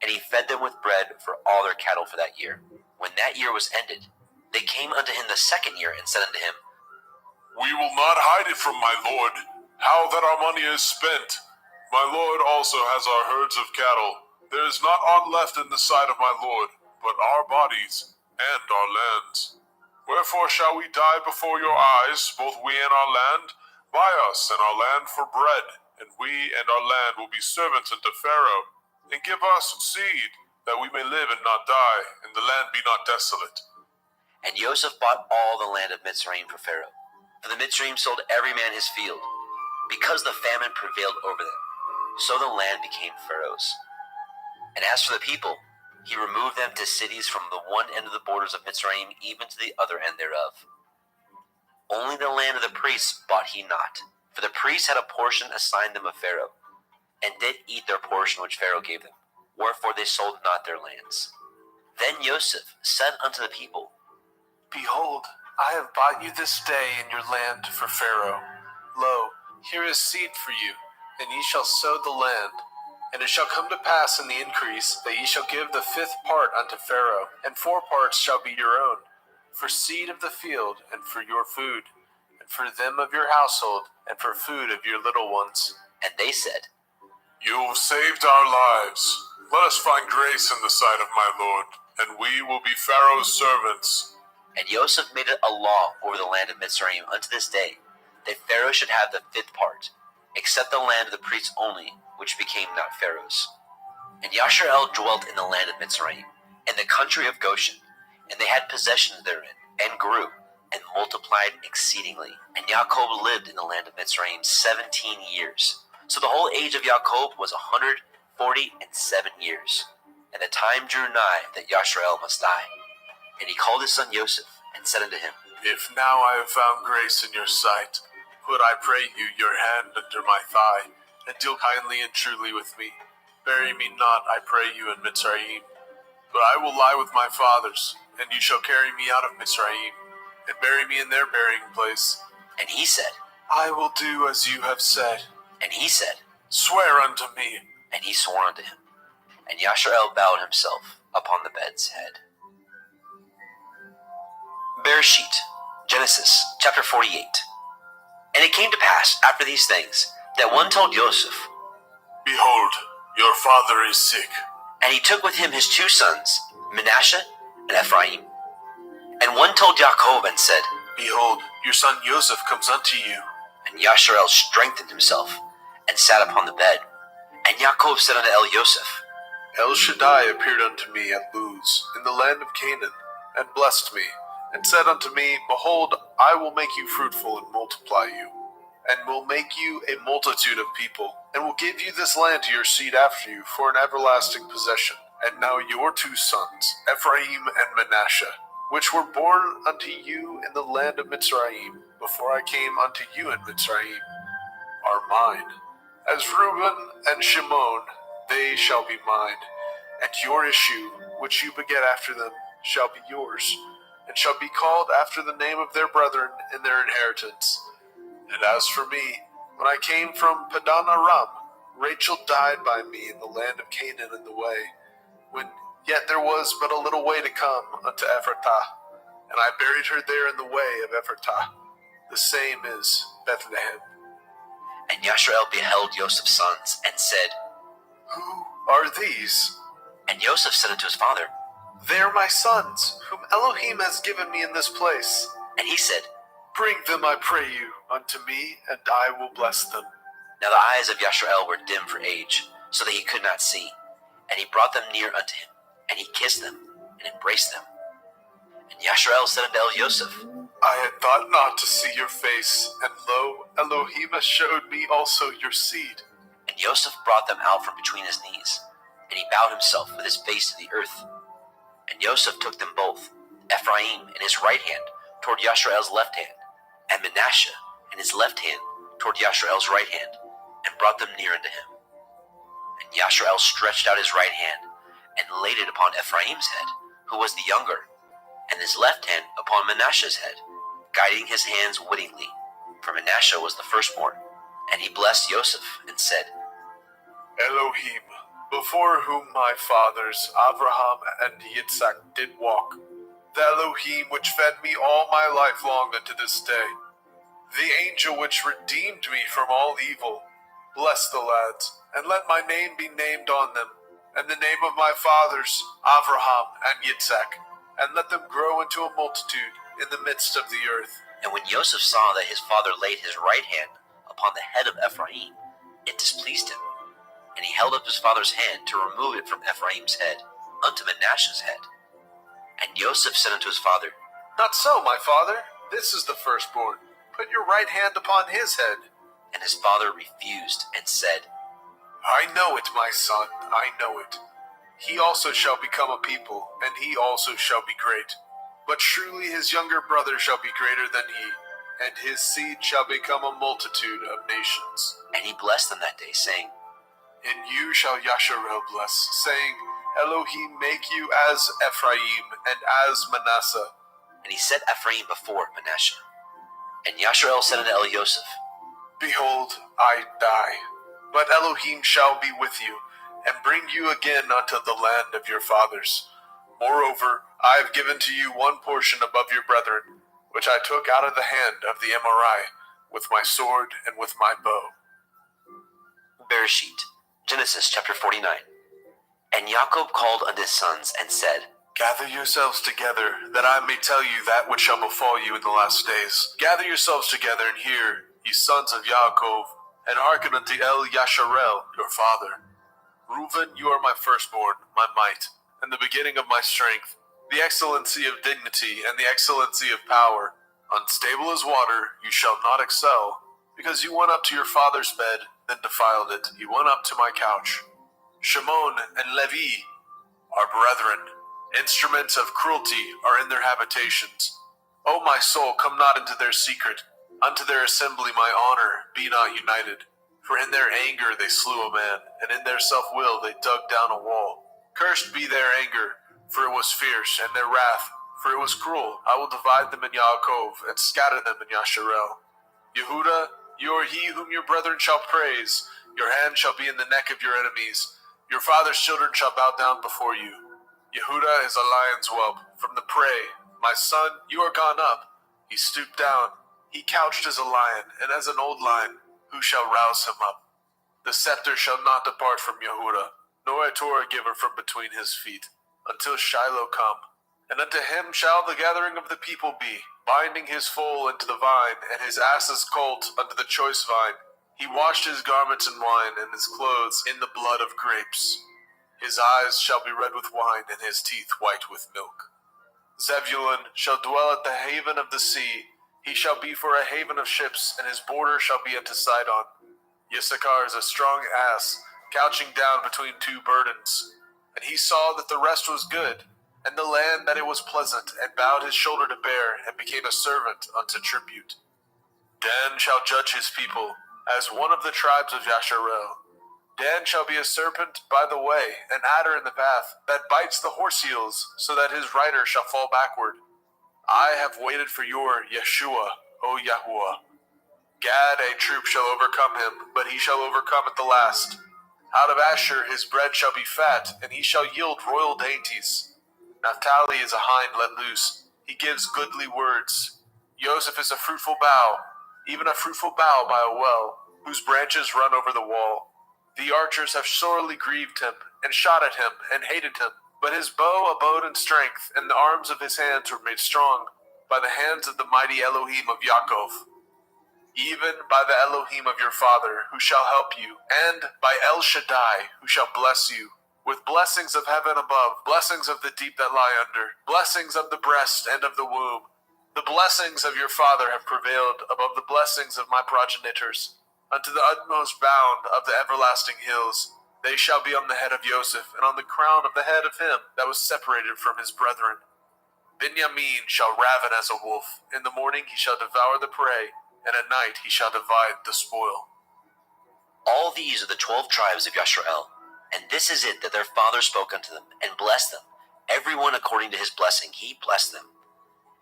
And he fed them with bread for all their cattle for that year. When that year was ended, they came unto him the 2nd year, and said unto him, We will not hide it from my lord, how that our money is spent. My lord also has our herds of cattle. There is not aught left in the sight of my lord, but our bodies and our lands. Wherefore shall we die before your eyes, both we and our land? Buy us and our land for bread, and we and our land will be servants unto Pharaoh. And give us seed, that we may live and not die, and the land be not desolate. And Yosef bought all the land of Mitzrayim for Pharaoh. For the Mitzrayim sold every man his field, because the famine prevailed over them. So the land became Pharaoh's. And as for the people, he removed them to cities from the one end of the borders of Mitzrayim even to the other end thereof. Only the land of the priests bought he not, for the priests had a portion assigned them of Pharaoh, and did eat their portion which Pharaoh gave them, wherefore they sold not their lands. Then Joseph said unto the people, Behold, I have bought you this day in your land for Pharaoh. Lo, here is seed for you, and ye shall sow the land. And it shall come to pass in the increase that ye shall give the 5th part unto Pharaoh, and 4 parts shall be your own, for seed of the field, and for your food, and for them of your household, and for food of your little ones. And they said, You've saved our lives. Let us find grace in the sight of my Lord, and we will be Pharaoh's servants. And Joseph made it a law over the land of Mitzrayim unto this day, that Pharaoh should have the 5th part, except the land of the priests only, which became not Pharaoh's. And Yashar'el dwelt in the land of Mitzrayim, in the country of Goshen, and they had possessions therein, and grew, and multiplied exceedingly. And Jacob lived in the land of Mitzrayim 17 years. So the whole age of Jacob was 147 years. And the time drew nigh that Yashar'el must die. And he called his son Joseph, and said unto him, If now I have found grace in your sight, put, I pray you, your hand under my thigh, and deal kindly and truly with me. Bury me not, I pray you, in Mitzrayim, but I will lie with my fathers, and you shall carry me out of Mitzrayim, and bury me in their burying place. And he said, I will do as you have said. And he said, Swear unto me. And he swore unto him. And Yashar'el bowed himself upon the bed's head. Bereshit, Genesis, chapter 48. And it came to pass, after these things, that one told Joseph, Behold, your father is sick. and he took with him his 2 sons, Manasseh and Ephraim. And one told Jacob and said, Behold, your son Joseph comes unto you. And Yashar'el strengthened himself, and sat upon the bed. And Jacob said unto Joseph, El Shaddai appeared unto me at Luz, in the land of Canaan, and blessed me, and said unto me, Behold, I will make you fruitful and multiply you, and will make you a multitude of people, and will give you this land to your seed after you for an everlasting possession. And now your 2 sons, Ephraim and Manasseh, which were born unto you in the land of Mitzrayim, before I came unto you in Mitzrayim, are mine. As Reuben and Shimon, they shall be mine, and your issue, which you beget after them, shall be yours, and shall be called after the name of their brethren in their inheritance. And as for me, when I came from Padan Aram, Rachel died by me in the land of Canaan in the way, when yet there was but a little way to come unto Ephratah, and I buried her there in the way of Ephratah. The same is Bethlehem. And Yashar'el beheld Joseph's sons, and said, Who are these? And Joseph said unto his father, They are my sons, whom Elohim has given me in this place. And he said, Bring them, I pray you, unto me, and I will bless them. Now the eyes of Yashar'el were dim for age, so that he could not see. And he brought them near unto him, and he kissed them, and embraced them. And Yashar'el said unto Joseph, I had thought not to see your face, and lo, Elohim has showed me also your seed. And Joseph brought them out from between his knees, and he bowed himself with his face to the earth. And Joseph took them both, Ephraim in his right hand toward Yashar'el's left hand, and Manasseh in his left hand toward Yashar'el's right hand, and brought them near unto him. And Yashar'el stretched out his right hand, and laid it upon Ephraim's head, who was the younger, and his left hand upon Manasseh's head, guiding his hands wittingly, for Manasseh was the firstborn. And he blessed Joseph, and said, Elohim, before whom my fathers Abraham and Yitzhak did walk, the Elohim which fed me all my life long unto this day, the angel which redeemed me from all evil, bless the lads, and let my name be named on them, and the name of my fathers Abraham and Yitzhak, and let them grow into a multitude in the midst of the earth. And when Joseph saw that his father laid his right hand upon the head of Ephraim, it displeased him. And he held up his father's hand to remove it from Ephraim's head unto Manasseh's head. And Joseph said unto his father, Not so, my father. This is the firstborn. Put your right hand upon his head. And his father refused, and said, I know it, my son, I know it. He also shall become a people, and he also shall be great. But truly his younger brother shall be greater than he, and his seed shall become a multitude of nations. And he blessed them that day, saying, In you shall Yasharel bless, saying, Elohim make you as Ephraim and as Manasseh. And he set Ephraim before Manasseh. And Yasharel said unto Elioseph, Behold, I die, but Elohim shall be with you, and bring you again unto the land of your fathers. Moreover, I have given to you one portion above your brethren, which I took out of the hand of the Amorite, with my sword and with my bow. Bereshit, Genesis chapter 49. And Jacob called unto his sons, and said, Gather yourselves together, that I may tell you that which shall befall you in the last days. Gather yourselves together, and hear, ye sons of Yaakov, and hearken unto Yasharel, your father. Reuben, you are my firstborn, my might, and the beginning of my strength, the excellency of dignity, and the excellency of power. Unstable as water, you shall not excel, because you went up to your father's bed, then defiled it. You went up to my couch. Shimon and Levi are brethren. Instruments of cruelty are in their habitations. O my soul, come not into their secret. Unto their assembly my honor be not united. For in their anger they slew a man, and in their self-will they dug down a wall. Cursed be their anger, for it was fierce, and their wrath, for it was cruel. I will divide them in Yaakov, and scatter them in Yasharel. Yehuda, you are he whom your brethren shall praise. Your hand shall be in the neck of your enemies. Your father's children shall bow down before you. Yehuda is a lion's whelp from the prey. My son, you are gone up. He stooped down. He couched as a lion, and as an old lion, who shall rouse him up? The scepter shall not depart from Yehuda, nor a Torah giver from between his feet, until Shiloh come. And unto him shall the gathering of the people be, binding his foal into the vine, and his ass's colt unto the choice vine. He washed his garments in wine, and his clothes in the blood of grapes. His eyes shall be red with wine, and his teeth white with milk. Zebulun shall dwell at the haven of the sea. He shall be for a haven of ships, and his border shall be unto Sidon. Issachar is a strong ass, couching down between two burdens. And he saw that the rest was good, and the land that it was pleasant, and bowed his shoulder to bear, and became a servant unto tribute. Dan shall judge his people, as one of the tribes of Yasharel. Dan shall be a serpent by the way, an adder in the path, that bites the horse heels, so that his rider shall fall backward. I have waited for your Yeshua, O Yahuwah. Gad, a troop shall overcome him, but he shall overcome at the last. Out of Asher his bread shall be fat, and he shall yield royal dainties. Naphtali is a hind let loose. He gives goodly words. Joseph is a fruitful bough, even a fruitful bough by a well, whose branches run over the wall. The archers have sorely grieved him, and shot at him, and hated him. But his bow abode in strength, and the arms of his hands were made strong, by the hands of the mighty Elohim of Yaakov. Even by the Elohim of your father, who shall help you, and by El Shaddai, who shall bless you, with blessings of heaven above, blessings of the deep that lie under, blessings of the breast and of the womb. The blessings of your father have prevailed above the blessings of my progenitors, unto the utmost bound of the everlasting hills. They shall be on the head of Joseph, and on the crown of the head of him that was separated from his brethren. Benjamin shall raven as a wolf. In the morning he shall devour the prey, and at night he shall divide the spoil. All these are the 12 tribes of Yasharel, and this is it that their father spoke unto them, and blessed them. Every one according to his blessing he blessed them.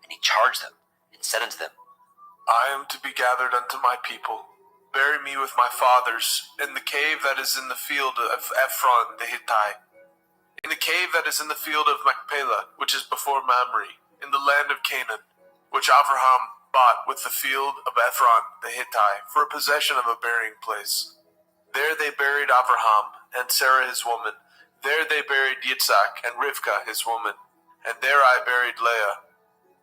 And he charged them, and said unto them, I am to be gathered unto my people. Bury me with my fathers in the cave that is in the field of Ephron the Hittite, in the cave that is in the field of Machpelah, which is before Mamre, in the land of Canaan, which Abraham bought with the field of Ephron the Hittite for a possession of a burying place. There they buried Abraham and Sarah his woman. There they buried Yitzhak and Rivkah his woman. And there I buried Leah.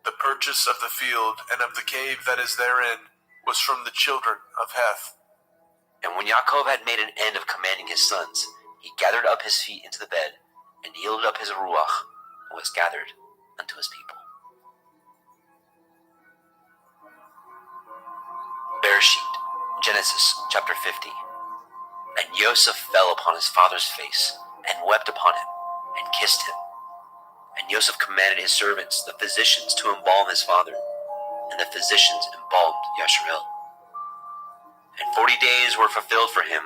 The purchase of the field and of the cave that is therein was from the children of Heth. And when Yaakov had made an end of commanding his sons, he gathered up his feet into the bed, and yielded up his ruach, and was gathered unto his people. Bereshit, Genesis chapter 50. And Joseph fell upon his father's face, and wept upon him, and kissed him. And Joseph commanded his servants, the physicians, to embalm his father, and the physicians embalmed Yasharel. And 40 days were fulfilled for him,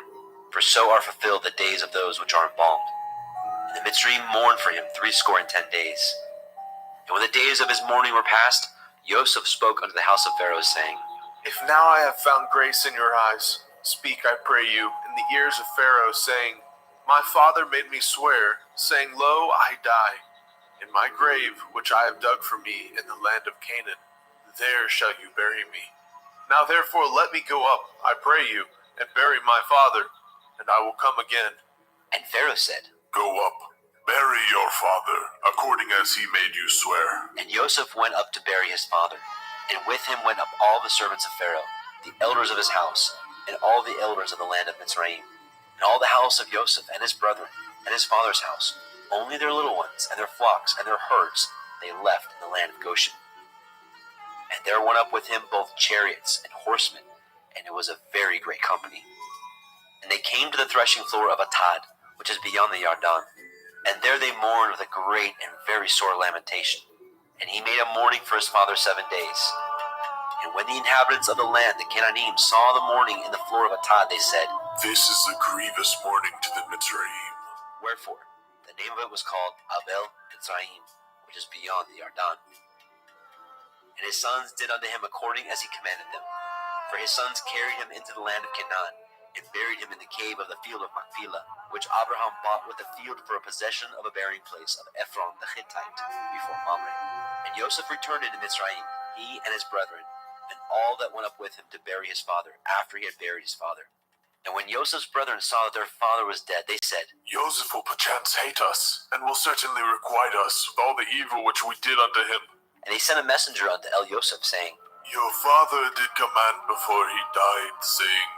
for so are fulfilled the days of those which are embalmed. And the Mitzrayim mourned for him 60 days. And when the days of his mourning were past, Joseph spoke unto the house of Pharaoh, saying, If now I have found grace in your eyes, speak, I pray you, in the ears of Pharaoh, saying, My father made me swear, saying, Lo, I die. In my grave, which I have dug for me in the land of Canaan, there shall you bury me. Now therefore let me go up, I pray you, and bury my father, and I will come again. And Pharaoh said, Go up, bury your father, according as he made you swear. And Joseph went up to bury his father, and with him went up all the servants of Pharaoh, the elders of his house, and all the elders of the land of Mitzrayim, and all the house of Joseph and his brethren, and his father's house. Only their little ones, and their flocks, and their herds, they left in the land of Goshen. And there went up with him both chariots and horsemen, and it was a very great company. And they came to the threshing floor of Atad, which is beyond the Yarden. And there they mourned with a great and very sore lamentation. And he made a mourning for his father 7 days. And when the inhabitants of the land, the Canaanim, saw the mourning in the floor of Atad, they said, This is a grievous mourning to the Mitzrayim. Wherefore, the name of it was called Abel Mitzrayim, which is beyond the Yarden. And his sons did unto him according as he commanded them. For his sons carried him into the land of Canaan, and buried him in the cave of the field of Machpelah, which Abraham bought with the field for a possession of a burying place of Ephron the Hittite, before Mamre. And Joseph returned into Mitzrayim, he and his brethren, and all that went up with him to bury his father, after he had buried his father. And when Joseph's brethren saw that their father was dead, they said, Joseph will perchance hate us, and will certainly requite us with all the evil which we did unto him. And they sent a messenger unto Joseph, saying, Your father did command before he died, saying,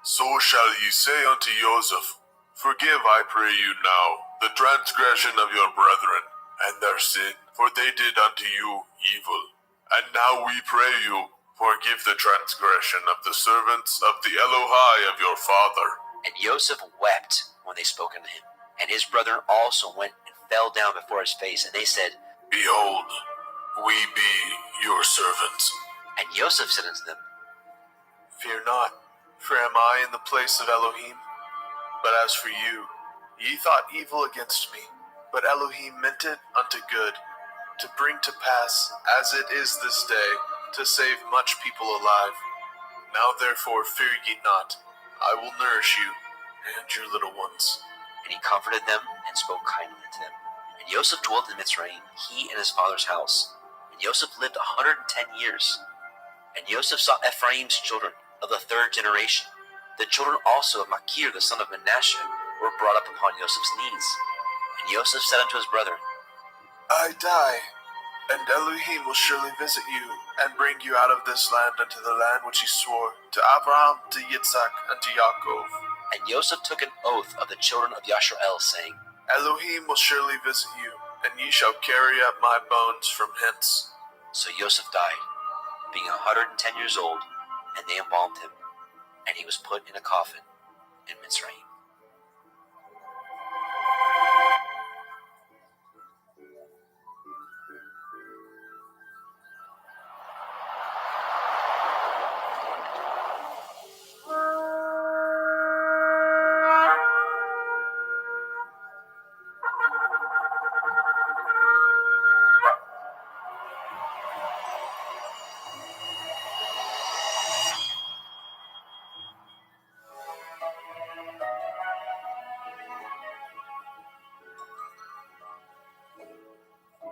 So shall ye say unto Joseph, Forgive, I pray you now, the transgression of your brethren, and their sin, for they did unto you evil. And now we pray you, forgive the transgression of the servants of the Elohai of your father. And Joseph wept when they spoke unto him. And his brethren also went and fell down before his face, and they said, Behold, we be your servants. And Joseph said unto them, Fear not, for am I in the place of Elohim? But as for you, ye thought evil against me, but Elohim meant it unto good, to bring to pass, as it is this day, to save much people alive. Now therefore fear ye not, I will nourish you, and your little ones. And he comforted them, and spoke kindly to them. And Joseph dwelt in Mitzrayim, he and his father's house. And Joseph lived 110 years. And Joseph saw Ephraim's children of the 3rd generation. The children also of Machir the son of Manasseh were brought up upon Joseph's knees. And Joseph said unto his brethren, I die, and Elohim will surely visit you, and bring you out of this land unto the land which he swore to Abraham, to Yitzhak, and to Yaakov. And Joseph took an oath of the children of Yashar'el, saying, Elohim will surely visit you, and ye shall carry up my bones from hence. So Joseph died, being 110 years old, and they embalmed him, and he was put in a coffin in Mitzrayim.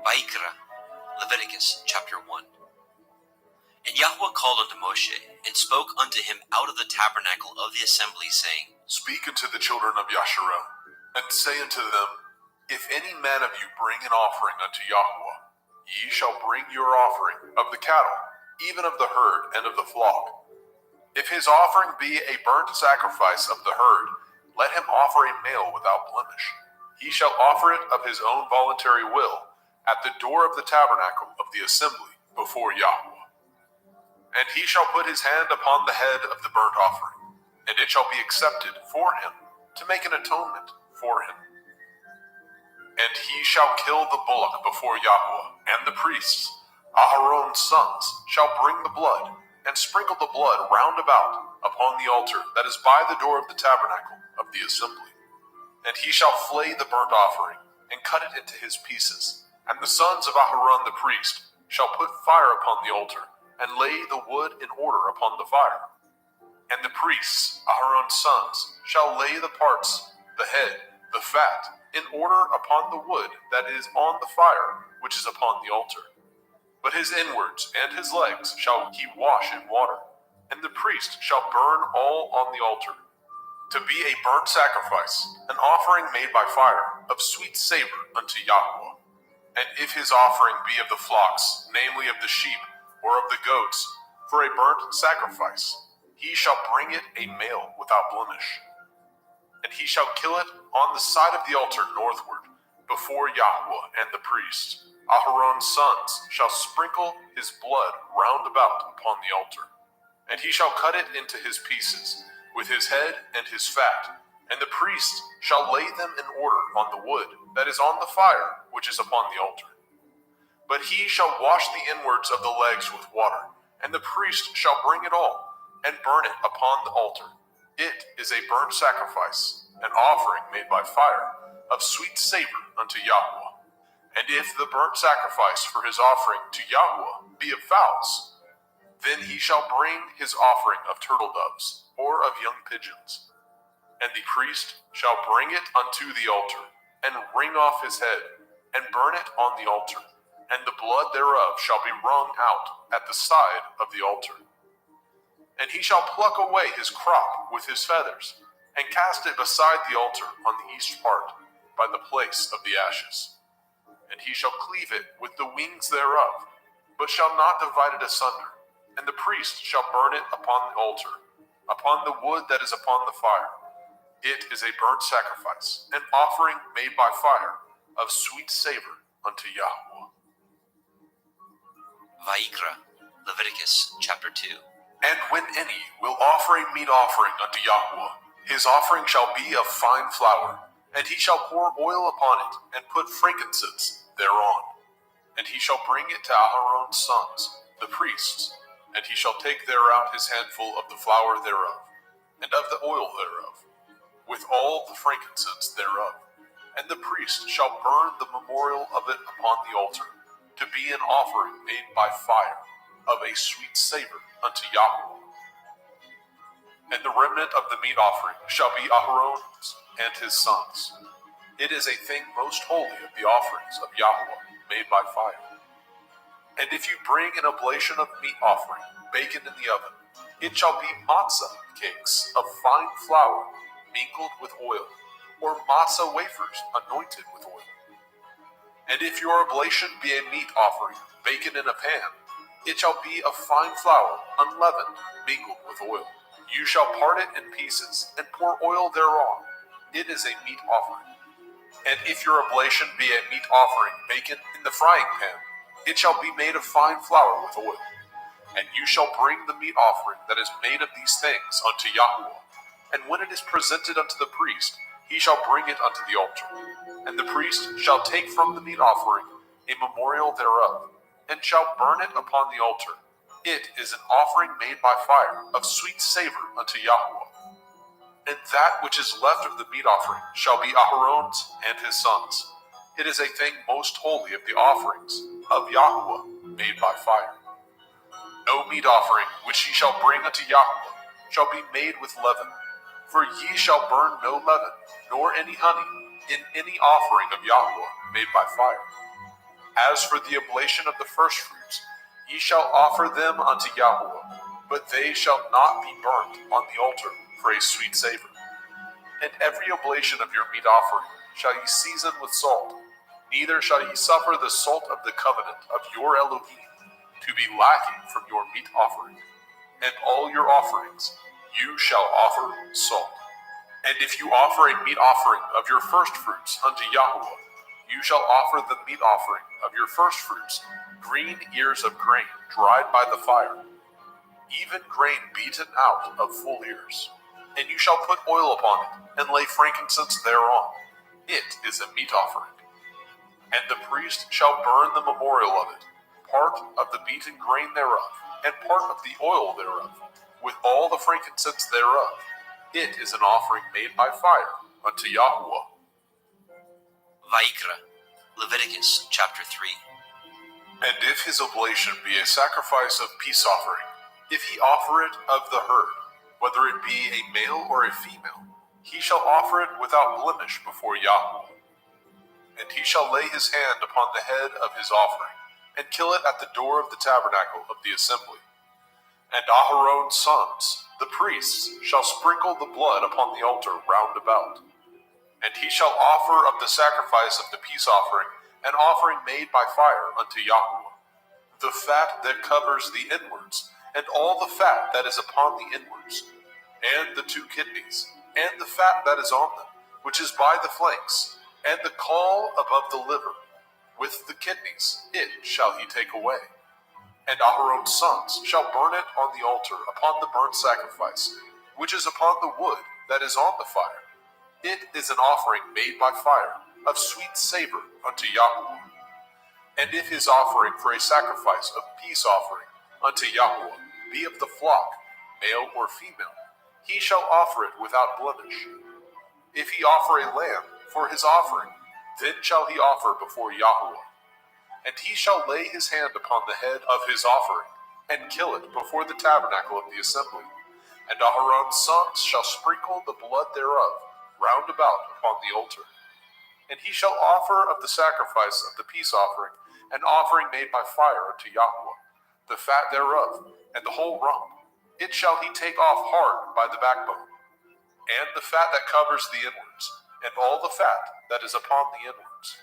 Vayikra, Leviticus chapter 1. And Yahweh called unto Moshe, and spoke unto him out of the tabernacle of the assembly, saying, Speak unto the children of Yashar'el, and say unto them, If any man of you bring an offering unto Yahweh, ye shall bring your offering of the cattle, even of the herd and of the flock. If his offering be a burnt sacrifice of the herd, let him offer a male without blemish. He shall offer it of his own voluntary will, at the door of the tabernacle of the assembly before Yahweh. And he shall put his hand upon the head of the burnt offering, and it shall be accepted for him to make an atonement for him. And he shall kill the bullock before Yahweh, and the priests, Aharon's sons, shall bring the blood, and sprinkle the blood round about upon the altar that is by the door of the tabernacle of of the assembly. And he shall flay the burnt offering, and cut it into his pieces. And the sons of Aharon the priest shall put fire upon the altar, and lay the wood in order upon the fire. And the priests, Aharon's sons, shall lay the parts, the head, the fat, in order upon the wood that is on the fire, which is upon the altar. But his inwards and his legs shall he wash in water, and the priest shall burn all on the altar, to be a burnt sacrifice, an offering made by fire, of sweet savor unto Yahweh. And if his offering be of the flocks, namely of the sheep, or of the goats, for a burnt sacrifice, he shall bring it a male without blemish. And he shall kill it on the side of the altar northward, before Yahweh and the priests. Aharon's sons shall sprinkle his blood round about upon the altar. And he shall cut it into his pieces, with his head and his fat, and the priest shall lay them in order on the wood that is on the fire, which is upon the altar. But he shall wash the inwards of the legs with water, and the priest shall bring it all, and burn it upon the altar. It is a burnt sacrifice, an offering made by fire, of sweet savor unto Yahweh. And if the burnt sacrifice for his offering to Yahweh be of fowls, then he shall bring his offering of turtle doves, or of young pigeons. And the priest shall bring it unto the altar, and wring off his head, and burn it on the altar, and the blood thereof shall be wrung out at the side of the altar. And he shall pluck away his crop with his feathers, and cast it beside the altar on the east part, by the place of the ashes. And he shall cleave it with the wings thereof, but shall not divide it asunder. And the priest shall burn it upon the altar, upon the wood that is upon the fire. It is a burnt sacrifice, an offering made by fire, of sweet savor unto Yahweh. Vayikra, Leviticus chapter 2. And when any will offer a meat offering unto Yahweh, his offering shall be of fine flour, and he shall pour oil upon it, and put frankincense thereon. And he shall bring it to Aharon's sons, the priests, and he shall take thereout his handful of the flour thereof, and of the oil thereof, with all the frankincense thereof. And the priest shall burn the memorial of it upon the altar, to be an offering made by fire, of a sweet savor unto Yahweh. And the remnant of the meat offering shall be Aharon's and his sons. It is a thing most holy of the offerings of Yahweh, made by fire. And if you bring an oblation of meat offering, baken in the oven, it shall be matzah cakes of fine flour, mingled with oil, or matzah wafers anointed with oil. And if your oblation be a meat offering, baken in a pan, it shall be of fine flour, unleavened, mingled with oil. You shall part it in pieces, and pour oil thereon. It is a meat offering. And if your oblation be a meat offering, baken in the frying pan, it shall be made of fine flour with oil. And you shall bring the meat offering that is made of these things unto Yahweh. And when it is presented unto the priest, he shall bring it unto the altar. And the priest shall take from the meat offering a memorial thereof, and shall burn it upon the altar. It is an offering made by fire, of sweet savor unto Yahweh. And that which is left of the meat offering shall be Aharon's and his sons. It is a thing most holy of the offerings of Yahweh made by fire. No meat offering which ye shall bring unto Yahweh shall be made with leaven, for ye shall burn no leaven, nor any honey, in any offering of Yahweh made by fire. As for the oblation of the firstfruits, ye shall offer them unto Yahweh, but they shall not be burnt on the altar for a sweet savor. And every oblation of your meat offering shall ye season with salt, neither shall ye suffer the salt of the covenant of your Elohim to be lacking from your meat offering. And all your offerings you shall offer salt. And if you offer a meat offering of your firstfruits unto Yahweh, you shall offer the meat offering of your firstfruits, green ears of grain dried by the fire, even grain beaten out of full ears. And you shall put oil upon it, and lay frankincense thereon. It is a meat offering. And the priest shall burn the memorial of it, part of the beaten grain thereof, and part of the oil thereof, with all the frankincense thereof. It is an offering made by fire unto Yahuwah. Vaikra, Leviticus chapter 3. And if his oblation be a sacrifice of peace offering, if he offer it of the herd, whether it be a male or a female, he shall offer it without blemish before Yahuwah. And he shall lay his hand upon the head of his offering, and kill it at the door of the tabernacle of the assembly. And Aharon's sons, the priests, shall sprinkle the blood upon the altar round about. And he shall offer of the sacrifice of the peace offering an offering made by fire unto Yahuwah, the fat that covers the inwards, and all the fat that is upon the inwards, and the 2 kidneys, and the fat that is on them, which is by the flanks, and the caul above the liver, with the kidneys, it shall he take away. And Aharon's sons shall burn it on the altar upon the burnt sacrifice, which is upon the wood that is on the fire. It is an offering made by fire, of sweet savor unto Yahuwah. And if his offering for a sacrifice of peace offering unto Yahuwah be of the flock, male or female, he shall offer it without blemish. If he offer a lamb for his offering, then shall he offer before Yahuwah. And he shall lay his hand upon the head of his offering, and kill it before the tabernacle of the assembly. And Aharon's sons shall sprinkle the blood thereof round about upon the altar. And he shall offer of the sacrifice of the peace offering an offering made by fire unto Yahuwah, the fat thereof, and the whole rump. It shall he take off hard by the backbone, and the fat that covers the inwards, and all the fat that is upon the inwards,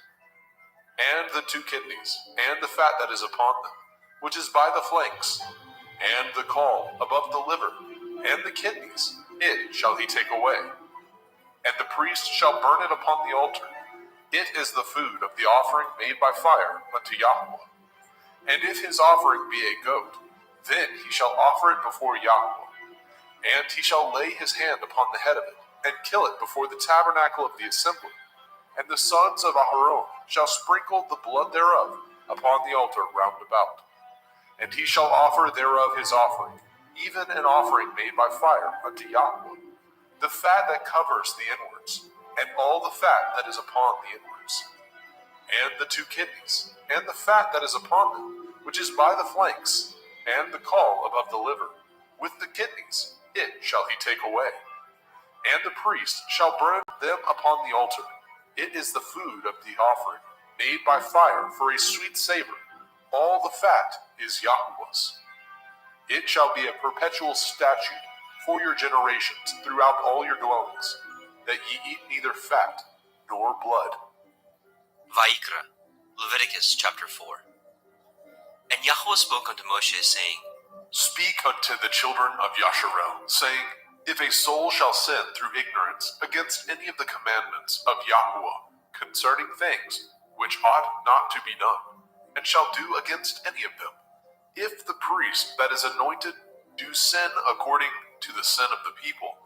and the 2 kidneys, and the fat that is upon them, which is by the flanks, and the caul above the liver, and the kidneys, it shall he take away. And the priest shall burn it upon the altar. It is the food of the offering made by fire unto Yahuwah. And if his offering be a goat, then he shall offer it before Yahuwah. And he shall lay his hand upon the head of it, and kill it before the tabernacle of the assembly. And the sons of Aharon shall sprinkle the blood thereof upon the altar round about. And he shall offer thereof his offering, even an offering made by fire unto Yahuwah, the fat that covers the inwards, and all the fat that is upon the inwards, and the 2 kidneys, and the fat that is upon them, which is by the flanks, and the caul above the liver, with the kidneys, it shall he take away. And the priest shall burn them upon the altar. It is the food of the offering, made by fire for a sweet savor. All the fat is Yahuwah's. It shall be a perpetual statute for your generations throughout all your dwellings, that ye eat neither fat nor blood. Vaikra, Leviticus chapter 4. And Yahuwah spoke unto Moshe, saying, Speak unto the children of Yasharel, saying, If a soul shall sin through ignorance against any of the commandments of Yahuwah concerning things which ought not to be done, and shall do against any of them, if the priest that is anointed do sin according to the sin of the people,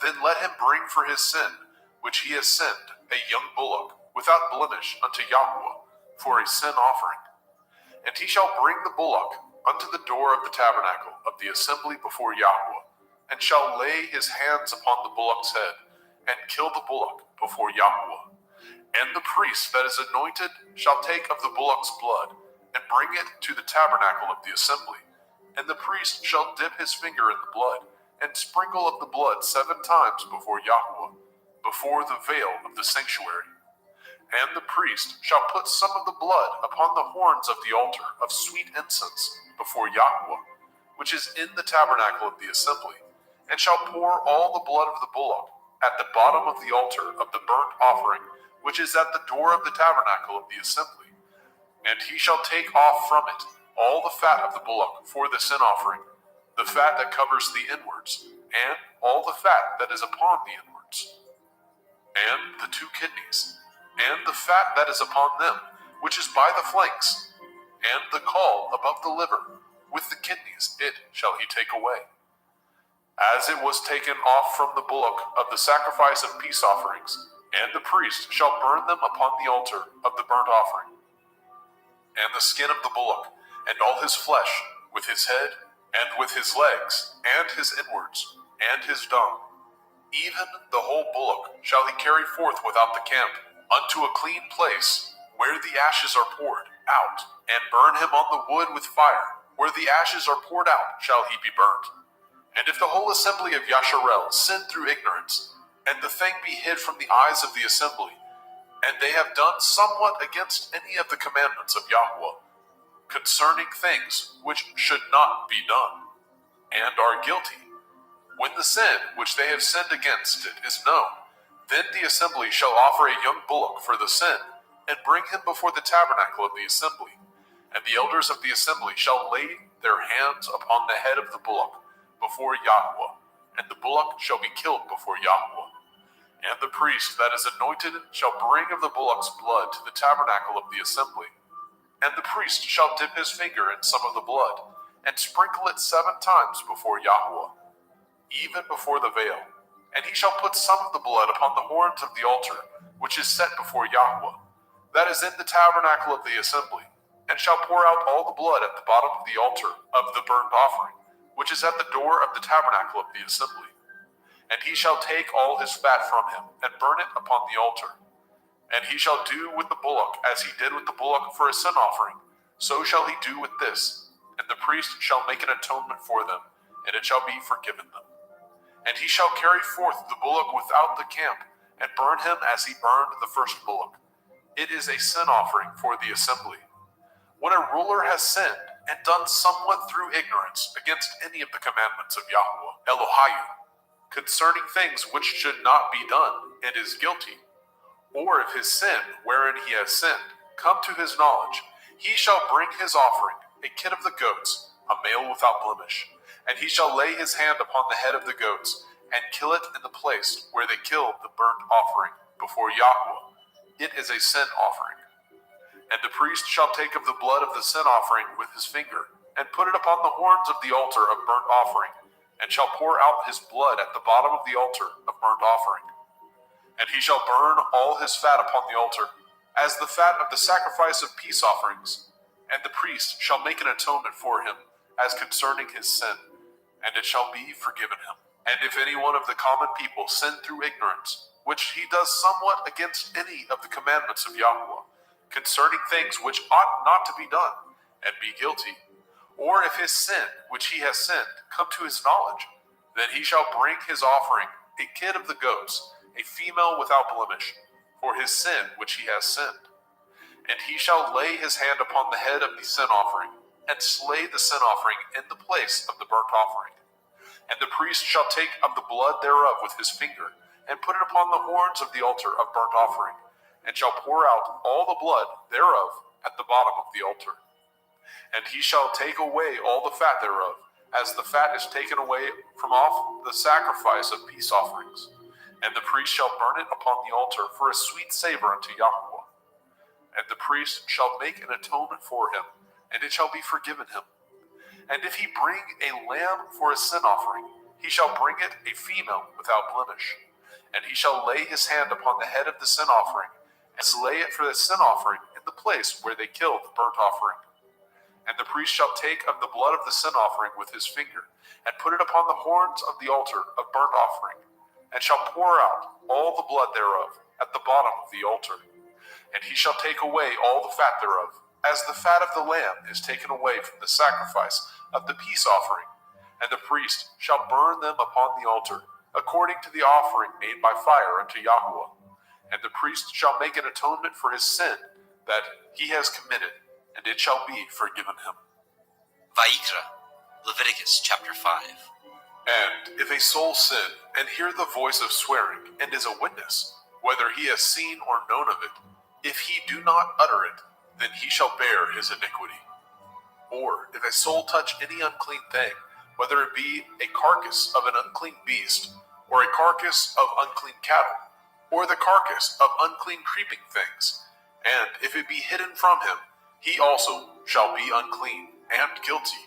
then let him bring for his sin, which he has sinned, a young bullock, without blemish unto Yahuwah, for a sin offering. And he shall bring the bullock unto the door of the tabernacle of the assembly before Yahuwah, and shall lay his hands upon the bullock's head, and kill the bullock before Yahuwah. And the priest that is anointed shall take of the bullock's blood, and bring it to the tabernacle of the assembly. And the priest shall dip his finger in the blood, and sprinkle of the blood 7 times before Yahuwah, before the veil of the sanctuary. And the priest shall put some of the blood upon the horns of the altar of sweet incense before Yahuwah, which is in the tabernacle of the assembly, and shall pour all the blood of the bullock at the bottom of the altar of the burnt offering, which is at the door of the tabernacle of the assembly. And he shall take off from it all the fat of the bullock for the sin offering, the fat that covers the inwards, and all the fat that is upon the inwards, and the 2 kidneys, and the fat that is upon them, which is by the flanks, and the caul above the liver, with the kidneys, it shall he take away. As it was taken off from the bullock of the sacrifice of peace offerings, and the priest shall burn them upon the altar of the burnt offering. And the skin of the bullock, and all his flesh, with his head, and with his legs, and his inwards, and his dung, Even the whole bullock shall he carry forth without the camp, unto a clean place, where the ashes are poured out, and burn him on the wood with fire. Where the ashes are poured out shall he be burnt. And if the whole assembly of Yasharel sin through ignorance, and the thing be hid from the eyes of the assembly, and they have done somewhat against any of the commandments of Yahweh, concerning things which should not be done, and are guilty, when the sin which they have sinned against it is known, then the assembly shall offer a young bullock for the sin, and bring him before the tabernacle of the assembly. And the elders of the assembly shall lay their hands upon the head of the bullock before Yahweh, and the bullock shall be killed before Yahweh. And the priest that is anointed shall bring of the bullock's blood to the tabernacle of the assembly. And the priest shall dip his finger in some of the blood, and sprinkle it 7 times before Yahweh, even before the veil. And he shall put some of the blood upon the horns of the altar, which is set before Yahweh, that is in the tabernacle of the assembly, and shall pour out all the blood at the bottom of the altar of the burnt offering, which is at the door of the tabernacle of the assembly. And he shall take all his fat from him, and burn it upon the altar. And he shall do with the bullock as he did with the bullock for a sin offering, so shall he do with this. And the priest shall make an atonement for them, and it shall be forgiven them. And he shall carry forth the bullock without the camp, and burn him as he burned the first bullock. It is a sin offering for the assembly. When a ruler has sinned, and done somewhat through ignorance against any of the commandments of Yahweh, Elohiah, concerning things which should not be done, and is guilty, or if his sin, wherein he has sinned, come to his knowledge, he shall bring his offering, a kid of the goats, a male without blemish, and he shall lay his hand upon the head of the goats, and kill it in the place where they killed the burnt offering before Yahweh. It is a sin offering. And the priest shall take of the blood of the sin offering with his finger, and put it upon the horns of the altar of burnt offering, and shall pour out his blood at the bottom of the altar of burnt offering. And he shall burn all his fat upon the altar, as the fat of the sacrifice of peace offerings. And the priest shall make an atonement for him, as concerning his sin, and it shall be forgiven him. And if any one of the common people sin through ignorance, which he does somewhat against any of the commandments of Yahweh, concerning things which ought not to be done, and be guilty, or if his sin, which he has sinned, come to his knowledge, then he shall bring his offering, a kid of the goats, a female without blemish, for his sin which he has sinned. And he shall lay his hand upon the head of the sin offering, and slay the sin offering in the place of the burnt offering. And the priest shall take of the blood thereof with his finger, and put it upon the horns of the altar of burnt offering, and shall pour out all the blood thereof at the bottom of the altar. And he shall take away all the fat thereof, as the fat is taken away from off the sacrifice of peace offerings. And the priest shall burn it upon the altar for a sweet savor unto Yahweh. And the priest shall make an atonement for him, and it shall be forgiven him. And if he bring a lamb for a sin offering, he shall bring it a female without blemish. And he shall lay his hand upon the head of the sin offering, and slay it for the sin offering in the place where they killed the burnt offering. And the priest shall take of the blood of the sin offering with his finger, and put it upon the horns of the altar of burnt offering, and shall pour out all the blood thereof at the bottom of the altar. And he shall take away all the fat thereof, as the fat of the lamb is taken away from the sacrifice of the peace offering. And the priest shall burn them upon the altar, according to the offering made by fire unto Yahweh. And the priest shall make an atonement for his sin that he has committed, and it shall be forgiven him. Vayikra, Leviticus chapter 5. And if a soul sin, and hear the voice of swearing, and is a witness, whether he has seen or known of it, if he do not utter it, then he shall bear his iniquity. Or if a soul touch any unclean thing, whether it be a carcass of an unclean beast, or a carcass of unclean cattle, or the carcass of unclean creeping things, and if it be hidden from him, he also shall be unclean and guilty.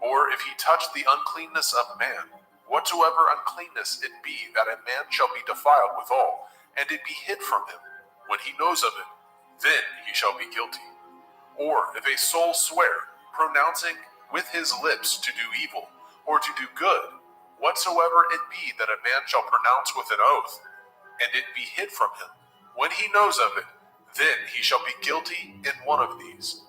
Or if he touch the uncleanness of man, whatsoever uncleanness it be, that a man shall be defiled withal, and it be hid from him, when he knows of it, then he shall be guilty. Or if a soul swear, pronouncing with his lips to do evil, or to do good, whatsoever it be that a man shall pronounce with an oath, and it be hid from him, when he knows of it, then he shall be guilty in one of these.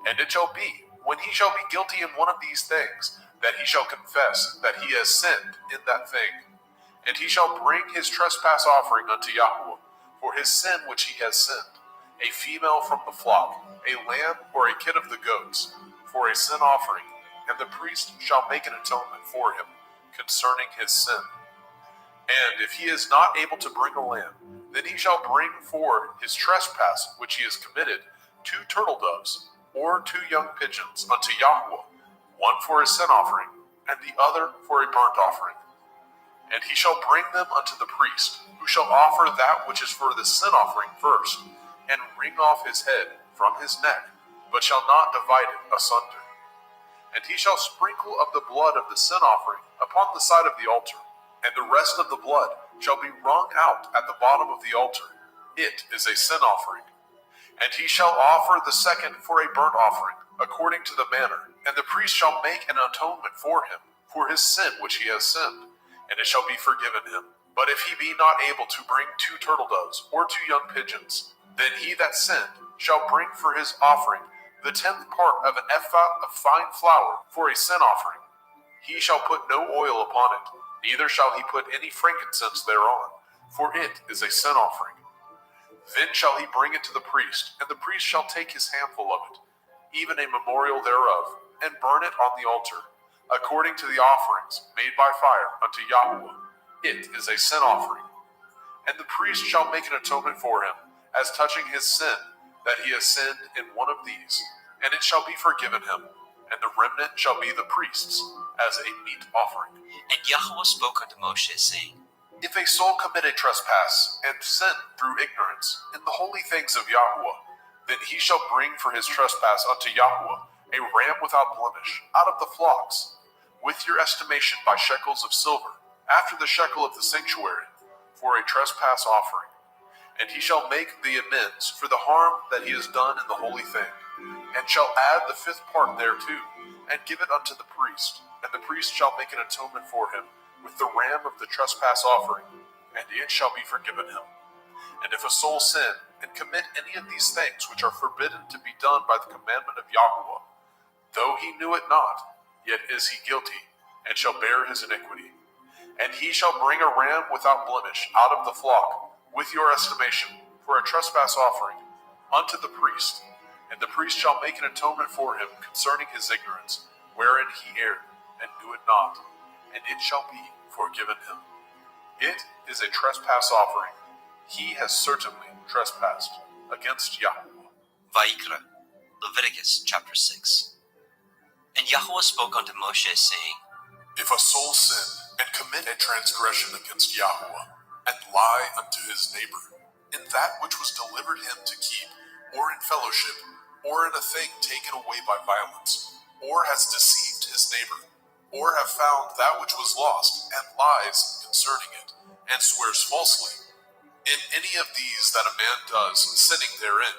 And it shall be, when he shall be guilty in one of these things, that he shall confess that he has sinned in that thing. And he shall bring his trespass offering unto Yahweh for his sin which he has sinned, a female from the flock, a lamb or a kid of the goats, for a sin offering, and the priest shall make an atonement for him concerning his sin. And if he is not able to bring a lamb, then he shall bring for his trespass which he has committed 2 turtle doves, or 2 young pigeons unto Yahweh, one for a sin offering, and the other for a burnt offering. And he shall bring them unto the priest, who shall offer that which is for the sin offering first, and wring off his head from his neck, but shall not divide it asunder. And he shall sprinkle of the blood of the sin offering upon the side of the altar, and the rest of the blood shall be wrung out at the bottom of the altar. It is a sin offering. And he shall offer the second for a burnt offering, according to the manner, and the priest shall make an atonement for him, for his sin which he has sinned, and it shall be forgiven him. But if he be not able to bring 2 turtle doves, or 2 young pigeons, then he that sinned shall bring for his offering the 10th part of an ephah of fine flour for a sin offering. He shall put no oil upon it, neither shall he put any frankincense thereon, for it is a sin offering. Then shall he bring it to the priest, and the priest shall take his handful of it, even a memorial thereof, and burn it on the altar, according to the offerings made by fire unto Yahweh. It is a sin offering. And the priest shall make an atonement for him, as touching his sin, that he has sinned in one of these, and it shall be forgiven him, and the remnant shall be the priest's, as a meat offering. And Yahweh spoke unto Moshe, saying, If a soul commit a trespass, and sin through ignorance, in the holy things of Yahweh, then he shall bring for his trespass unto Yahweh a ram without blemish, out of the flocks, with your estimation by shekels of silver, after the shekel of the sanctuary, for a trespass offering. And he shall make the amends for the harm that he has done in the holy thing, and shall add the 5th part thereto, and give it unto the priest, and the priest shall make an atonement for him with the ram of the trespass offering, and it shall be forgiven him. And if a soul sin, and commit any of these things which are forbidden to be done by the commandment of Yahweh, though he knew it not, yet is he guilty, and shall bear his iniquity. And he shall bring a ram without blemish out of the flock, with your estimation, for a trespass offering, unto the priest, and the priest shall make an atonement for him concerning his ignorance, wherein he erred, and knew it not, and it shall be forgiven him. It is a trespass offering. He has certainly trespassed against Yahweh. Vayikra, Leviticus chapter 6. And Yahweh spoke unto Moshe, saying, If a soul sin, and commit a transgression against Yahweh, and lie unto his neighbor, in that which was delivered him to keep, or in fellowship, or in a thing taken away by violence, or has deceived his neighbor, or have found that which was lost, and lies concerning it, and swears falsely, in any of these that a man does, sinning therein,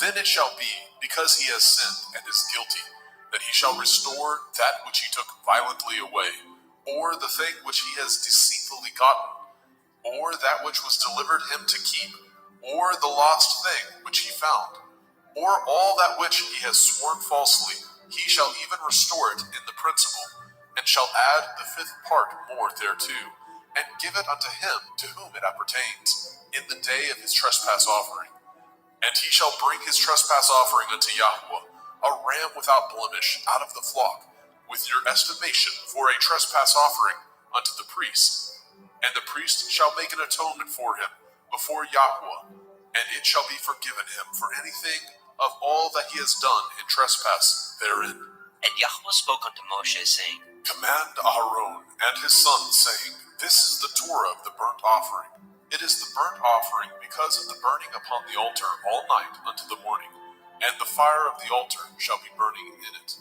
then it shall be, because he has sinned and is guilty, that he shall restore that which he took violently away, or the thing which he has deceitfully gotten, or that which was delivered him to keep, or the lost thing which he found, or all that which he has sworn falsely, he shall even restore it in the principal, and shall add the 5th part more thereto, and give it unto him to whom it appertains, in the day of his trespass offering. And he shall bring his trespass offering unto Yahweh, a ram without blemish out of the flock, with your estimation for a trespass offering unto the priest. And the priest shall make an atonement for him before Yahweh, and it shall be forgiven him for anything of all that he has done in trespass therein. And Yahweh spoke unto Moshe, saying, Command Aaron and his sons, saying, This is the Torah of the burnt offering. It is the burnt offering because of the burning upon the altar all night unto the morning, and the fire of the altar shall be burning in it.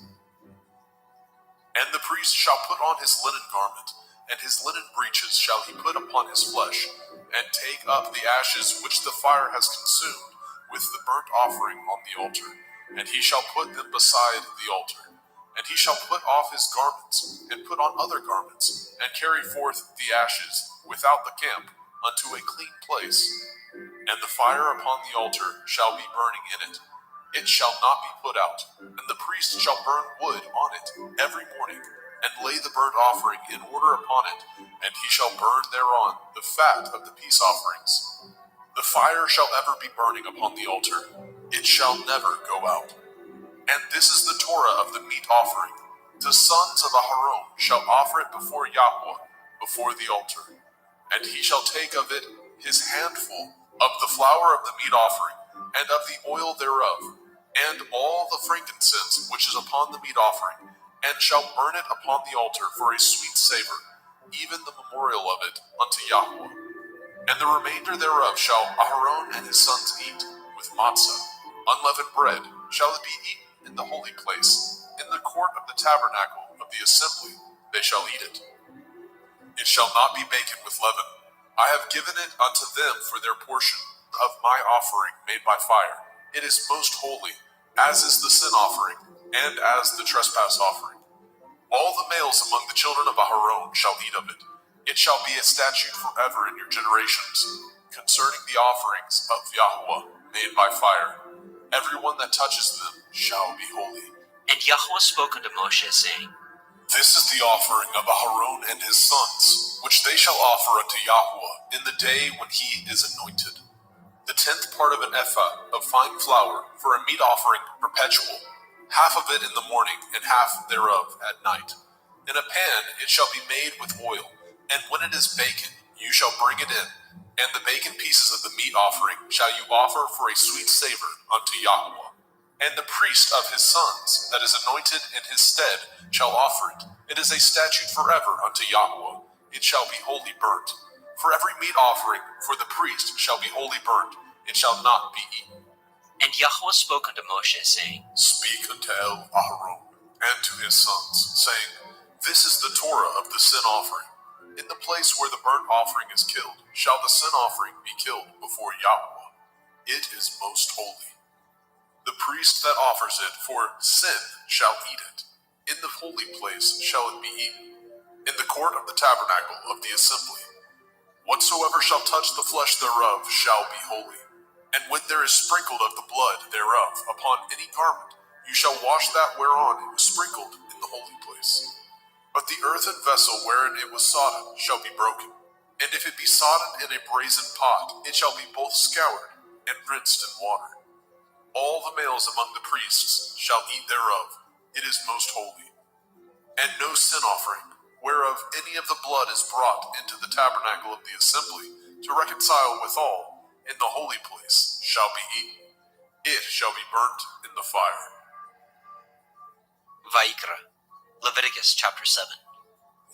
And the priest shall put on his linen garment, and his linen breeches shall he put upon his flesh, and take up the ashes which the fire has consumed with the burnt offering on the altar, and he shall put them beside the altar. And he shall put off his garments, and put on other garments, and carry forth the ashes without the camp unto a clean place. And the fire upon the altar shall be burning in it. It shall not be put out. And the priest shall burn wood on it every morning, and lay the burnt offering in order upon it, and he shall burn thereon the fat of the peace offerings. The fire shall ever be burning upon the altar. It shall never go out. And this is the Torah of the meat offering. The sons of Aharon shall offer it before Yahweh, before the altar. And he shall take of it his handful of the flour of the meat offering, and of the oil thereof, and all the frankincense which is upon the meat offering, and shall burn it upon the altar for a sweet savor, even the memorial of it unto Yahweh. And the remainder thereof shall Aharon and his sons eat, with matzah, unleavened bread, shall it be eaten in the holy place, in the court of the tabernacle of the assembly, they shall eat it. It shall not be baken with leaven. I have given it unto them for their portion of my offering made by fire. It is most holy, as is the sin offering, and as the trespass offering. All the males among the children of Aharon shall eat of it. It shall be a statute forever in your generations, concerning the offerings of Yahweh made by fire. Everyone that touches them shall be holy. And Yahweh spoke unto Moshe, saying, This is the offering of Aharon and his sons, which they shall offer unto Yahweh in the day when he is anointed. The 10th part of an ephah of fine flour for a meat offering perpetual, half of it in the morning, and half thereof at night. In a pan it shall be made with oil, and when it is baken, you shall bring it in, and the baken pieces of the meat offering shall you offer for a sweet savor unto Yahweh. And the priest of his sons, that is anointed in his stead, shall offer it. It is a statute forever unto Yahweh. It shall be wholly burnt. For every meat offering for the priest shall be wholly burnt. It shall not be eaten. And Yahweh spoke unto Moshe, saying, Speak unto Aharon and to his sons, saying, This is the Torah of the sin offering. In the place where the burnt offering is killed, shall the sin offering be killed before Yahweh. It is most holy. The priest that offers it for sin shall eat it. In the holy place shall it be eaten, in the court of the tabernacle of the assembly. Whatsoever shall touch the flesh thereof shall be holy. And when there is sprinkled of the blood thereof upon any garment, you shall wash that whereon it was sprinkled in the holy place. But the earthen vessel wherein it was sodden shall be broken. And if it be sodden in a brazen pot, it shall be both scoured and rinsed in water. All the males among the priests shall eat thereof. It is most holy. And no sin offering, whereof any of the blood is brought into the tabernacle of the assembly, to reconcile withal, in the holy place, shall be eaten. It shall be burnt in the fire. Vayikra, Leviticus chapter 7.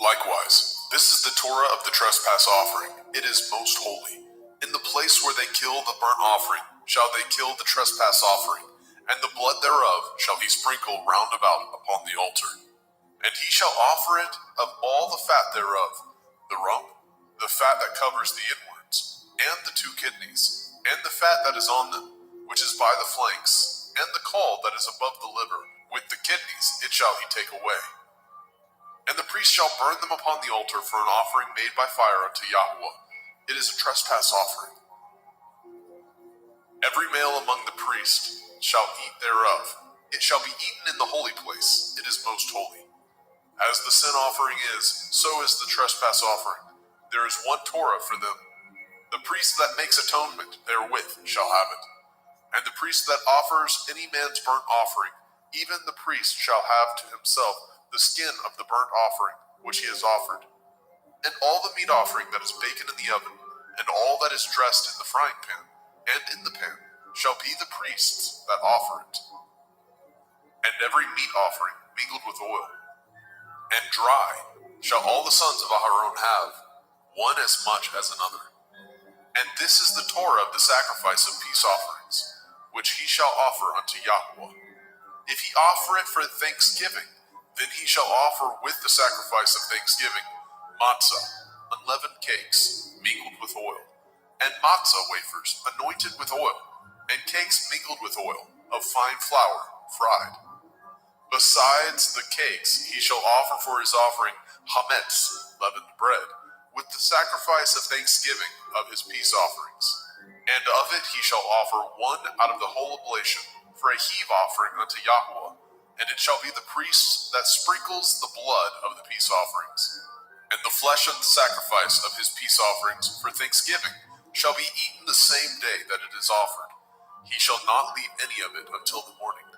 Likewise, this is the Torah of the trespass offering. It is most holy. In the place where they kill the burnt offering, shall they kill the trespass offering, and the blood thereof shall he sprinkle round about upon the altar. And he shall offer it of all the fat thereof, the rump, the fat that covers the inwards, and the 2 kidneys, and the fat that is on them, which is by the flanks, and the caul that is above the liver, with the kidneys it shall he take away. And the priest shall burn them upon the altar for an offering made by fire unto Yahweh. It is a trespass offering. Every male among the priests shall eat thereof. It shall be eaten in the holy place. It is most holy. As the sin offering is, so is the trespass offering. There is one Torah for them. The priest that makes atonement therewith shall have it. And the priest that offers any man's burnt offering, even the priest shall have to himself the skin of the burnt offering which he has offered. And all the meat offering that is baken in the oven, and all that is dressed in the frying pan, and in the pan, shall be the priest's that offer it. And every meat offering mingled with oil, and dry, shall all the sons of Aharon have, one as much as another. And this is the Torah of the sacrifice of peace offerings, which he shall offer unto Yahweh. If he offer it for thanksgiving, then he shall offer with the sacrifice of thanksgiving matzah, unleavened cakes, mingled with oil, and matzah wafers, anointed with oil, and cakes mingled with oil, of fine flour, fried. Besides the cakes, he shall offer for his offering hametz, leavened bread, with the sacrifice of thanksgiving of his peace offerings. And of it he shall offer one out of the whole oblation for a heave offering unto Yahweh, and it shall be the priest that sprinkles the blood of the peace offerings. And the flesh of the sacrifice of his peace offerings for thanksgiving shall be eaten the same day that it is offered. He shall not leave any of it until the morning.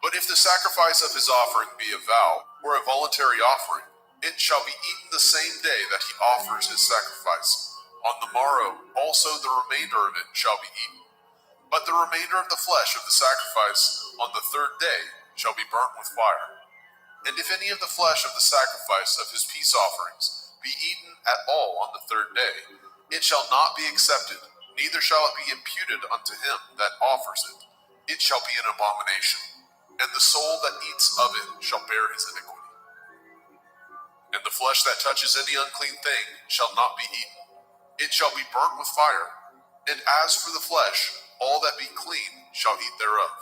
But if the sacrifice of his offering be a vow, or a voluntary offering, it shall be eaten the same day that he offers his sacrifice. On the morrow also the remainder of it shall be eaten. But the remainder of the flesh of the sacrifice on the third day shall be burnt with fire. And if any of the flesh of the sacrifice of his peace offerings be eaten at all on the third day, it shall not be accepted, neither shall it be imputed unto him that offers it. It shall be an abomination, and the soul that eats of it shall bear his iniquity. And the flesh that touches any unclean thing shall not be eaten. It shall be burnt with fire. And as for the flesh, all that be clean shall eat thereof.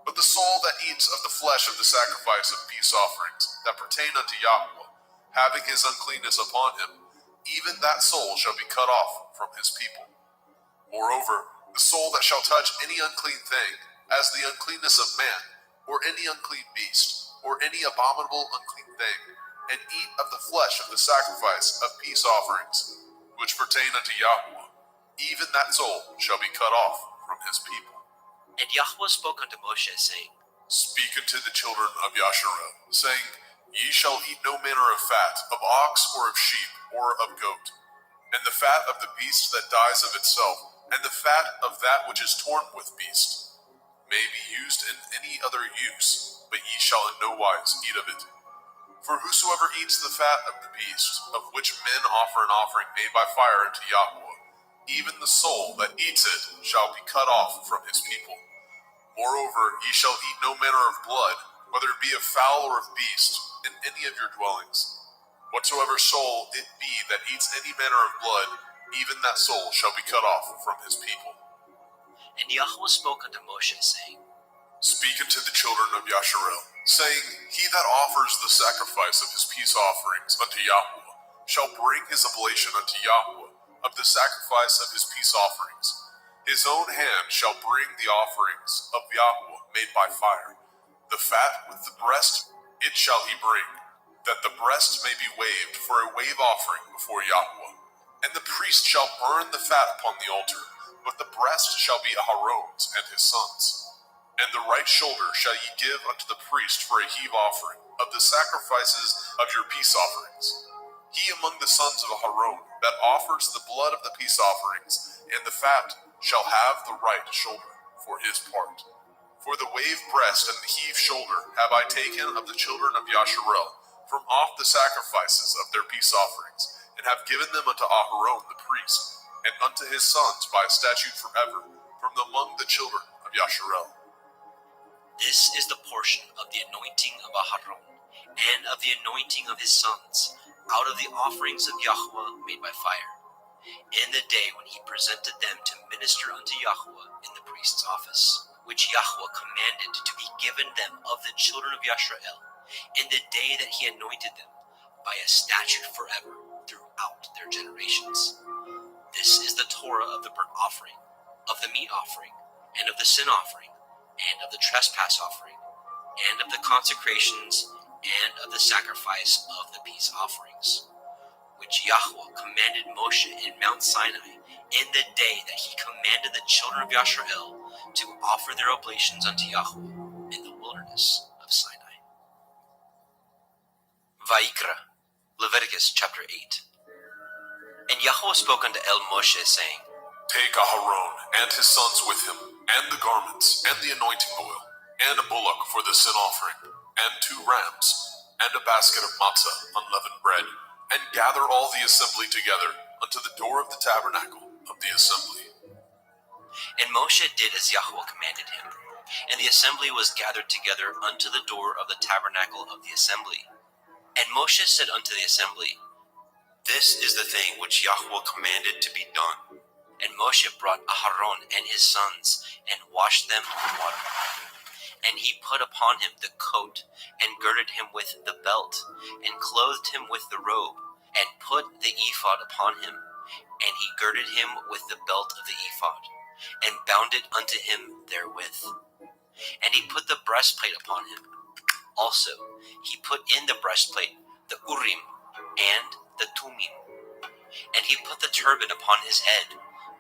But the soul that eats of the flesh of the sacrifice of peace offerings that pertain unto Yahweh, having his uncleanness upon him, even that soul shall be cut off from his people. Moreover, the soul that shall touch any unclean thing, as the uncleanness of man, or any unclean beast, or any abominable unclean thing, and eat of the flesh of the sacrifice of peace offerings, which pertain unto Yahweh, even that soul shall be cut off from his people. And Yahweh spoke unto Moshe, saying, Speak unto the children of Yasharel, saying, Ye shall eat no manner of fat, of ox, or of sheep, or of goat, and the fat of the beast that dies of itself, and the fat of that which is torn with beast, may be used in any other use, but ye shall in no wise eat of it. For whosoever eats the fat of the beast, of which men offer an offering made by fire unto Yahweh, even the soul that eats it shall be cut off from his people. Moreover, ye shall eat no manner of blood, whether it be of fowl or of beast, in any of your dwellings. Whatsoever soul it be that eats any manner of blood, even that soul shall be cut off from his people. And Yahweh spoke unto Moshe, saying, Speak unto the children of Yasharel, saying, He that offers the sacrifice of his peace offerings unto Yahweh shall bring his oblation unto Yahweh of the sacrifice of his peace offerings. His own hand shall bring the offerings of Yahweh made by fire. The fat with the breast it shall he bring, that the breast may be waved for a wave offering before Yahweh. And the priest shall burn the fat upon the altar, but the breast shall be Aharon's and his sons'. And the right shoulder shall ye give unto the priest for a heave offering of the sacrifices of your peace offerings. He among the sons of Aharon that offers the blood of the peace offerings and the fat shall have the right shoulder for his part. For the wave breast and the heave shoulder have I taken of the children of Yasharel from off the sacrifices of their peace offerings, and have given them unto Aharon the priest, and unto his sons by a statute forever, from among the children of Yasharel. This is the portion of the anointing of Aharon, and of the anointing of his sons, out of the offerings of Yahweh made by fire, in the day when he presented them to minister unto Yahweh in the priest's office, which Yahweh commanded to be given them of the children of Yasharel, in the day that he anointed them, by a statute forever throughout their generations. This is the Torah of the burnt offering, of the meat offering, and of the sin offering, and of the trespass offering, and of the consecrations, and of the sacrifice of the peace offerings, which Yahweh commanded Moshe in Mount Sinai, in the day that he commanded the children of Yasharel to offer their oblations unto Yahweh in the wilderness of Sinai. Vayikra, Leviticus chapter 8. And Yahweh spoke unto Moshe, saying, Take Aharon and his sons with him, and the garments, and the anointing oil, and a bullock for the sin offering, and 2 rams, and a basket of matzah, unleavened bread, and gather all the assembly together unto the door of the tabernacle of the assembly. And Moshe did as Yahweh commanded him, and the assembly was gathered together unto the door of the tabernacle of the assembly. And Moshe said unto the assembly, This is the thing which Yahweh commanded to be done. And Moshe brought Aharon and his sons, and washed them in water. And he put upon him the coat, and girded him with the belt, and clothed him with the robe, and put the ephod upon him. And he girded him with the belt of the ephod, and bound it unto him therewith. And he put the breastplate upon him. Also he put in the breastplate the Urim and the Tumim. And he put the turban upon his head.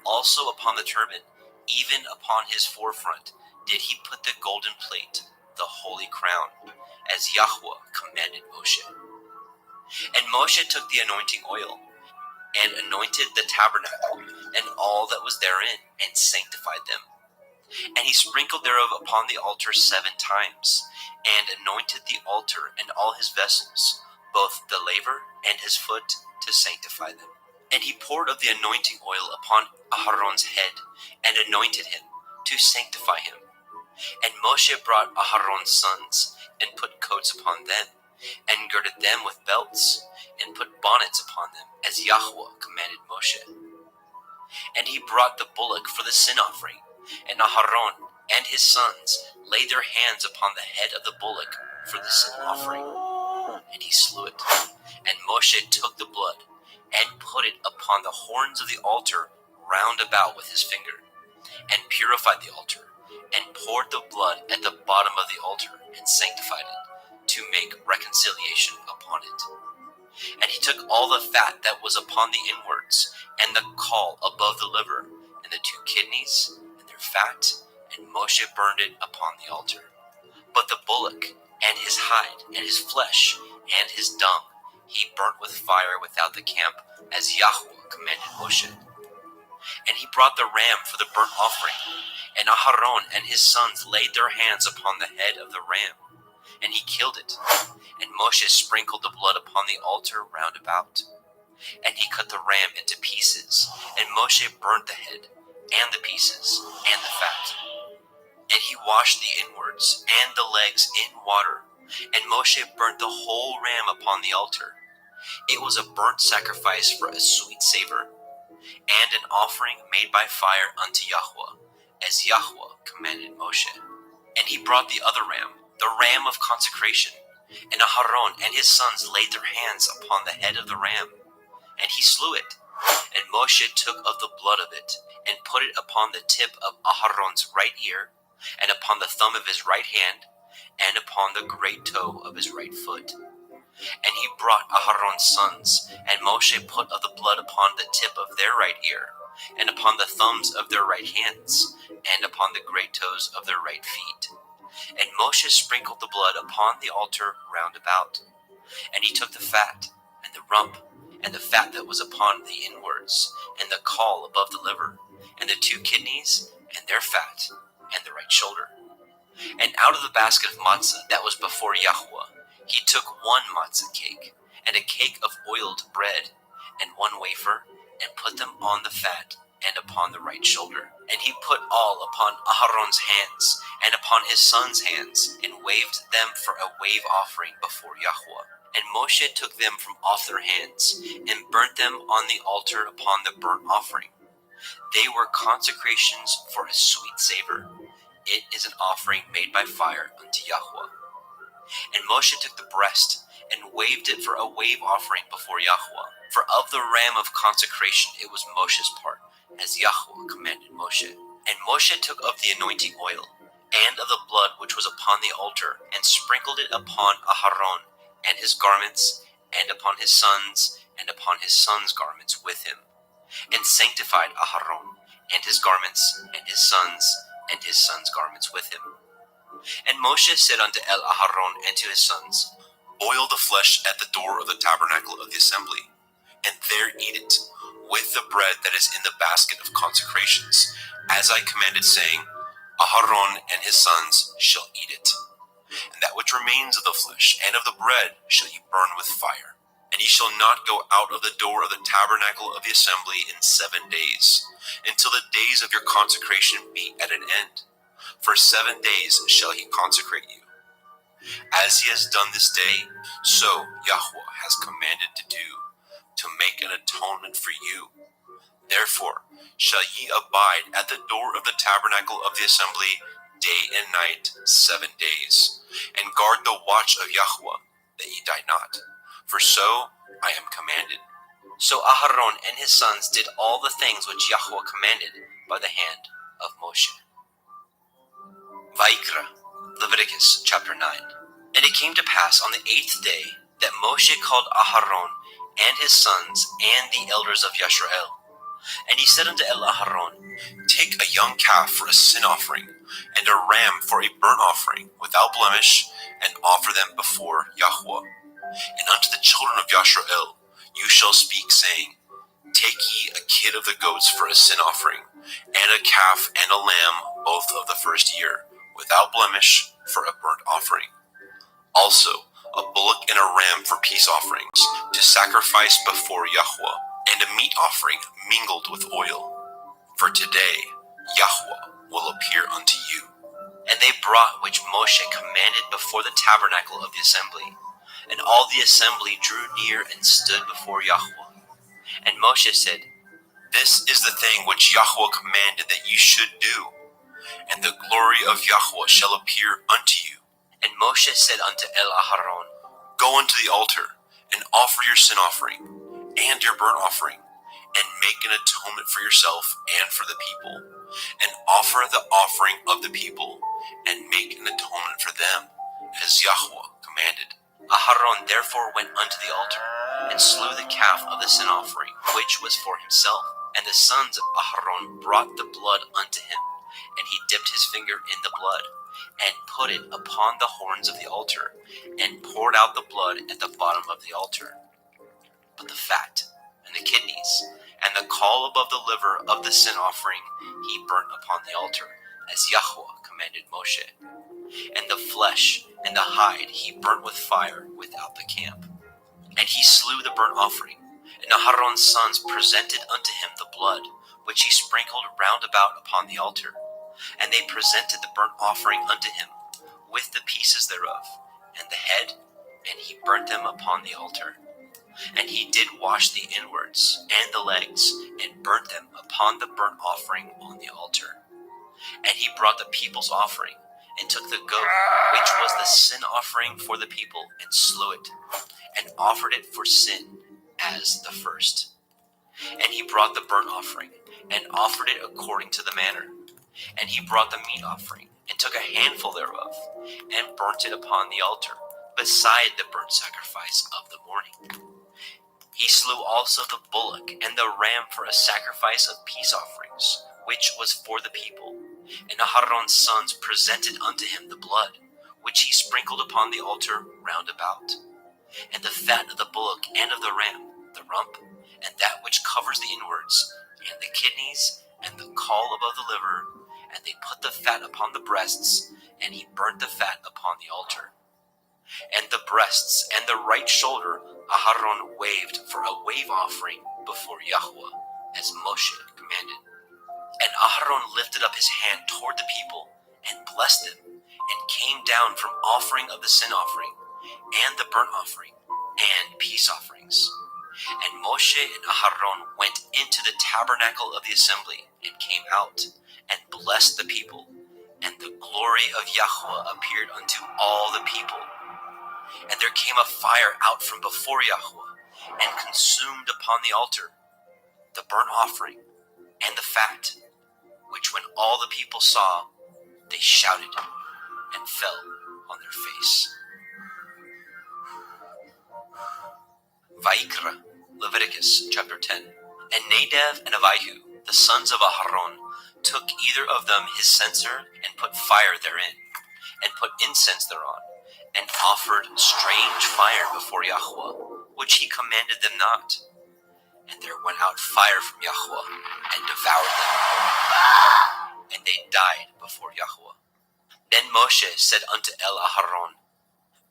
Also upon the turban, even upon his forefront, did he put the golden plate, the holy crown, as Yahweh commanded Moshe. And Moshe took the anointing oil, and anointed the tabernacle, and all that was therein, and sanctified them. And he sprinkled thereof upon the altar 7 times, and anointed the altar and all his vessels, both the laver and his foot, to sanctify them. And he poured of the anointing oil upon Aharon's head, and anointed him, to sanctify him. And Moshe brought Aharon's sons, and put coats upon them, and girded them with belts, and put bonnets upon them, as Yahweh commanded Moshe. And he brought the bullock for the sin offering, and Aharon and his sons laid their hands upon the head of the bullock for the sin offering, and he slew it. And Moshe took the blood, and put it upon the horns of the altar round about with his finger, and purified the altar, and poured the blood at the bottom of the altar, and sanctified it, to make reconciliation upon it. And he took all the fat that was upon the inwards, and the caul above the liver, and the 2 kidneys, and their fat, and Moshe burned it upon the altar. But the bullock, and his hide, and his flesh, and his dung, he burnt with fire without the camp, as Yahweh commanded Moshe. And he brought the ram for the burnt offering, and Aharon and his sons laid their hands upon the head of the ram, and he killed it. And Moshe sprinkled the blood upon the altar round about. And he cut the ram into pieces, and Moshe burnt the head, and the pieces, and the fat. And he washed the inwards and the legs in water, and Moshe burnt the whole ram upon the altar. It was a burnt sacrifice for a sweet savor, and an offering made by fire unto Yahweh, as Yahweh commanded Moshe. And he brought the other ram, the ram of consecration, and Aharon and his sons laid their hands upon the head of the ram, and he slew it. And Moshe took of the blood of it, and put it upon the tip of Aharon's right ear, and upon the thumb of his right hand, and upon the great toe of his right foot. And he brought Aharon's sons, and Moshe put of the blood upon the tip of their right ear, and upon the thumbs of their right hands, and upon the great toes of their right feet. And Moshe sprinkled the blood upon the altar round about. And he took the fat, and the rump, and the fat that was upon the inwards, and the caul above the liver, and the 2 kidneys, and their fat, and the right shoulder. And out of the basket of matzah that was before Yahweh, he took 1 matzah cake, and a cake of oiled bread, and 1 wafer, and put them on the fat, and upon the right shoulder. And he put all upon Aharon's hands, and upon his sons' hands, and waved them for a wave offering before Yahweh. And Moshe took them from off their hands, and burnt them on the altar upon the burnt offering. They were consecrations for a sweet savor. It is an offering made by fire unto Yahweh. And Moshe took the breast, and waved it for a wave offering before Yahweh. For of the ram of consecration it was Moshe's part, as Yahweh commanded Moshe. And Moshe took of the anointing oil, and of the blood which was upon the altar, and sprinkled it upon Aharon and his garments, and upon his sons, and upon his sons' garments with him, and sanctified Aharon and his garments, and his sons' garments with him. And Moshe said unto Aharon and to his sons, Boil the flesh at the door of the tabernacle of the assembly, and there eat it, with the bread that is in the basket of consecrations, as I commanded, saying, Aharon and his sons shall eat it. And that which remains of the flesh and of the bread shall ye burn with fire. And ye shall not go out of the door of the tabernacle of the assembly in 7 days, until the days of your consecration be at an end. For 7 days shall he consecrate you. As he has done this day, so Yahweh has commanded to do, to make an atonement for you. Therefore shall ye abide at the door of the tabernacle of the assembly day and night 7 days, and guard the watch of Yahweh, that ye die not. For so I am commanded. So Aharon and his sons did all the things which Yahweh commanded by the hand of Moshe. Vaikra, Leviticus chapter 9. And it came to pass on the 8th day that Moshe called Aharon and his sons and the elders of Yisrael. And he said unto Aharon, Take a young calf for a sin offering, and a ram for a burnt offering, without blemish, and offer them before Yahweh. And unto the children of Yisrael you shall speak, saying, Take ye a kid of the goats for a sin offering, and a calf and a lamb, both of the first year, without blemish, for a burnt offering. Also a bullock and a ram for peace offerings, to sacrifice before Yahweh, and a meat offering mingled with oil. For today Yahweh will appear unto you. And they brought which Moshe commanded before the tabernacle of the assembly. And all the assembly drew near and stood before Yahweh. And Moshe said, This is the thing which Yahweh commanded that you should do, and the glory of Yahweh shall appear unto you. And Moshe said unto Aharon, Go unto the altar, and offer your sin offering, and your burnt offering, and make an atonement for yourself and for the people, and offer the offering of the people, and make an atonement for them, as Yahweh commanded. Aharon therefore went unto the altar, and slew the calf of the sin offering, which was for himself. And the sons of Aharon brought the blood unto him, and he dipped his finger in the blood, and put it upon the horns of the altar, and poured out the blood at the bottom of the altar. But the fat, and the kidneys, and the caul above the liver of the sin offering he burnt upon the altar, as Yahweh commanded Moshe. And the flesh and the hide he burnt with fire without the camp. And he slew the burnt offering, and Aharon's sons presented unto him the blood, which he sprinkled round about upon the altar. And they presented the burnt offering unto him, with the pieces thereof, and the head, and he burnt them upon the altar. And he did wash the inwards and the legs, and burnt them upon the burnt offering on the altar. And he brought the people's offering, and took the goat, which was the sin offering for the people, and slew it, and offered it for sin as the first. And he brought the burnt offering, and offered it according to the manner. And he brought the meat offering, and took a handful thereof, and burnt it upon the altar, beside the burnt sacrifice of the morning. He slew also the bullock and the ram for a sacrifice of peace offerings, which was for the people. And Aharon's sons presented unto him the blood, which he sprinkled upon the altar round about. And the fat of the bullock and of the ram, the rump, and that which covers the inwards, and the kidneys, and the caul above the liver, and they put the fat upon the breasts, and he burnt the fat upon the altar. And the breasts and the right shoulder Aharon waved for a wave offering before Yahweh, as Moshe commanded. And Aharon lifted up his hand toward the people, and blessed them, and came down from offering of the sin offering, and the burnt offering, and peace offerings. And Moshe and Aharon went into the tabernacle of the assembly, and came out, and blessed the people. And the glory of Yahweh appeared unto all the people. And there came a fire out from before Yahweh, and consumed upon the altar the burnt offering and the fat, which when all the people saw, they shouted and fell on their face. Vaikra, Leviticus chapter 10. And Nadab and Abihu, the sons of Aharon, took either of them his censer, and put fire therein, and put incense thereon, and offered strange fire before Yahweh, which he commanded them not. And there went out fire from Yahweh, and devoured them, and they died before Yahweh. Then Moshe said unto Aharon,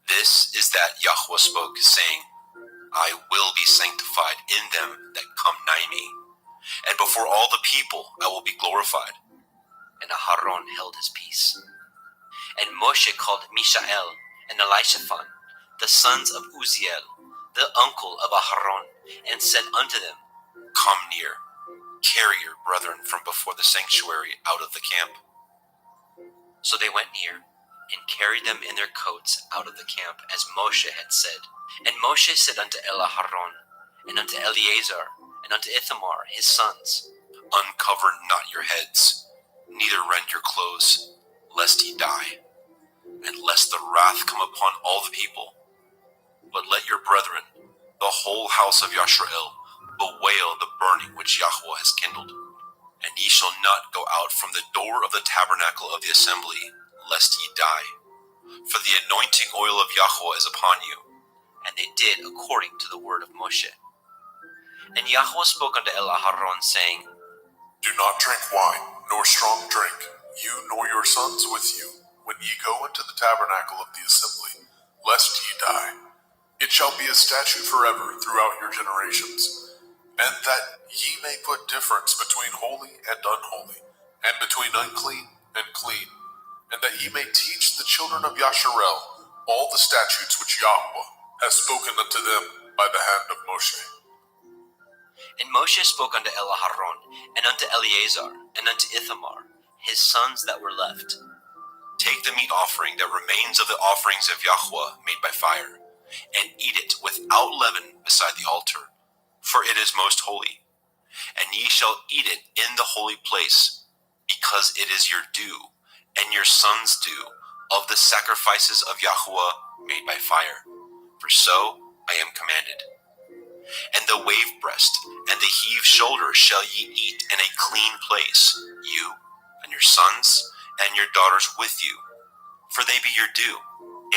This is that Yahweh spoke, saying, I will be sanctified in them that come nigh me, and before all the people I will be glorified. And Aharon held his peace. And Moshe called Mishael and Elishaphan, the sons of Uzziel, the uncle of Aharon, and said unto them, Come near, carry your brethren from before the sanctuary out of the camp. So they went near and carried them in their coats out of the camp, as Moshe had said. And Moshe said unto Aaron, and unto Eleazar, and unto Ithamar his sons, Uncover not your heads, neither rend your clothes, lest ye die, and lest the wrath come upon all the people. But let your brethren, the whole house of Yashrael, bewail the burning which Yahweh has kindled. And ye shall not go out from the door of the tabernacle of the assembly, lest ye die. For the anointing oil of Yahweh is upon you. And they did according to the word of Moshe. And Yahweh spoke unto Aaron, saying, Do not drink wine, nor strong drink, you nor your sons with you, when ye go into the tabernacle of the assembly, lest ye die. It shall be a statute forever throughout your generations, and that ye may put difference between holy and unholy, and between unclean and clean, and that ye may teach the children of Yasharel all the statutes which Yahweh has spoken unto them by the hand of Moshe. And Moshe spoke unto Aaron, and unto Eleazar, and unto Ithamar, his sons that were left, Take the meat offering that remains of the offerings of Yahweh made by fire, and eat it without leaven beside the altar, for it is most holy. And ye shall eat it in the holy place, because it is your due, and your sons' due, of the sacrifices of Yahweh made by fire. For so I am commanded. And the wave breast and the heave shoulder shall ye eat in a clean place, you and your sons and your daughters with you, for they be your due,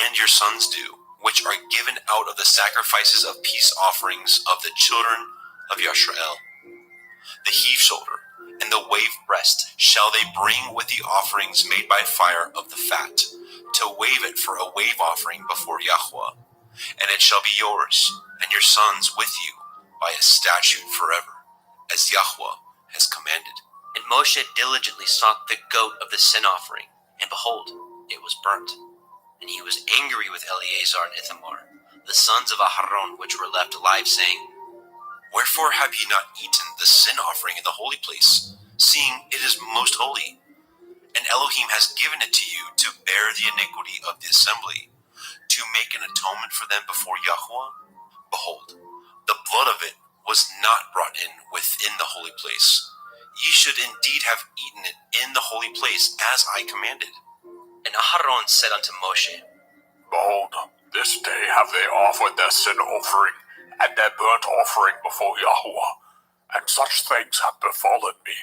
and your sons' due, which are given out of the sacrifices of peace offerings of the children of Yashrael. The heave shoulder and the wave breast shall they bring with the offerings made by fire of the fat, to wave it for a wave offering before Yahweh. And it shall be yours and your sons with you by a statute forever, as Yahweh has commanded. And Moshe diligently sought the goat of the sin offering, and behold, it was burnt. And he was angry with Eleazar and Ithamar, the sons of Aharon, which were left alive, saying, Wherefore have ye not eaten the sin offering in the holy place, seeing it is most holy? And Elohim has given it to you to bear the iniquity of the assembly, to make an atonement for them before Yahweh. Behold, the blood of it was not brought in within the holy place. Ye should indeed have eaten it in the holy place, as I commanded. And Aharon said unto Moshe, Behold, this day have they offered their sin offering and their burnt offering before Yahweh, and such things have befallen me.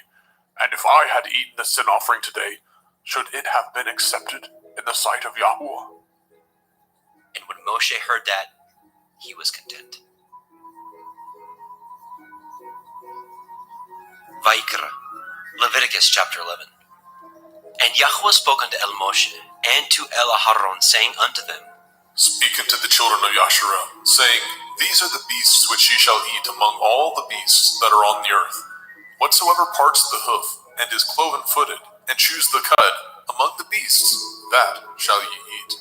And if I had eaten the sin offering today, should it have been accepted in the sight of Yahweh? And when Moshe heard that, he was content. Vaikra, Leviticus chapter 11. And Yahweh spoke unto El Moshe and to El Aharon, saying unto them, Speak unto the children of Yasharel, saying, These are the beasts which ye shall eat among all the beasts that are on the earth. Whatsoever parts the hoof, and is cloven-footed, and chews the cud, among the beasts, that shall ye eat.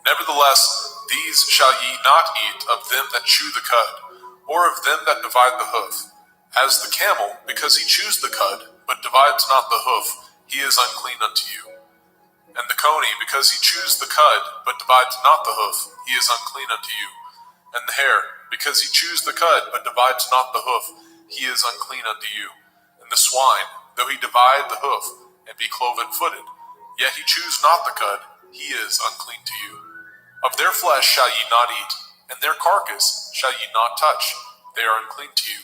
Nevertheless, these shall ye not eat of them that chew the cud, or of them that divide the hoof. As the camel, because he chews the cud, but divides not the hoof, he is unclean unto you. And the coney, because he chews the cud, but divides not the hoof, he is unclean unto you. And the hare, because he chews the cud, but divides not the hoof, he is unclean unto you. And the swine, though he divide the hoof, and be cloven-footed, yet he chews not the cud, he is unclean to you. Of their flesh shall ye not eat, and their carcass shall ye not touch, they are unclean to you.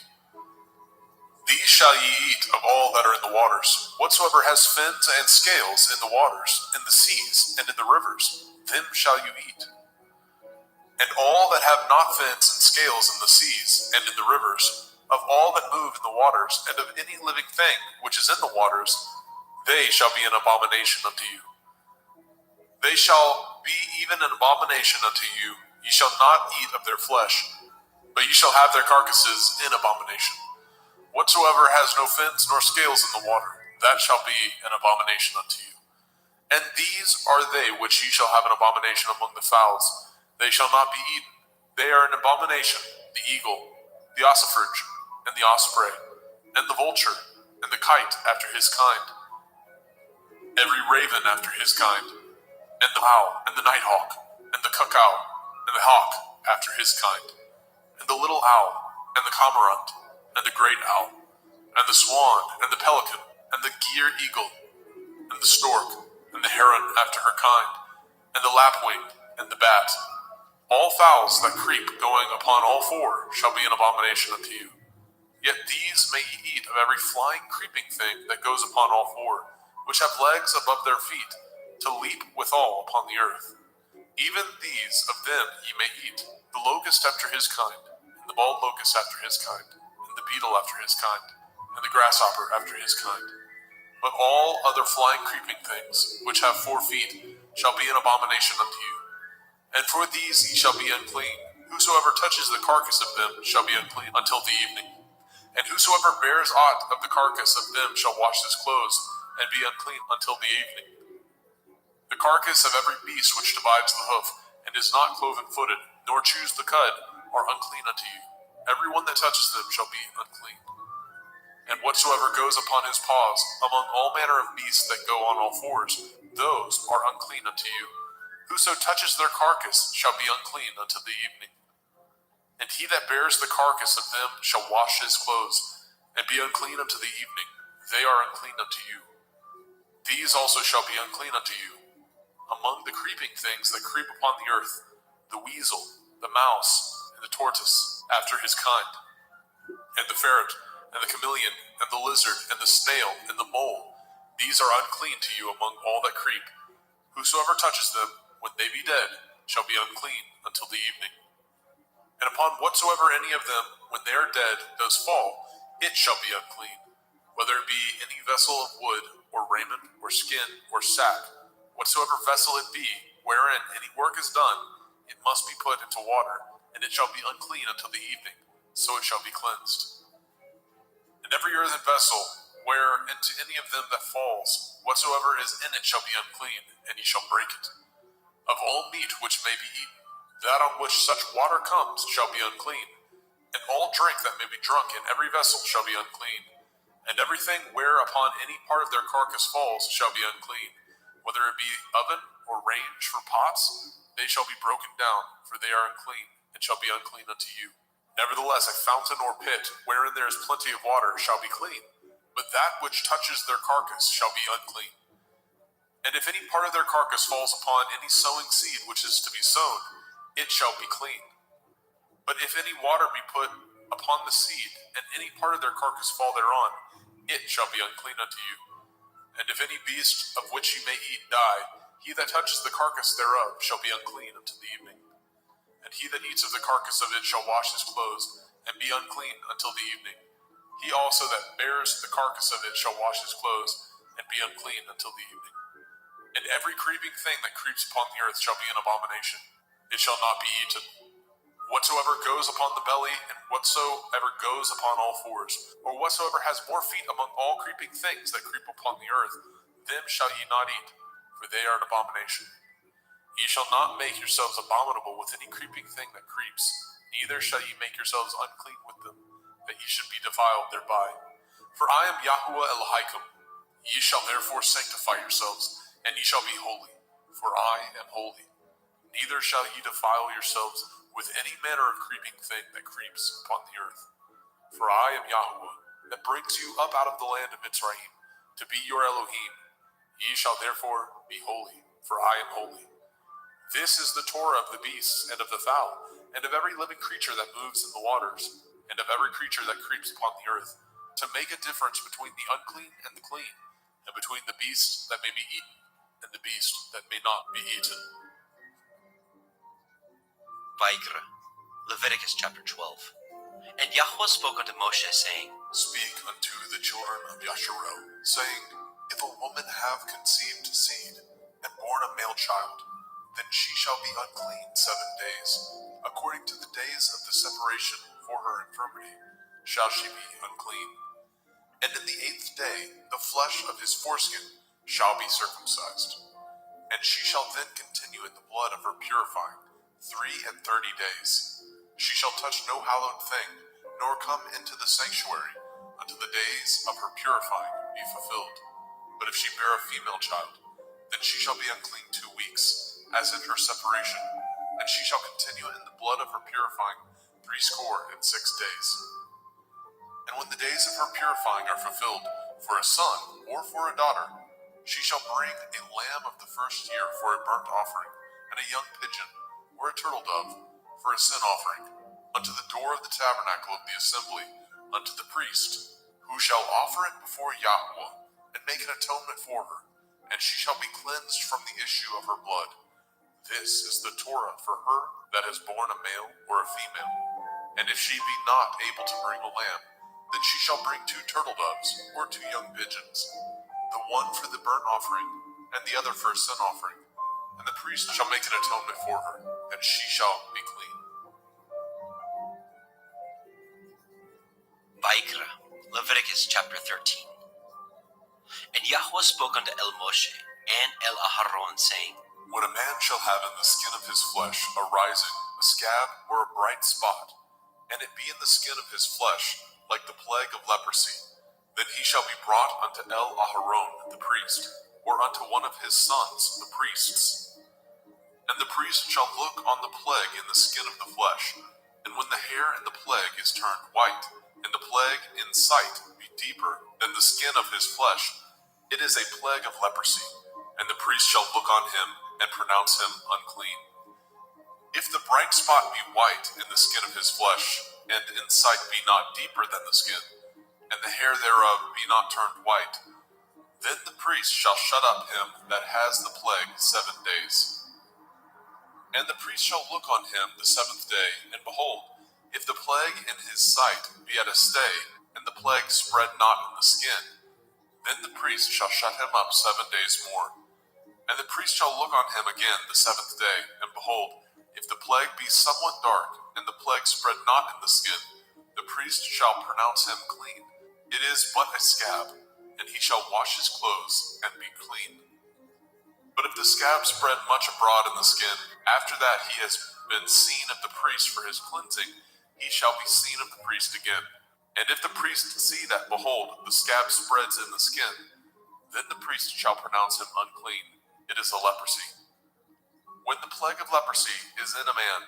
These shall ye eat of all that are in the waters. Whatsoever has fins and scales in the waters, in the seas, and in the rivers, them shall you eat. And all that have not fins and scales in the seas, and in the rivers, of all that move in the waters, and of any living thing which is in the waters, they shall be an abomination unto you. They shall be even an abomination unto you. Ye shall not eat of their flesh, but ye shall have their carcasses in abomination. Whatsoever has no fins nor scales in the water, that shall be an abomination unto you. And these are they which ye shall have an abomination among the fowls. They shall not be eaten. They are an abomination, the eagle, the ossifrage, and the osprey, and the vulture, and the kite after his kind. every raven after his kind, and the owl, and the nighthawk, and the cuckow, and the hawk after his kind, and the little owl, and the cormorant, and the great owl, and the swan, and the pelican, and the gier eagle, and the stork, and the heron after her kind, and the lapwing, and the bat. All fowls that creep going upon all four shall be an abomination unto you. Yet these may ye eat of every flying creeping thing that goes upon all four, which have legs above their feet, to leap withal upon the earth. Even these of them ye may eat, the locust after his kind, and the bald locust after his kind, and the beetle after his kind, and the grasshopper after his kind. But all other flying creeping things, which have 4 feet, shall be an abomination unto you. And for these ye shall be unclean. Whosoever touches the carcass of them shall be unclean until the evening. And whosoever bears aught of the carcass of them shall wash his clothes, and be unclean until the evening. The carcass of every beast which divides the hoof, and is not cloven-footed, nor chews the cud, are unclean unto you. Every one that touches them shall be unclean. And whatsoever goes upon his paws, among all manner of beasts that go on all fours, those are unclean unto you. Whoso touches their carcass shall be unclean until the evening. And he that bears the carcass of them shall wash his clothes, and be unclean unto the evening. They are unclean unto you. These also shall be unclean unto you. Among the creeping things that creep upon the earth, the weasel, the mouse, and the tortoise, after his kind, and the ferret, and the chameleon, and the lizard, and the snail, and the mole, these are unclean to you among all that creep. Whosoever touches them, when they be dead, shall be unclean until the evening. And upon whatsoever any of them, when they are dead, does fall, it shall be unclean, whether it be any vessel of wood, or raiment, or skin, or sack, whatsoever vessel it be, wherein any work is done, it must be put into water, and it shall be unclean until the evening, so it shall be cleansed. And every earthen vessel, where into any of them that falls, whatsoever is in it shall be unclean, and ye shall break it. Of all meat which may be eaten, that on which such water comes shall be unclean, and all drink that may be drunk in every vessel shall be unclean, and everything whereupon any part of their carcass falls shall be unclean, whether it be oven or range for pots, they shall be broken down, for they are unclean, and shall be unclean unto you. Nevertheless, a fountain or pit, wherein there is plenty of water, shall be clean, but that which touches their carcass shall be unclean. And if any part of their carcass falls upon any sowing seed which is to be sown, it shall be clean. But if any water be put upon the seed, and any part of their carcass fall thereon, it shall be unclean unto you. And if any beast of which ye may eat die, he that touches the carcass thereof shall be unclean until the evening. And he that eats of the carcass of it shall wash his clothes, and be unclean until the evening. He also that bears the carcass of it shall wash his clothes, and be unclean until the evening. And every creeping thing that creeps upon the earth shall be an abomination. It shall not be eaten. Whatsoever goes upon the belly, and whatsoever goes upon all fours, or whatsoever has more feet among all creeping things that creep upon the earth, them shall ye not eat, for they are an abomination. Ye shall not make yourselves abominable with any creeping thing that creeps, neither shall ye make yourselves unclean with them, that ye should be defiled thereby. For I am Yahuwah Elohim. Ye shall therefore sanctify yourselves, and ye shall be holy, for I am holy. Neither shall ye defile yourselves with any manner of creeping thing that creeps upon the earth. For I am Yahuwah, that brings you up out of the land of Mitzrayim, to be your Elohim. Ye shall therefore be holy, for I am holy. This is the Torah of the beasts, and of the fowl, and of every living creature that moves in the waters, and of every creature that creeps upon the earth, to make a difference between the unclean and the clean, and between the beast that may be eaten, and the beast that may not be eaten. Vaikra, Leviticus chapter 12. And Yahweh spoke unto Moshe, saying, Speak unto the children of Yasharel, saying, If a woman have conceived seed, and born a male child, then she shall be unclean 7 days. According to the days of the separation for her infirmity, shall she be unclean. And in the 8th day, the flesh of his foreskin shall be circumcised. And she shall then continue in the blood of her purifying 33 days. She shall touch no hallowed thing, nor come into the sanctuary until the days of her purifying be fulfilled. But if she bear a female child, then she shall be unclean 2 weeks, as in her separation, and she shall continue in the blood of her purifying 66 days. And when the days of her purifying are fulfilled, for a son or for a daughter, she shall bring a lamb of the first year for a burnt offering, and a young pigeon or a turtle dove for a sin offering, unto the door of the tabernacle of the assembly, unto the priest, who shall offer it before Yahweh, and make an atonement for her, and she shall be cleansed from the issue of her blood. This is the Torah for her that has borne a male or a female. And if she be not able to bring a lamb, then she shall bring 2 turtle doves or 2 young pigeons, the one for the burnt offering, and the other for a sin offering. And the priest shall make an atonement for her, and she shall be clean. Vaikra, Leviticus chapter 13. And Yahweh spoke unto El Moshe and El Aharon, saying, When a man shall have in the skin of his flesh a rising, a scab, or a bright spot, and it be in the skin of his flesh like the plague of leprosy, then he shall be brought unto El Aharon the priest, or unto one of his sons the priests. And the priest shall look on the plague in the skin of the flesh, and when the hair in the plague is turned white, and the plague in sight be deeper than the skin of his flesh, it is a plague of leprosy, and the priest shall look on him and pronounce him unclean. If the bright spot be white in the skin of his flesh, and in sight be not deeper than the skin, and the hair thereof be not turned white, then the priest shall shut up him that has the plague 7 days. And the priest shall look on him the 7th day, and behold, if the plague in his sight be at a stay, and the plague spread not in the skin, then the priest shall shut him up 7 days more. And the priest shall look on him again the 7th day, and behold, if the plague be somewhat dark, and the plague spread not in the skin, the priest shall pronounce him clean. It is but a scab, and he shall wash his clothes and be clean. But if the scab spread much abroad in the skin, after that he has been seen of the priest for his cleansing, he shall be seen of the priest again. And if the priest see that, behold, the scab spreads in the skin, then the priest shall pronounce him unclean. It is a leprosy. When the plague of leprosy is in a man,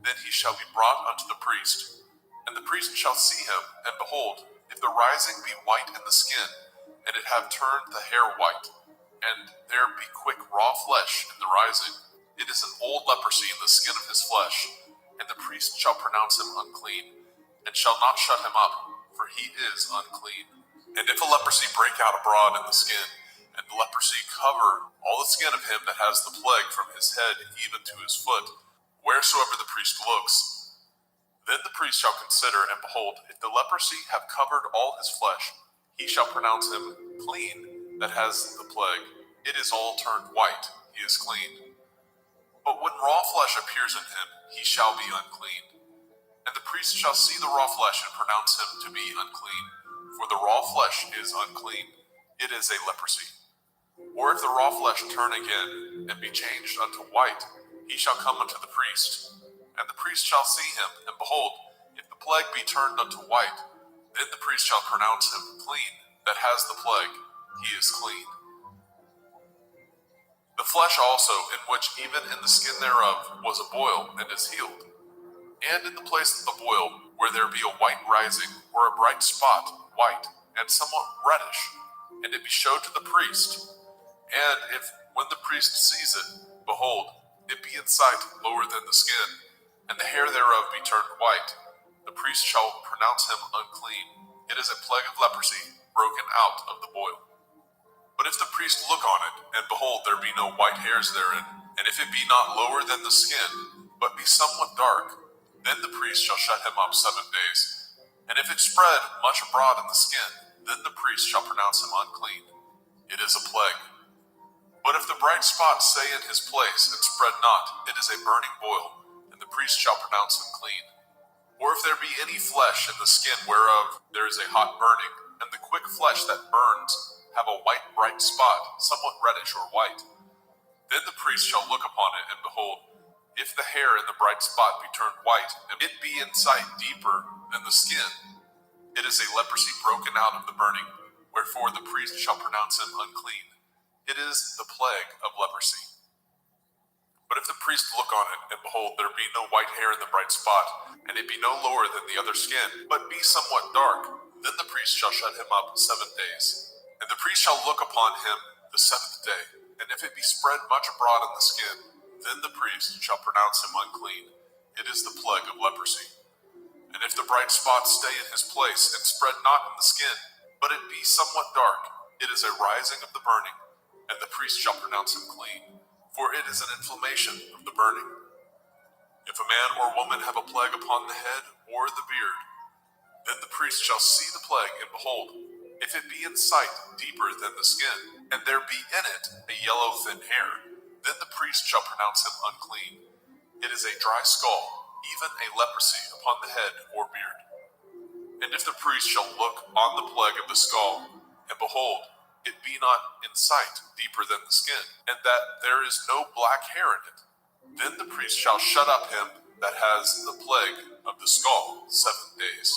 then he shall be brought unto the priest. And the priest shall see him, and behold, if the rising be white in the skin, and it have turned the hair white, and there be quick raw flesh in the rising, it is an old leprosy in the skin of his flesh, and the priest shall pronounce him unclean, and shall not shut him up, for he is unclean. And if a leprosy break out abroad in the skin, and the leprosy cover all the skin of him that has the plague from his head even to his foot, wheresoever the priest looks, then the priest shall consider, and behold, if the leprosy have covered all his flesh, he shall pronounce him clean that has the plague. It is all turned white, he is clean. But when raw flesh appears in him, he shall be unclean. And the priest shall see the raw flesh and pronounce him to be unclean, for the raw flesh is unclean. It is a leprosy. Or if the raw flesh turn again, and be changed unto white, he shall come unto the priest. And the priest shall see him, and behold, if the plague be turned unto white, then the priest shall pronounce him clean that has the plague. He is clean. The flesh also, in which even in the skin thereof was a boil, and is healed. And in the place of the boil, where there be a white rising, or a bright spot, white, and somewhat reddish, and it be showed to the priest. And if, when the priest sees it, behold, it be in sight lower than the skin, and the hair thereof be turned white, the priest shall pronounce him unclean. It is a plague of leprosy, broken out of the boil. But if the priest look on it, and behold, there be no white hairs therein, and if it be not lower than the skin, but be somewhat dark, then the priest shall shut him up 7 days. And if it spread much abroad in the skin, then the priest shall pronounce him unclean. It is a plague. But if the bright spot stay in his place, and spread not, it is a burning boil, and the priest shall pronounce him clean. Or if there be any flesh in the skin whereof there is a hot burning, and the quick flesh that burns have a white bright spot, somewhat reddish or white, then the priest shall look upon it, and behold, if the hair in the bright spot be turned white, and it be in sight deeper than the skin, it is a leprosy broken out of the burning. wherefore the priest shall pronounce him unclean. It is the plague of leprosy. But if the priest look on it, and behold, there be no white hair in the bright spot, and it be no lower than the other skin, but be somewhat dark, then the priest shall shut him up 7 days. And the priest shall look upon him the 7th day, and if it be spread much abroad in the skin, then the priest shall pronounce him unclean. It is the plague of leprosy. And if the bright spot stay in his place, and spread not in the skin, but it be somewhat dark, it is a rising of the burning, and the priest shall pronounce him clean, for it is an inflammation of the burning. If a man or woman have a plague upon the head or the beard, then the priest shall see the plague, and behold, if it be in sight deeper than the skin, and there be in it a yellow thin hair, then the priest shall pronounce him unclean. It is a dry skull, even a leprosy upon the head or beard. And if the priest shall look on the plague of the skull, and behold, it be not in sight deeper than the skin, and that there is no black hair in it, then the priest shall shut up him that has the plague of the skull 7 days.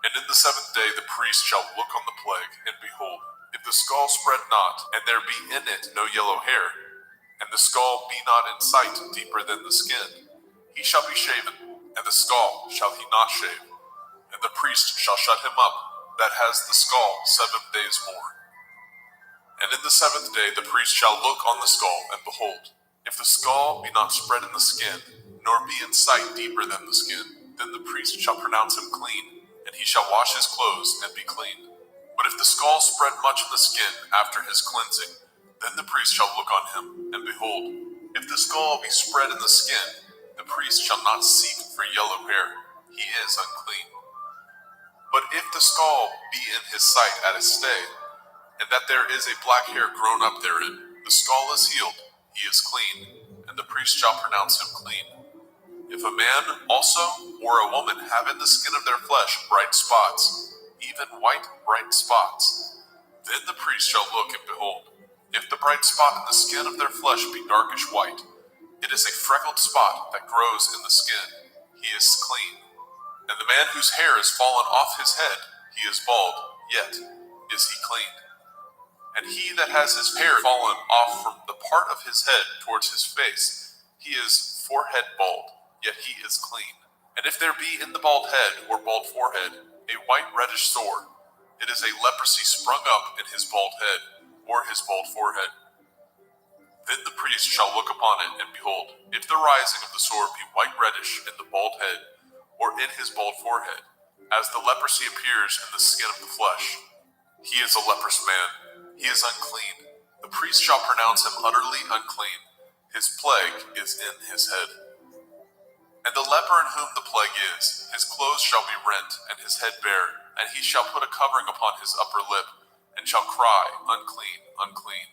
And in the 7th day the priest shall look on the plague, and behold, if the skull spread not, and there be in it no yellow hair, and the skull be not in sight deeper than the skin, he shall be shaven, and the skull shall he not shave. And the priest shall shut him up that has the skull 7 days more. And in the 7th day the priest shall look on the skull, and behold, if the skull be not spread in the skin, nor be in sight deeper than the skin, then the priest shall pronounce him clean, and he shall wash his clothes and be clean. But if the skull spread much in the skin after his cleansing, then the priest shall look on him, and behold, if the skull be spread in the skin, the priest shall not seek for yellow hair, he is unclean. But if the skull be in his sight at his stay, and that there is a black hair grown up therein, the skull is healed, he is clean, and the priest shall pronounce him clean. If a man also or a woman have in the skin of their flesh bright spots, even white bright spots, then the priest shall look, and behold, if the bright spot in the skin of their flesh be darkish white, it is a freckled spot that grows in the skin, he is clean. And the man whose hair is fallen off his head, he is bald, yet is he clean. And he that has his hair fallen off from the part of his head towards his face, he is forehead bald, yet he is clean. And if there be in the bald head or bald forehead a white reddish sore, it is a leprosy sprung up in his bald head or his bald forehead. Then the priest shall look upon it, and behold, if the rising of the sore be white reddish in the bald head or in his bald forehead, as the leprosy appears in the skin of the flesh, he is a leprous man, he is unclean. The priest shall pronounce him utterly unclean. His plague is in his head. And the leper in whom the plague is, his clothes shall be rent, and his head bare, and he shall put a covering upon his upper lip, and shall cry, unclean, unclean.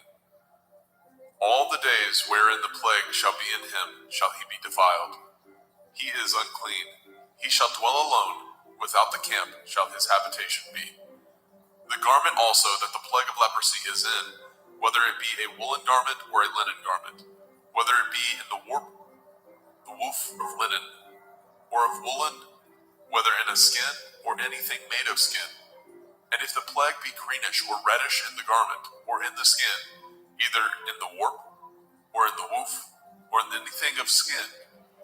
All the days wherein the plague shall be in him shall he be defiled. He is unclean. He shall dwell alone, without the camp shall his habitation be. The garment also that the plague of leprosy is in, whether it be a woolen garment or a linen garment, whether it be in the warp, the woof of linen, or of woolen, whether in a skin or anything made of skin. And if the plague be greenish or reddish in the garment or in the skin, either in the warp or in the woof or in anything of skin,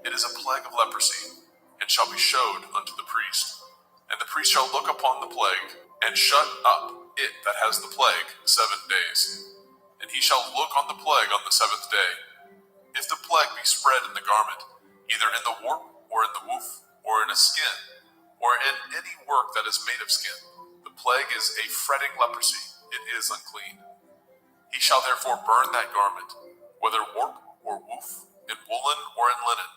it is a plague of leprosy, and shall be showed unto the priest. And the priest shall look upon the plague, and shut up it that has the plague 7 days. And he shall look on the plague on the 7th day. If the plague be spread in the garment, either in the warp or in the woof or in a skin, or in any work that is made of skin, the plague is a fretting leprosy, it is unclean. He shall therefore burn that garment, whether warp or woof, in woolen or in linen,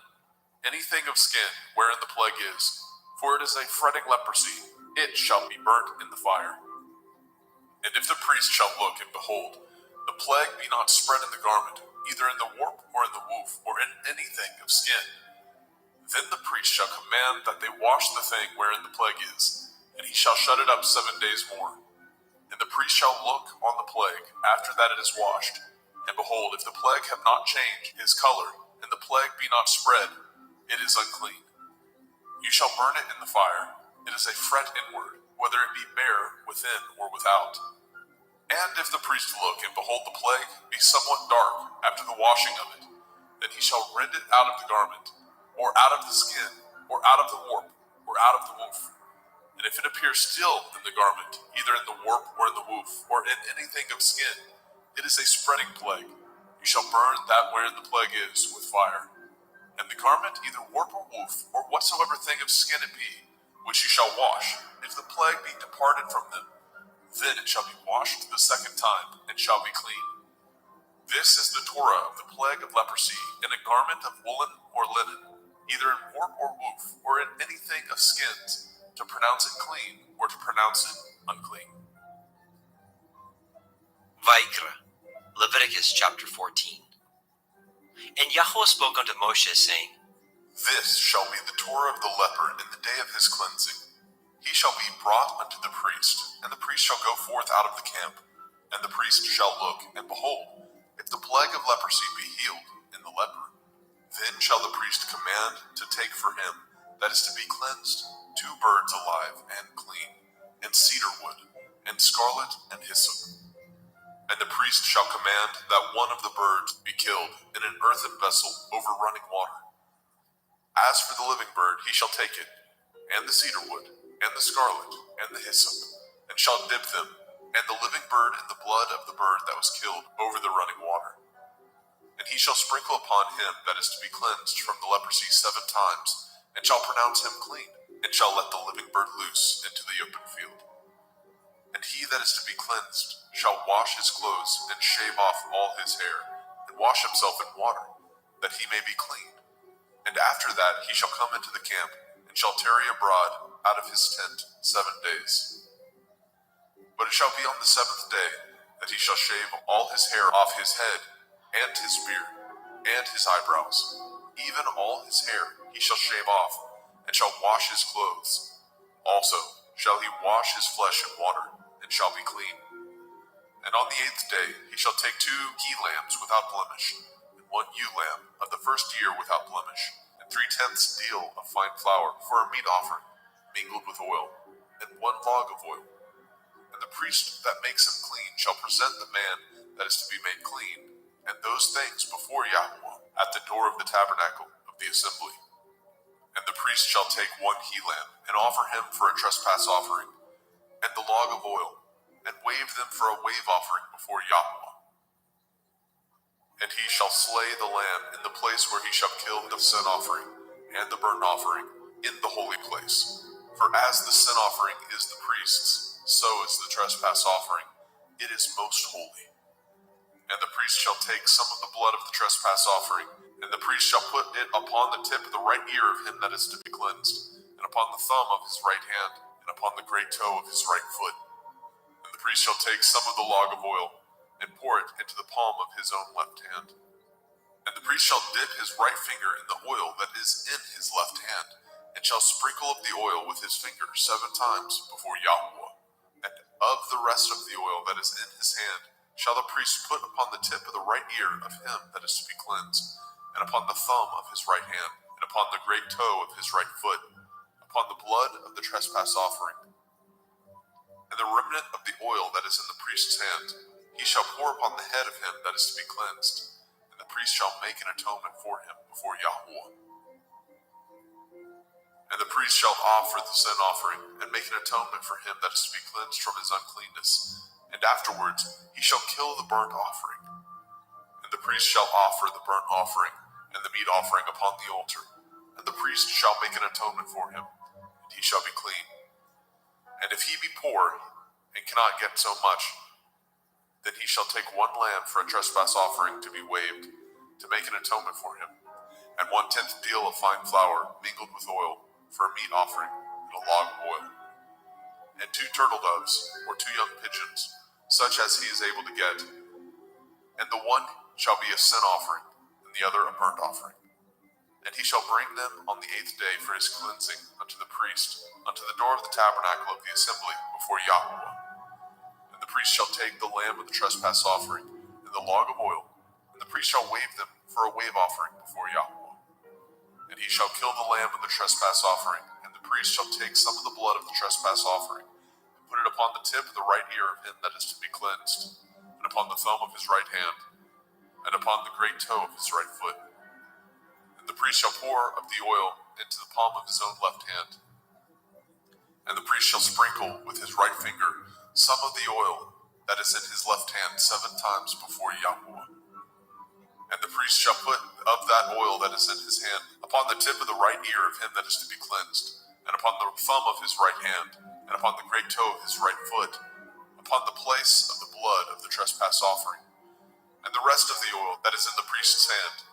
anything of skin wherein the plague is, for it is a fretting leprosy, it shall be burnt in the fire. And if the priest shall look, and behold, the plague be not spread in the garment, either in the warp or in the woof, or in anything of skin, then the priest shall command that they wash the thing wherein the plague is, and he shall shut it up 7 days more. And the priest shall look on the plague after that it is washed, and behold, if the plague have not changed his color, and the plague be not spread, it is unclean. You shall burn it in the fire. It is a fret inward, whether it be bare within or without. And if the priest look, and behold the plague be somewhat dark after the washing of it, then he shall rend it out of the garment, or out of the skin, or out of the warp, or out of the woof. And if it appear still in the garment, either in the warp or in the woof, or in anything of skin, it is a spreading plague. You shall burn that wherein the plague is with fire. And the garment, either warp or woof, or whatsoever thing of skin it be, which you shall wash, if the plague be departed from them, then it shall be washed the second time, and shall be clean. This is the Torah of the plague of leprosy, in a garment of woolen or linen, either in warp or woof, or in anything of skins, to pronounce it clean, or to pronounce it unclean. Vaikra, Leviticus chapter 14. And Yahweh spoke unto Moshe, saying, This shall be the Torah of the leper in the day of his cleansing. He shall be brought unto the priest, and the priest shall go forth out of the camp. And the priest shall look, and behold, if the plague of leprosy be healed in the leper, then shall the priest command to take for him that is to be cleansed 2 birds alive and clean, and cedar wood, and scarlet and hyssop. And the priest shall command that one of the birds be killed in an earthen vessel over running water. As for the living bird, he shall take it, and the cedar wood, and the scarlet, and the hyssop, and shall dip them, and the living bird in the blood of the bird that was killed over the running water. And he shall sprinkle upon him that is to be cleansed from the leprosy 7 times, and shall pronounce him clean, and shall let the living bird loose into the open field. And he that is to be cleansed shall wash his clothes, and shave off all his hair, and wash himself in water, that he may be clean. And after that he shall come into the camp, and shall tarry abroad out of his tent 7 days. But it shall be on the 7th day that he shall shave all his hair off his head, and his beard, and his eyebrows, even all his hair he shall shave off, and shall wash his clothes. Also shall he wash his flesh in water, and shall be clean. And on the 8th day he shall take 2 he-lambs without blemish, and 1 ewe lamb of the first year without blemish, and 3/10 deal of fine flour for a meat offering, mingled with oil, and 1 log of oil. And the priest that makes him clean shall present the man that is to be made clean, and those things before Yahweh at the door of the tabernacle of the assembly. And the priest shall take 1 he-lamb, and offer him for a trespass offering, and the log of oil, and wave them for a wave offering before Yahweh. And he shall slay the lamb in the place where he shall kill the sin offering and the burnt offering in the holy place. For as the sin offering is the priest's, so is the trespass offering. It is most holy. And the priest shall take some of the blood of the trespass offering, and the priest shall put it upon the tip of the right ear of him that is to be cleansed, and upon the thumb of his right hand, and upon the great toe of his right foot. And the priest shall take some of the log of oil, and pour it into the palm of his own left hand. And the priest shall dip his right finger in the oil that is in his left hand, and shall sprinkle up the oil with his finger 7 times before Yahweh. And of the rest of the oil that is in his hand shall the priest put upon the tip of the right ear of him that is to be cleansed, and upon the thumb of his right hand, and upon the great toe of his right foot, upon the blood of the trespass offering. And the remnant of the oil that is in the priest's hand he shall pour upon the head of him that is to be cleansed, and the priest shall make an atonement for him before Yahweh. And the priest shall offer the sin offering, and make an atonement for him that is to be cleansed from his uncleanness, and afterwards he shall kill the burnt offering. And the priest shall offer the burnt offering and the meat offering upon the altar, and the priest shall make an atonement for him, and he shall be clean. And if he be poor, and cannot get so much, then he shall take 1 lamb for a trespass offering to be waved, to make an atonement for him, and 1/10 deal of fine flour mingled with oil for a meat offering, and a log of oil, and 2 turtle doves, or 2 young pigeons, such as he is able to get, and the one shall be a sin offering, and the other a burnt offering. And he shall bring them on the 8th day for his cleansing unto the priest, unto the door of the tabernacle of the assembly before Yahweh. And the priest shall take the lamb of the trespass offering, and the log of oil, and the priest shall wave them for a wave offering before Yahweh. And he shall kill the lamb of the trespass offering, and the priest shall take some of the blood of the trespass offering, put it upon the tip of the right ear of him that is to be cleansed, and upon the thumb of his right hand, and upon the great toe of his right foot. And the priest shall pour of the oil into the palm of his own left hand. And the priest shall sprinkle with his right finger some of the oil that is in his left hand 7 times before Yahweh. And the priest shall put of that oil that is in his hand upon the tip of the right ear of him that is to be cleansed, and upon the thumb of his right hand, and upon the great toe of his right foot, upon the place of the blood of the trespass offering. And the rest of the oil that is in the priest's hand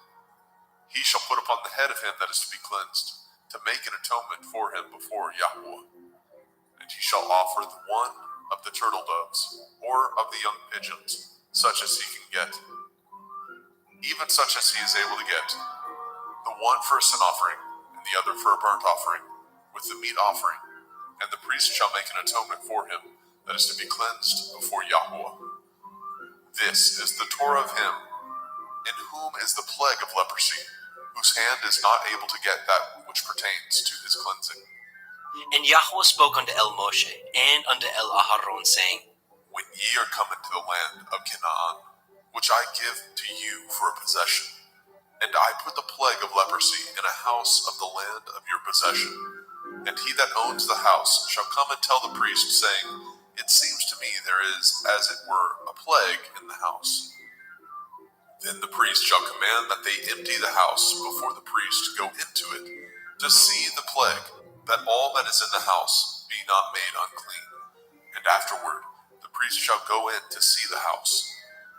he shall put upon the head of him that is to be cleansed, to make an atonement for him before Yahweh. And he shall offer the one of the turtle doves, or of the young pigeons, such as he can get, even such as he is able to get, the one for a sin offering, and the other for a burnt offering, with the meat offering. And the priest shall make an atonement for him that is to be cleansed before Yahweh. This is the Torah of him in whom is the plague of leprosy, whose hand is not able to get that which pertains to his cleansing. And Yahweh spoke unto El Moshe and unto El Aharon, saying, When ye are come into the land of Canaan, which I give to you for a possession, and I put the plague of leprosy in a house of the land of your possession, and he that owns the house shall come and tell the priest, saying, It seems to me there is, as it were, a plague in the house. Then the priest shall command that they empty the house before the priest go into it, to see the plague, that all that is in the house be not made unclean. And afterward the priest shall go in to see the house.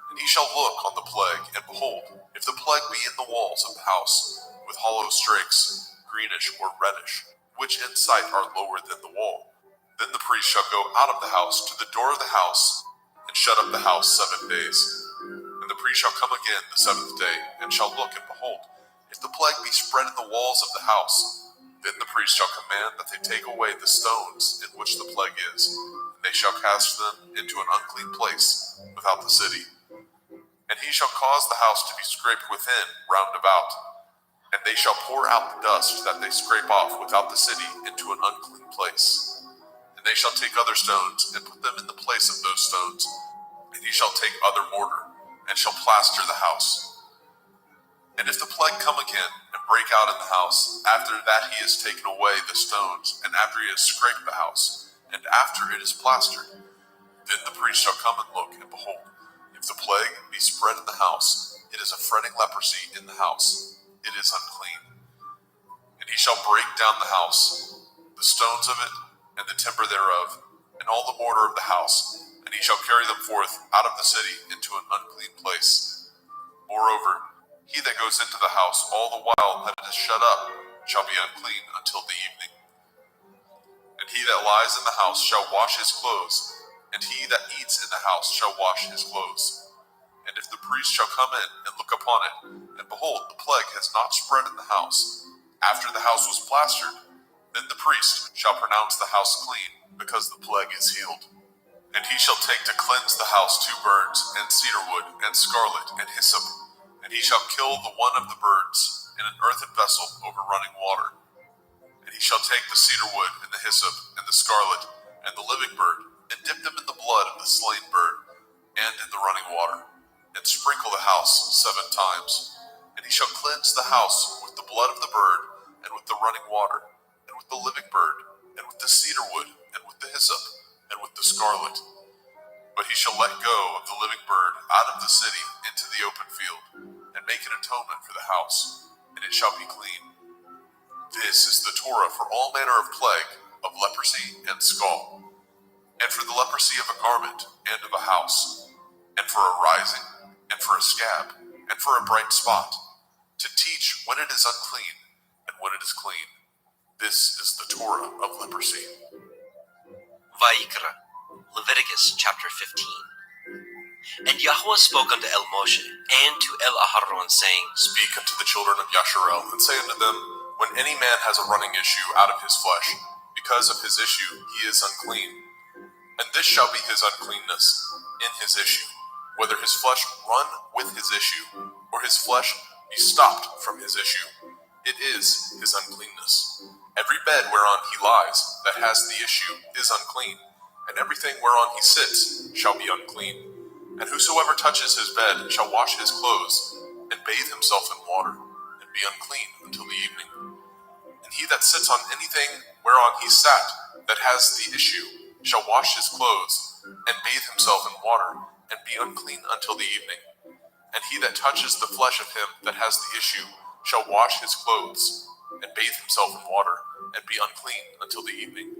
And he shall look on the plague, and behold, if the plague be in the walls of the house, with hollow strakes, greenish or reddish, which in sight are lower than the wall, then the priest shall go out of the house to the door of the house, and shut up the house 7 days. And the priest shall come again the 7th day, and shall look, and behold, if the plague be spread in the walls of the house, then the priest shall command that they take away the stones in which the plague is, and they shall cast them into an unclean place without the city. And he shall cause the house to be scraped within round about, and they shall pour out the dust that they scrape off without the city into an unclean place. And they shall take other stones, and put them in the place of those stones. And he shall take other mortar, and shall plaster the house. And if the plague come again, and break out in the house, after that he has taken away the stones, and after he has scraped the house, and after it is plastered, then the priest shall come and look, and behold, if the plague be spread in the house, it is a fretting leprosy in the house, it is unclean. And he shall break down the house, the stones of it, and the timber thereof, and all the mortar of the house, and he shall carry them forth out of the city into an unclean place. Moreover, he that goes into the house all the while that it is shut up shall be unclean until the evening. And he that lies in the house shall wash his clothes, and he that eats in the house shall wash his clothes. And if the priest shall come in and look upon it, and behold, the plague has not spread in the house, after the house was plastered, then the priest shall pronounce the house clean, because the plague is healed. And he shall take to cleanse the house 2 birds, and cedar wood, and scarlet, and hyssop. And he shall kill the one of the birds in an earthen vessel over running water. And he shall take the cedar wood, and the hyssop, and the scarlet, and the living bird, and dip them in the blood of the slain bird, and in the running water, and sprinkle the house 7 times. And he shall cleanse the house with the blood of the bird, and with the running water, and with the living bird, and with the cedar wood, and with the hyssop, and with the scarlet. But he shall let go of the living bird out of the city into the open field, and make an atonement for the house, and it shall be clean. This is the Torah for all manner of plague, of leprosy and scald, and for the leprosy of a garment, and of a house, and for a rising, and for a scab, and for a bright spot, to teach when it is unclean, and when it is clean. This is the Torah of leprosy. Vayikra, Leviticus chapter 15. And Yahweh spoke unto El Moshe and to El Aharon, saying, Speak unto the children of Yasharel, and say unto them, When any man has a running issue out of his flesh, because of his issue he is unclean. And this shall be his uncleanness in his issue, whether his flesh run with his issue, or his flesh be stopped from his issue. It is his uncleanness. Every bed whereon he lies that has the issue is unclean, and everything whereon he sits shall be unclean. And whosoever touches his bed shall wash his clothes, and bathe himself in water, and be unclean until the evening. And he that sits on anything whereon he sat, that has the issue, shall wash his clothes, and bathe himself in water, and be unclean until the evening. And he that touches the flesh of him that has the issue shall wash his clothes, and bathe himself in water, and be unclean until the evening.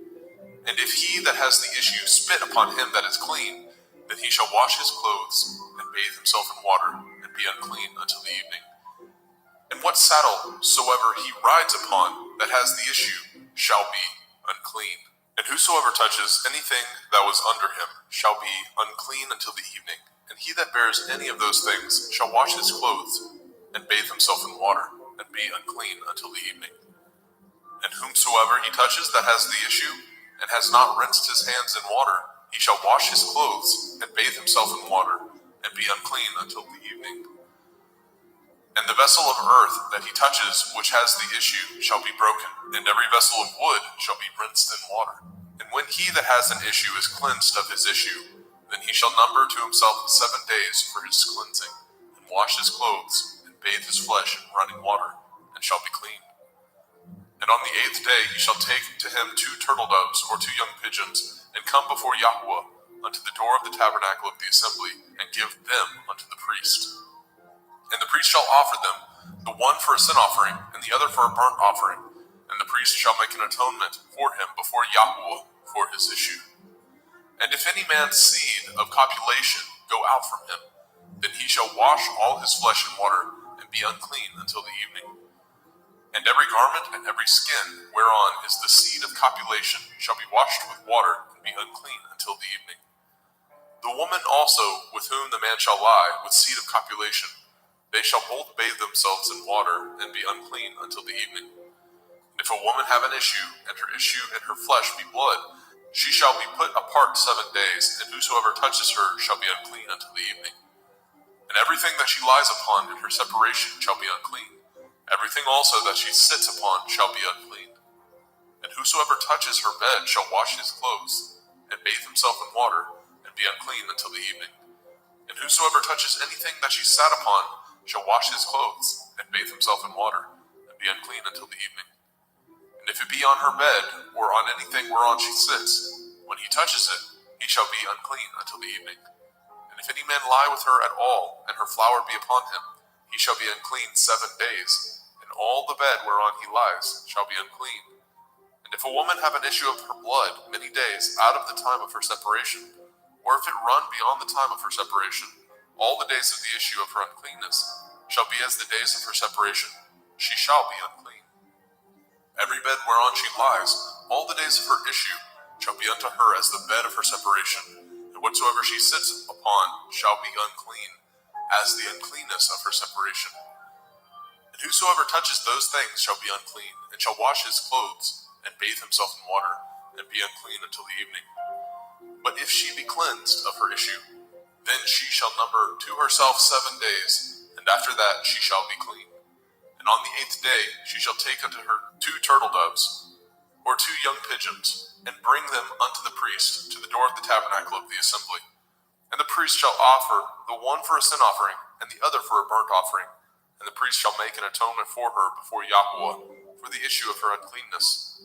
And if he that has the issue spit upon him that is clean, then he shall wash his clothes, and bathe himself in water, and be unclean until the evening. And what saddle soever he rides upon that has the issue shall be unclean. And whosoever touches anything that was under him shall be unclean until the evening. And he that bears any of those things shall wash his clothes, and bathe himself in water, and be unclean until the evening. And whomsoever he touches that has the issue, and has not rinsed his hands in water, he shall wash his clothes, and bathe himself in water, and be unclean until the evening. And the vessel of earth that he touches, which has the issue, shall be broken, and every vessel of wood shall be rinsed in water. And when he that has an issue is cleansed of his issue, then he shall number to himself 7 days for his cleansing, and wash his clothes, and bathe his flesh in running water, and shall be clean. And on the 8th day he shall take to him 2 turtle doves, or 2 young pigeons, and come before Yahweh unto the door of the tabernacle of the assembly, and give them unto the priest. And the priest shall offer them, the one for a sin offering, and the other for a burnt offering. And the priest shall make an atonement for him before Yahweh for his issue. And if any man's seed of copulation go out from him, then he shall wash all his flesh in water, and be unclean until the evening. And every garment and every skin whereon is the seed of copulation shall be washed with water, and be unclean until the evening. The woman also with whom the man shall lie with seed of copulation, they shall both bathe themselves in water, and be unclean until the evening. And if a woman have an issue, and her issue and her flesh be blood, she shall be put apart 7 days, and whosoever touches her shall be unclean until the evening. And everything that she lies upon in her separation shall be unclean. Everything also that she sits upon shall be unclean. And whosoever touches her bed shall wash his clothes, and bathe himself in water, and be unclean until the evening. And whosoever touches anything that she sat upon shall wash his clothes, and bathe himself in water, and be unclean until the evening. And if it be on her bed, or on anything whereon she sits, when he touches it, he shall be unclean until the evening. And if any man lie with her at all, and her flower be upon him, he shall be unclean 7 days, and all the bed whereon he lies shall be unclean. And if a woman have an issue of her blood many days out of the time of her separation, or if it run beyond the time of her separation, all the days of the issue of her uncleanness shall be as the days of her separation. She shall be unclean. Every bed whereon she lies, all the days of her issue shall be unto her as the bed of her separation, and whatsoever she sits upon shall be unclean, as the uncleanness of her separation. And whosoever touches those things shall be unclean, and shall wash his clothes, and bathe himself in water, and be unclean until the evening. But if she be cleansed of her issue, then she shall number to herself 7 days, and after that she shall be clean. And on the 8th day she shall take unto her 2 turtle doves, or 2 young pigeons, and bring them unto the priest to the door of the tabernacle of the assembly. And the priest shall offer the one for a sin offering, and the other for a burnt offering. And the priest shall make an atonement for her before Yahweh for the issue of her uncleanness.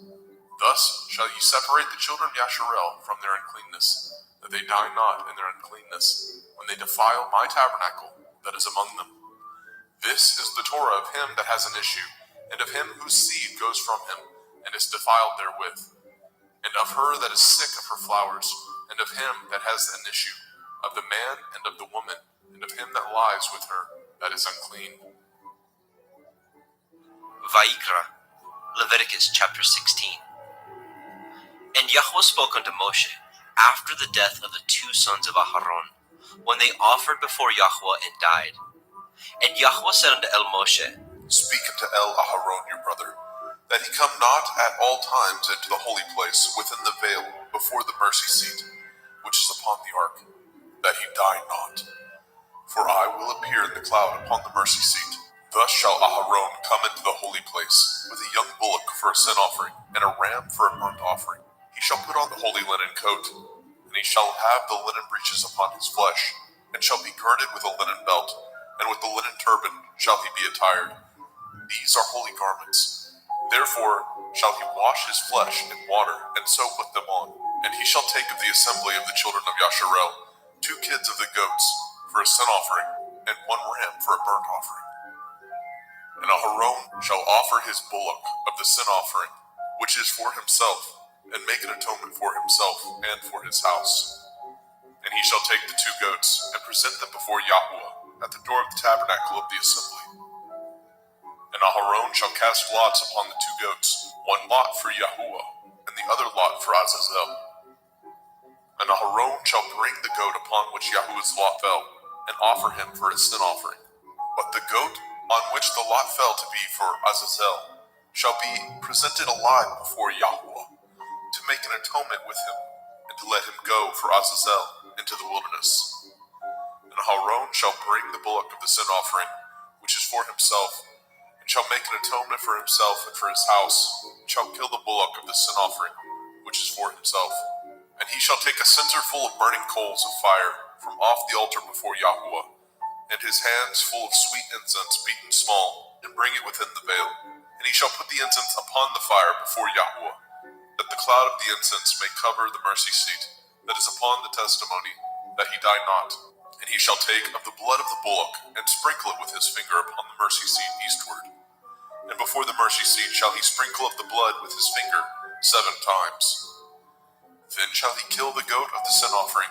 Thus shall ye separate the children of Yasharel from their uncleanness, that they die not in their uncleanness, when they defile my tabernacle that is among them. This is the Torah of him that has an issue, and of him whose seed goes from him, and is defiled therewith, and of her that is sick of her flowers, and of him that has an issue, of the man and of the woman, and of him that lies with her that is unclean. Vayikra, Leviticus chapter 16. And Yahweh spoke unto Moshe after the death of the 2 sons of Aharon, when they offered before Yahweh and died. And Yahweh said unto Moshe, Speak unto Aharon your brother, that he come not at all times into the holy place within the veil before the mercy seat, which is upon the ark, that he die not. For I will appear in the cloud upon the mercy seat. Thus shall Aharon come into the holy place, with a young bullock for a sin offering, and a ram for a burnt offering. He shall put on the holy linen coat, And he shall have the linen breeches upon his flesh, and shall be girded with a linen belt, and with the linen turban shall he be attired. These are holy garments. Therefore shall he wash his flesh in water, and so put them on. And he shall take of the assembly of the children of Yasharel 2 kids of the goats for a sin offering, and 1 ram for a burnt offering. And Aharon shall offer his bullock of the sin offering, which is for himself, and make an atonement for himself and for his house. And he shall take the 2 goats, and present them before Yahuwah at the door of the tabernacle of the assembly. And Aharon shall cast lots upon the 2 goats, 1 lot for Yahuwah, and the other lot for Azazel. And Aharon shall bring the goat upon which Yahuwah's lot fell, and offer him for a sin offering. But the goat on which the lot fell to be for Azazel shall be presented alive before Yahuwah, to make an atonement with him, and to let him go for Azazel into the wilderness. And Aharon shall bring the bullock of the sin offering, which is for himself, and shall make an atonement for himself and for his house, and shall kill the bullock of the sin offering, which is for himself. And he shall take a censer full of burning coals of fire from off the altar before Yahuwah, and his hands full of sweet incense beaten small, and bring it within the veil. And he shall put the incense upon the fire before Yahuwah, that the cloud of the incense may cover the mercy seat that is upon the testimony, that he die not. And he shall take of the blood of the bullock, and sprinkle it with his finger upon the mercy seat eastward. And before the mercy seat shall he sprinkle of the blood with his finger 7 times. Then shall he kill the goat of the sin offering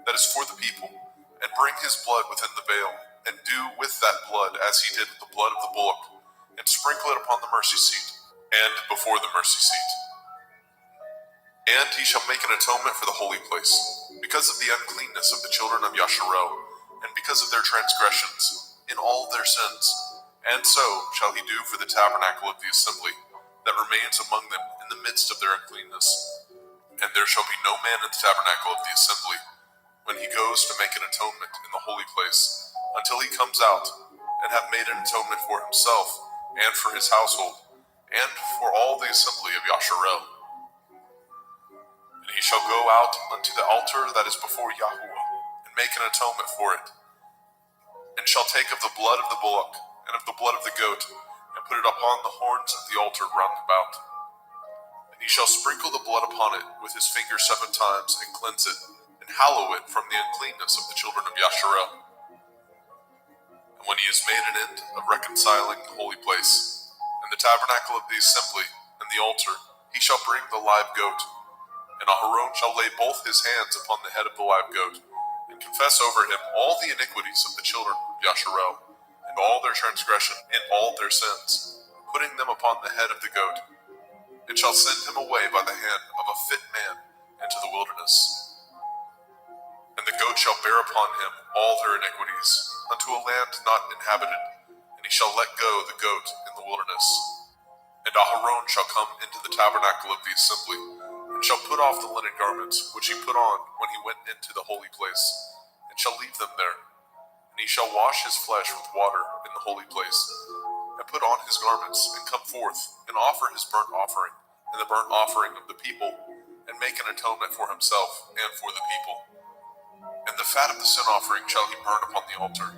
that is for the people, and bring his blood within the veil, and do with that blood as he did with the blood of the bullock, and sprinkle it upon the mercy seat, and before the mercy seat. And he shall make an atonement for the holy place, because of the uncleanness of the children of Yasharel, and because of their transgressions, in all their sins. And so shall he do for the tabernacle of the assembly, that remains among them in the midst of their uncleanness. And there shall be no man in the tabernacle of the assembly, when he goes to make an atonement in the holy place, until he comes out, and have made an atonement for himself, and for his household, and for all the assembly of Yasharel. And he shall go out unto the altar that is before Yahuwah, and make an atonement for it, and shall take of the blood of the bullock, and of the blood of the goat, and put it upon the horns of the altar round about. And he shall sprinkle the blood upon it with his finger 7 times, and cleanse it, and hallow it from the uncleanness of the children of Yasharel. And when he has made an end of reconciling the holy place, and the tabernacle of the assembly, and the altar, he shall bring the live goat. And Aharon shall lay both his hands upon the head of the live goat, and confess over him all the iniquities of the children of Yasharel, and all their transgression, and all their sins, putting them upon the head of the goat, and shall send him away by the hand of a fit man into the wilderness. And the goat shall bear upon him all their iniquities, unto a land not inhabited, and he shall let go the goat in the wilderness. And Aharon shall come into the tabernacle of the assembly, and shall put off the linen garments which he put on when he went into the holy place, and shall leave them there. And he shall wash his flesh with water in the holy place, and put on his garments, and come forth, and offer his burnt offering, and the burnt offering of the people, and make an atonement for himself and for the people. And the fat of the sin offering shall he burn upon the altar.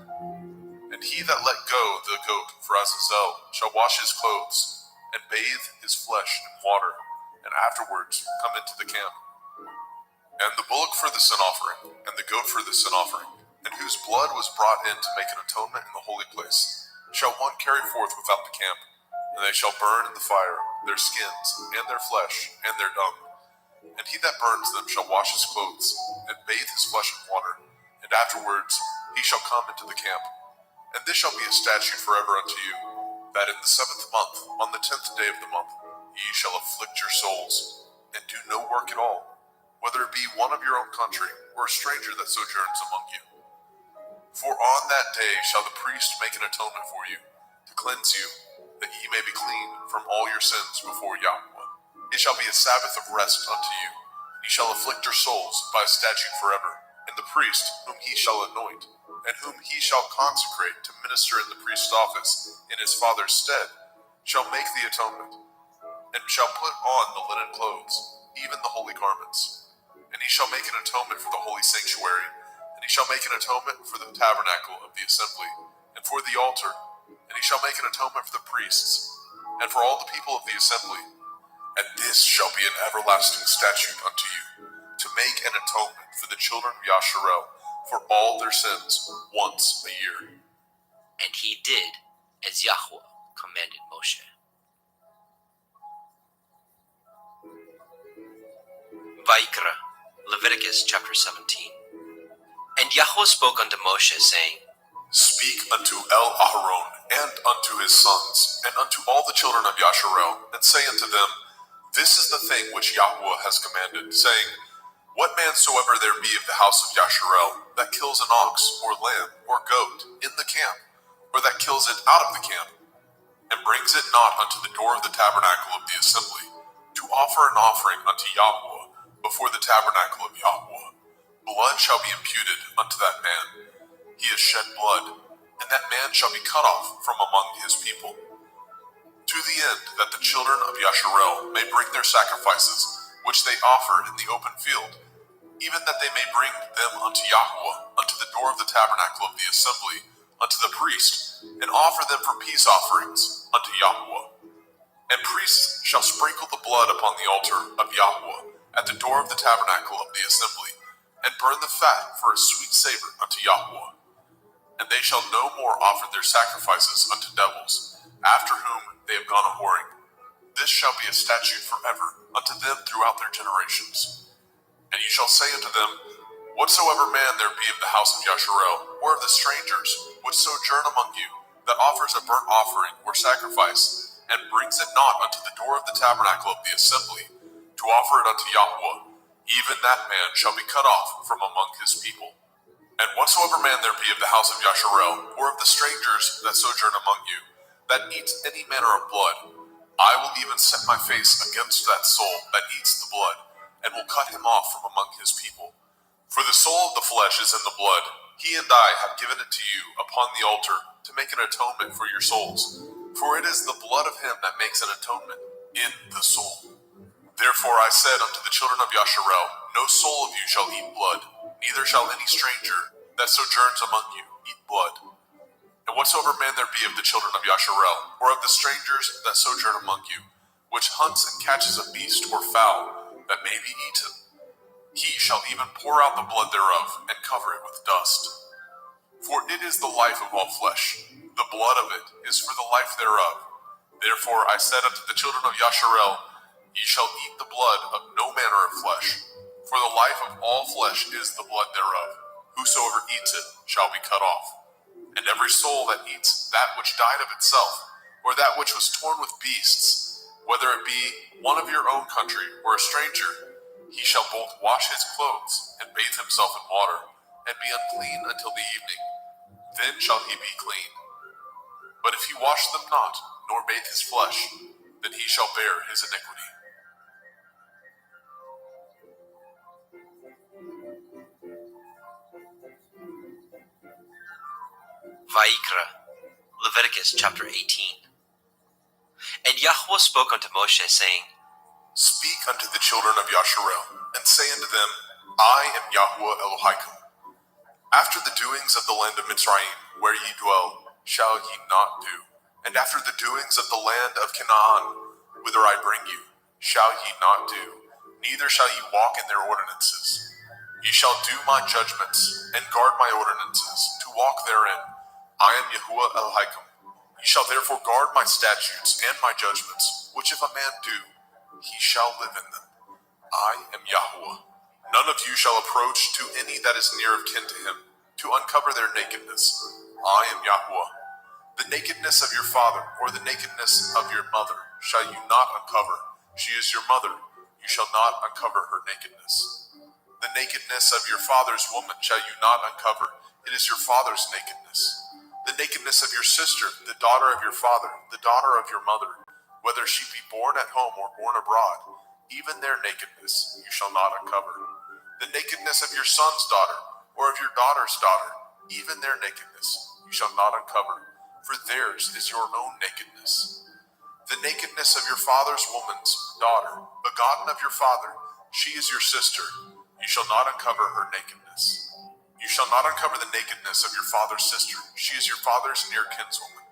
And he that let go the goat for Azazel shall wash his clothes, and bathe his flesh in water, and afterwards come into the camp. And the bullock for the sin offering, and the goat for the sin offering, and whose blood was brought in to make an atonement in the holy place, shall one carry forth without the camp, and they shall burn in the fire their skins, and their flesh, and their dung. And he that burns them shall wash his clothes, and bathe his flesh in water, and afterwards he shall come into the camp. And this shall be a statute forever unto you, that in the 7th month, on the 10th day of the month, ye shall afflict your souls, and do no work at all, whether it be one of your own country, or a stranger that sojourns among you. For on that day shall the priest make an atonement for you, to cleanse you, that ye may be clean from all your sins before Yahuwah. It shall be a Sabbath of rest unto you, and ye shall afflict your souls by a statute forever. And the priest, whom he shall anoint, and whom he shall consecrate to minister in the priest's office in his father's stead, shall make the atonement, and shall put on the linen clothes, even the holy garments, And he shall make an atonement for the holy sanctuary, and he shall make an atonement for the tabernacle of the assembly, and for the altar, and he shall make an atonement for the priests, and for all the people of the assembly. And this shall be an everlasting statute unto you, to make an atonement for the children of Yasharel for all their sins once a year. And he did as Yahweh commanded Moshe. Vayikra, Leviticus chapter 17. And Yahweh spoke unto Moshe, saying, Speak unto El-Aharon and unto his sons, and unto all the children of Yasharel, and say unto them, This is the thing which Yahweh has commanded, saying, What man soever there be of the house of Yasharel, that kills an ox, or lamb, or goat, in the camp, or that kills it out of the camp, and brings it not unto the door of the tabernacle of the assembly, to offer an offering unto Yahweh before the tabernacle of Yahweh, blood shall be imputed unto that man. He has shed blood, and that man shall be cut off from among his people. To the end that the children of Yasharel may bring their sacrifices, which they offer in the open field, even that they may bring them unto Yahweh, unto the door of the tabernacle of the assembly, unto the priest, and offer them for peace offerings unto Yahweh. And priests shall sprinkle the blood upon the altar of Yahweh at the door of the tabernacle of the assembly, and burn the fat for a sweet savor unto Yahweh. And they shall no more offer their sacrifices unto devils, after whom they have gone a-whoring. This shall be a statute forever unto them throughout their generations. And you shall say unto them, Whatsoever man there be of the house of Yasharel, or of the strangers, which sojourn among you, that offers a burnt offering or sacrifice, and brings it not unto the door of the tabernacle of the assembly, to offer it unto Yahweh, even that man shall be cut off from among his people. And whatsoever man there be of the house of Yasharel, or of the strangers that sojourn among you, that eats any manner of blood, I will even set my face against that soul that eats the blood, and will cut him off from among his people. For the soul of the flesh is in the blood. He and I have given it to you upon the altar to make an atonement for your souls. For it is the blood of him that makes an atonement in the soul. Therefore I said unto the children of Yasharel, No soul of you shall eat blood, neither shall any stranger that sojourns among you eat blood. And whatsoever man there be of the children of Yasharel, or of the strangers that sojourn among you, which hunts and catches a beast or fowl that may be eaten, he shall even pour out the blood thereof, and cover it with dust. For it is the life of all flesh, the blood of it is for the life thereof. Therefore I said unto the children of Yasharel, Ye shall eat the blood of no manner of flesh, for the life of all flesh is the blood thereof. Whosoever eats it shall be cut off. And every soul that eats that which died of itself, or that which was torn with beasts, whether it be one of your own country or a stranger, he shall both wash his clothes and bathe himself in water, and be unclean until the evening. Then shall he be clean. But if he wash them not, nor bathe his flesh, then he shall bear his iniquity. Vayikra, Leviticus chapter 18. And Yahweh spoke unto Moshe, saying, Speak unto the children of Yasharel, and say unto them, I am Yahweh Elohim. After the doings of the land of Mitzrayim, where ye dwell, shall ye not do. And after the doings of the land of Canaan, whither I bring you, shall ye not do. Neither shall ye walk in their ordinances. Ye shall do my judgments, and guard my ordinances, to walk therein. I am Yahuwah Elohim. Ye shall therefore guard my statutes and my judgments, which if a man do, he shall live in them. I am Yahweh. None of you shall approach to any that is near of kin to him, to uncover their nakedness. I am Yahweh. The nakedness of your father, or the nakedness of your mother, shall you not uncover. She is your mother. You shall not uncover her nakedness. The nakedness of your father's woman shall you not uncover. It is your father's nakedness. The nakedness of your sister, the daughter of your father, the daughter of your mother, whether she be born at home or born abroad, even their nakedness you shall not uncover. The nakedness of your son's daughter, or of your daughter's daughter, even their nakedness you shall not uncover, for theirs is your own nakedness. The nakedness of your father's woman's daughter, begotten of your father, she is your sister. You shall not uncover her nakedness. You shall not uncover the nakedness of your father's sister. She is your father's near kinswoman.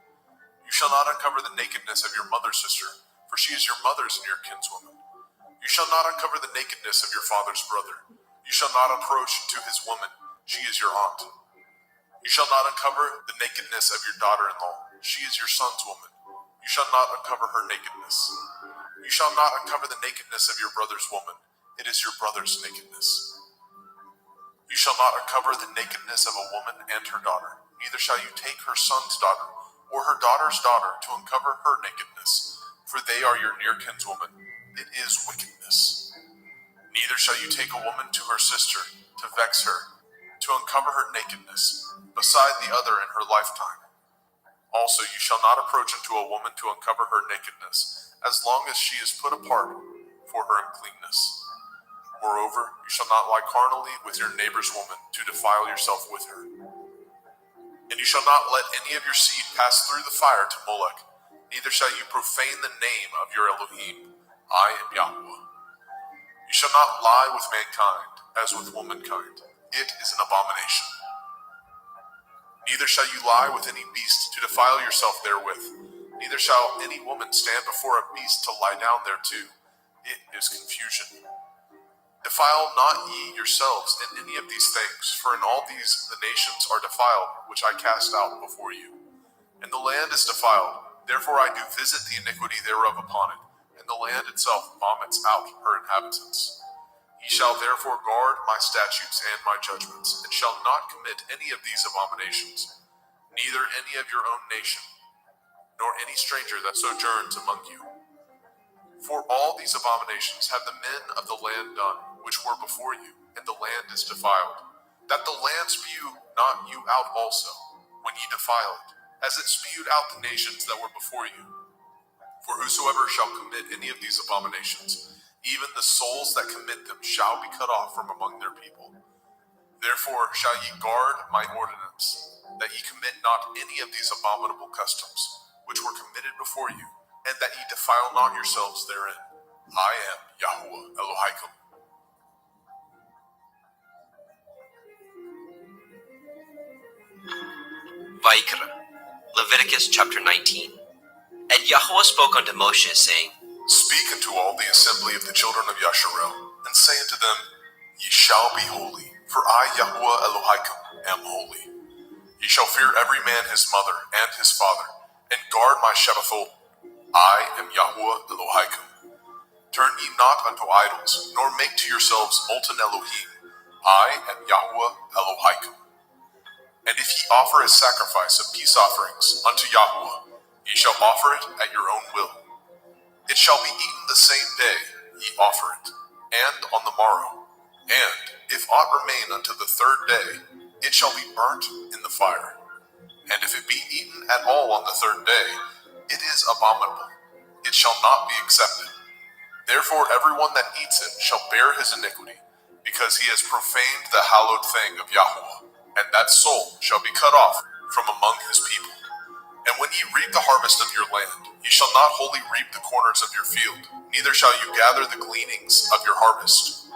You shall not uncover the nakedness of your mother's sister, for she is your mother's near kinswoman. You shall not uncover the nakedness of your father's brother. You shall not approach to his woman. She is your aunt. You shall not uncover the nakedness of your daughter-in-law. She is your son's woman. You shall not uncover her nakedness. You shall not uncover the nakedness of your brother's woman. It is your brother's nakedness. You shall not uncover the nakedness of a woman and her daughter. Neither shall you take her son's daughter or her daughter's daughter to uncover her nakedness, for they are your near kinswoman. It is wickedness. Neither shall you take a woman to her sister to vex her, to uncover her nakedness, beside the other in her lifetime. Also, you shall not approach unto a woman to uncover her nakedness, as long as she is put apart for her uncleanness. Moreover, you shall not lie carnally with your neighbor's woman to defile yourself with her. And you shall not let any of your seed pass through the fire to Molech, neither shall you profane the name of your Elohim. I am Yahweh. You shall not lie with mankind as with womankind. It is an abomination. Neither shall you lie with any beast to defile yourself therewith. Neither shall any woman stand before a beast to lie down thereto. It is confusion. Defile not ye yourselves in any of these things, for in all these the nations are defiled, which I cast out before you. And the land is defiled, therefore I do visit the iniquity thereof upon it, and the land itself vomits out her inhabitants. Ye shall therefore guard my statutes and my judgments, and shall not commit any of these abominations, neither any of your own nation, nor any stranger that sojourns among you. For all these abominations have the men of the land done, which were before you, and the land is defiled, that the land spew not you out also, when ye defile it, as it spewed out the nations that were before you. For whosoever shall commit any of these abominations, even the souls that commit them shall be cut off from among their people. Therefore shall ye guard my ordinance, that ye commit not any of these abominable customs, which were committed before you, and that ye defile not yourselves therein. I am Yahuwah Elohaikum. Vaikra, Leviticus chapter 19. And Yahweh spoke unto Moshe, saying, Speak unto all the assembly of the children of Yasharel, and say unto them, Ye shall be holy, for I, Yahuwah Elohaikum, am holy. Ye shall fear every man his mother and his father, and guard my Shabbathot. I am Yahuwah Elohaikum. Turn ye not unto idols, nor make to yourselves molten Elohim. I am Yahuwah Elohaikum. And if ye offer a sacrifice of peace offerings unto Yahuwah, ye shall offer it at your own will. It shall be eaten the same day ye offer it, and on the morrow. And if aught remain unto the third day, it shall be burnt in the fire. And if it be eaten at all on the third day, it is abominable. It shall not be accepted. Therefore everyone that eats it shall bear his iniquity, because he has profaned the hallowed thing of Yahuwah, and that soul shall be cut off from among his people. And when ye reap the harvest of your land, ye shall not wholly reap the corners of your field, neither shall you gather the gleanings of your harvest.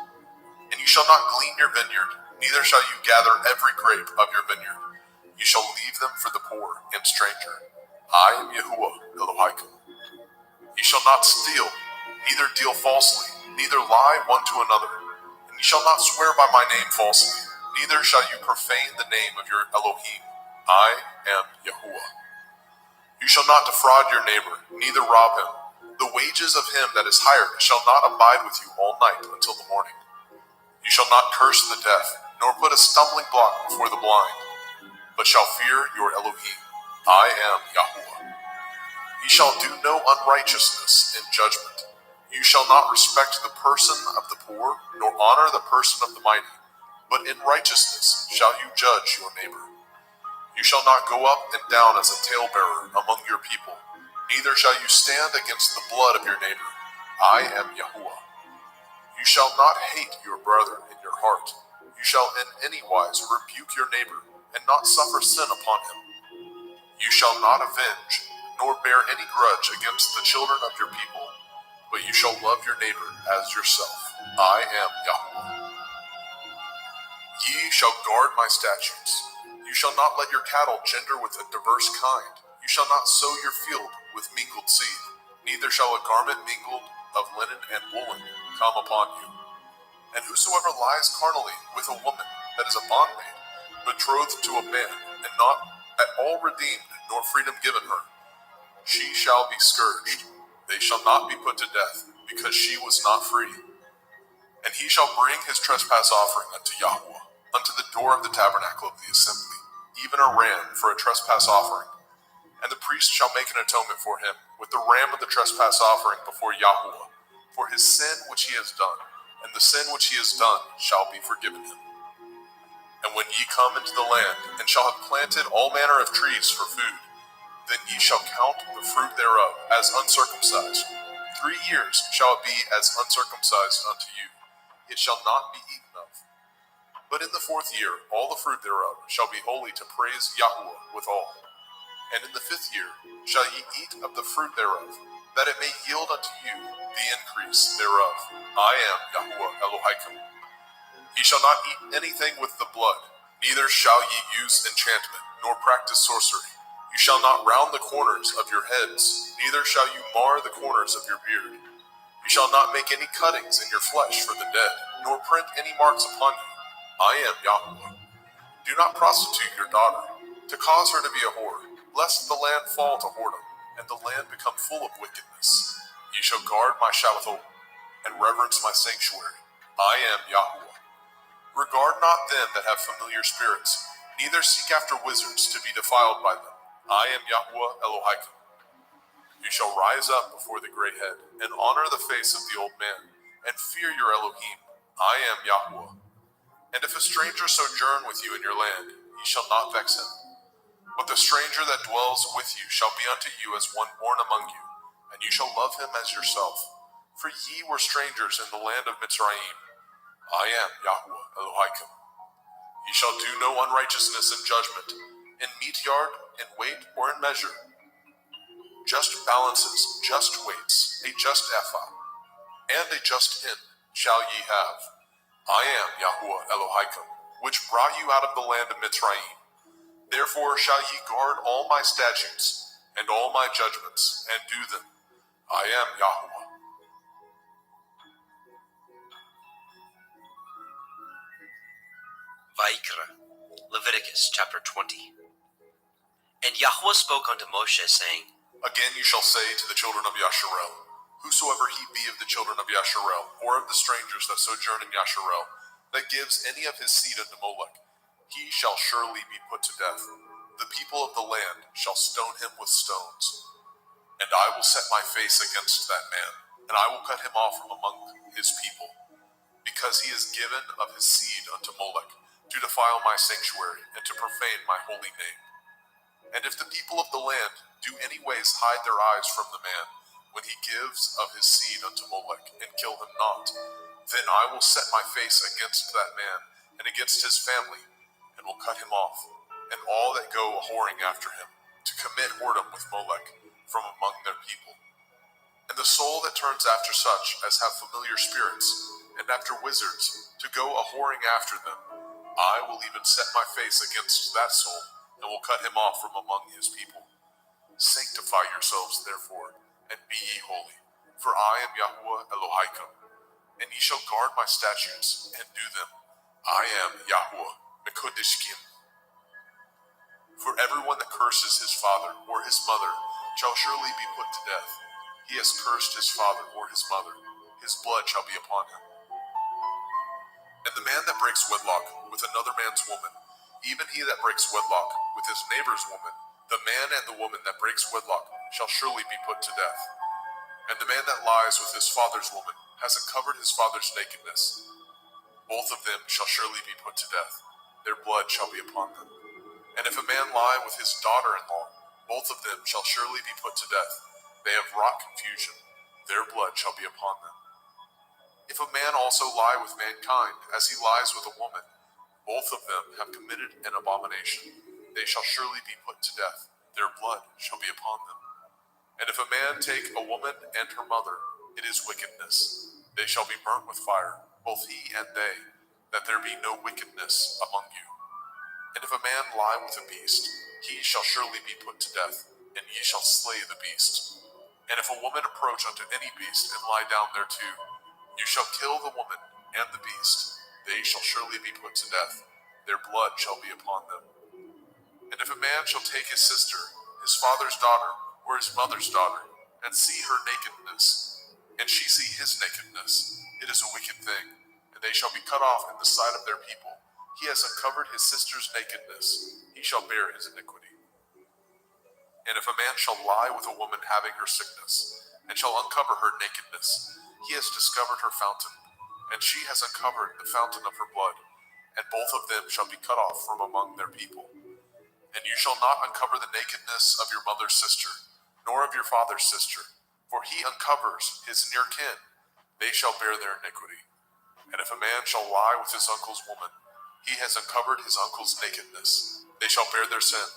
And you shall not glean your vineyard, neither shall you gather every grape of your vineyard. You shall leave them for the poor and stranger. I am Yahuwah Elohaikum. Ye shall not steal, neither deal falsely, neither lie one to another. And ye shall not swear by my name falsely, neither shall you profane the name of your Elohim. I am Yahuwah. You shall not defraud your neighbor, neither rob him. The wages of him that is hired shall not abide with you all night until the morning. You shall not curse the deaf, nor put a stumbling block before the blind, but shall fear your Elohim. I am Yahuwah. Ye shall do no unrighteousness in judgment. You shall not respect the person of the poor, nor honor the person of the mighty, but in righteousness shall you judge your neighbor. You shall not go up and down as a talebearer among your people, neither shall you stand against the blood of your neighbor. I am Yahuwah. You shall not hate your brother in your heart. You shall in any wise rebuke your neighbor, and not suffer sin upon him. You shall not avenge, nor bear any grudge against the children of your people, but you shall love your neighbor as yourself. I am Yahuwah. Ye shall guard my statutes. You shall not let your cattle gender with a diverse kind. You shall not sow your field with mingled seed. Neither shall a garment mingled of linen and woolen come upon you. And whosoever lies carnally with a woman that is a bondmaid, betrothed to a man, and not at all redeemed, nor freedom given her, she shall be scourged. They shall not be put to death, because she was not free. And he shall bring his trespass offering unto Yahweh, unto the door of the tabernacle of the assembly, even a ram for a trespass offering. And the priest shall make an atonement for him with the ram of the trespass offering before Yahweh, for his sin which he has done, and the sin which he has done shall be forgiven him. And when ye come into the land, and shall have planted all manner of trees for food, then ye shall count the fruit thereof as uncircumcised. 3 years shall it be as uncircumcised unto you. It shall not be eaten of. But in the 4th year all the fruit thereof shall be holy to praise Yahweh withal. And in the 5th year shall ye eat of the fruit thereof, that it may yield unto you the increase thereof. I am Yahweh Elohim. Ye shall not eat anything with the blood, neither shall ye use enchantment, nor practice sorcery. You shall not round the corners of your heads, neither shall you mar the corners of your beard. You shall not make any cuttings in your flesh for the dead, nor print any marks upon you. I am Yahweh. Do not prostitute your daughter, to cause her to be a whore, lest the land fall to whoredom, and the land become full of wickedness. Ye shall guard my Shabbathot, and reverence my sanctuary. I am Yahweh. Regard not them that have familiar spirits, neither seek after wizards to be defiled by them. I am Yahweh Elohim. You shall rise up before the gray head, and honor the face of the old man, and fear your Elohim. I am Yahweh. And if a stranger sojourn with you in your land, ye shall not vex him. But the stranger that dwells with you shall be unto you as one born among you, and you shall love him as yourself. For ye were strangers in the land of Mitzrayim. I am Yahweh Elohim. Ye shall do no unrighteousness in judgment, in meat yard, in weight, or in measure. Just balances, just weights, a just ephah, and a just hin shall ye have. I am Yahweh Elohim, which brought you out of the land of Mitzrayim. Therefore shall ye guard all my statutes, and all my judgments, and do them. I am Yahweh. Vaikra, Leviticus chapter 20. And Yahweh spoke unto Moshe, saying, Again you shall say to the children of Yasharel, whosoever he be of the children of Yasharel, or of the strangers that sojourn in Yasharel, that gives any of his seed unto Molech, he shall surely be put to death. The people of the land shall stone him with stones. And I will set my face against that man, and I will cut him off from among his people, because he has given of his seed unto Molech, to defile my sanctuary, and to profane my holy name. And if the people of the land do any ways hide their eyes from the man, when he gives of his seed unto Molech, and kill him not, then I will set my face against that man, and against his family, and will cut him off, and all that go a-whoring after him, to commit whoredom with Molech, from among their people. And the soul that turns after such as have familiar spirits, and after wizards, to go a-whoring after them, I will even set my face against that soul, and will cut him off from among his people. Sanctify yourselves, therefore, and be ye holy, for I am Yahweh Elohim, and ye shall guard my statutes, and do them. I am Yahweh Mekodishkim. For everyone that curses his father or his mother shall surely be put to death. He has cursed his father or his mother, his blood shall be upon him. And the man that breaks wedlock with another man's woman, even he that breaks wedlock with his neighbor's woman, the man and the woman that breaks wedlock shall surely be put to death. And the man that lies with his father's woman has uncovered his father's nakedness. Both of them shall surely be put to death. Their blood shall be upon them. And if a man lie with his daughter-in-law, both of them shall surely be put to death. They have wrought confusion. Their blood shall be upon them. If a man also lie with mankind, as he lies with a woman, both of them have committed an abomination. They shall surely be put to death. Their blood shall be upon them. And if a man take a woman and her mother, it is wickedness. They shall be burnt with fire, both he and they. that there be no wickedness among you. And if a man lie with a beast, he shall surely be put to death, and ye shall slay the beast. And if a woman approach unto any beast and lie down thereto, you shall kill the woman and the beast. They shall surely be put to death. Their blood shall be upon them. And if a man shall take his sister, his father's daughter, or his mother's daughter, and see her nakedness, and she see his nakedness, it is a wicked thing, and they shall be cut off in the sight of their people. He has uncovered his sister's nakedness, he shall bear his iniquity. And if a man shall lie with a woman having her sickness, and shall uncover her nakedness, he has discovered her fountain, and she has uncovered the fountain of her blood, and both of them shall be cut off from among their people. And you shall not uncover the nakedness of your mother's sister, nor of your father's sister, for he uncovers his near kin, they shall bear their iniquity. And if a man shall lie with his uncle's woman, he has uncovered his uncle's nakedness, they shall bear their sin,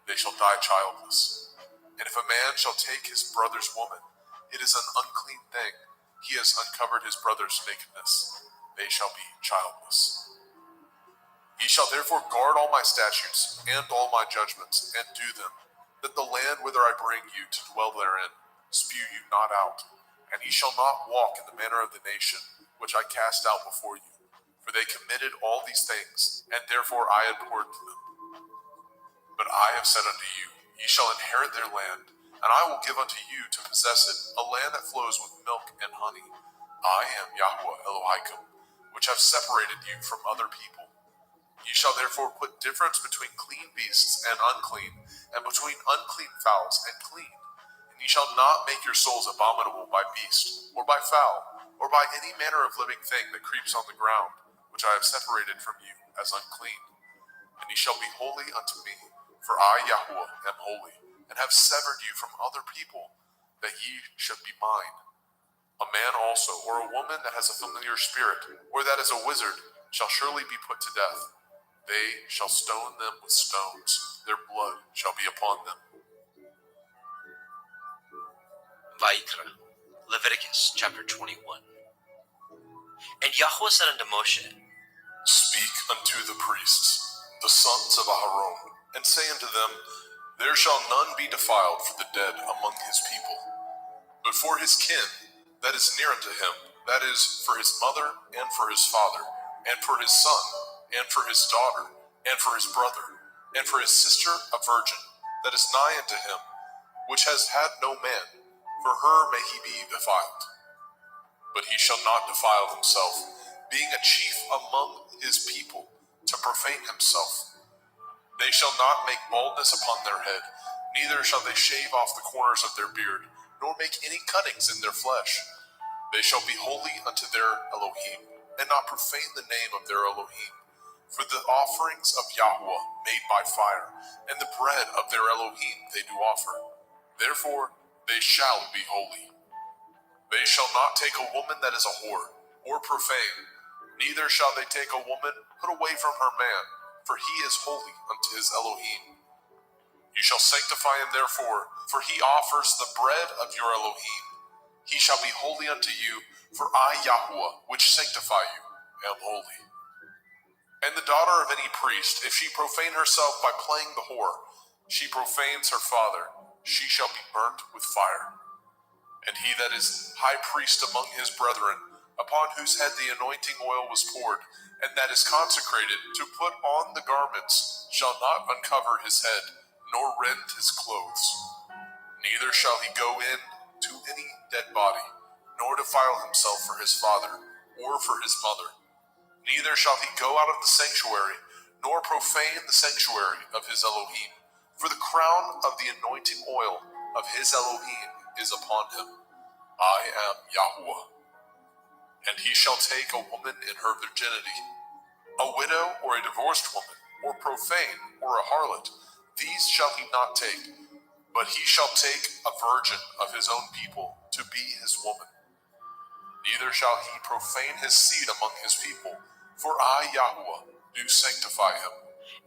they shall die childless. And if a man shall take his brother's woman, it is an unclean thing, he has uncovered his brother's nakedness, they shall be childless. Ye shall therefore guard all my statutes and all my judgments, and do them, that the land whither I bring you to dwell therein spew you not out. And ye shall not walk in the manner of the nation which I cast out before you, for they committed all these things, and therefore I abhorred them. But I have said unto you, ye shall inherit their land, and I will give unto you to possess it, a land that flows with milk and honey. I am Yahweh Elohim, which have separated you from other people. Ye shall therefore put difference between clean beasts and unclean, and between unclean fowls and clean. And ye shall not make your souls abominable by beast, or by fowl, or by any manner of living thing that creeps on the ground, which I have separated from you as unclean. And ye shall be holy unto me, for I, Yahweh, am holy, and have severed you from other people, that ye should be mine. A man also, or a woman that has a familiar spirit, or that is a wizard, shall surely be put to death. They shall stone them with stones, their blood shall be upon them. Vayikra, Leviticus chapter 21. And Yahweh said unto Moshe, Speak unto the priests, the sons of Aharon, and say unto them, There shall none be defiled for the dead among his people, but for his kin that is near unto him, that is, for his mother, and for his father, and for his son, and for his daughter, and for his brother, and for his sister a virgin, that is nigh unto him, which has had no man, for her may he be defiled. But he shall not defile himself, being a chief among his people, to profane himself. They shall not make baldness upon their head, neither shall they shave off the corners of their beard, nor make any cuttings in their flesh. They shall be holy unto their Elohim, and not profane the name of their Elohim. For the offerings of Yahweh made by fire, and the bread of their Elohim they do offer. Therefore they shall be holy. They shall not take a woman that is a whore, or profane, neither shall they take a woman put away from her man, for he is holy unto his Elohim. You shall sanctify him therefore, for he offers the bread of your Elohim. He shall be holy unto you, for I, Yahweh, which sanctify you, am holy. And the daughter of any priest, if she profane herself by playing the whore, she profanes her father, she shall be burnt with fire. And he that is high priest among his brethren, upon whose head the anointing oil was poured, and that is consecrated to put on the garments, shall not uncover his head, nor rend his clothes. Neither shall he go in to any dead body, nor defile himself for his father, or for his mother. Neither shall he go out of the sanctuary, nor profane the sanctuary of his Elohim, for the crown of the anointing oil of his Elohim is upon him. I am Yahweh. And he shall take a woman in her virginity, a widow or a divorced woman, or profane, or a harlot, these shall he not take, but he shall take a virgin of his own people to be his woman. Neither shall he profane his seed among his people, for I, Yahweh, do sanctify him.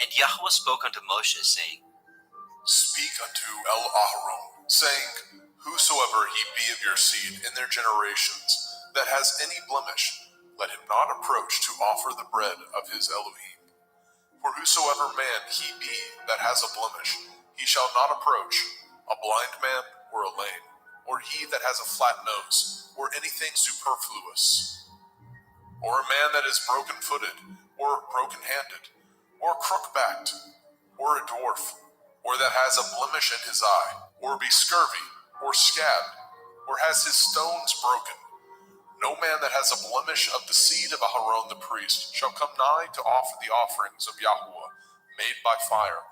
And Yahweh spoke unto Moshe, saying, Speak unto Aharon, saying, Whosoever he be of your seed in their generations, that has any blemish, let him not approach to offer the bread of his Elohim. For whosoever man he be that has a blemish, he shall not approach, a blind man or a lame, or he that has a flat nose, or anything superfluous, or a man that is broken-footed, or broken-handed, or crook-backed, or a dwarf, or that has a blemish in his eye, or be scurvy, or scabbed, or has his stones broken. No man that has a blemish of the seed of Aharon the priest shall come nigh to offer the offerings of Yahuwah, made by fire.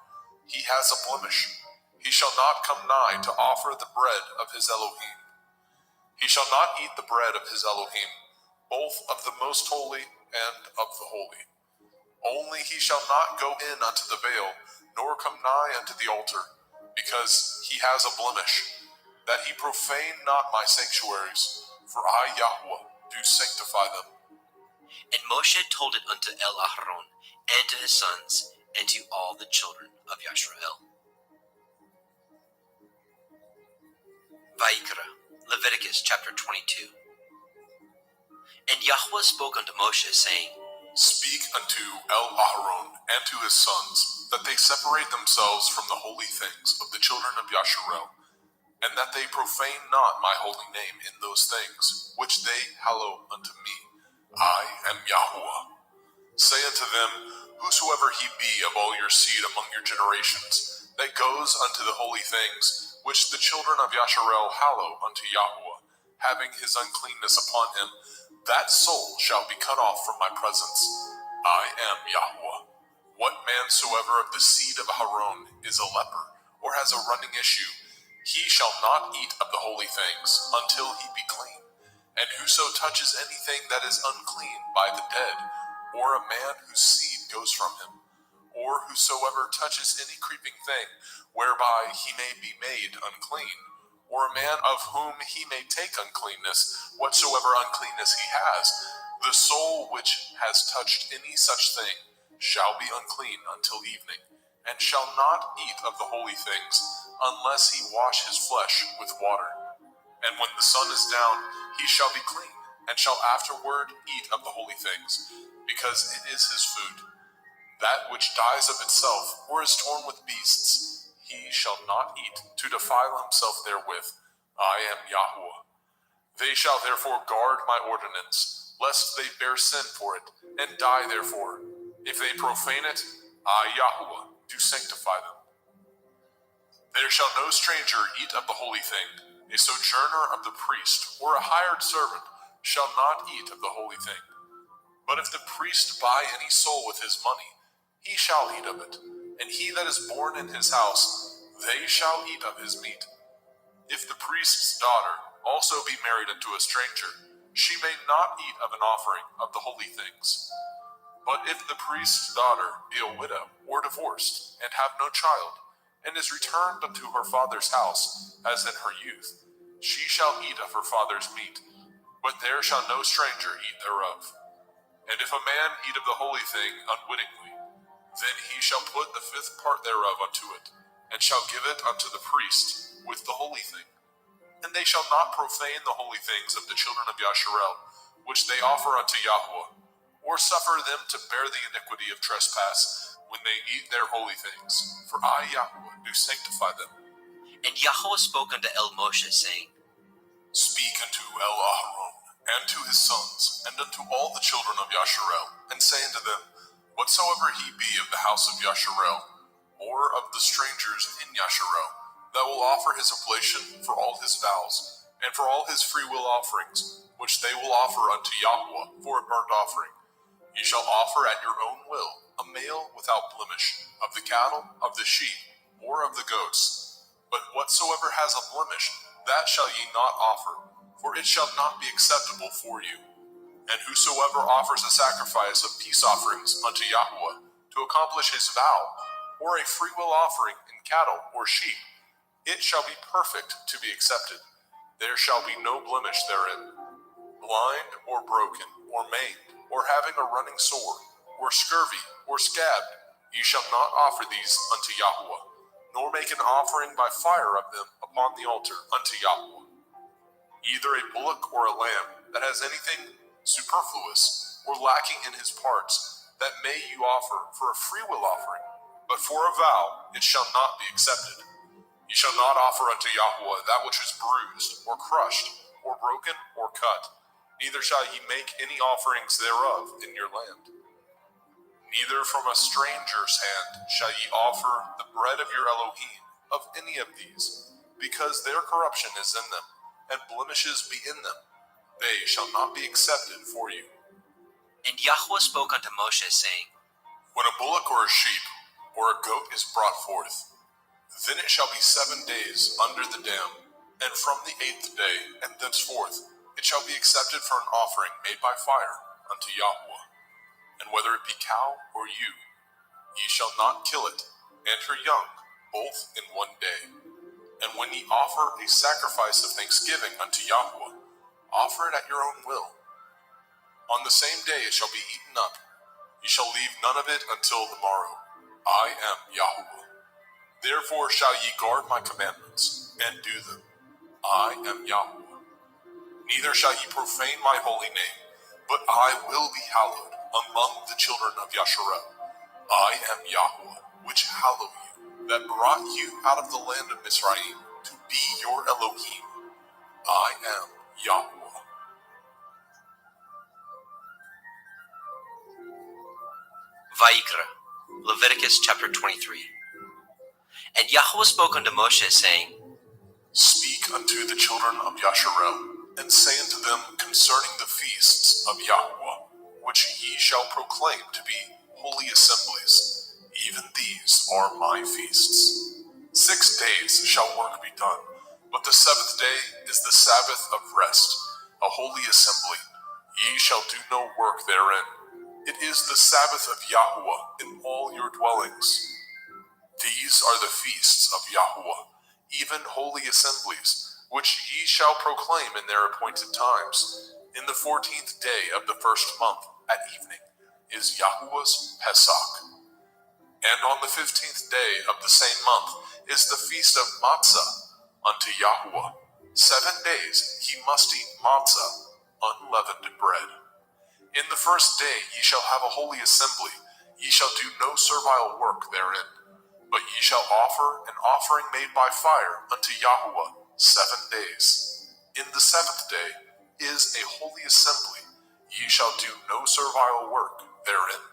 He has a blemish. He shall not come nigh to offer the bread of his Elohim. He shall not eat the bread of his Elohim, both of the most holy and of the holy. Only he shall not go in unto the veil, nor come nigh unto the altar, because he has a blemish, that he profane not my sanctuaries, for I, Yahuwah, do sanctify them. And Moshe told it unto Aharon, and to his sons, and to all the children of Yashrael. Vayikra, Leviticus chapter 22. And Yahuwah spoke unto Moshe, saying, Speak unto Aharon and to his sons, that they separate themselves from the holy things of the children of Yasharel, and that they profane not my holy name in those things which they hallow unto me. I am Yahuwah. Say unto them, whosoever he be of all your seed among your generations, that goes unto the holy things which the children of Yasharel hallow unto Yahuwah, having his uncleanness upon him, that soul shall be cut off from my presence. I am Yahuwah. What man soever of the seed of Aharon is a leper, or has a running issue, he shall not eat of the holy things until he be clean. And whoso touches anything that is unclean by the dead, or a man whose seed goes from him, or whosoever touches any creeping thing whereby he may be made unclean, or a man of whom he may take uncleanness, whatsoever uncleanness he has, the soul which has touched any such thing shall be unclean until evening, and shall not eat of the holy things, unless he wash his flesh with water. And when the sun is down, he shall be clean, and shall afterward eat of the holy things, because it is his food. That which dies of itself, or is torn with beasts, he shall not eat, to defile himself therewith. I am Yahuwah. They shall therefore guard my ordinance, lest they bear sin for it, and die therefore. If they profane it, I, Yahuwah, do sanctify them. There shall no stranger eat of the holy thing. A sojourner of the priest, or a hired servant, shall not eat of the holy thing. But if the priest buy any soul with his money, he shall eat of it. And he that is born in his house, they shall eat of his meat. If the priest's daughter also be married unto a stranger, she may not eat of an offering of the holy things. But if the priest's daughter be a widow or divorced, and have no child, and is returned unto her father's house, as in her youth, she shall eat of her father's meat, but there shall no stranger eat thereof. And if a man eat of the holy thing unwittingly, then he shall put the fifth part thereof unto it, and shall give it unto the priest with the holy thing. And they shall not profane the holy things of the children of Yasharel, which they offer unto Yahuwah, or suffer them to bear the iniquity of trespass when they eat their holy things. For I, Yahuwah, do sanctify them. And Yahuwah spoke unto Moshe, saying, Speak unto Aharon, and to his sons, and unto all the children of Yasharel, and say unto them, whatsoever he be of the house of Yasharel, or of the strangers in Yasharel, that will offer his oblation for all his vows, and for all his freewill offerings, which they will offer unto Yahuwah for a burnt offering, ye shall offer at your own will a male without blemish, of the cattle, of the sheep, or of the goats. But whatsoever has a blemish, that shall ye not offer, for it shall not be acceptable for you. And whosoever offers a sacrifice of peace offerings unto Yahuwah to accomplish his vow, or a freewill offering in cattle or sheep, it shall be perfect to be accepted. There shall be no blemish therein. Blind or broken, or maimed, or having a running sore, or scurvy, or scabbed, ye shall not offer these unto Yahuwah, nor make an offering by fire of them upon the altar unto Yahuwah. Either a bullock or a lamb that has anything superfluous, or lacking in his parts, that may you offer for a freewill offering, but for a vow it shall not be accepted. Ye shall not offer unto Yahweh that which is bruised, or crushed, or broken, or cut, neither shall ye make any offerings thereof in your land. Neither from a stranger's hand shall ye offer the bread of your Elohim of any of these, because their corruption is in them, and blemishes be in them. They shall not be accepted for you. And Yahweh spoke unto Moshe, saying, When a bullock or a sheep or a goat is brought forth, then it shall be 7 days under the dam, and from the 8th day and thenceforth it shall be accepted for an offering made by fire unto Yahweh. And whether it be cow or ewe, ye shall not kill it, and her young, both in 1 day. And when ye offer a sacrifice of thanksgiving unto Yahweh, offer it at your own will. On the same day it shall be eaten up. Ye shall leave none of it until the morrow. I am Yahweh. Therefore shall ye guard my commandments, and do them. I am Yahweh. Neither shall ye profane my holy name, but I will be hallowed among the children of Yasharel. I am Yahweh, which hallow you, that brought you out of the land of Mizraim, to be your Elohim. I am Yahweh. Vayikra, Leviticus chapter 23. And Yahweh spoke unto Moshe, saying, Speak unto the children of Yasharel, and say unto them concerning the feasts of Yahweh, which ye shall proclaim to be holy assemblies. Even these are my feasts. 6 days shall work be done, but the 7th day is the Sabbath of rest, a holy assembly. Ye shall do no work therein. It is the Sabbath of Yahweh in all your dwellings. These are the feasts of Yahweh, even holy assemblies, which ye shall proclaim in their appointed times. In the 14th day of the 1st month at evening is Yahweh's Pesach. And on the 15th day of the same month is the feast of Matzah unto Yahweh. 7 days ye must eat matzah, unleavened bread. In the 1st day ye shall have a holy assembly. Ye shall do no servile work therein, but ye shall offer an offering made by fire unto Yahweh 7 days. In the 7th day is a holy assembly. Ye shall do no servile work therein.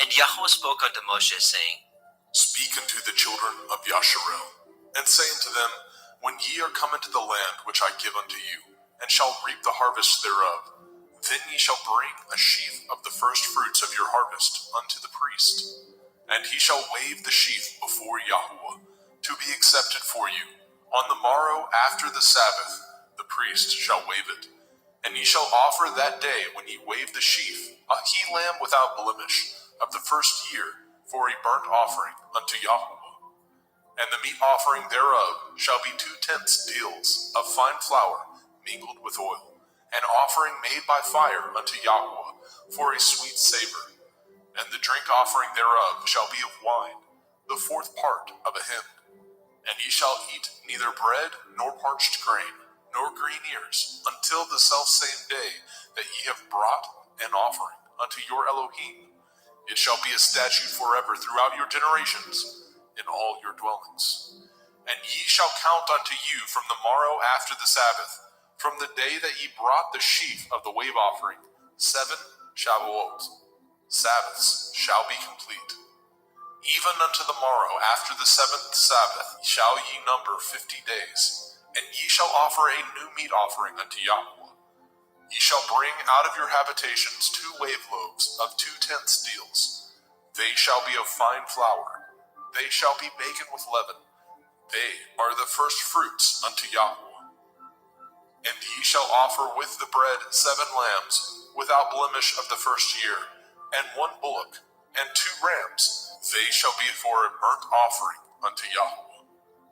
And Yahweh spoke unto Moshe, saying, Speak unto the children of Yasharel, and say unto them, When ye are come into the land which I give unto you, and shall reap the harvest thereof, then ye shall bring a sheaf of the first fruits of your harvest unto the priest. And he shall wave the sheaf before Yahweh, to be accepted for you. On the morrow after the Sabbath, the priest shall wave it. And ye shall offer that day when ye wave the sheaf, a he-lamb without blemish, of the 1st year, for a burnt offering unto Yahweh. And the meat offering thereof shall be 2/10 deals of fine flour mingled with oil, an offering made by fire unto Yahweh, for a sweet savor. And the drink offering thereof shall be of wine, the 4th part of a hin. And ye shall eat neither bread, nor parched grain, nor green ears, until the selfsame day that ye have brought an offering unto your Elohim. It shall be a statute forever throughout your generations, in all your dwellings. And ye shall count unto you from the morrow after the Sabbath, from the day that ye brought the sheaf of the wave offering, 7 Shavuot. Sabbaths shall be complete. Even unto the morrow after the 7th Sabbath shall ye number 50 days, and ye shall offer a new meat offering unto Yahweh. Ye shall bring out of your habitations 2 wave loaves of 2/10 deals. They shall be of fine flour. They shall be baken with leaven. They are the first fruits unto Yahweh. And ye shall offer with the bread 7 lambs, without blemish of the 1st year, and 1 bullock, and 2 rams. They shall be for a burnt offering unto Yahweh,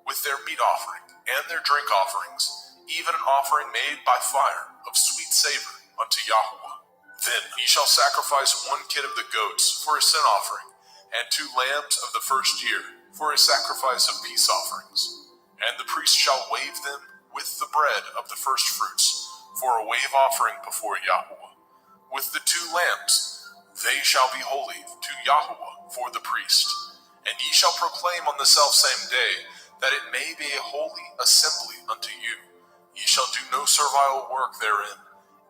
with their meat offering, and their drink offerings, even an offering made by fire of sweet savor unto Yahweh. Then ye shall sacrifice 1 kid of the goats for a sin offering, and 2 lambs of the 1st year for a sacrifice of peace offerings. And the priest shall wave them with the bread of the first fruits for a wave offering before Yahweh. with the 2 lambs. They shall be holy to Yahweh for the priest. And ye shall proclaim on the selfsame day, that it may be a holy assembly unto you. Ye shall do no servile work therein.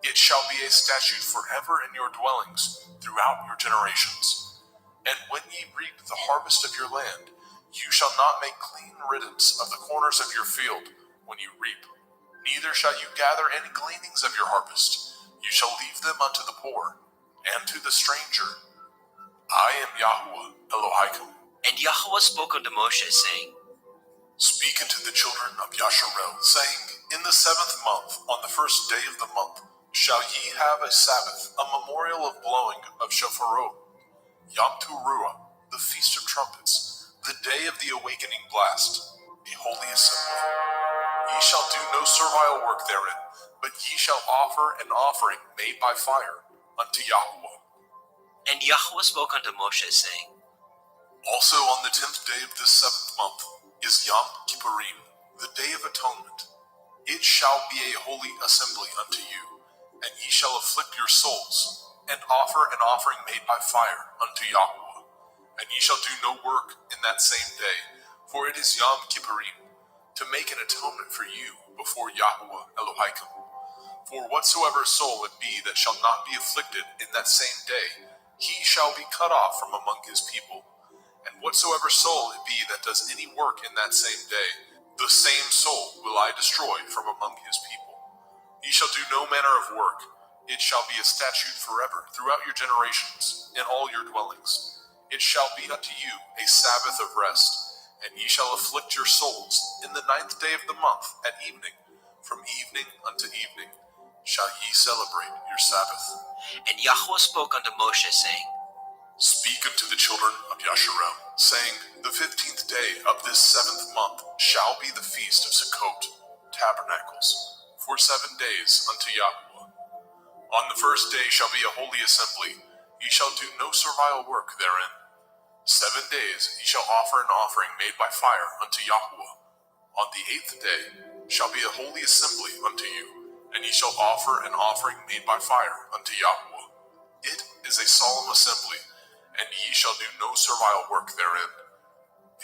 It shall be a statute forever in your dwellings throughout your generations. And when ye reap the harvest of your land, you shall not make clean riddance of the corners of your field when you reap. Neither shall you gather any gleanings of your harvest. You shall leave them unto the poor and to the stranger. I am Yahweh Elohim. And Yahweh spoke unto Moshe, saying, Speak unto the children of Yasharel, saying, In the 7th month, on the 1st day of the month, shall ye have a Sabbath, a memorial of blowing of shofarot, Yom Teruah, the Feast of Trumpets, the day of the awakening blast, a holy assembly. Ye shall do no servile work therein, but ye shall offer an offering made by fire unto Yahweh. And Yahweh spoke unto Moshe, saying, Also on the 10th day of this 7th month is Yom Kippurim, the day of atonement. It shall be a holy assembly unto you, and ye shall afflict your souls, and offer an offering made by fire unto Yahweh. And ye shall do no work in that same day, for it is Yom Kippurim, to make an atonement for you before Yahweh Elohim. For whatsoever soul it be that shall not be afflicted in that same day, he shall be cut off from among his people. And whatsoever soul it be that does any work in that same day, the same soul will I destroy from among his people. Ye shall do no manner of work. It shall be a statute forever throughout your generations in all your dwellings. It shall be unto you a Sabbath of rest, and ye shall afflict your souls in the 9th day of the month at evening. From evening unto evening shall ye celebrate your Sabbath. And Yahweh spoke unto Moshe, saying, Speak unto the children of Yasharel, saying, The 15th day of this 7th month shall be the feast of Sukkot, tabernacles, for 7 days unto Yahweh. On the 1st day shall be a holy assembly. Ye shall do no servile work therein. 7 days ye shall offer an offering made by fire unto Yahweh. On the 8th day shall be a holy assembly unto you, and ye shall offer an offering made by fire unto Yahweh. It is a solemn assembly, and ye shall do no servile work therein.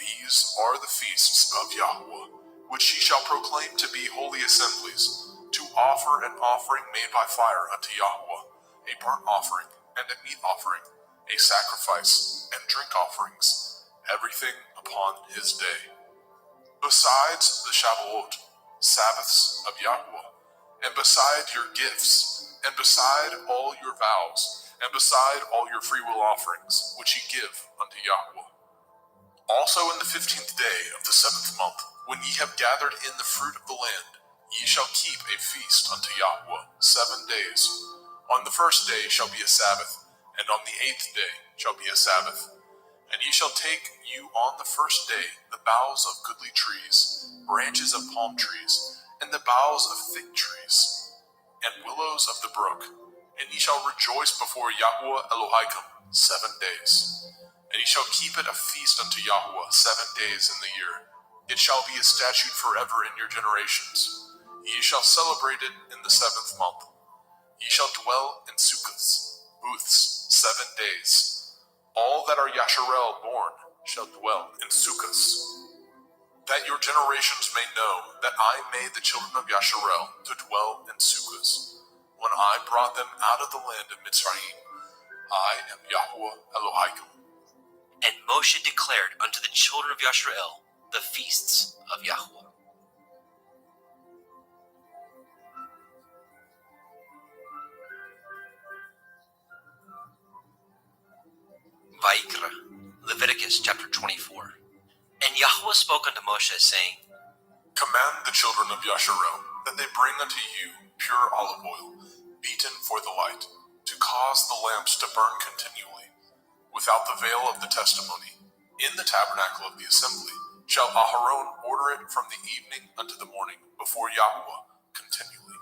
These are the feasts of Yahweh, which ye shall proclaim to be holy assemblies, to offer an offering made by fire unto Yahweh, a burnt offering and a meat offering, a sacrifice and drink offerings, everything upon his day. Besides the Shavuot, Sabbaths of Yahweh, and beside your gifts, and beside all your vows, and beside all your freewill offerings, which ye give unto Yahweh. Also in the 15th day of the 7th month, when ye have gathered in the fruit of the land, ye shall keep a feast unto Yahweh 7 days. On the 1st day shall be a Sabbath, and on the 8th day shall be a Sabbath. And ye shall take you on the 1st day the boughs of goodly trees, branches of palm trees, and the boughs of fig trees, and willows of the brook, and ye shall rejoice before Yahweh Elohim 7 days. And ye shall keep it a feast unto Yahweh 7 days in the year. It shall be a statute forever in your generations. Ye shall celebrate it in the 7th month. Ye shall dwell in sukkahs, booths, 7 days. All that are Yasharel born shall dwell in sukkahs. That your generations may know that I made the children of Yasharel to dwell in sukkahs, when I brought them out of the land of Mitzrayim. I am Yahweh Elohim. And Moshe declared unto the children of Yasharel the feasts of Yahweh. Vayikra, Leviticus chapter 24. And Yahweh spoke unto Moshe, saying, Command the children of Yasharel that they bring unto you pure olive oil, beaten for the light, to cause the lamps to burn continually, without the veil of the testimony. In the tabernacle of the assembly shall Aharon order it from the evening unto the morning before Yahweh continually.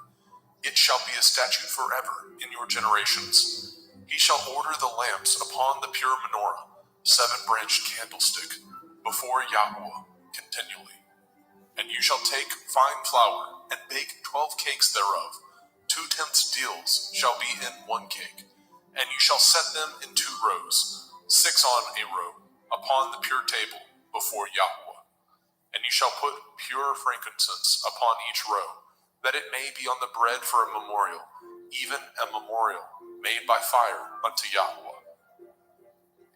It shall be a statute forever in your generations. He shall order the lamps upon the pure menorah, 7-branched candlestick, before Yahweh continually. And you shall take fine flour, and bake 12 cakes thereof, 2/10 deals shall be in one cake, and you shall set them in 2 rows, 6 on a row, upon the pure table before Yahweh. And you shall put pure frankincense upon each row, that it may be on the bread for a memorial, even a memorial made by fire unto Yahweh.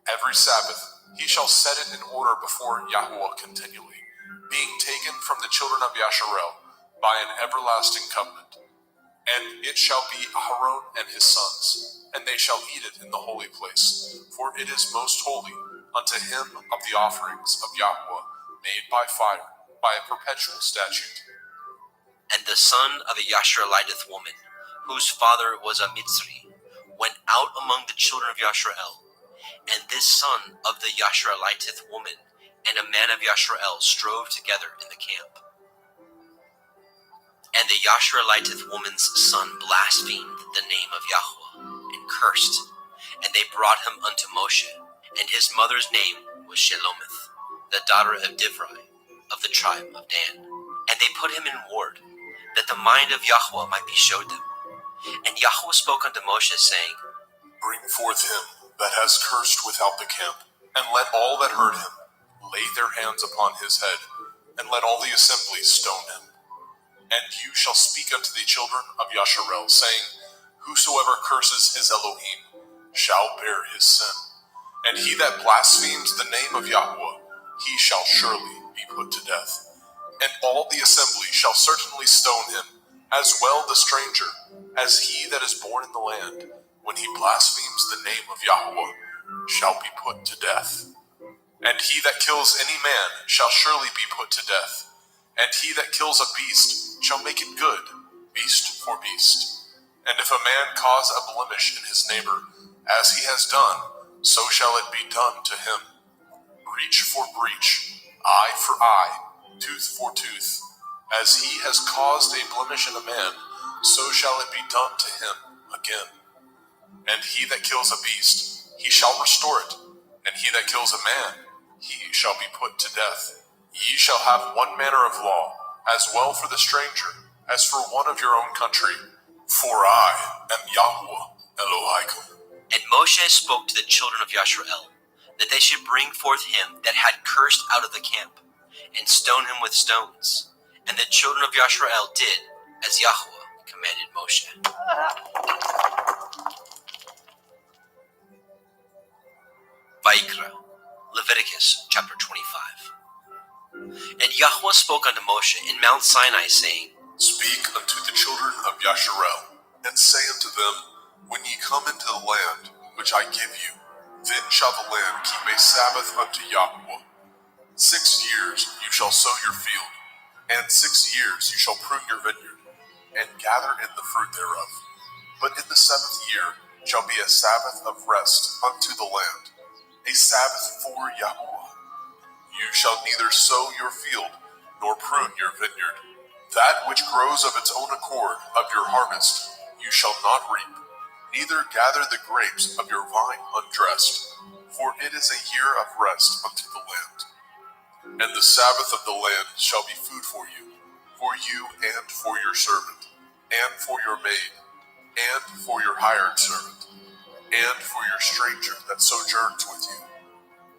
Every Sabbath he shall set it in order before Yahweh continually, being taken from the children of Yasharel by an everlasting covenant. And it shall be Aharon and his sons, and they shall eat it in the holy place, for it is most holy unto him of the offerings of Yahweh made by fire, by a perpetual statute. And the son of a Yashareliteth woman, whose father was a Mitzri, went out among the children of Yasharel. And this son of the Yashareliteth woman and a man of Yasharel strove together in the camp. And the Yashareliteth woman's son blasphemed the name of Yahweh, and cursed. And they brought him unto Moshe, and his mother's name was Shelomith, the daughter of Divri, of the tribe of Dan. And they put him in ward, that the mind of Yahweh might be showed them. And Yahweh spoke unto Moshe, saying, Bring forth him that has cursed without the camp, and let all that heard him lay their hands upon his head, and let all the assembly stone him. And you shall speak unto the children of Yasharel, saying, Whosoever curses his Elohim shall bear his sin. And he that blasphemes the name of Yahweh, he shall surely be put to death. And all the assembly shall certainly stone him, as well the stranger, as he that is born in the land, when he blasphemes the name of Yahweh, shall be put to death. And he that kills any man shall surely be put to death. And he that kills a beast shall make it good, beast for beast. And if a man cause a blemish in his neighbor, as he has done, so shall it be done to him. Breach for breach, eye for eye, tooth for tooth. As he has caused a blemish in a man, so shall it be done to him again. And he that kills a beast, he shall restore it. And he that kills a man, he shall be put to death. Ye shall have one manner of law, as well for the stranger, as for one of your own country. For I am Yahweh Elohim. And Moshe spoke to the children of Yasharel, that they should bring forth him that had cursed out of the camp, and stone him with stones. And the children of Yasharel did as Yahweh commanded Moshe. Vayikra, Leviticus chapter 25. And Yahweh spoke unto Moshe in Mount Sinai, saying, Speak unto the children of Yasharel, and say unto them, When ye come into the land which I give you, then shall the land keep a Sabbath unto Yahweh. 6 years you shall sow your field, and 6 years you shall prune your vineyard, and gather in the fruit thereof. But in the 7th year shall be a Sabbath of rest unto the land, a Sabbath for Yahweh. You shall neither sow your field, nor prune your vineyard. That which grows of its own accord of your harvest you shall not reap, neither gather the grapes of your vine undressed, for it is a year of rest unto the land. And the Sabbath of the land shall be food for you and for your servant, and for your maid, and for your hired servant, and for your stranger that sojourns with you,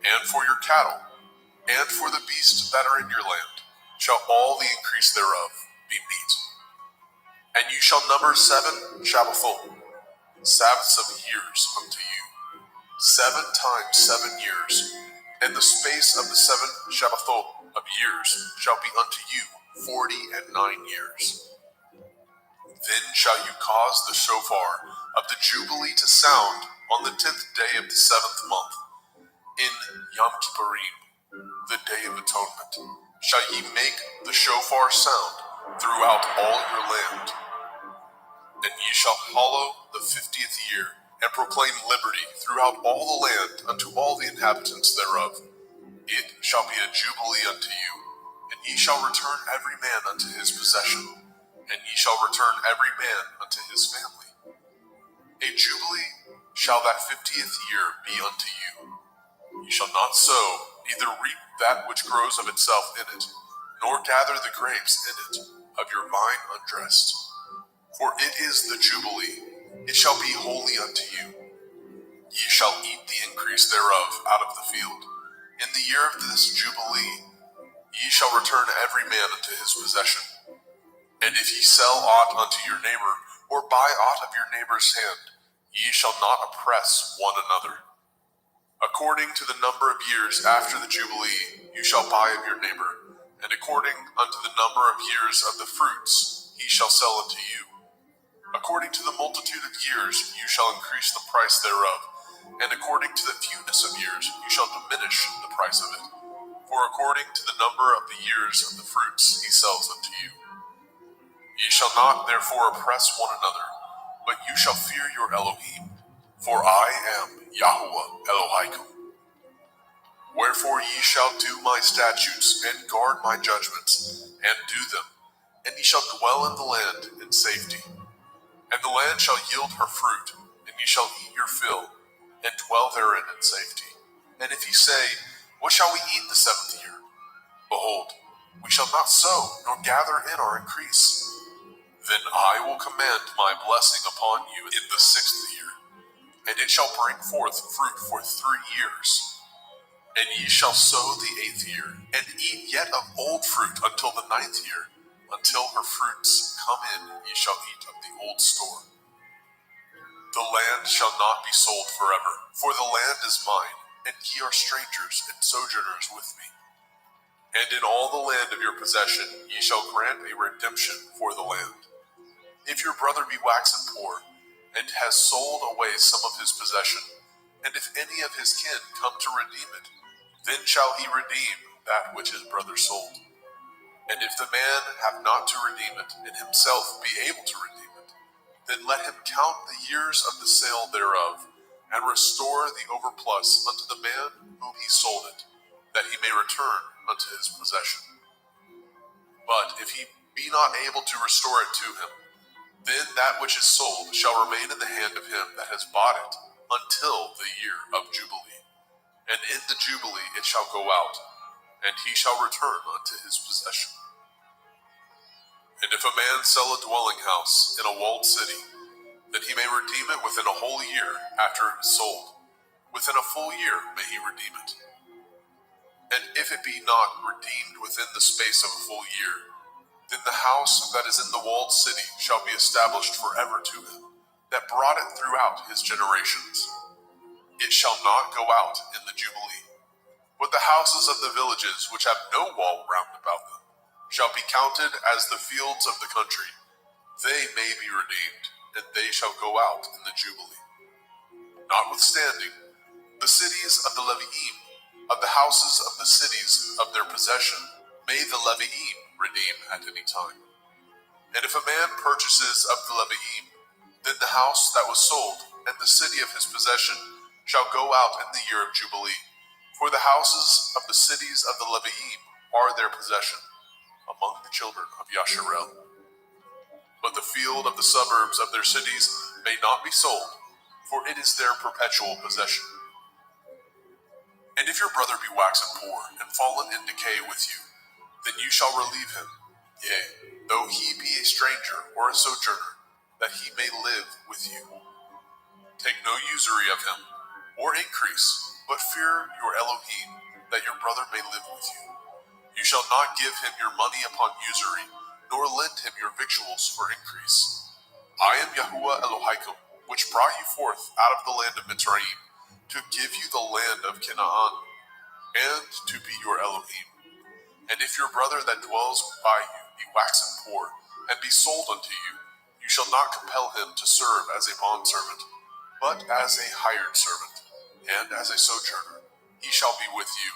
and for your cattle, and for the beasts that are in your land, shall all the increase thereof be meat. And you shall number 7 Shabbathot, Sabbaths of years unto you, 7 times 7 years, and the space of the 7 Shabbathot of years shall be unto you 49 years. Then shall you cause the shofar of the Jubilee to sound on the 10th day of the 7th month, in Yom Kippurim, the Day of Atonement. Shall ye make the shofar sound throughout all your land. And ye shall hallow the 50th year, and proclaim liberty throughout all the land unto all the inhabitants thereof. It shall be a jubilee unto you, and ye shall return every man unto his possession, and ye shall return every man unto his family. A jubilee shall that 50th year be unto you. Ye shall not sow, neither reap that which grows of itself in it, nor gather the grapes in it of your vine undressed. For it is the Jubilee, it shall be holy unto you. Ye shall eat the increase thereof out of the field. In the year of this Jubilee, ye shall return every man unto his possession. And if ye sell aught unto your neighbor, or buy aught of your neighbor's hand, ye shall not oppress one another. According to the number of years after the Jubilee, you shall buy of your neighbor, and according unto the number of years of the fruits, he shall sell unto you. According to the multitude of years, you shall increase the price thereof, and according to the fewness of years, you shall diminish the price of it. For according to the number of the years of the fruits, he sells unto you. Ye shall not therefore oppress one another, but you shall fear your Elohim, for I am Yahuwah Elohaikum. Wherefore ye shall do my statutes, and guard my judgments, and do them, and ye shall dwell in the land in safety. And the land shall yield her fruit, and ye shall eat your fill, and dwell therein in safety. And if ye say, what shall we eat the 7th year? Behold, we shall not sow, nor gather in our increase. Then I will command my blessing upon you in the 6th year, and it shall bring forth fruit for 3 years. And ye shall sow the 8th year, and eat yet of old fruit until the 9th year. Until her fruits come in, ye shall eat of the old store. The land shall not be sold forever, for the land is mine, and ye are strangers and sojourners with me. And in all the land of your possession ye shall grant a redemption for the land. If your brother be waxen poor, and has sold away some of his possession, and if any of his kin come to redeem it, then shall he redeem that which his brother sold. And if the man have not to redeem it, and himself be able to redeem it, then let him count the years of the sale thereof, and restore the overplus unto the man whom he sold it, that he may return unto his possession. But if he be not able to restore it to him, then that which is sold shall remain in the hand of him that has bought it until the year of Jubilee. And in the Jubilee it shall go out, and he shall return unto his possession. And if a man sell a dwelling house in a walled city, then he may redeem it within a whole year after it is sold. Within a full year may he redeem it. And if it be not redeemed within the space of a full year, then the house that is in the walled city shall be established forever to him, that brought it throughout his generations. It shall not go out in the Jubilee. But the houses of the villages which have no wall round about them shall be counted as the fields of the country. They may be redeemed, and they shall go out in the Jubilee. Notwithstanding, the cities of the Leviim, of the houses of the cities of their possession, may the Leviim redeem at any time. And if a man purchases of the Leviim, then the house that was sold and the city of his possession shall go out in the year of Jubilee. For the houses of the cities of the Leviim are their possession among the children of Yasharel. But the field of the suburbs of their cities may not be sold, for it is their perpetual possession. And if your brother be waxen poor and fallen in decay with you, then you shall relieve him, yea, though he be a stranger or a sojourner, that he may live with you. Take no usury of him, or increase, but fear your Elohim, that your brother may live with you. You shall not give him your money upon usury, nor lend him your victuals for increase. I am Yahuwah Elohaikum, which brought you forth out of the land of Mitzrayim, to give you the land of Canaan, and to be your Elohim. And if your brother that dwells by you be waxen poor, and be sold unto you, you shall not compel him to serve as a bondservant, but as a hired servant, and as a sojourner. He shall be with you,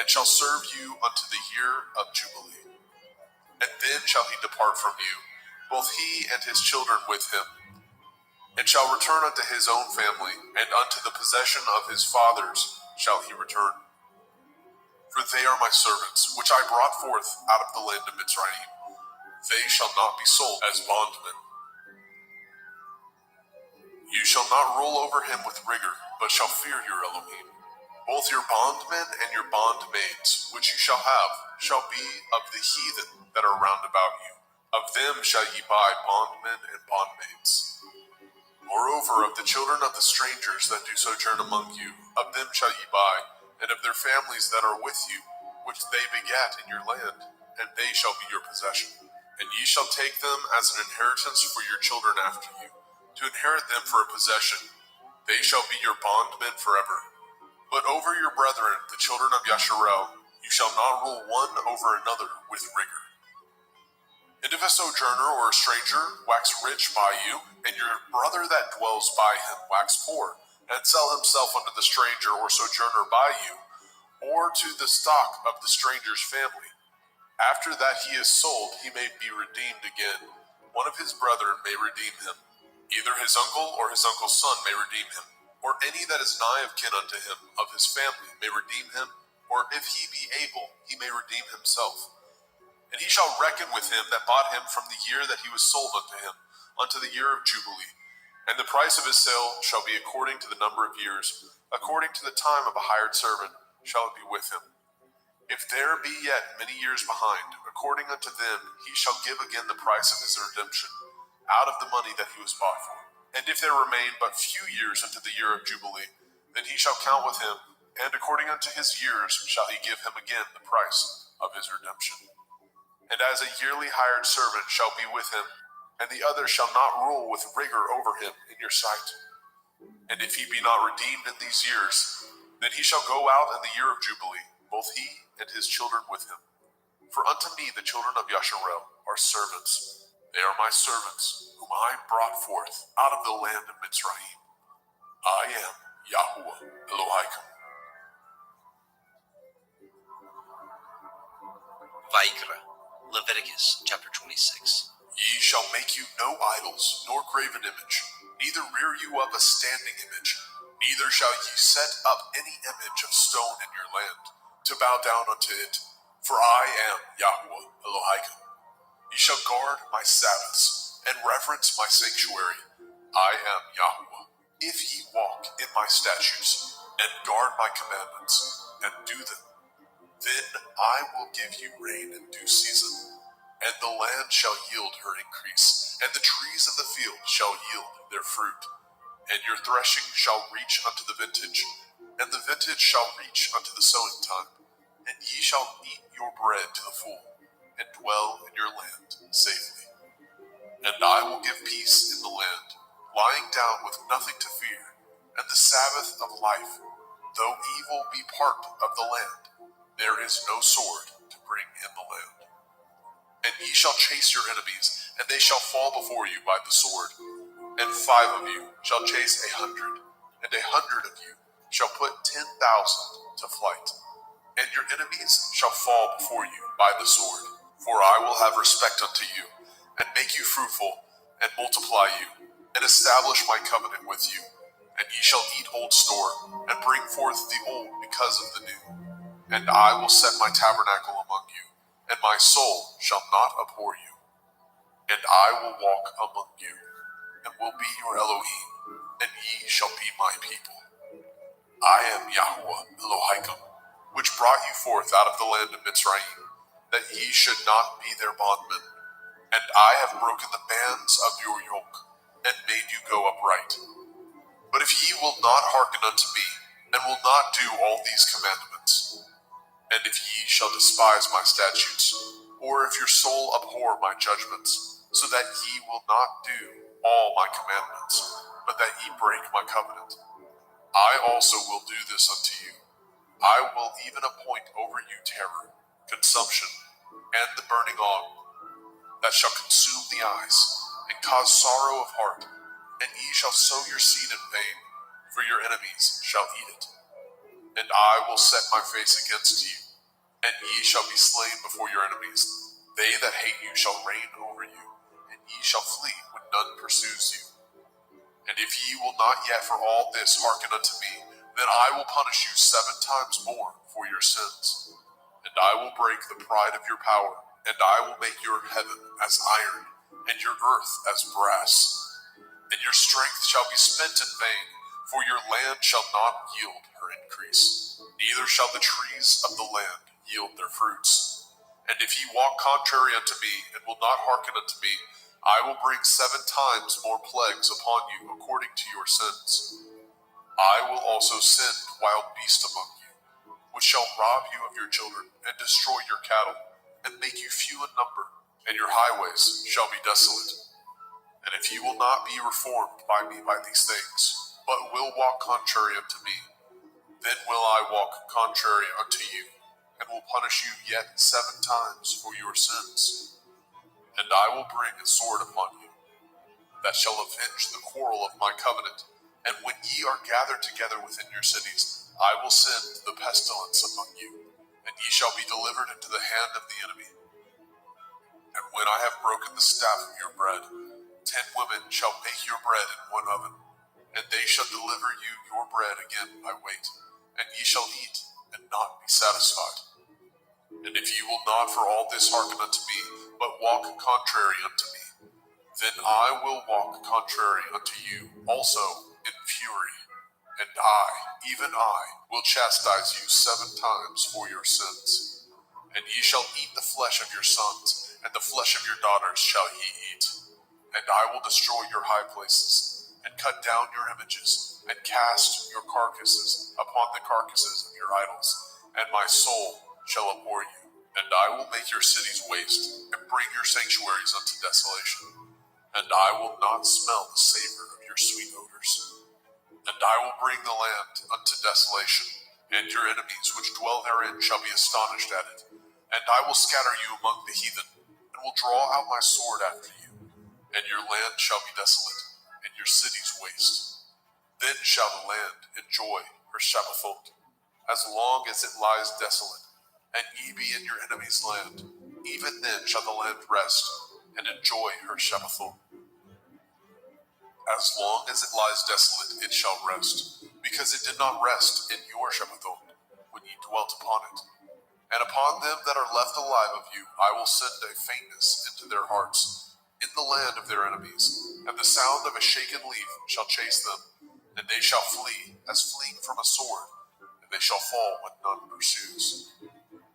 and shall serve you unto the year of Jubilee. And then shall he depart from you, both he and his children with him, and shall return unto his own family, and unto the possession of his fathers shall he return. For they are my servants, which I brought forth out of the land of Mitzrayim. They shall not be sold as bondmen. You shall not rule over him with rigor, but shall fear your Elohim. Both your bondmen and your bondmaids, which you shall have, shall be of the heathen that are round about you, Of them shall ye buy bondmen and bondmaids. Moreover, of the children of the strangers that do sojourn among you, of them shall ye buy, and of their families that are with you, which they begat in your land, and they shall be your possession. And ye shall take them as an inheritance for your children after you, to inherit them for a possession. They shall be your bondmen forever. But over your brethren, the children of Yasharel, you shall not rule one over another with rigor. And if a sojourner or a stranger wax rich by you, and your brother that dwells by him wax poor, and sell himself unto the stranger or sojourner by you, or to the stock of the stranger's family, after that he is sold, he may be redeemed again. One of his brethren may redeem him. Either his uncle or his uncle's son may redeem him, or any that is nigh of kin unto him of his family may redeem him, or if he be able, he may redeem himself. And he shall reckon with him that bought him from the year that he was sold unto him, unto the year of Jubilee. And the price of his sale shall be according to the number of years, according to the time of a hired servant shall it be with him. If there be yet many years behind, according unto them he shall give again the price of his redemption, out of the money that he was bought for. And if there remain but few years unto the year of Jubilee, then he shall count with him, and according unto his years shall he give him again the price of his redemption. And as a yearly hired servant shall be with him, and the other shall not rule with rigor over him in your sight. And if he be not redeemed in these years, then he shall go out in the year of Jubilee, both he and his children with him. For unto me the children of Yasharel are servants. They are my servants, whom I brought forth out of the land of Mitzrayim. I am Yahuwah Elohim. Vaikra, Leviticus chapter 26. Ye shall make you no idols, nor graven image, neither rear you up a standing image, neither shall ye set up any image of stone in your land, to bow down unto it, for I am Yahuwah Elohim. Ye shall guard my Sabbaths, and reverence my sanctuary. I am Yahuwah. If ye walk in my statutes, and guard my commandments, and do them, then I will give you rain in due season, and the land shall yield her increase, and the trees of the field shall yield their fruit. And your threshing shall reach unto the vintage, and the vintage shall reach unto the sowing time. And ye shall eat your bread to the full, and dwell in your land safely. And I will give peace in the land, lying down with nothing to fear, and the Sabbath of life, though evil be part of the land, there is no sword to bring in the land. And ye shall chase your enemies, and they shall fall before you by the sword. And 5 of you shall chase 100, and 100 of you shall put 10,000 to flight. And your enemies shall fall before you by the sword. For I will have respect unto you, and make you fruitful, and multiply you, and establish my covenant with you. And ye shall eat old store, and bring forth the old because of the new. And I will set my tabernacle among you, and my soul shall not abhor you. And I will walk among you, and will be your Elohim, and ye shall be my people. I am Yahuwah Elohim, which brought you forth out of the land of Mitzrayim, that ye should not be their bondmen. And I have broken the bands of your yoke, and made you go upright. But if ye will not hearken unto me, and will not do all these commandments, and if ye shall despise my statutes, or if your soul abhor my judgments, so that ye will not do all my commandments, but that ye break my covenant, I also will do this unto you. I will even appoint over you terror, consumption, and the burning on, that shall consume the eyes, and cause sorrow of heart, and ye shall sow your seed in vain, for your enemies shall eat it. And I will set my face against you, and ye shall be slain before your enemies. They that hate you shall reign over you, and ye shall flee when none pursues you. And if ye will not yet for all this hearken unto me, then I will punish you 7 times more for your sins. And I will break the pride of your power, and I will make your heaven as iron, and your earth as brass. And your strength shall be spent in vain, for your land shall not yield her increase, neither shall the trees of the land yield their fruits. And if ye walk contrary unto me, and will not hearken unto me, I will bring 7 times more plagues upon you according to your sins. I will also send wild beasts among you, which shall rob you of your children, and destroy your cattle, and make you few in number, and your highways shall be desolate. And if ye will not be reformed by me by these things, but will walk contrary unto me, then will I walk contrary unto you, and will punish you yet 7 times for your sins. And I will bring a sword upon you, that shall avenge the quarrel of my covenant. And when ye are gathered together within your cities, I will send the pestilence among you, and ye shall be delivered into the hand of the enemy. And when I have broken the staff of your bread, 10 women shall bake your bread in one oven, and they shall deliver you your bread again by weight, and ye shall eat and not be satisfied. And if ye will not for all this hearken unto me, but walk contrary unto me, then I will walk contrary unto you also in fury, and I, even I, will chastise you 7 times for your sins. And ye shall eat the flesh of your sons, and the flesh of your daughters shall ye eat. And I will destroy your high places, and cut down your images, and cast your carcasses upon the carcasses of your idols, and my soul shall abhor you. And I will make your cities waste, and bring your sanctuaries unto desolation. And I will not smell the savor of your sweet odors. And I will bring the land unto desolation, and your enemies which dwell therein shall be astonished at it. And I will scatter you among the heathen, and will draw out my sword after you. And your land shall be desolate, and your cities waste. Then shall the land enjoy her Shabbathot, as long as it lies desolate, and ye be in your enemy's land. Even then shall the land rest, and enjoy her Shabbathot. As long as it lies desolate, it shall rest, because it did not rest in your Shabbathot, when ye dwelt upon it. And upon them that are left alive of you, I will send a faintness into their hearts, in the land of their enemies, and the sound of a shaken leaf shall chase them, and they shall flee as fleeing from a sword, and they shall fall when none pursues.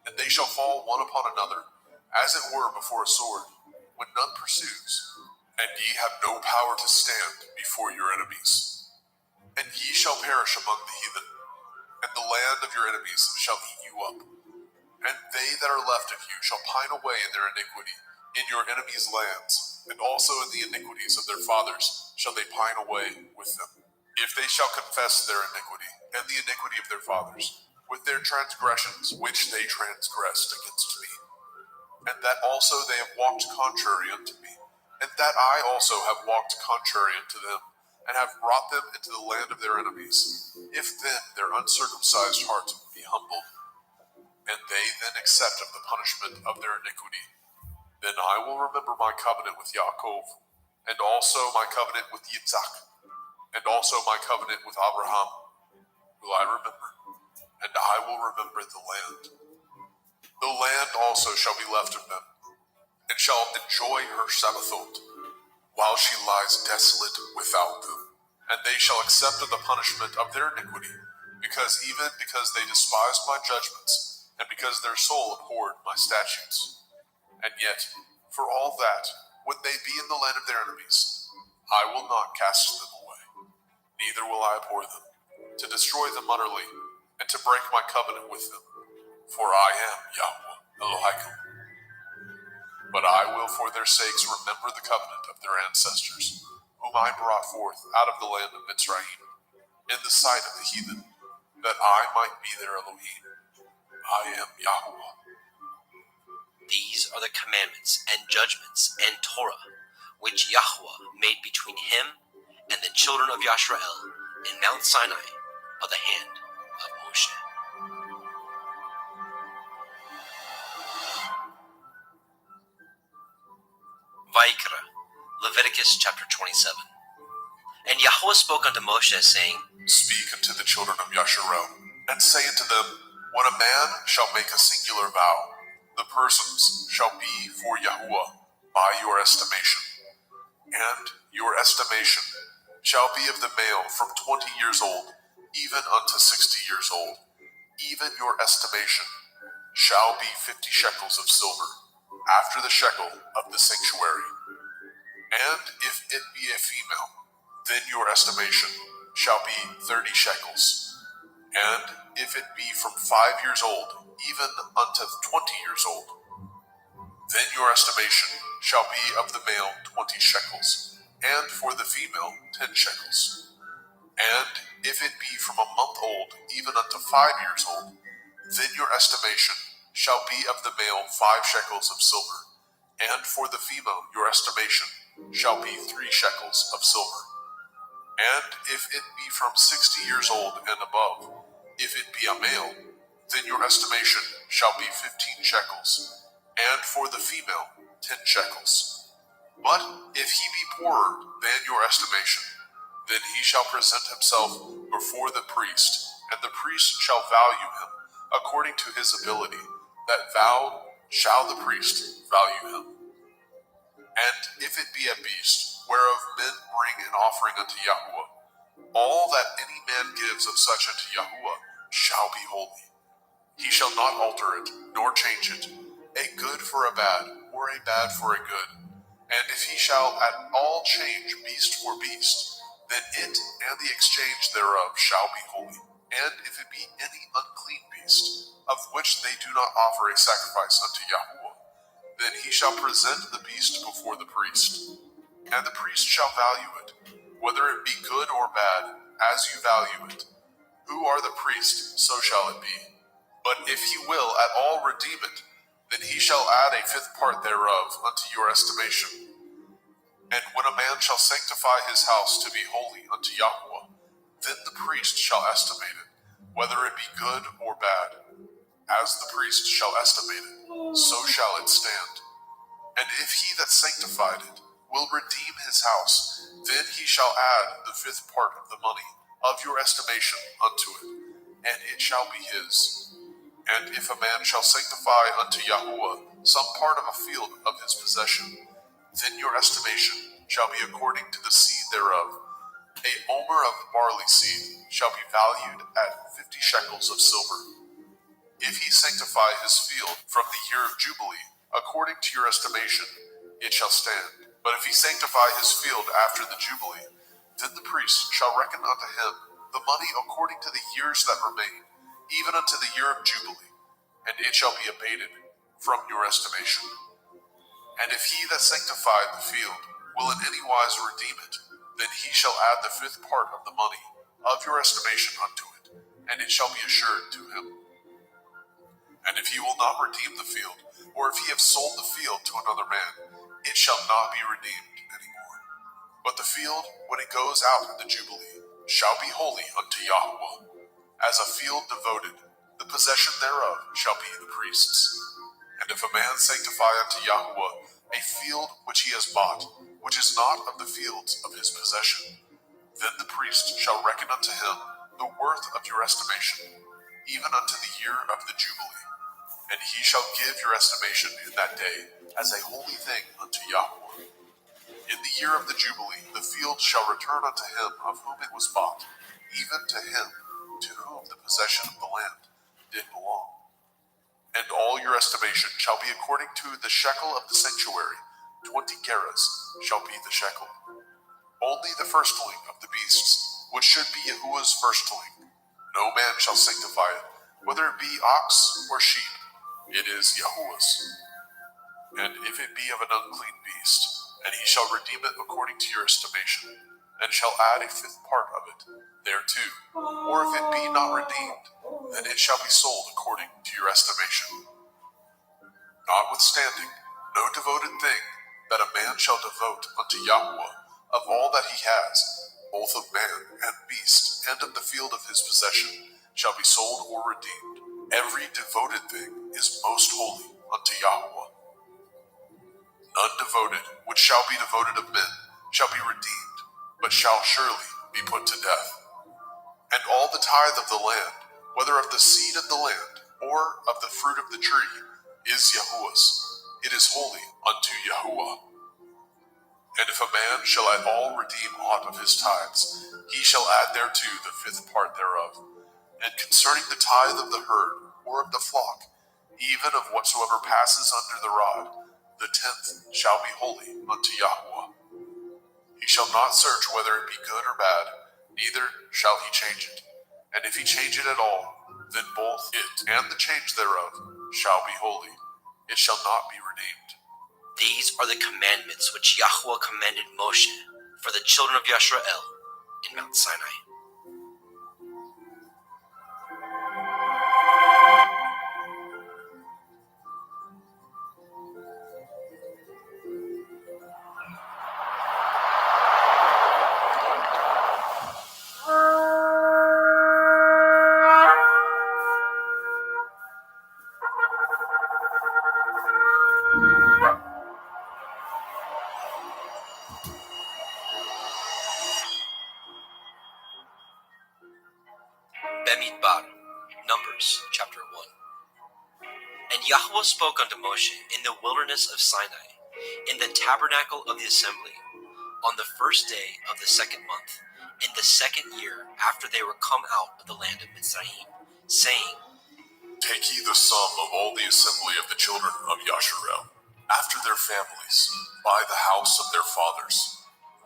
And they shall fall one upon another, as it were before a sword, when none pursues. And ye have no power to stand before your enemies. And ye shall perish among the heathen, and the land of your enemies shall eat you up. And they that are left of you shall pine away in their iniquity, in your enemies' lands, and also in the iniquities of their fathers shall they pine away with them. If they shall confess their iniquity, and the iniquity of their fathers, with their transgressions which they transgressed against me, and that also they have walked contrary unto me, and that I also have walked contrary unto them, and have brought them into the land of their enemies, if then their uncircumcised heart be humbled, and they then accept of the punishment of their iniquity, then I will remember my covenant with Yaakov, and also my covenant with Yitzhak, and also my covenant with Abraham will I remember, and I will remember the land. The land also shall be left of them, and shall enjoy her Sabbathot, while she lies desolate without them. And they shall accept of the punishment of their iniquity, because they despised my judgments, and because their soul abhorred my statutes. And yet, for all that, when they be in the land of their enemies, I will not cast them away, neither will I abhor them, to destroy them utterly, and to break my covenant with them. For I am Yahweh Elohim. But I will for their sakes remember the covenant of their ancestors, whom I brought forth out of the land of Mitzrayim, in the sight of the heathen, that I might be their Elohim. I am Yahweh. These are the commandments and judgments and Torah, which Yahweh made between him and the children of Yashrael in Mount Sinai by the hand of Moshe. Vayikra, Leviticus chapter 27. And Yahweh spoke unto Moshe, saying, Speak unto the children of Yasharel, and say unto them, when a man shall make a singular vow, the persons shall be for Yahuwah by your estimation. And your estimation shall be of the male from 20 years old, even unto 60 years old. Even your estimation shall be 50 shekels of silver, after the shekel of the sanctuary. And if it be a female, then your estimation shall be 30 shekels. And if it be from 5 years old, even unto 20 years old, then your estimation shall be of the male 20 shekels, and for the female 10 shekels. And if it be from a month old, even unto 5 years old, then your estimation shall be of the male 5 shekels of silver, and for the female your estimation shall be 3 shekels of silver. And if it be from 60 years old and above, if it be a male, then your estimation shall be 15 shekels, and for the female 10 shekels. But if he be poorer than your estimation, then he shall present himself before the priest, and the priest shall value him according to his ability. That vowed shall the priest value him. And if it be a beast, whereof men bring an offering unto Yahuwah, all that any man gives of such unto Yahuwah shall be holy. He shall not alter it, nor change it, a good for a bad, or a bad for a good. And if he shall at all change beast for beast, then it and the exchange thereof shall be holy. And if it be any unclean beast, of which they do not offer a sacrifice unto Yahuwah, then he shall present the beast before the priest, and the priest shall value it, whether it be good or bad, as you value it. Who are the priest, so shall it be. But if he will at all redeem it, then he shall add a 5th part thereof unto your estimation. And when a man shall sanctify his house to be holy unto Yahuwah, then the priest shall estimate it, whether it be good or bad. As the priest shall estimate it, so shall it stand. And if he that sanctified it will redeem his house, then he shall add the 5th part of the money of your estimation unto it, and it shall be his. And if a man shall sanctify unto Yahuwah some part of a field of his possession, then your estimation shall be according to the seed thereof. A omer of barley seed shall be valued at 50 shekels of silver. If he sanctify his field from the year of Jubilee, according to your estimation, it shall stand. But if he sanctify his field after the Jubilee, then the priest shall reckon unto him the money according to the years that remain, even unto the year of Jubilee, and it shall be abated from your estimation. And if he that sanctified the field will in any wise redeem it, then he shall add the 5th part of the money of your estimation unto it, and it shall be assured to him. And if he will not redeem the field, or if he have sold the field to another man, it shall not be redeemed any more. But the field, when it goes out in the Jubilee, shall be holy unto Yahuwah. As a field devoted, the possession thereof shall be the priest's. And if a man sanctify unto Yahuwah a field which he has bought, which is not of the fields of his possession, then the priest shall reckon unto him the worth of your estimation, even unto the year of the Jubilee. And he shall give your estimation in that day as a holy thing unto Yahuwah. In the year of the Jubilee, the field shall return unto him of whom it was bought, even to him to whom the possession of the land did belong. And all your estimation shall be according to the shekel of the sanctuary. 20 gerahs shall be the shekel. Only the firstling of the beasts, which should be Yahuwah's firstling, no man shall sanctify it, whether it be ox or sheep. It is Yahuwah's. And if it be of an unclean beast, and he shall redeem it according to your estimation, and shall add a 5th part of it thereto, or if it be not redeemed, then it shall be sold according to your estimation. Notwithstanding, no devoted thing that a man shall devote unto Yahuwah of all that he has, both of man and beast, and of the field of his possession, shall be sold or redeemed. Every devoted thing is most holy unto Yahuwah. None devoted, which shall be devoted of men, shall be redeemed, but shall surely be put to death. And all the tithe of the land, whether of the seed of the land, or of the fruit of the tree, is Yahuwah's. It is holy unto Yahuwah. And if a man shall at all redeem aught of his tithes, he shall add thereto the 5th part thereof. And concerning the tithe of the herd, or of the flock, even of whatsoever passes under the rod, the 10th shall be holy unto Yahweh. He shall not search whether it be good or bad, neither shall he change it. And if he change it at all, then both it and the change thereof shall be holy. It shall not be redeemed. These are the commandments which Yahweh commanded Moshe for the children of Yisrael in Mount Sinai. Bemidbar, Numbers, chapter 1. And Yahweh spoke unto Moshe in the wilderness of Sinai, in the tabernacle of the assembly, on the first day of the second month, in the second year after they were come out of the land of Mitzrayim, saying, Take ye the sum of all the assembly of the children of Yasharel, after their families, by the house of their fathers,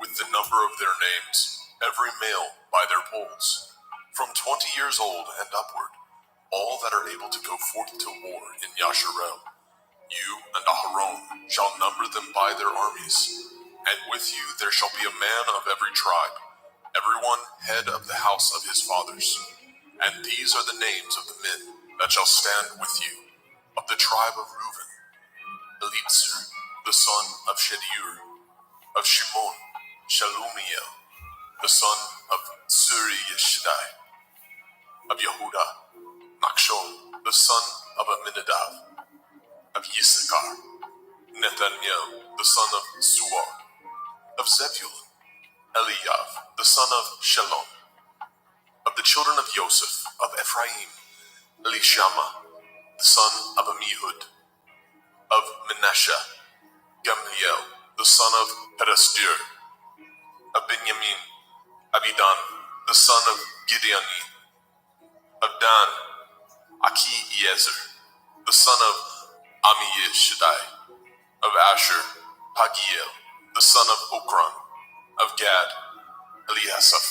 with the number of their names, every male by their polls, from 20 years old and upward, all that are able to go forth to war in Yasharel. You and Aharon shall number them by their armies, and with you there shall be a man of every tribe, everyone head of the house of his fathers. And these are the names of the men that shall stand with you. Of the tribe of Reuben, Elitzur, the son of Shedeur; of Shimon, Shalumiel, the son of Suri Yeshidai; of Yehuda, Nachshon, the son of Aminadab; of Yissachar, Nathaniel, the son of Suar; of Zebulun, Eliav, the son of Shalom; of the children of Joseph; of Ephraim, Elishama, the son of Amihud; of Manasseh, Gamliel, the son of Pedastir; of Benjamin, Abidan, the son of Gideoni; of Dan, Achiezer, the son of Amishadai; of Asher, Pagiel, the son of Okran; of Gad, Eliasaph,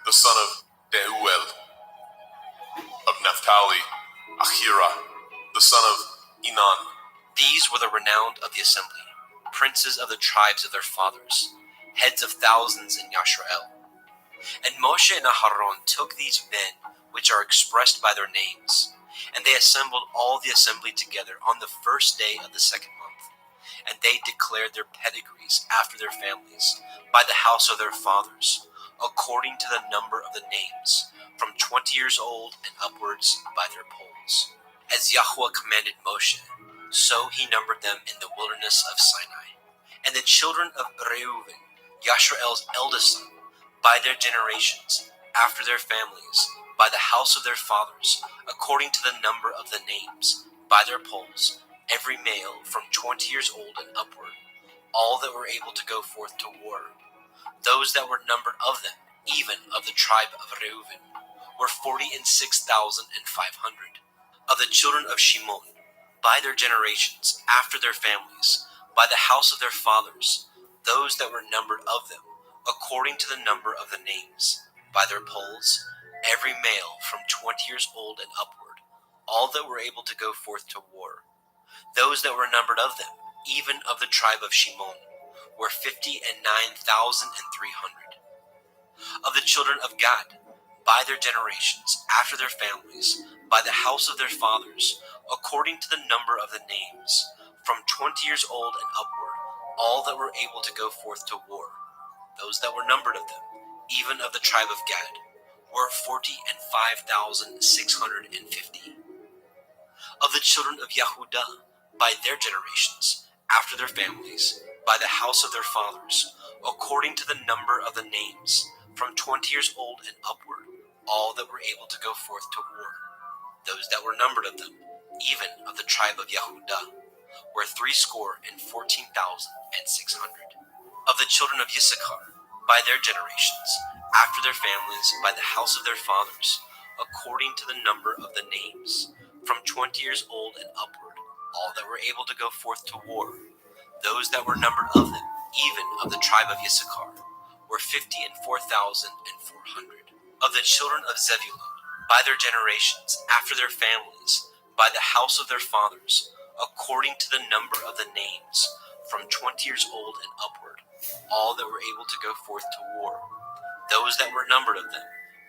the son of Deuel; of Naphtali, Ahira, the son of Enan. These were the renowned of the assembly, princes of the tribes of their fathers, heads of thousands in Yasharel. And Moshe and Aharon took these men which are expressed by their names, and they assembled all the assembly together on the first day of the second month. And they declared their pedigrees after their families, by the house of their fathers, according to the number of the names, from 20 years old and upwards by their polls. As Yahweh commanded Moshe, so he numbered them in the wilderness of Sinai. And the children of Reuben, Yasharel's eldest son, by their generations, after their families, by the house of their fathers, according to the number of the names, by their polls, every male from 20 years old and upward, all that were able to go forth to war. Those that were numbered of them, even of the tribe of Reuben, were 46,500. Of the children of Shimon, by their generations, after their families, by the house of their fathers, those that were numbered of them, according to the number of the names, by their polls, every male from 20 years old and upward, all that were able to go forth to war. Those that were numbered of them, even of the tribe of Shimon, were 59,300. Of the children of Gad, by their generations, after their families, by the house of their fathers, according to the number of the names, from 20 years old and upward, all that were able to go forth to war. Those that were numbered of them, even of the tribe of Gad, were 45,650. Of the children of Yehuda, by their generations, after their families, by the house of their fathers, according to the number of the names, from 20 years old and upward, all that were able to go forth to war. Those that were numbered of them, even of the tribe of Yehuda, were 314,600. Of the children of Issachar, by their generations, after their families, by the house of their fathers, according to the number of the names, from 20 years old and upward, all that were able to go forth to war. Those that were numbered of them, even of the tribe of Issachar, were 54,400. Of the children of Zebulun, by their generations, after their families, by the house of their fathers, according to the number of the names, from 20 years old and upward, all that were able to go forth to war. Those that were numbered of them,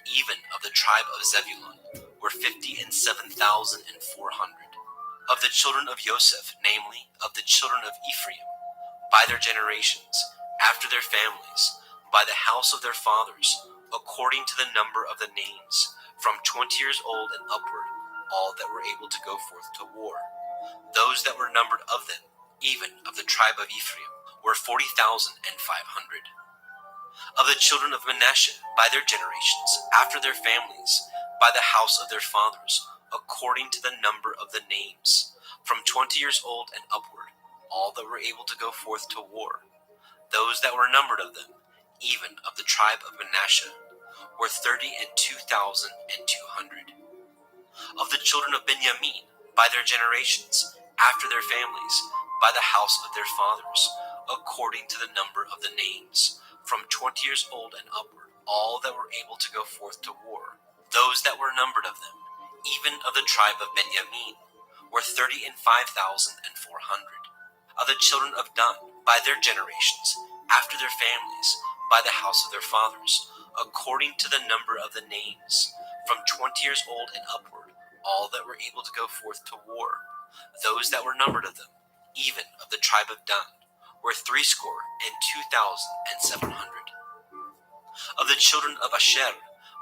even of the tribe of Zebulun, were 57,400. Of the children of Joseph, namely, of the children of Ephraim, by their generations, after their families, by the house of their fathers, according to the number of the names, from 20 years old and upward, all that were able to go forth to war. Those that were numbered of them, even of the tribe of Ephraim, were 40,500. Of the children of Manasseh, by their generations, after their families, by the house of their fathers, according to the number of the names, from 20 years old and upward, all that were able to go forth to war. Those that were numbered of them, even of the tribe of Manasseh, were 32,200. Of the children of Benjamin, by their generations, after their families, by the house of their fathers, according to the number of the names, from 20 years old and upward, all that were able to go forth to war. Those that were numbered of them, even of the tribe of Benjamin, were 35,400. Of the children of Dan, by their generations, after their families, by the house of their fathers, according to the number of the names, from 20 years old and upward, all that were able to go forth to war. Those that were numbered of them, even of the tribe of Dan, were 62,700. Of the children of Asher,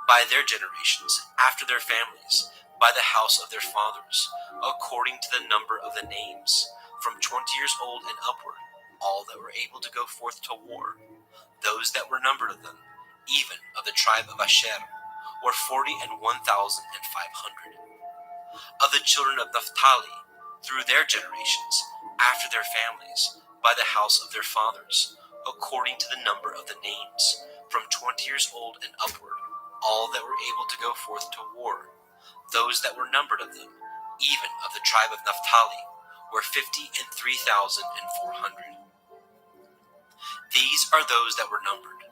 by their generations, after their families, by the house of their fathers, according to the number of the names, from 20 years old and upward, all that were able to go forth to war. Those that were numbered of them, even of the tribe of Asher, were 41,500. Of the children of Naphtali, through their generations, after their families, by the house of their fathers, according to the number of the names, from 20 years old and upward, all that were able to go forth to war. Those that were numbered of them, even of the tribe of Naphtali, were 53,400. These are those that were numbered,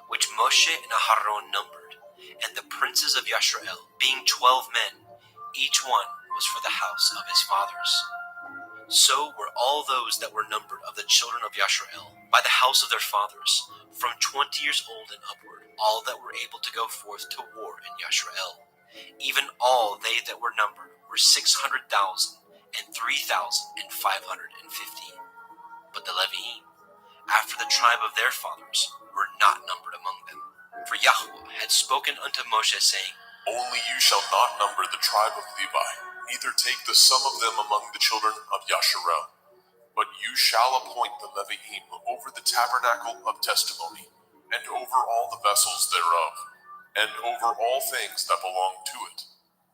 which Moshe and Aharon numbered, and the princes of Yashrael, being 12 men, each one was for the house of his fathers. So were all those that were numbered of the children of Yashrael, by the house of their fathers, from 20 years old and upward, all that were able to go forth to war in Yashrael. Even all they that were numbered were 600,000 and 3,550. But the Leviim, after the tribe of their fathers, were not numbered among them. For Yahweh had spoken unto Moshe, saying, Only you shall not number the tribe of Levi, neither take the sum of them among the children of Yasharel. But you shall appoint the Leviim over the tabernacle of testimony, and over all the vessels thereof, and over all things that belong to it.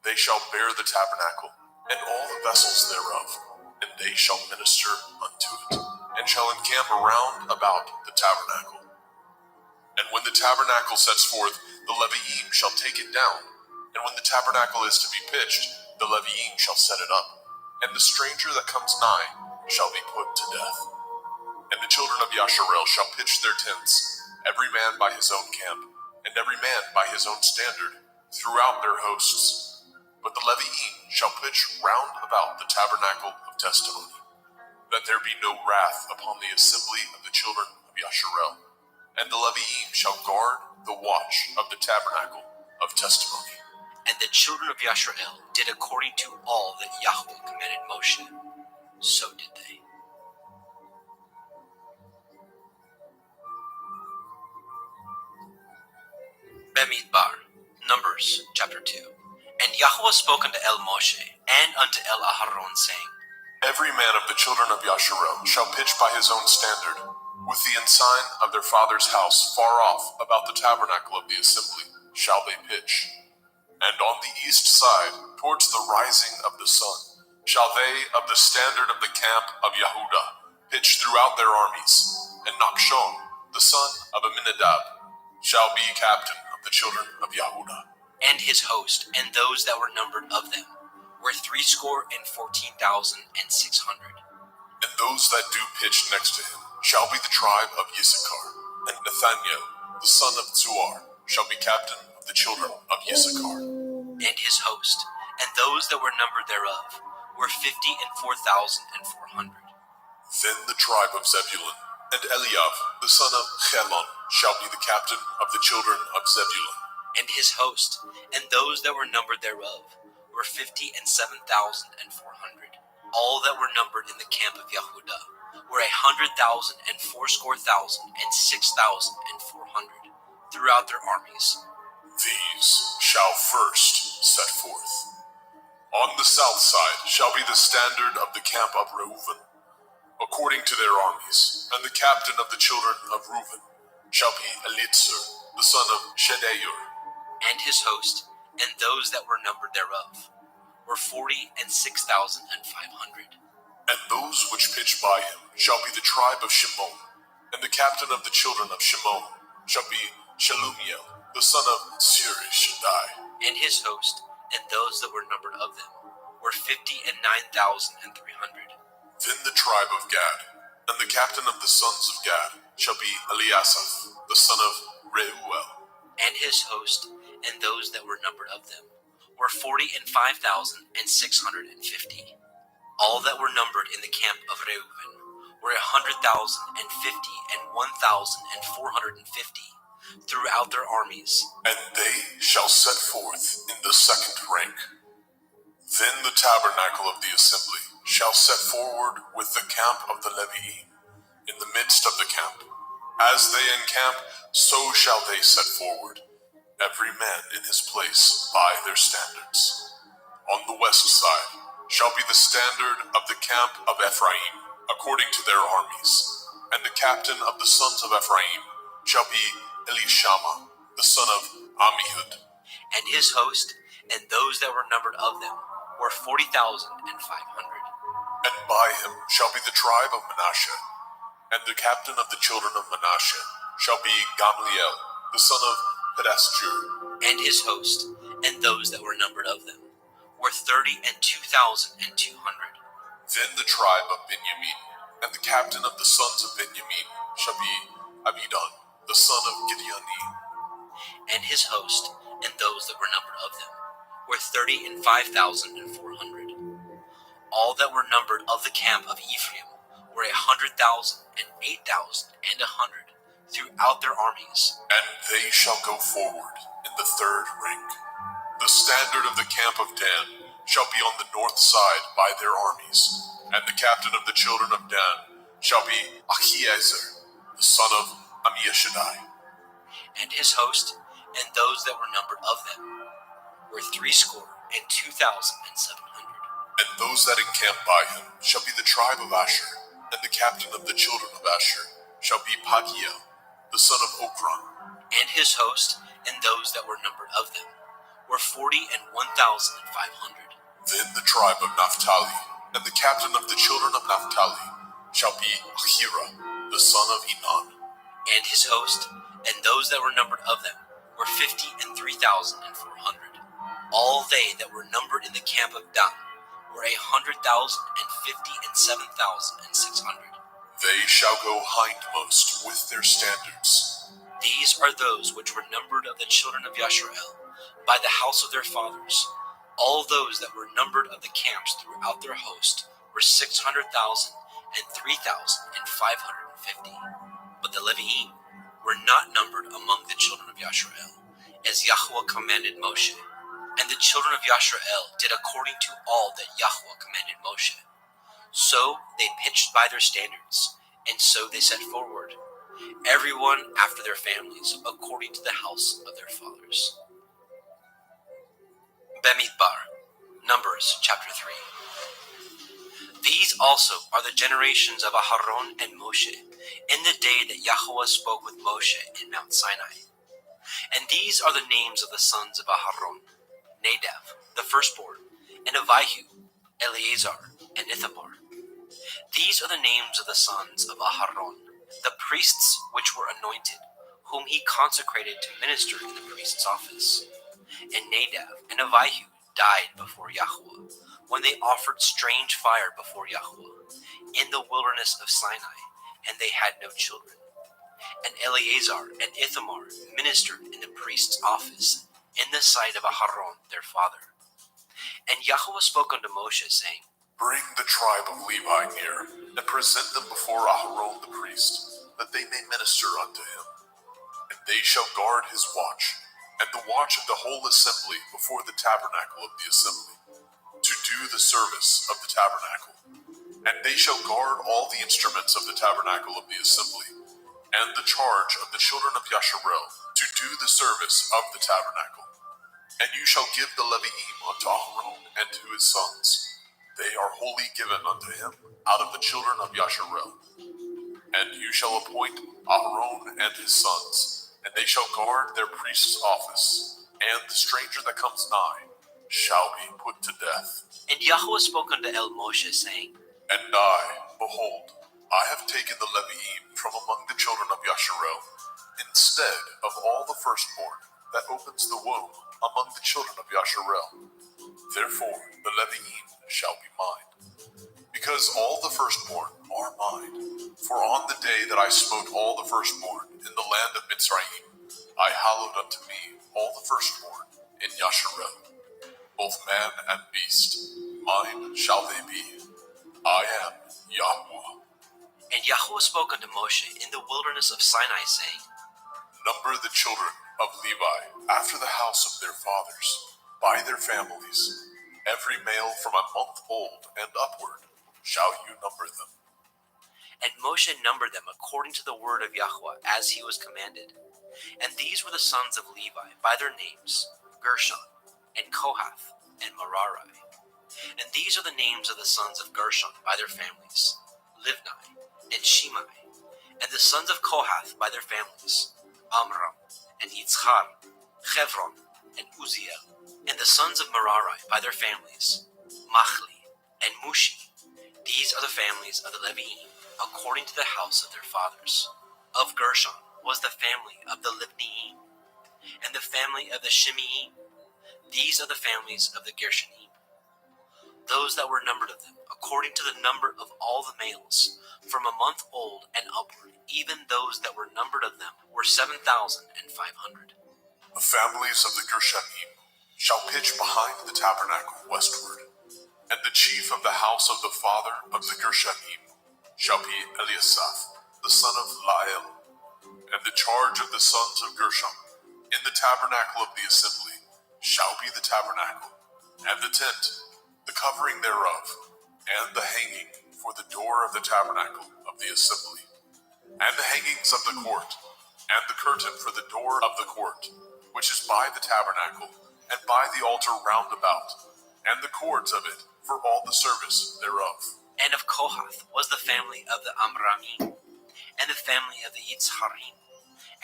They shall bear the tabernacle, and all the vessels thereof, and they shall minister unto it, and shall encamp around about the tabernacle. And when the tabernacle sets forth, the Leviim shall take it down, and when the tabernacle is to be pitched, the Leviim shall set it up, and the stranger that comes nigh shall be put to death. And the children of Yasharel shall pitch their tents, every man by his own camp, and every man by his own standard, throughout their hosts. But the Leviim shall pitch round about the tabernacle of testimony, that there be no wrath upon the assembly of the children of Yasharel. And the Leviim shall guard the watch of the tabernacle of testimony. And the children of Yashrael did according to all that Yahweh commanded Moshe. So did they. Bemidbar, Numbers chapter 2. And Yahweh spoke unto El Moshe and unto El Aharon, saying, Every man of the children of Yasharel shall pitch by his own standard, with the ensign of their father's house far off about the tabernacle of the assembly shall they pitch. And on the east side, towards the rising of the sun, shall they of the standard of the camp of Yehudah pitch throughout their armies. And Nachshon, the son of Aminadab, shall be captain of the children of Yehudah. And his host, and those that were numbered of them, were 14,600. And those that do pitch next to him shall be the tribe of Issachar. And Nathaniel, the son of Zuar, shall be captain of the children of Issachar. And his host, and those that were numbered thereof, were 54,400. Then the tribe of Zebulun, and Eliav, the son of Chelon, shall be the captain of the children of Zebulun. And his host, and those that were numbered thereof, were 57,400. All that were numbered in the camp of Yehudah were 100,000 and fourscore thousand and 6,400 throughout their armies. These shall first set forth. On the south side shall be the standard of the camp of Reuben, according to their armies, and the captain of the children of Reuben shall be Elitzur, the son of Shedeur. And his host, and those that were numbered thereof, were 46,500. And those which pitch by him shall be the tribe of Shimon, and the captain of the children of Shimon shall be Shelumiel, the son of Surishadai. And his host, and those that were numbered of them, were 59,300. Then the tribe of Gad, and the captain of the sons of Gad shall be Eliasaph, the son of Reuel. And his host, and those that were numbered of them, were 45,650. All that were numbered in the camp of Reuben were 100,050 and 1,450 throughout their armies. And they shall set forth in the second rank. Then the tabernacle of the assembly shall set forward with the camp of the Leviim in the midst of the camp. As they encamp, so shall they set forward, every man in his place by their standards. On the west side shall be the standard of the camp of Ephraim, according to their armies. And the captain of the sons of Ephraim shall be Elishama, the son of Ammihud. And his host, and those that were numbered of them, were 40,500. And by him shall be the tribe of Manasseh. And the captain of the children of Manasseh shall be Gamliel, the son of Pedasjur. And his host, and those that were numbered of them, were 32,200. Then the tribe of Benjamin, and the captain of the sons of Benjamin shall be Abidan, the son of Gideoni. And his host, and those that were numbered of them, were 35,400. All that were numbered of the camp of Ephraim were 100,000 and 8,100 throughout their armies. And they shall go forward in the third rank. The standard of the camp of Dan shall be on the north side by their armies. And the captain of the children of Dan shall be Achiezer, the son of Ammishaddai. And his host, and those that were numbered of them, were 62,700. And those that encamp by him shall be the tribe of Asher, and the captain of the children of Asher shall be Pagiel, the son of Okran. And his host, and those that were numbered of them, were 41,500. Then the tribe of Naphtali, and the captain of the children of Naphtali shall be Ahira, the son of Enan. And his host, and those that were numbered of them, were 53,400. All they that were numbered in the camp of Dan were 100,050 and 7,600. They shall go hindmost with their standards. These are those which were numbered of the children of Yashrael by the house of their fathers. All those that were numbered of the camps throughout their host were 600,000 and 3,550. But the Leviim were not numbered among the children of Yashrael, as Yahweh commanded Moshe. And the children of Yashrael did according to all that Yahweh commanded Moshe. So they pitched by their standards, and so they set forward, everyone after their families, according to the house of their fathers. Bemidbar, Numbers chapter 3. These also are the generations of Aharon and Moshe, in the day that Yahweh spoke with Moshe in Mount Sinai. And these are the names of the sons of Aharon: Nadav, the firstborn, and Abihu, Eleazar, and Ithamar. These are the names of the sons of Aharon, the priests which were anointed, whom he consecrated to minister in the priest's office. And Nadav and Abihu died before Yahweh, when they offered strange fire before Yahweh in the wilderness of Sinai, and they had no children. And Eleazar and Ithamar ministered in the priest's office in the sight of Aharon their father. And Yahweh spoke unto Moshe, saying, Bring the tribe of Levi near, and present them before Aharon the priest, that they may minister unto him. And they shall guard his watch, and the watch of the whole assembly before the tabernacle of the assembly, to do the service of the tabernacle. And they shall guard all the instruments of the tabernacle of the assembly, and the charge of the children of Yasharel, to do the service of the tabernacle. And you shall give the Leviim unto Aharon and to his sons. They are wholly given unto him out of the children of Yasharel. And you shall appoint Aharon and his sons, and they shall guard their priest's office, and the stranger that comes nigh shall be put to death. And Yahweh spoke unto Moshe, saying, And I, behold, I have taken the Leviim from among the children of Yasharel, instead of all the firstborn that opens the womb among the children of Yasharel. Therefore the Leviim shall be mine, because all the firstborn are mine. For on the day that I smote all the firstborn in the land of Mitzrayim, I hallowed unto me all the firstborn in Yasharel, both man and beast. Mine shall they be. I am Yahweh. And Yahweh spoke unto Moshe in the wilderness of Sinai, saying, Number the children of Levi after the house of their fathers, by their families. Every male from a month old and upward shall you number them. And Moshe numbered them according to the word of Yahweh, as he was commanded. And these were the sons of Levi by their names, Gershon, and Kohath, and Merari. And these are the names of the sons of Gershon by their families, Livni, and Shimei. And the sons of Kohath by their families, Amram, and Yitzchar, Chevron, and Uziel. And the sons of Merari by their families, Machli, and Mushi. These are the families of the Leviim, according to the house of their fathers. Of Gershon was the family of the Libniim, and the family of the Shimeim. These are the families of the Gershonim. Those that were numbered of them, according to the number of all the males, from a month old and upward, even those that were numbered of them were 7,500. The families of the Gershonim shall pitch behind the tabernacle westward, and the chief of the house of the father of the Gershonim shall be Eliasaph, the son of Lael. And the charge of the sons of Gershon in the tabernacle of the assembly shall be the tabernacle, and the tent, the covering thereof, and the hanging for the door of the tabernacle of the assembly, and the hangings of the court, and the curtain for the door of the court, which is by the tabernacle, and by the altar round about, and the cords of it for all the service thereof. And of Kohath was the family of the Amramim, and the family of the Yitzharim,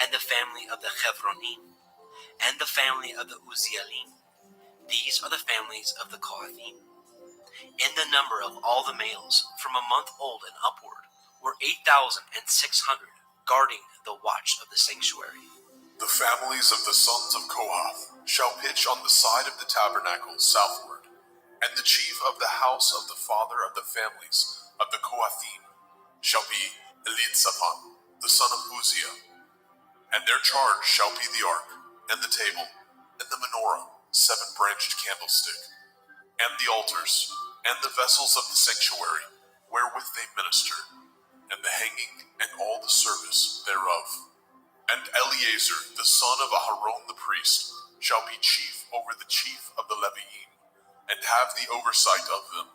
and the family of the Chevronim, and the family of the Uzielim. These are the families of the Kohathim. In the number of all the males, from a month old and upward, were 8,600, guarding the watch of the sanctuary. The families of the sons of Kohath shall pitch on the side of the tabernacle southward, and the chief of the house of the father of the families of the Kohathim shall be Elitzaphan, the son of Uzziah. And their charge shall be the ark, and the table, and the menorah, 7-branched candlestick, and the altars, and the vessels of the sanctuary, wherewith they minister, and the hanging, and all the service thereof. And Eleazar, the son of Aharon the priest, shall be chief over the chief of the Leviim, and have the oversight of them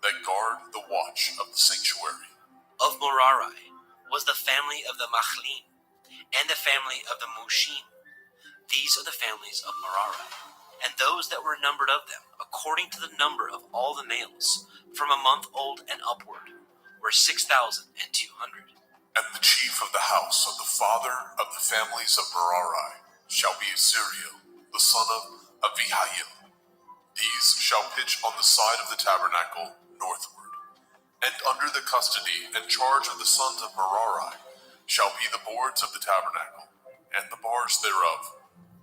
that guard the watch of the sanctuary. Of Merari was the family of the Machlim, and the family of the Mushim. These are the families of Merari, and those that were numbered of them, according to the number of all the males, from a month old and upward, were 6,200. And the chief of the house of the father of the families of Merari shall be Zuriel, the son of Avihail. These shall pitch on the side of the tabernacle northward. And under the custody and charge of the sons of Merari shall be the boards of the tabernacle, and the bars thereof,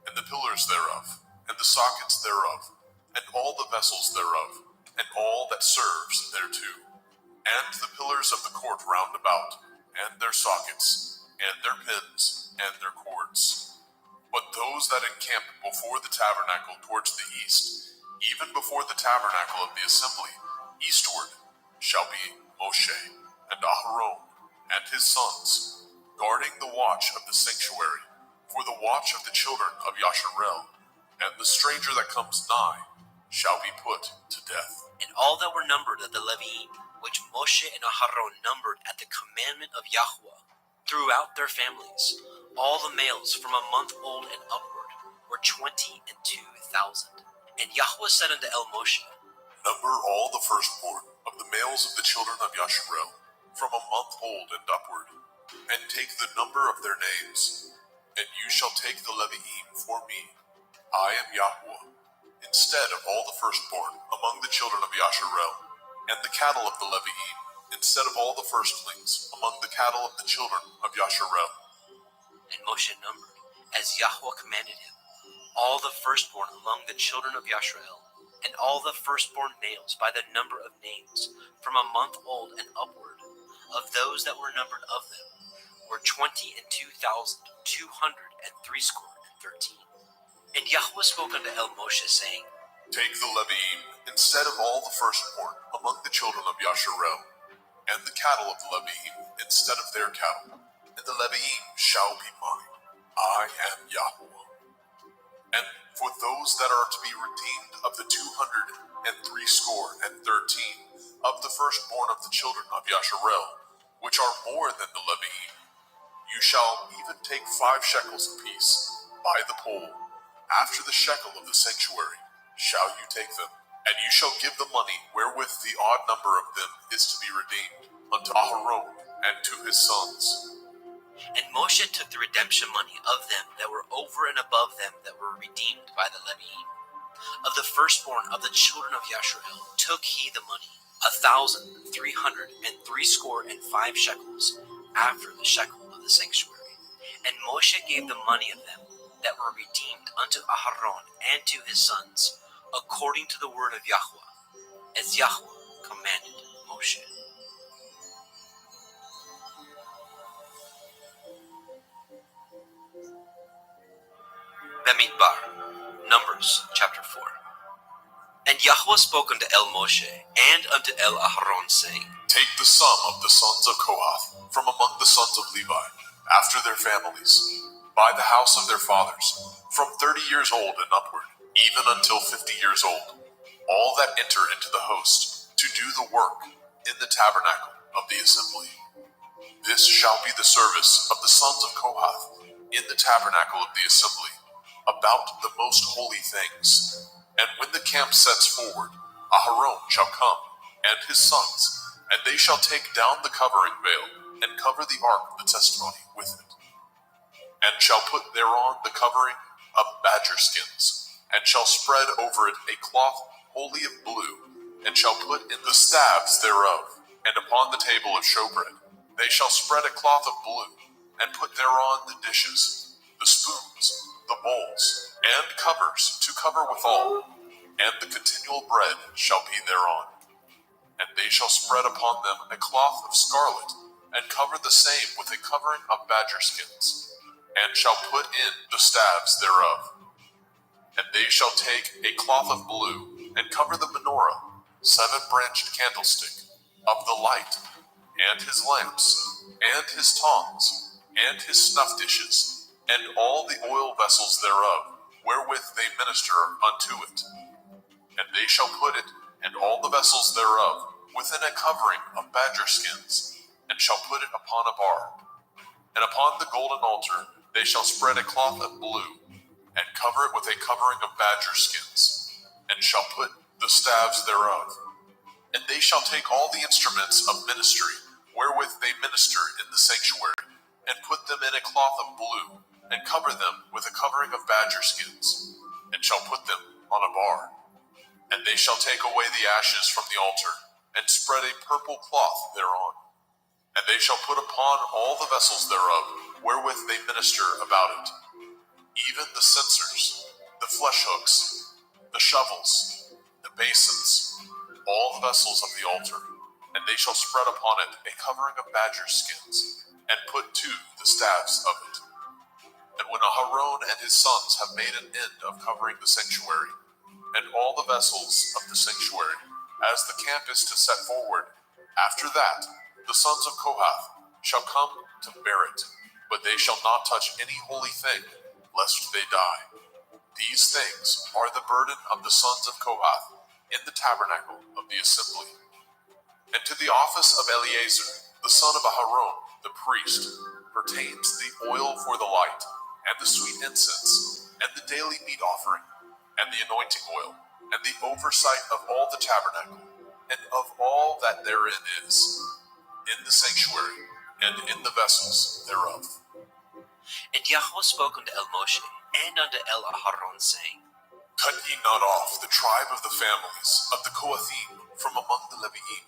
and the pillars thereof, and the sockets thereof, and all the vessels thereof, and all that serves thereto, and the pillars of the court round about, and their sockets, and their pins, and their cords. But those that encamp before the tabernacle towards the east, even before the tabernacle of the assembly, eastward, shall be Moshe, and Aharon, and his sons, guarding the watch of the sanctuary, for the watch of the children of Yasharel, and the stranger that comes nigh shall be put to death. And all that were numbered of the Leviim, which Moshe and Aharon numbered at the commandment of Yahweh, throughout their families, all the males from a month old and upward were 22,000. And Yahweh said unto Moshe, Number all the firstborn of the males of the children of Yasharel, from a month old and upward, and take the number of their names, and you shall take the Leviim for me. I am Yahweh, instead of all the firstborn among the children of Yasharel, and the cattle of the Leviim, instead of all the firstlings among the cattle of the children of Yasharel. And Moshe numbered, as Yahweh commanded him, all the firstborn among the children of Yasharel, and all the firstborn males by the number of names, from a month old and upward, of those that were numbered of them, were 22,213. And Yahweh spoke unto Moshe, saying, Take the Leviim, instead of all the firstborn among the children of Yasharel, and the cattle of the Leviim, instead of their cattle, and the Leviim shall be mine. I am Yahweh. And for those that are to be redeemed of the 213 of the firstborn of the children of Yasharel, which are more than the Leviim, you shall even take 5 shekels apiece by the pole. After the shekel of the sanctuary shall you take them, and you shall give the money wherewith the odd number of them is to be redeemed unto Aharon and to his sons. And Moshe took the redemption money of them that were over and above them that were redeemed by the Leviim. Of the firstborn of the children of Yasharel took he the money, 1,365 shekels, after the shekel of the sanctuary. And Moshe gave the money of them that were redeemed unto Aharon and to his sons, according to the word of Yahweh, as Yahweh commanded Moshe. Bamidbar, Numbers chapter 4. And Yahweh spoke unto Moshe and unto Aharon, saying, Take the sum of the sons of Kohath from among the sons of Levi, after their families, by the house of their fathers, from 30 years old and upward, even until 50 years old, all that enter into the host, to do the work in the tabernacle of the assembly. This shall be the service of the sons of Kohath in the tabernacle of the assembly, about the most holy things. And when the camp sets forward, Aharon shall come, and his sons, and they shall take down the covering veil, and cover the ark of the testimony with it, and shall put thereon the covering of badger skins, and shall spread over it a cloth wholly of blue, and shall put in the staves thereof, and upon the table of showbread they shall spread a cloth of blue, and put thereon the dishes, the spoons, the bowls, and covers to cover withal, and the continual bread shall be thereon. And they shall spread upon them a cloth of scarlet, and cover the same with a covering of badger skins, and shall put in the staves thereof. And they shall take a cloth of blue, and cover the menorah, 7-branched candlestick, of the light, and his lamps, and his tongs, and his snuff dishes, and all the oil vessels thereof, wherewith they minister unto it. And they shall put it, and all the vessels thereof, within a covering of badger skins, and shall put it upon a bar. And upon the golden altar they shall spread a cloth of blue, and cover it with a covering of badger skins, and shall put the staves thereof. And they shall take all the instruments of ministry, wherewith they minister in the sanctuary, and put them in a cloth of blue, and cover them with a covering of badger skins, and shall put them on a bar. And they shall take away the ashes from the altar, and spread a purple cloth thereon. And they shall put upon all the vessels thereof, wherewith they minister about it, even the censers, the flesh hooks, the shovels, the basins, all the vessels of the altar, and they shall spread upon it a covering of badger skins, and put to the staves of it. And when Aharon and his sons have made an end of covering the sanctuary, and all the vessels of the sanctuary, as the camp is to set forward, after that the sons of Kohath shall come to bear it, but they shall not touch any holy thing, lest they die. These things are the burden of the sons of Kohath in the tabernacle of the assembly. And to the office of Eleazar, the son of Aharon, the priest, pertains the oil for the light, and the sweet incense, and the daily meat offering, and the anointing oil, and the oversight of all the tabernacle, and of all that therein is, in the sanctuary, and in the vessels thereof. And Yahweh spoke unto El Moshe and unto El Aharon, saying, Cut ye not off the tribe of the families of the Kohathim from among the Leviim,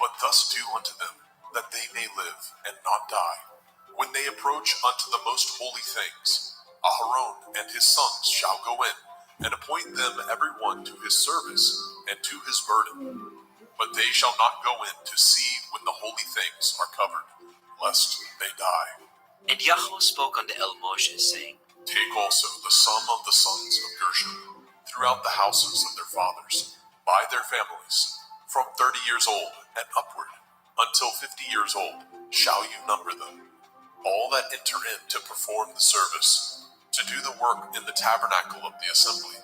but thus do unto them, that they may live and not die. When they approach unto the most holy things, Aharon and his sons shall go in, and appoint them every one to his service and to his burden. But they shall not go in to see when the holy things are covered, lest they die. And Yahweh spoke unto El Moshe, saying, Take also the sum of the sons of Gershon throughout the houses of their fathers, by their families, from 30 years old and upward, until 50 years old, shall you number them. All that enter in to perform the service, to do the work in the tabernacle of the assembly.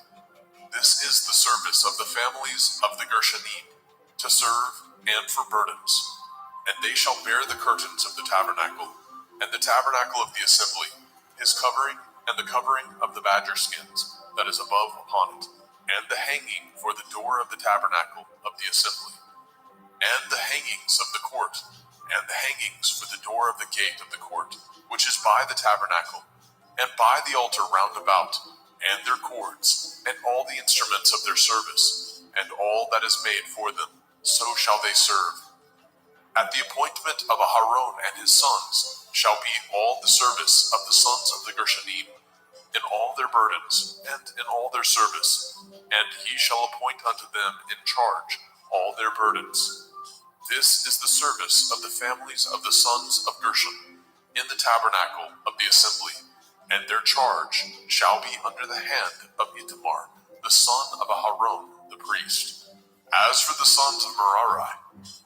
This is the service of the families of the Gershonim, to serve and for burdens. And they shall bear the curtains of the tabernacle, and the tabernacle of the assembly, his covering, and the covering of the badger skins that is above upon it, and the hanging for the door of the tabernacle of the assembly, and the hangings of the court, and the hangings for the door of the gate of the court, which is by the tabernacle, and by the altar round about, and their cords, and all the instruments of their service, and all that is made for them, so shall they serve. At the appointment of Aharon and his sons shall be all the service of the sons of the Gershonim, in all their burdens, and in all their service, and he shall appoint unto them in charge all their burdens. This is the service of the families of the sons of Gershon, in the tabernacle of the assembly, and their charge shall be under the hand of Itamar, the son of Aharon, the priest. As for the sons of Merari,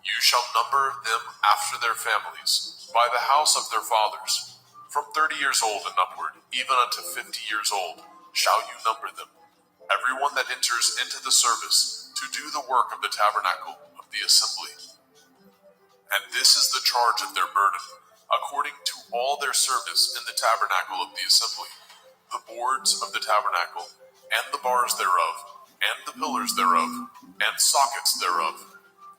you shall number them after their families, by the house of their fathers. From 30 years old and upward, even unto 50 years old, shall you number them. Every one that enters into the service to do the work of the tabernacle of the assembly. And this is the charge of their burden, according to all their service in the tabernacle of the assembly, the boards of the tabernacle, and the bars thereof, and the pillars thereof, and sockets thereof,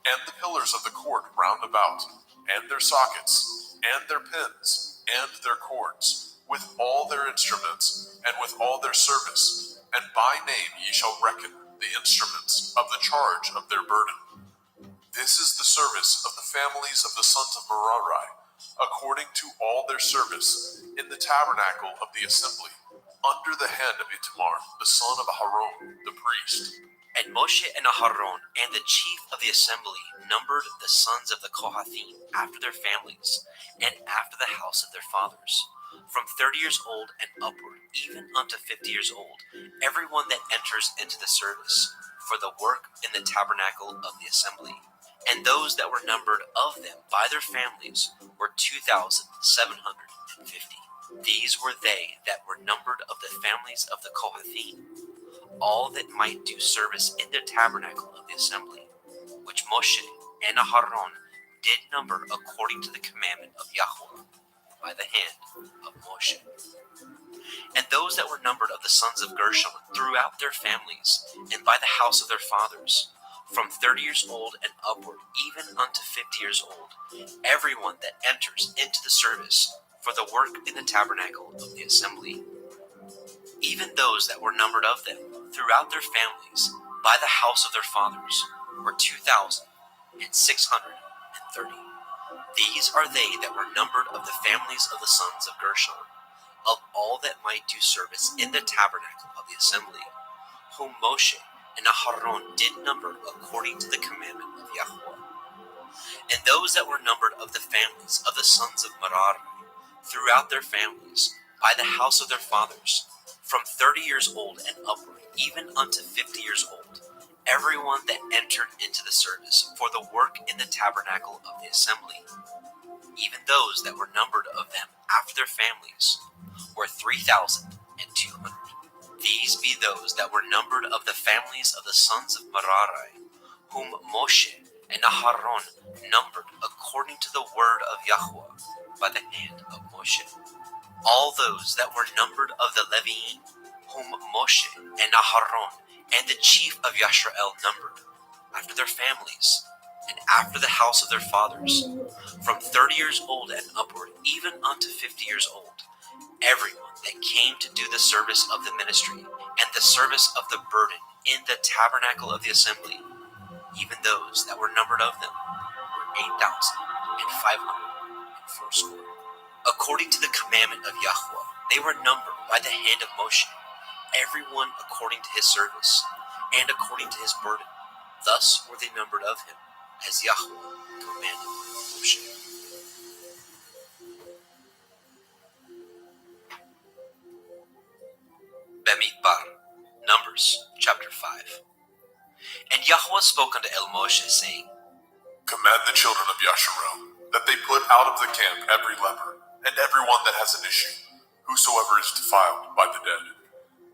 and the pillars of the court round about, and their sockets, and their pins, and their cords, with all their instruments, and with all their service, and by name ye shall reckon the instruments of the charge of their burden. This is the service of the families of the sons of Merari, according to all their service, in the tabernacle of the assembly, under the hand of Itamar, the son of Aharon, the priest. And Moshe and Aharon and the chief of the assembly numbered the sons of the Kohathim after their families, and after the house of their fathers, from 30 years old and upward, even unto 50 years old, every one that enters into the service, for the work in the tabernacle of the assembly. And those that were numbered of them by their families were 2,750. These were they that were numbered of the families of the Kohathim, all that might do service in the tabernacle of the assembly, which Moshe and Aharon did number according to the commandment of Yahweh by the hand of Moshe. And those that were numbered of the sons of Gershon throughout their families, and by the house of their fathers, from 30 years old and upward, even unto 50 years old, every one that enters into the service for the work in the tabernacle of the assembly. Even those that were numbered of them throughout their families, by the house of their fathers, were 2,630. These are they that were numbered of the families of the sons of Gershon, of all that might do service in the tabernacle of the assembly, whom Moshe and Aharon did number according to the commandment of Yahweh. And those that were numbered of the families of the sons of Merari, throughout their families, by the house of their fathers, from 30 years old and upward, even unto 50 years old, everyone that entered into the service for the work in the tabernacle of the assembly, even those that were numbered of them after their families, were 3,200. These be those that were numbered of the families of the sons of Merari, whom Moshe and Aharon numbered according to the word of Yahweh by the hand of Moshe. All those that were numbered of the Leviim, whom Moshe and Aharon and the chief of Yashrael numbered, after their families, and after the house of their fathers, from 30 years old and upward, even unto 50 years old, everyone that came to do the service of the ministry and the service of the burden in the tabernacle of the assembly, even those that were numbered of them, were 8,540. According to the commandment of Yahweh, they were numbered by the hand of Moshe, everyone according to his service, and according to his burden. Thus were they numbered of him, as Yahweh commanded Moshe. Bemidbar, Numbers, chapter 5. And Yahweh spoke unto El Moshe, saying, Command the children of Yasharel that they put out of the camp every leper, and everyone that has an issue, whosoever is defiled by the dead.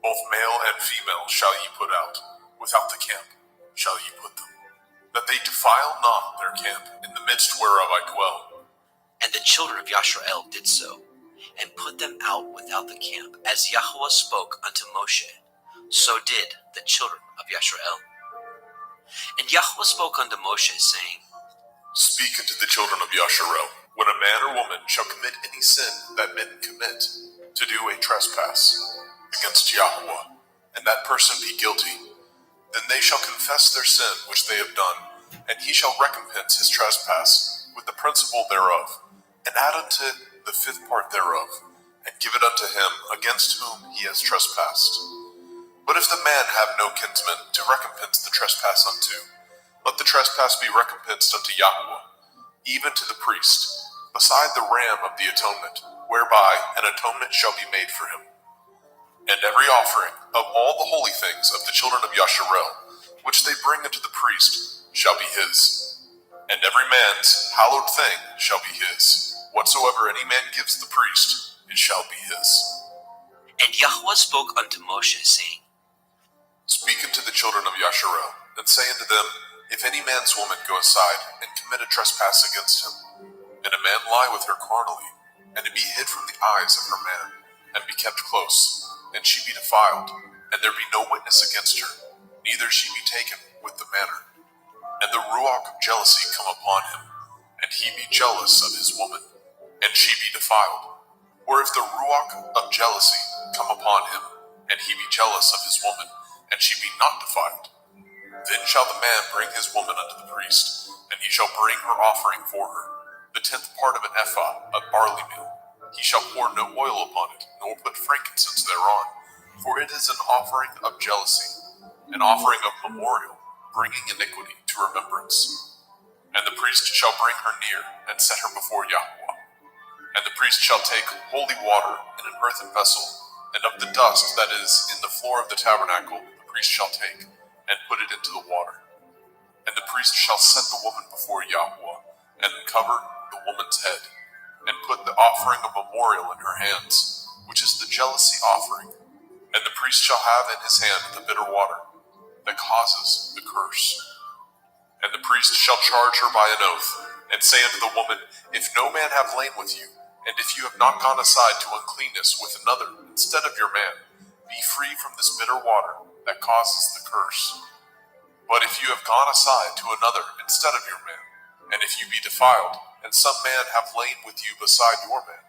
Both male and female shall ye put out, without the camp shall ye put them, that they defile not their camp, in the midst whereof I dwell. And the children of Yashrael did so, and put them out without the camp, as Yahweh spoke unto Moshe. So did the children of Yashrael. And Yahweh spoke unto Moshe, saying, Speak unto the children of Yasharel, when a man or woman shall commit any sin that men commit, to do a trespass against Yahweh, and that person be guilty, then they shall confess their sin which they have done, and he shall recompense his trespass with the principal thereof, and add unto it the 5th part thereof, and give it unto him against whom he has trespassed. But if the man have no kinsman to recompense the trespass unto, let the trespass be recompensed unto Yahweh, even to the priest, beside the ram of the atonement, whereby an atonement shall be made for him. And every offering of all the holy things of the children of Yasharel, which they bring unto the priest, shall be his. And every man's hallowed thing shall be his. Whatsoever any man gives the priest, it shall be his. And Yahweh spoke unto Moshe, saying, Speak unto the children of Yasharel, and say unto them, If any man's woman go aside, and commit a trespass against him, and a man lie with her carnally, and it be hid from the eyes of her man, and be kept close, and she be defiled, and there be no witness against her, neither she be taken with the manner, and the ruach of jealousy come upon him, and he be jealous of his woman, and she be defiled. Or if the ruach of jealousy come upon him, and he be jealous of his woman, and she be not defiled, then shall the man bring his woman unto the priest, and he shall bring her offering for her, the 10th part of an ephah of barley meal. He shall pour no oil upon it, nor put frankincense thereon, for it is an offering of jealousy, an offering of memorial, bringing iniquity to remembrance. And the priest shall bring her near, and set her before Yahweh. And the priest shall take holy water in an earthen vessel, and of the dust that is in the floor of the tabernacle the priest shall take, and put it into the water. And the priest shall set the woman before Yahweh, and uncover the woman's head, and put the offering of memorial in her hands, which is the jealousy offering. And the priest shall have in his hand the bitter water, that causes the curse. And the priest shall charge her by an oath, and say unto the woman, If no man have lain with you, and if you have not gone aside to uncleanness with another instead of your man, be free from this bitter water that causes the curse. But if you have gone aside to another instead of your man, and if you be defiled, and some man have lain with you beside your man,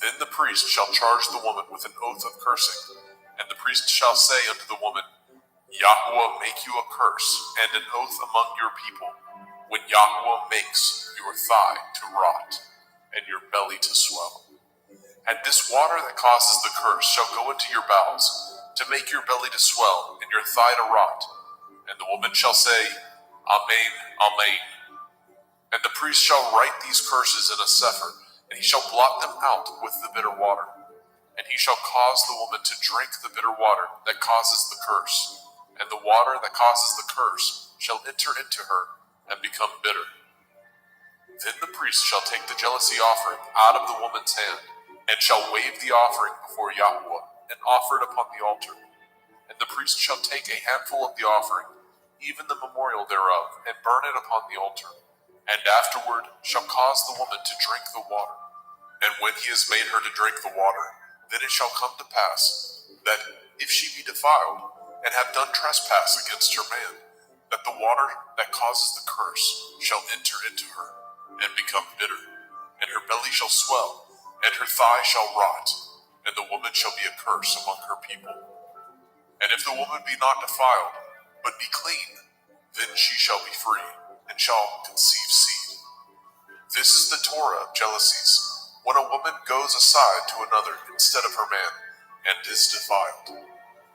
then the priest shall charge the woman with an oath of cursing, and the priest shall say unto the woman, Yahweh make you a curse and an oath among your people, when Yahweh makes your thigh to rot, and your belly to swell. And this water that causes the curse shall go into your bowels, to make your belly to swell, and your thigh to rot, And the woman shall say, Amen, Amen. And the priest shall write these curses in a sefer, and he shall blot them out with the bitter water. And he shall cause the woman to drink the bitter water that causes the curse, and the water that causes the curse shall enter into her and become bitter. Then the priest shall take the jealousy offering out of the woman's hand, and shall wave the offering before Yahweh, and offer it upon the altar. And the priest shall take a handful of the offering, even the memorial thereof, and burn it upon the altar, and afterward shall cause the woman to drink the water. And when he has made her to drink the water, then it shall come to pass, that if she be defiled, and have done trespass against her man, that the water that causes the curse shall enter into her, and become bitter, and her belly shall swell, and her thigh shall rot, and the woman shall be a curse among her people. And if the woman be not defiled, but be clean, then she shall be free, and shall conceive seed. This is the Torah of jealousies, when a woman goes aside to another instead of her man, and is defiled.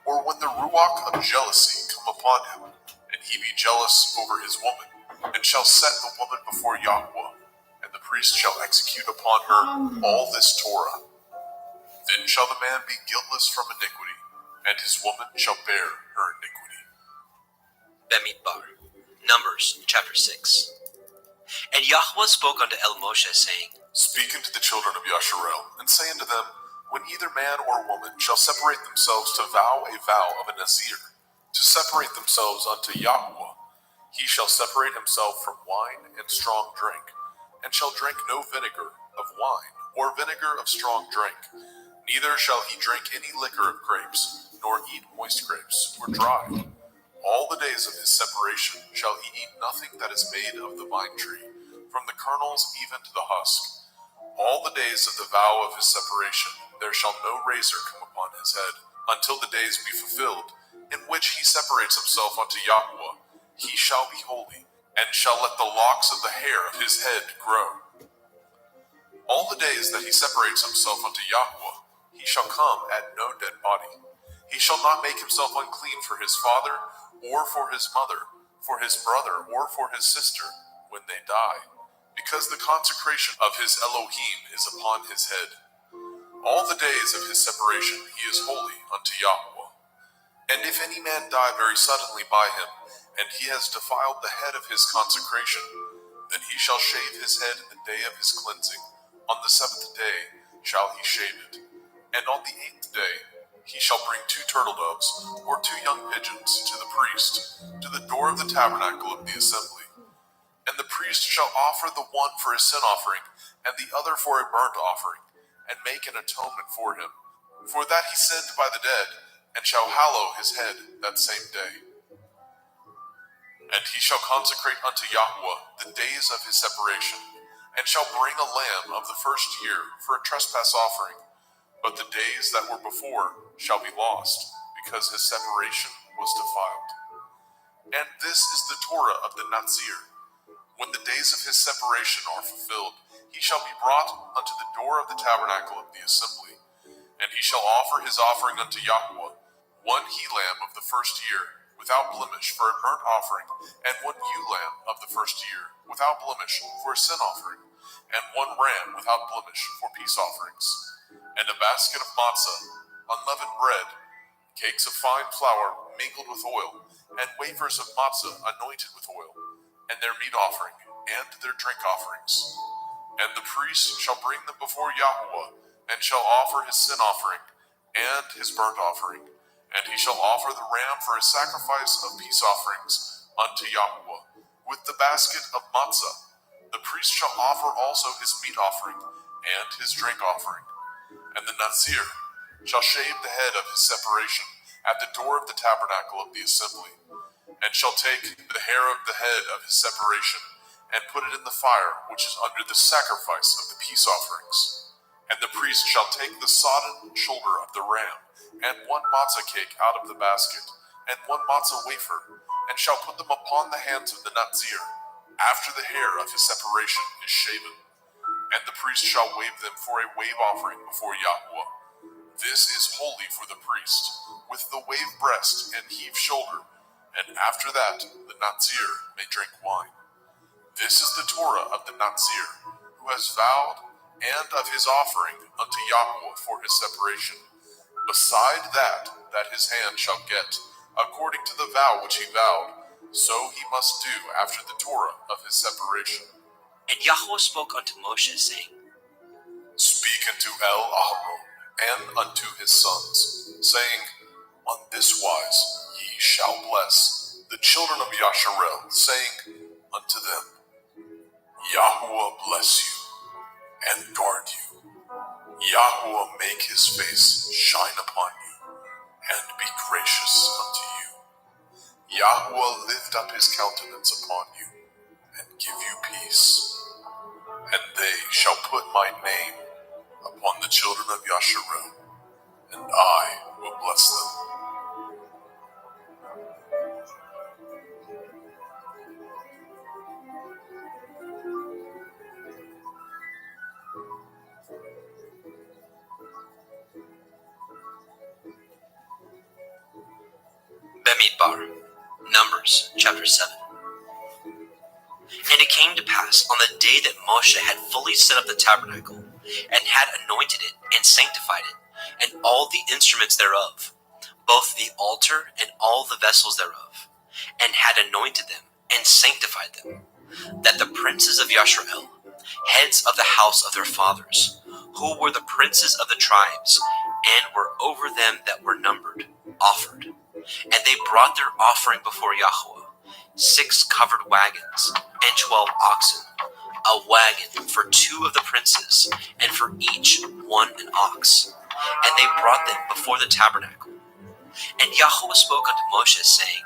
Or when the ruach of jealousy come upon him, and he be jealous over his woman, and shall set the woman before Yahweh, and the priest shall execute upon her all this Torah. Then shall the man be guiltless from iniquity, and his woman shall bear her iniquity. Bemidbar, Numbers chapter 6. And Yahweh spoke unto El Moshe, saying, Speak unto the children of Yasharel, and say unto them, when either man or woman shall separate themselves to vow a vow of a Nazir, to separate themselves unto Yahweh, he shall separate himself from wine and strong drink, and shall drink no vinegar of wine, or vinegar of strong drink. Neither shall he drink any liquor of grapes, nor eat moist grapes, or dry. All the days of his separation shall he eat nothing that is made of the vine tree, from the kernels even to the husk. All the days of the vow of his separation there shall no razor come upon his head, until the days be fulfilled, in which he separates himself unto Yahweh. He shall be holy, and shall let the locks of the hair of his head grow. All the days that he separates himself unto Yahweh, he shall come at no dead body. He shall not make himself unclean for his father, or for his mother, for his brother, or for his sister, when they die, because the consecration of his Elohim is upon his head. All the days of his separation he is holy unto Yahweh. And if any man die very suddenly by him, and he has defiled the head of his consecration, then he shall shave his head in the day of his cleansing. On the 7th day shall he shave it. And on the 8th day he shall bring 2 turtle doves, or 2 young pigeons, to the priest, to the door of the tabernacle of the assembly. And the priest shall offer the one for a sin offering, and the other for a burnt offering, and make an atonement for him, for that he sinned by the dead, and shall hallow his head that same day. And he shall consecrate unto Yahweh the days of his separation, and shall bring a lamb of the first year for a trespass offering, but the days that were before shall be lost, because his separation was defiled. And this is the Torah of the Nazir. When the days of his separation are fulfilled, he shall be brought unto the door of the tabernacle of the assembly, and he shall offer his offering unto Yahweh, 1 he-lamb of the first year, without blemish, for a burnt offering, and 1 ewe-lamb of the first year, without blemish, for a sin offering, and 1 ram without blemish, for peace offerings, and a basket of matzah, unleavened bread, cakes of fine flour mingled with oil, and wafers of matzah anointed with oil, and their meat offering, and their drink offerings. And the priest shall bring them before Yahweh, and shall offer his sin offering, and his burnt offering, and he shall offer the ram for a sacrifice of peace offerings unto Yahweh, with the basket of matzah. The priest shall offer also his meat offering, and his drink offering. And the Nazir shall shave the head of his separation at the door of the tabernacle of the assembly, and shall take the hair of the head of his separation, and put it in the fire which is under the sacrifice of the peace offerings. And the priest shall take the sodden shoulder of the ram, and 1 matzah cake out of the basket, and 1 matzah wafer, and shall put them upon the hands of the Nazir, after the hair of his separation is shaven. And the priest shall wave them for a wave offering before Yahweh. This is holy for the priest, with the wave breast and heave shoulder, and after that the Nazir may drink wine. This is the Torah of the Nazir, who has vowed, and of his offering unto Yahweh for his separation. Beside that his hand shall get, according to the vow which he vowed, so he must do after the Torah of his separation. And Yahweh spoke unto Moshe, saying, Speak unto El-Aharon and unto his sons, saying, On this wise ye shall bless the children of Yasharel, saying unto them, Yahweh bless you and guard you. Yahweh make his face shine upon you and be gracious unto you. Yahweh lift up his countenance upon you and give you peace. And they shall put my name upon the children of Yasharel, and I will bless them. Bemidbar, Numbers, chapter 7. And it came to pass on the day that Moshe had fully set up the tabernacle, and had anointed it, and sanctified it, and all the instruments thereof, both the altar and all the vessels thereof, and had anointed them, and sanctified them, that the princes of Yasharel, heads of the house of their fathers, who were the princes of the tribes, and were over them that were numbered, offered. And they brought their offering before Yahweh, 6 covered wagons, and 12 oxen, a wagon for 2 of the princes, and for each 1 an ox. And they brought them before the tabernacle. And Yahweh spoke unto Moshe, saying,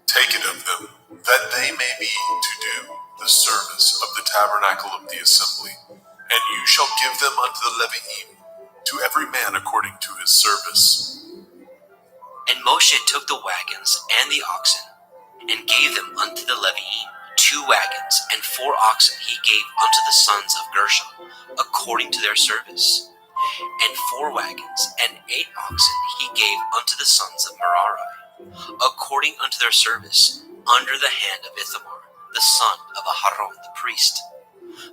Take it of them, that they may be to do the service of the tabernacle of the assembly, and you shall give them unto the Leviim, to every man according to his service. And Moshe took the wagons and the oxen, and gave them unto the Leviim. 2 wagons and 4 oxen he gave unto the sons of Gershon, according to their service. And 4 wagons and 8 oxen he gave unto the sons of Merari, according unto their service, under the hand of Ithamar, the son of Aharon the priest.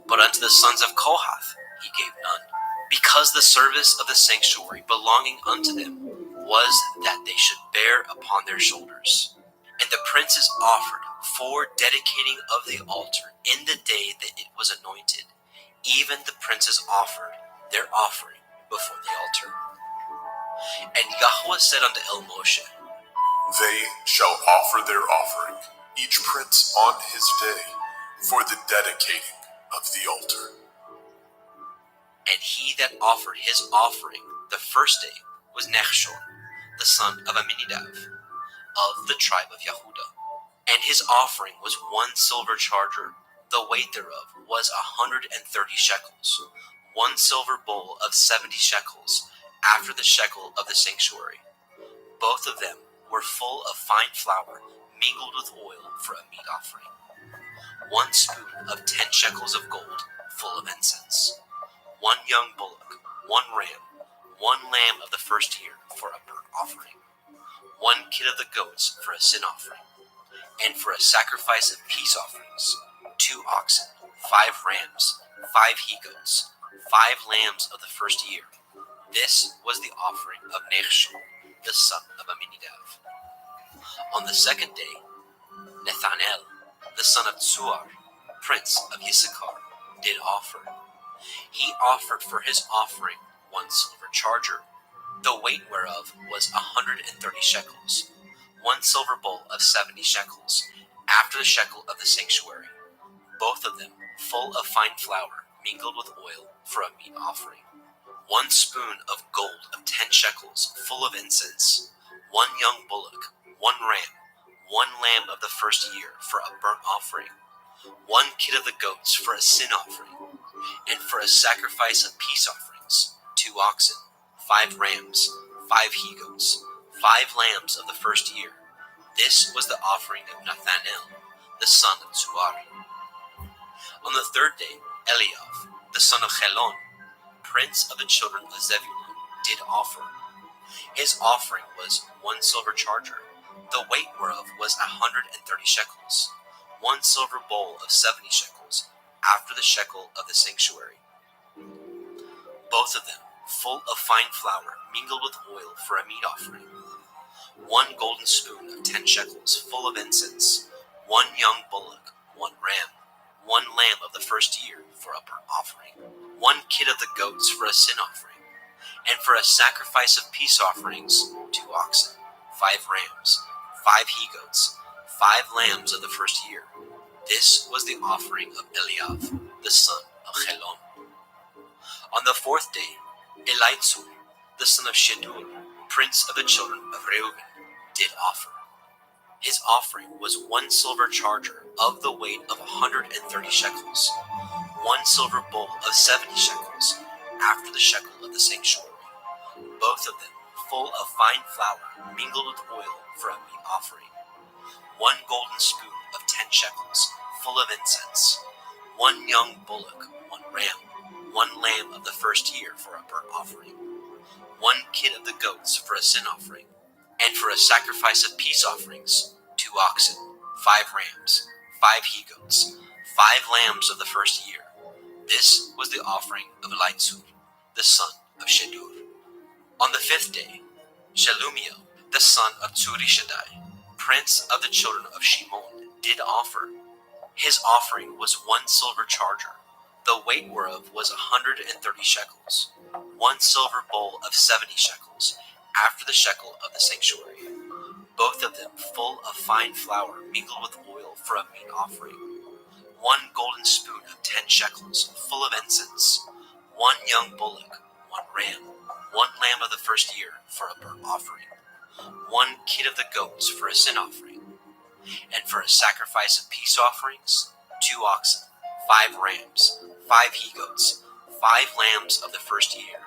But unto the sons of Kohath he gave none, because the service of the sanctuary belonging unto them was that they should bear upon their shoulders. And the princes offered for dedicating of the altar in the day that it was anointed. Even the princes offered their offering before the altar. And Yahweh said unto El Moshe, They shall offer their offering, each prince on his day, for the dedicating of the altar. And he that offered his offering the first day was Nechshon, the son of Amminadab, of the tribe of Yehudah. And his offering was 1 silver charger, the weight thereof was 130 shekels, 1 silver bowl of 70 shekels, after the shekel of the sanctuary. Both of them were full of fine flour, mingled with oil for a meat offering. 1 spoon of 10 shekels of gold, full of incense. 1 young bullock, 1 ram, 1 lamb of the first year for a burnt offering. 1 kid of the goats for a sin offering. And for a sacrifice of peace offerings, 2 oxen, 5 rams, 5 he-goats, 5 lambs of the first year. This was the offering of Nechshon, the son of Amminadab. On the second day, Nethanel, the son of Tzuar, prince of Issachar, did offer. He offered for his offering 1 silver charger, the weight whereof was 130 shekels, 1 silver bowl of 70 shekels, after the shekel of the sanctuary, both of them full of fine flour, mingled with oil for a meat offering. 1 spoon of gold of 10 shekels, full of incense. 1 young bullock, 1 ram, 1 lamb of the first year for a burnt offering. 1 kid of the goats for a sin offering. And for a sacrifice of peace offerings, 2 oxen, 5 rams, 5 he-goats, 5 lambs of the first year. This was the offering of Nethanel, the son of Tzuar. On the third day, Eliav, the son of Chelon, prince of the children of Zebulun, did offer. His offering was 1 silver charger, the weight whereof was 130 shekels, 1 silver bowl of 70 shekels, after the shekel of the sanctuary, both of them full of fine flour mingled with oil for a meat offering, 1 golden spoon of 10 shekels full of incense, 1 young bullock, 1 ram, 1 lamb of the first year for a burnt offering, 1 kid of the goats for a sin offering, and for a sacrifice of peace offerings, 2 oxen, 5 rams, 5 he-goats, 5 lambs of the first year. This was the offering of Eliav, the son of Helon. On the 4th day, Elitzur, the son of Shedur, prince of the children of Reuben, did offer. His offering was 1 silver charger of the weight of 130 shekels, 1 silver bowl of 70 shekels, after the shekel of the sanctuary, both of them full of fine flour mingled with oil for a meat offering, 1 golden spoon of 10 shekels full of incense, 1 young bullock, 1 ram, 1 lamb of the first year for a burnt offering, 1 kid of the goats for a sin offering, and for a sacrifice of peace offerings, 2 oxen, 5 rams, 5 he-goats, 5 lambs of the first year. This was the offering of Elitzur, the son of Shedur. On the 5th day, Shelumiel, the son of Tzurishaddai, prince of the children of Shimon, did offer. His offering was 1 silver charger, the weight whereof was 130 shekels, 1 silver bowl of 70 shekels, after the shekel of the sanctuary, both of them full of fine flour mingled with oil for a meat offering, 1 golden spoon of 10 shekels full of incense, 1 young bullock, 1 ram, 1 lamb of the first year for a burnt offering, 1 kid of the goats for a sin offering, and for a sacrifice of peace offerings, 2 oxen, 5 rams, 5 he-goats, 5 lambs of the first year.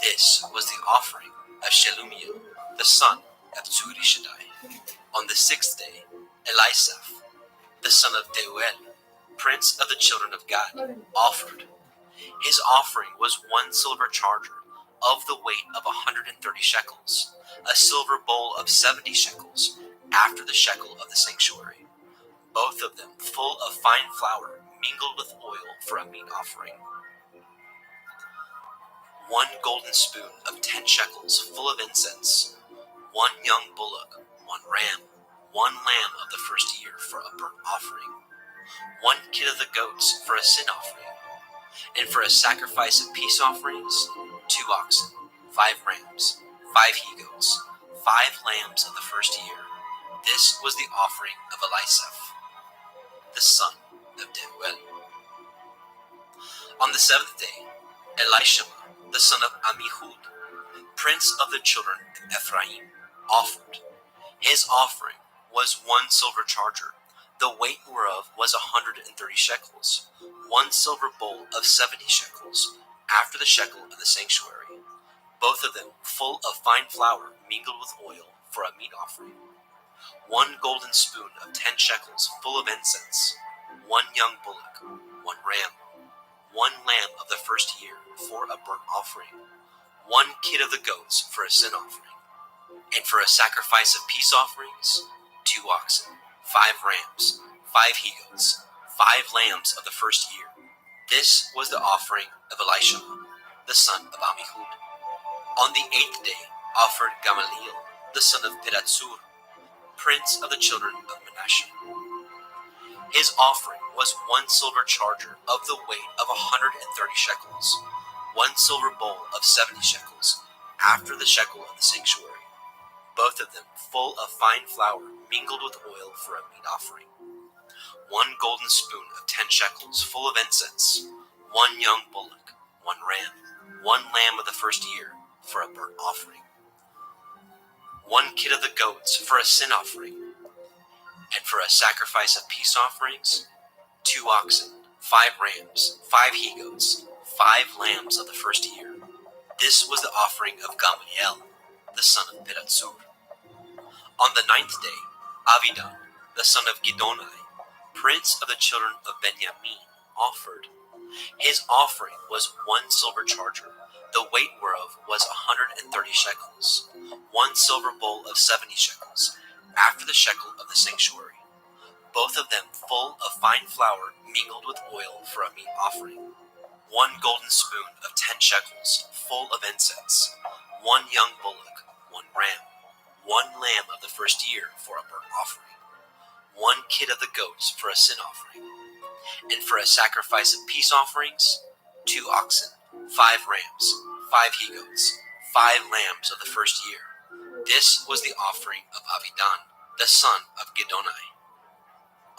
This was the offering of Shelumiel, the son of Tzurishaddai. On the 6th day, Elisaph, the son of Deuel, prince of the children of Gad, offered. His offering was 1 silver charger of the weight of 130 shekels, a silver bowl of 70 shekels, after the shekel of the sanctuary, both of them full of fine flour mingled with oil for a meat offering, 1 golden spoon of 10 shekels full of incense, 1 young bullock, 1 ram, 1 lamb of the first year for a burnt offering, 1 kid of the goats for a sin offering, and for a sacrifice of peace offerings, 2 oxen, 5 rams, 5 he-goats, 5 lambs of the first year. This was the offering of Elisaph, the son of Deuel. On the 7th day, Elishama, the son of Ammihud, prince of the children of Ephraim, offered. His offering was 1 silver charger, the weight whereof was 130 shekels, 1 silver bowl of 70 shekels, after the shekel of the sanctuary, both of them full of fine flour mingled with oil for a meat offering, 1 golden spoon of 10 shekels full of incense, 1 young bullock, 1 ram, 1 lamb of the first year for a burnt offering, 1 kid of the goats for a sin offering, and for a sacrifice of peace offerings, 2 oxen, 5 rams, 5 he-goats, 5 lambs of the first year. This was the offering of Elishama, the son of Ammihud. On the 8th day offered Gamaliel, the son of Pedatsur, prince of the children of Manasseh. His offering was 1 silver charger of the weight of 130 shekels, 1 silver bowl of 70 shekels, after the shekel of the sanctuary, both of them full of fine flour mingled with oil for a meat offering, 1 golden spoon of 10 shekels full of incense, 1 young bullock, 1 ram, 1 lamb of the first year for a burnt offering, 1 kid of the goats for a sin offering, and for a sacrifice of peace offerings, 2 oxen, 5 rams, 5 he-goats, 5 lambs of the first year. This was the offering of Gamaliel, the son of Pedatsur. On the 9th day, Avidan, the son of Gidonai, prince of the children of Benjamin, offered. His offering was 1 silver charger, the weight whereof was 130 shekels, 1 silver bowl of 70 shekels, after the shekel of the sanctuary, both of them full of fine flour mingled with oil for a meat offering. 1 golden spoon of 10 shekels full of incense, 1 young bullock, 1 ram, 1 lamb of the first year for a burnt offering, 1 kid of the goats for a sin offering, and for a sacrifice of peace offerings, 2 oxen, 5 rams, 5 he-goats, 5 lambs of the first year. This was the offering of Avidan, the son of Gidonai.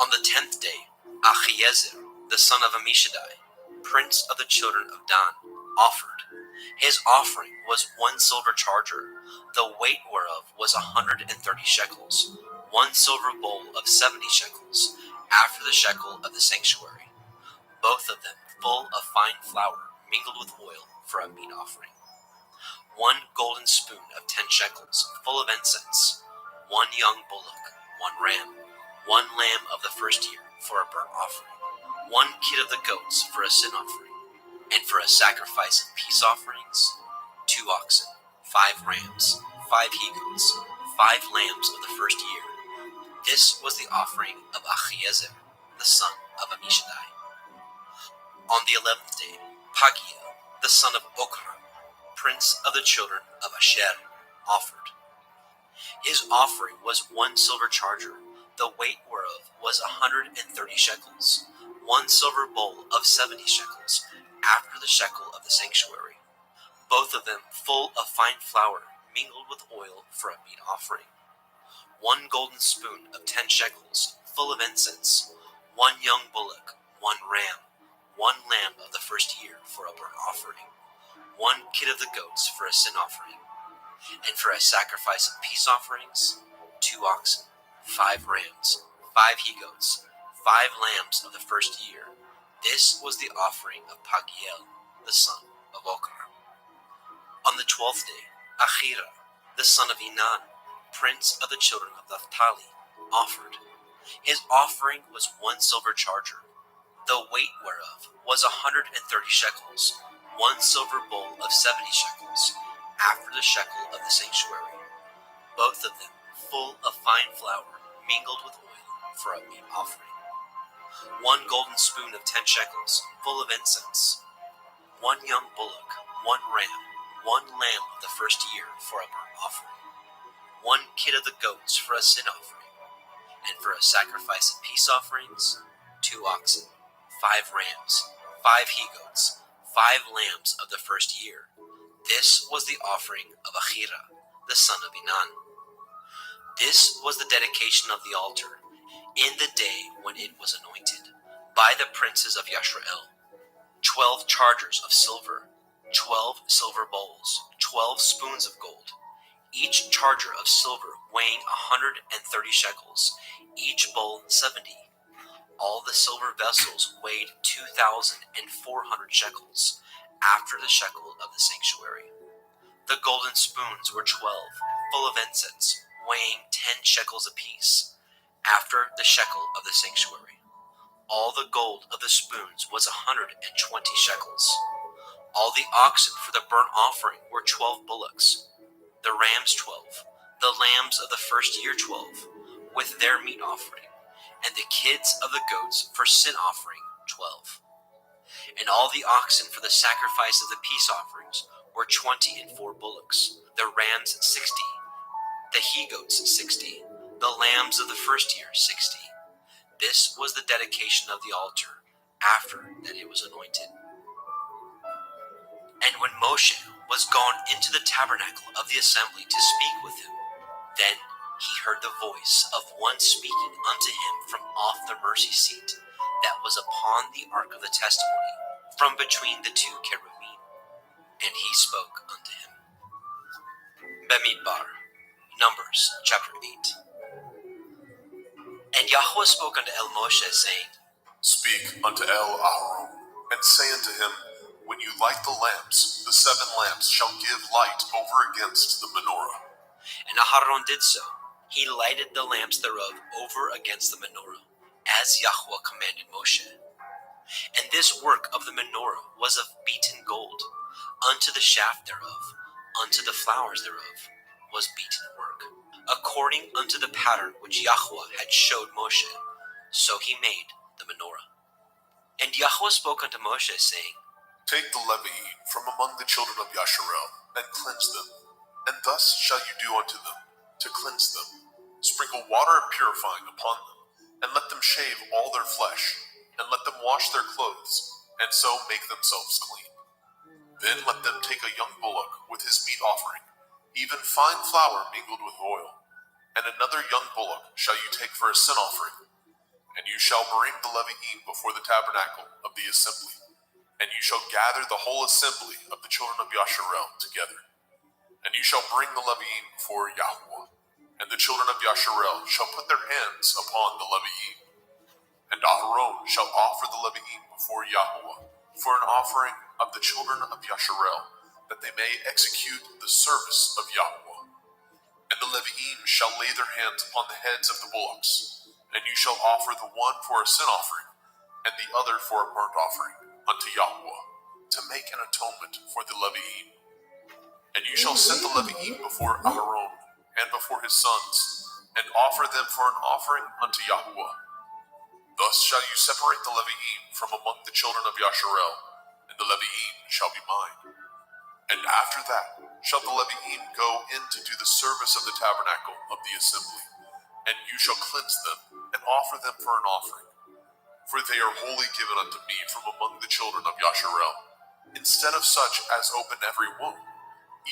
On the 10th day, Achiezer, the son of Ammishaddai, prince of the children of Dan, offered. His offering was 1 silver charger, the weight whereof was 130 shekels, 1 silver bowl of 70 shekels, after the shekel of the sanctuary, both of them full of fine flour mingled with oil for a meat offering. 1 golden spoon of 10 shekels full of incense, 1 young bullock, 1 ram, 1 lamb of the first year for a burnt offering, 1 kid of the goats for a sin offering, and for a sacrifice of peace offerings, 2 oxen, 5 rams, 5 he-goats, 5 lambs of the first year. This was the offering of Achiezer, the son of Ammishaddai. On the 11th day, Pagiel, the son of Okran, prince of the children of Asher, offered. His offering was 1 silver charger, the weight whereof was 130 shekels, 1 silver bowl of 70 shekels, after the shekel of the sanctuary, both of them full of fine flour mingled with oil for a meat offering. 1 golden spoon of 10 shekels full of incense, 1 young bullock, 1 ram, 1 lamb of the first year for a burnt offering, 1 kid of the goats for a sin offering, and for a sacrifice of peace offerings, 2 oxen, 5 rams, 5 he-goats, 5 lambs of the first year. This was the offering of Pagiel, the son of Okran. On the 12th day, Achira, the son of Enan, prince of the children of Naphtali, offered. His offering was 1 silver charger, the weight whereof was 130 shekels, 1 silver bowl of 70 shekels, after the shekel of the sanctuary, both of them full of fine flour mingled with oil for a meat offering. 1 golden spoon of 10 shekels full of incense, 1 young bullock, 1 ram, 1 lamb of the first year for a burnt offering, 1 kid of the goats for a sin offering, and for a sacrifice of peace offerings, 2 oxen, 5 rams, 5 he-goats, 5 lambs of the first year. This was the offering of Achira, the son of Enan. This was the dedication of the altar, in the day when it was anointed, by the princes of Yashrael. 12 chargers of silver, 12 silver bowls, 12 spoons of gold, each charger of silver weighing 130 shekels, each bowl 70. All the silver vessels weighed 2,400 shekels, after the shekel of the sanctuary. The golden spoons were 12, full of incense, weighing 10 shekels apiece, after the shekel of the sanctuary. All the gold of the spoons was 120 shekels. All the oxen for the burnt offering were 12 bullocks, the rams 12, the lambs of the first year 12, with their meat offering, and the kids of the goats for sin offering 12. And all the oxen for the sacrifice of the peace offerings were 24 bullocks, the rams 60, the he-goats 60, the lambs of the first year 60. This was the dedication of the altar, after that it was anointed. And when Moshe was gone into the tabernacle of the assembly to speak with him, then he heard the voice of one speaking unto him from off the mercy seat that was upon the ark of the testimony, from between the 2 cherubim. And he spoke unto him. Bemidbar, Numbers chapter 8. And Yahweh spoke unto El Moshe, saying, Speak unto El Aharon, and say unto him, When you light the lamps, the 7 lamps shall give light over against the menorah. And Aharon did so. He lighted the lamps thereof over against the menorah, as Yahweh commanded Moshe. And this work of the menorah was of beaten gold, unto the shaft thereof, unto the flowers thereof, was beaten-work, according unto the pattern which Yahweh had showed Moshe. So he made the menorah. And Yahweh spoke unto Moshe, saying, Take the Levi'im from among the children of Yasharel, and cleanse them. And thus shall you do unto them, to cleanse them. Sprinkle water purifying upon them, and let them shave all their flesh, and let them wash their clothes, and so make themselves clean. Then let them take a young bullock with his meat offering, even fine flour mingled with oil, and another young bullock shall you take for a sin offering. And you shall bring the Levi'im before the tabernacle of the assembly, and you shall gather the whole assembly of the children of Yasharel together. And you shall bring the Levi'im before Yahweh, and the children of Yasharel shall put their hands upon the Levi'im. And Aharon shall offer the Levi'im before Yahweh for an offering of the children of Yasharel, that they may execute the service of Yahweh. And the Levi'im shall lay their hands upon the heads of the bullocks, and you shall offer the one for a sin offering, and the other for a burnt offering unto Yahweh, to make an atonement for the Levi'im. And you shall set the Levi'im before Aharon and before his sons, and offer them for an offering unto Yahweh. Thus shall you separate the Levi'im from among the children of Yasharel, and the Levi'im shall be mine. And after that shall the Levi'im go in to do the service of the tabernacle of the assembly, and you shall cleanse them, and offer them for an offering. For they are wholly given unto me from among the children of Yasharel, instead of such as open every womb,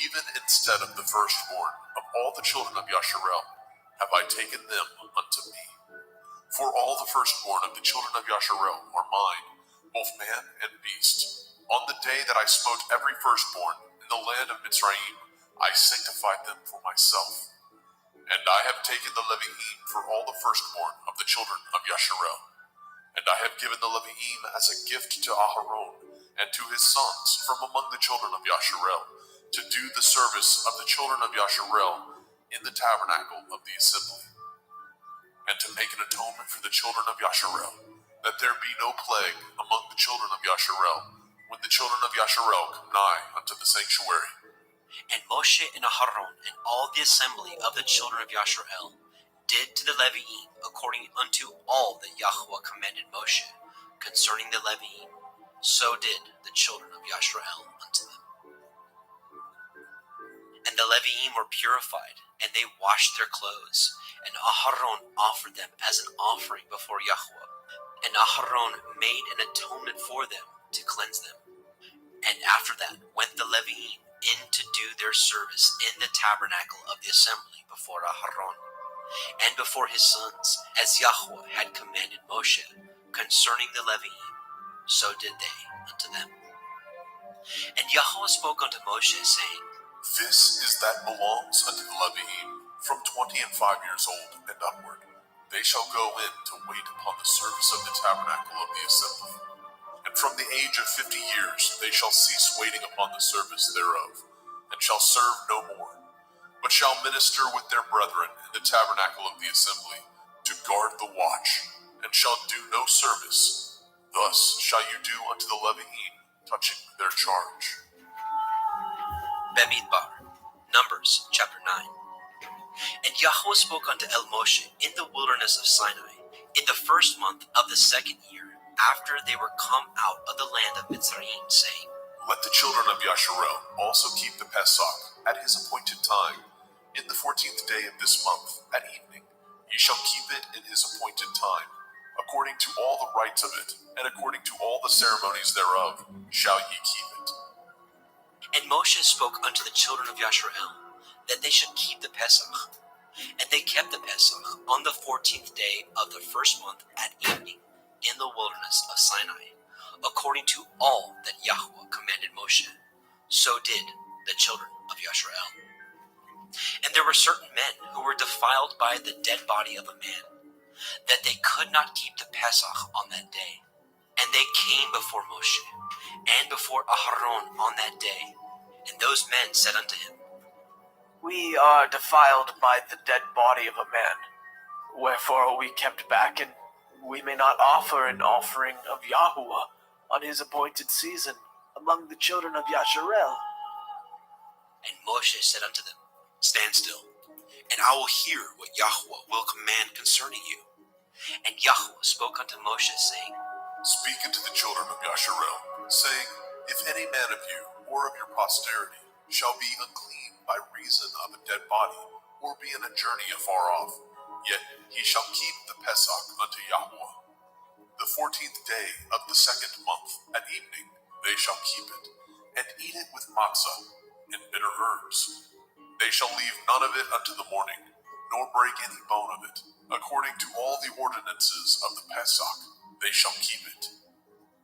even instead of the firstborn of all the children of Yasharel, have I taken them unto me. For all the firstborn of the children of Yasharel are mine, both man and beast. On the day that I smote every firstborn in the land of Mitzrayim, I sanctified them for myself. And I have taken the Levi'im for all the firstborn of the children of Yasharel. And I have given the Levi'im as a gift to Aharon and to his sons from among the children of Yasharel, to do the service of the children of Yasharel in the tabernacle of the assembly, and to make an atonement for the children of Yasharel, that there be no plague among the children of Yasharel, when the children of Yasharel come nigh unto the sanctuary. And Moshe and Aharon and all the assembly of the children of Yasharel did to the Levi'im according unto all that Yahweh commanded Moshe concerning the Levi'im. So did the children of Yasharel unto them. And the Levi'im were purified, and they washed their clothes, and Aharon offered them as an offering before Yahweh. And Aharon made an atonement for them to cleanse them. And after that went the Levi'im in to do their service in the tabernacle of the assembly before Aharon, and before his sons, as Yahweh had commanded Moshe concerning the Levi'im, so did they unto them. And Yahweh spoke unto Moshe, saying, This is that belongs unto the Levi'im, from 20 and 5 years old and upward. They shall go in to wait upon the service of the tabernacle of the assembly. And from the age of 50 years they shall cease waiting upon the service thereof, and shall serve no more, but shall minister with their brethren in the tabernacle of the assembly, to guard the watch, and shall do no service. Thus shall you do unto the Levi'im touching their charge. Bemidbar, Numbers chapter 9. And Yahweh spoke unto El Moshe in the wilderness of Sinai, in the first month of the second year, after they were come out of the land of Mitzrayim, saying, Let the children of Yasharel also keep the Pesach at his appointed time, in the 14th day of this month at evening. Ye shall keep it in his appointed time, according to all the rites of it, and according to all the ceremonies thereof, shall ye keep it. And Moshe spoke unto the children of Yasharel, that they should keep the Pesach. And they kept the Pesach on the 14th day of the first month at evening, in the wilderness of Sinai, according to all that Yahweh commanded Moshe. So did the children of Yasharel. And there were certain men who were defiled by the dead body of a man, that they could not keep the Pesach on that day. And they came before Moshe, and before Aharon on that day. And those men said unto him, We are defiled by the dead body of a man. Wherefore are we kept back, and we may not offer an offering of Yahuwah on his appointed season among the children of Yasharel. And Moshe said unto them, Stand still, and I will hear what Yahweh will command concerning you. And Yahweh spoke unto Moshe, saying, Speak unto the children of Yasharel, saying, If any man of you or of your posterity shall be unclean by reason of a dead body, or be in a journey afar off, yet he shall keep the Pesach unto Yahweh. The 14th day of the 2nd month at evening they shall keep it, and eat it with matzah and bitter herbs. They shall leave none of it unto the morning, nor break any bone of it. According to all the ordinances of the Pesach, they shall keep it.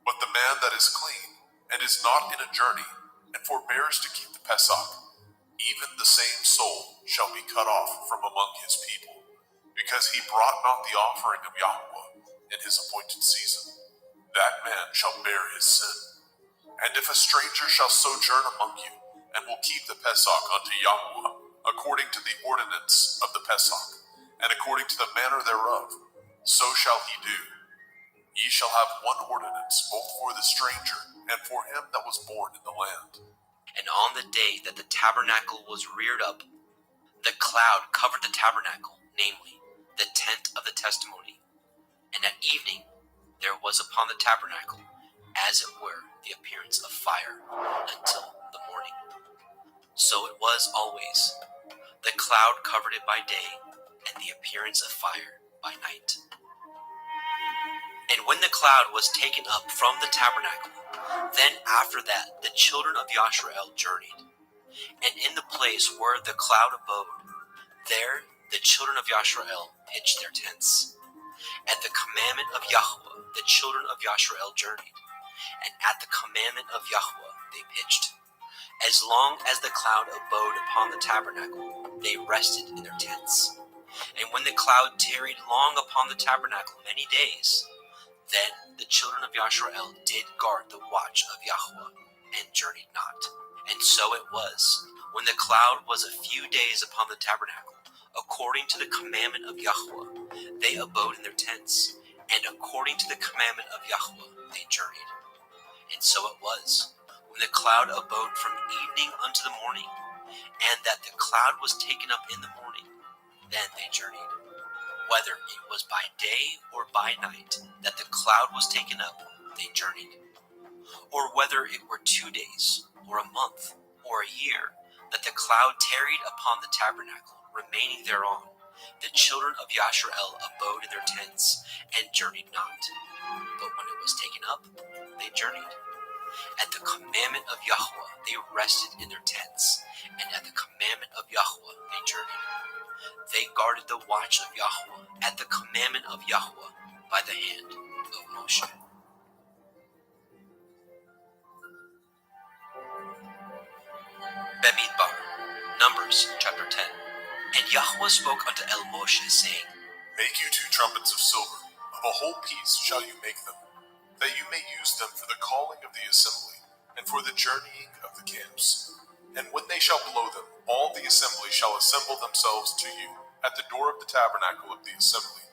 But the man that is clean, and is not in a journey, and forbears to keep the Pesach, even the same soul shall be cut off from among his people, because he brought not the offering of Yahweh in his appointed season. That man shall bear his sin. And if a stranger shall sojourn among you, and will keep the Pesach unto Yahweh, according to the ordinance of the Pesach, and according to the manner thereof, so shall he do. Ye shall have one ordinance both for the stranger, and for him that was born in the land. And on the day that the tabernacle was reared up, the cloud covered the tabernacle, namely, the tent of the testimony. And at evening there was upon the tabernacle, as it were, the appearance of fire until the morning. So it was always. The cloud covered it by day, and the appearance of fire by night. And when the cloud was taken up from the tabernacle, then after that the children of Yasharel journeyed. And in the place where the cloud abode, there the children of Yasharel pitched their tents. At the commandment of Yahweh the children of Yasharel journeyed, and at the commandment of Yahweh they pitched. As long as the cloud abode upon the tabernacle, they rested in their tents. And when the cloud tarried long upon the tabernacle many days, then the children of Yasharel did guard the watch of Yahweh, and journeyed not. And so it was, when the cloud was a few days upon the tabernacle, according to the commandment of Yahweh, they abode in their tents, and according to the commandment of Yahweh, they journeyed. And so it was, when the cloud abode from evening unto the morning, and that the cloud was taken up in the morning, then they journeyed. Whether it was by day or by night that the cloud was taken up, they journeyed. Or whether it were 2 days, or a month, or a year, that the cloud tarried upon the tabernacle, remaining thereon, the children of Yasharel abode in their tents, and journeyed not. But when it was taken up, they journeyed. At the commandment of Yahweh they rested in their tents, and at the commandment of Yahweh they journeyed. They guarded the watch of Yahweh at the commandment of Yahweh by the hand of Moshe. Bemidbar, Numbers chapter 10. And Yahweh spoke unto El Moshe, saying, Make you 2 trumpets of silver, of a whole piece shall you make them, that you may use them for the calling of the assembly, and for the journeying of the camps. And when they shall blow them, all the assembly shall assemble themselves to you at the door of the tabernacle of the assembly.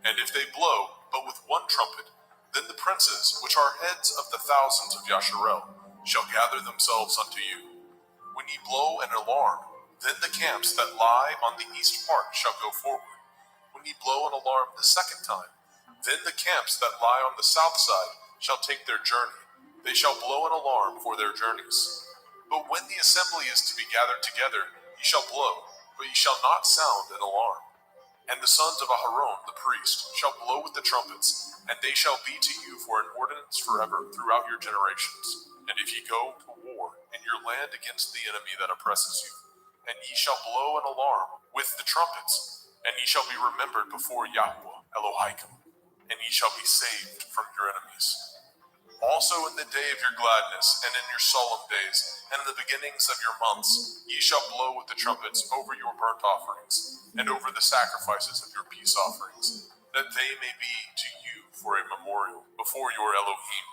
And if they blow but with 1 trumpet, then the princes, which are heads of the thousands of Yasharel, shall gather themselves unto you. When ye blow an alarm, then the camps that lie on the east part shall go forward. When ye blow an alarm the 2nd time, then the camps that lie on the south side shall take their journey. They shall blow an alarm for their journeys. But when the assembly is to be gathered together, ye shall blow, but ye shall not sound an alarm. And the sons of Aharon the priest shall blow with the trumpets, and they shall be to you for an ordinance forever throughout your generations. And if ye go to war in your land against the enemy that oppresses you, and ye shall blow an alarm with the trumpets, and ye shall be remembered before Yahweh Elohim, and ye shall be saved from your enemies. Also in the day of your gladness, and in your solemn days, and in the beginnings of your months, ye shall blow with the trumpets over your burnt offerings, and over the sacrifices of your peace offerings, that they may be to you for a memorial before your Elohim.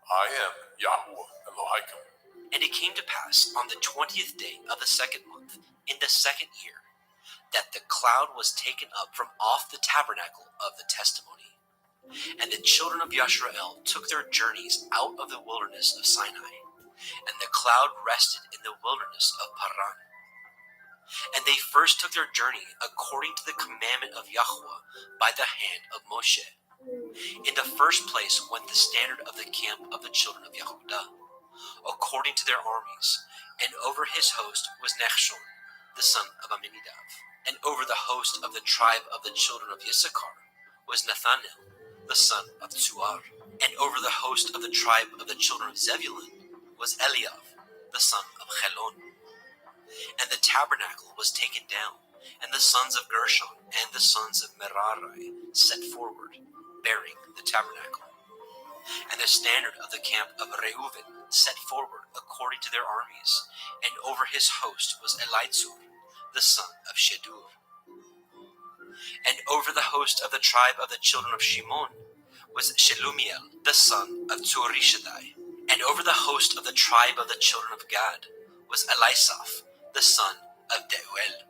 I am Yahweh Elohim. And it came to pass on the 20th day of the 2nd month, in the 2nd year, that the cloud was taken up from off the tabernacle of the testimony. And the children of Yasharel took their journeys out of the wilderness of Sinai, and the cloud rested in the wilderness of Paran. And they first took their journey according to the commandment of Yahweh by the hand of Moshe. In the first place went the standard of the camp of the children of Yehudah, according to their armies, and over his host was Nechshon, the son of Amminadab. And over the host of the tribe of the children of Issachar was Nathanael, the son of Tzuar. And over the host of the tribe of the children of Zebulun was Eliav, the son of Chelon. And the tabernacle was taken down, and the sons of Gershon and the sons of Merari set forward, bearing the tabernacle. And the standard of the camp of Reuven set forward according to their armies, and over his host was Elitzur, the son of Shedur. And over the host of the tribe of the children of Shimon was Shelumiel, the son of Tzurishaddai. And over the host of the tribe of the children of Gad was Elisaph, the son of Deuel.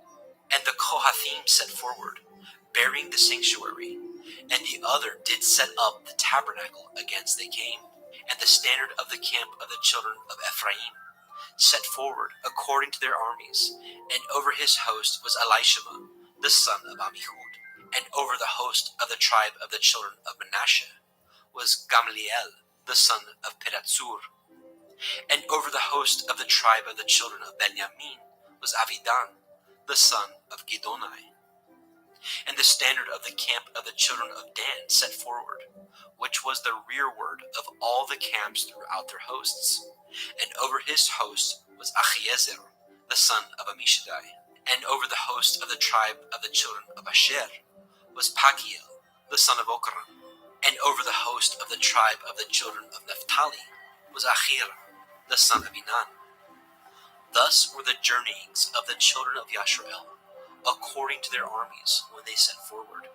And the Kohathim set forward, bearing the sanctuary, and the other did set up the tabernacle against they came. And the standard of the camp of the children of Ephraim set forward according to their armies, and over his host was Elishama, the son of Ammihud. And over the host of the tribe of the children of Manasseh was Gamliel, the son of Pedatsur. And over the host of the tribe of the children of Benjamin was Avidan, the son of Gidonai. And the standard of the camp of the children of Dan set forward, which was the rearward of all the camps throughout their hosts. And over his host was Achiezer, the son of Ammishaddai. And over the host of the tribe of the children of Asher was Pagiel, the son of Okran. And over the host of the tribe of the children of Naphtali was Achira, the son of Enan. Thus were the journeyings of the children of Yashrael, according to their armies, when they set forward.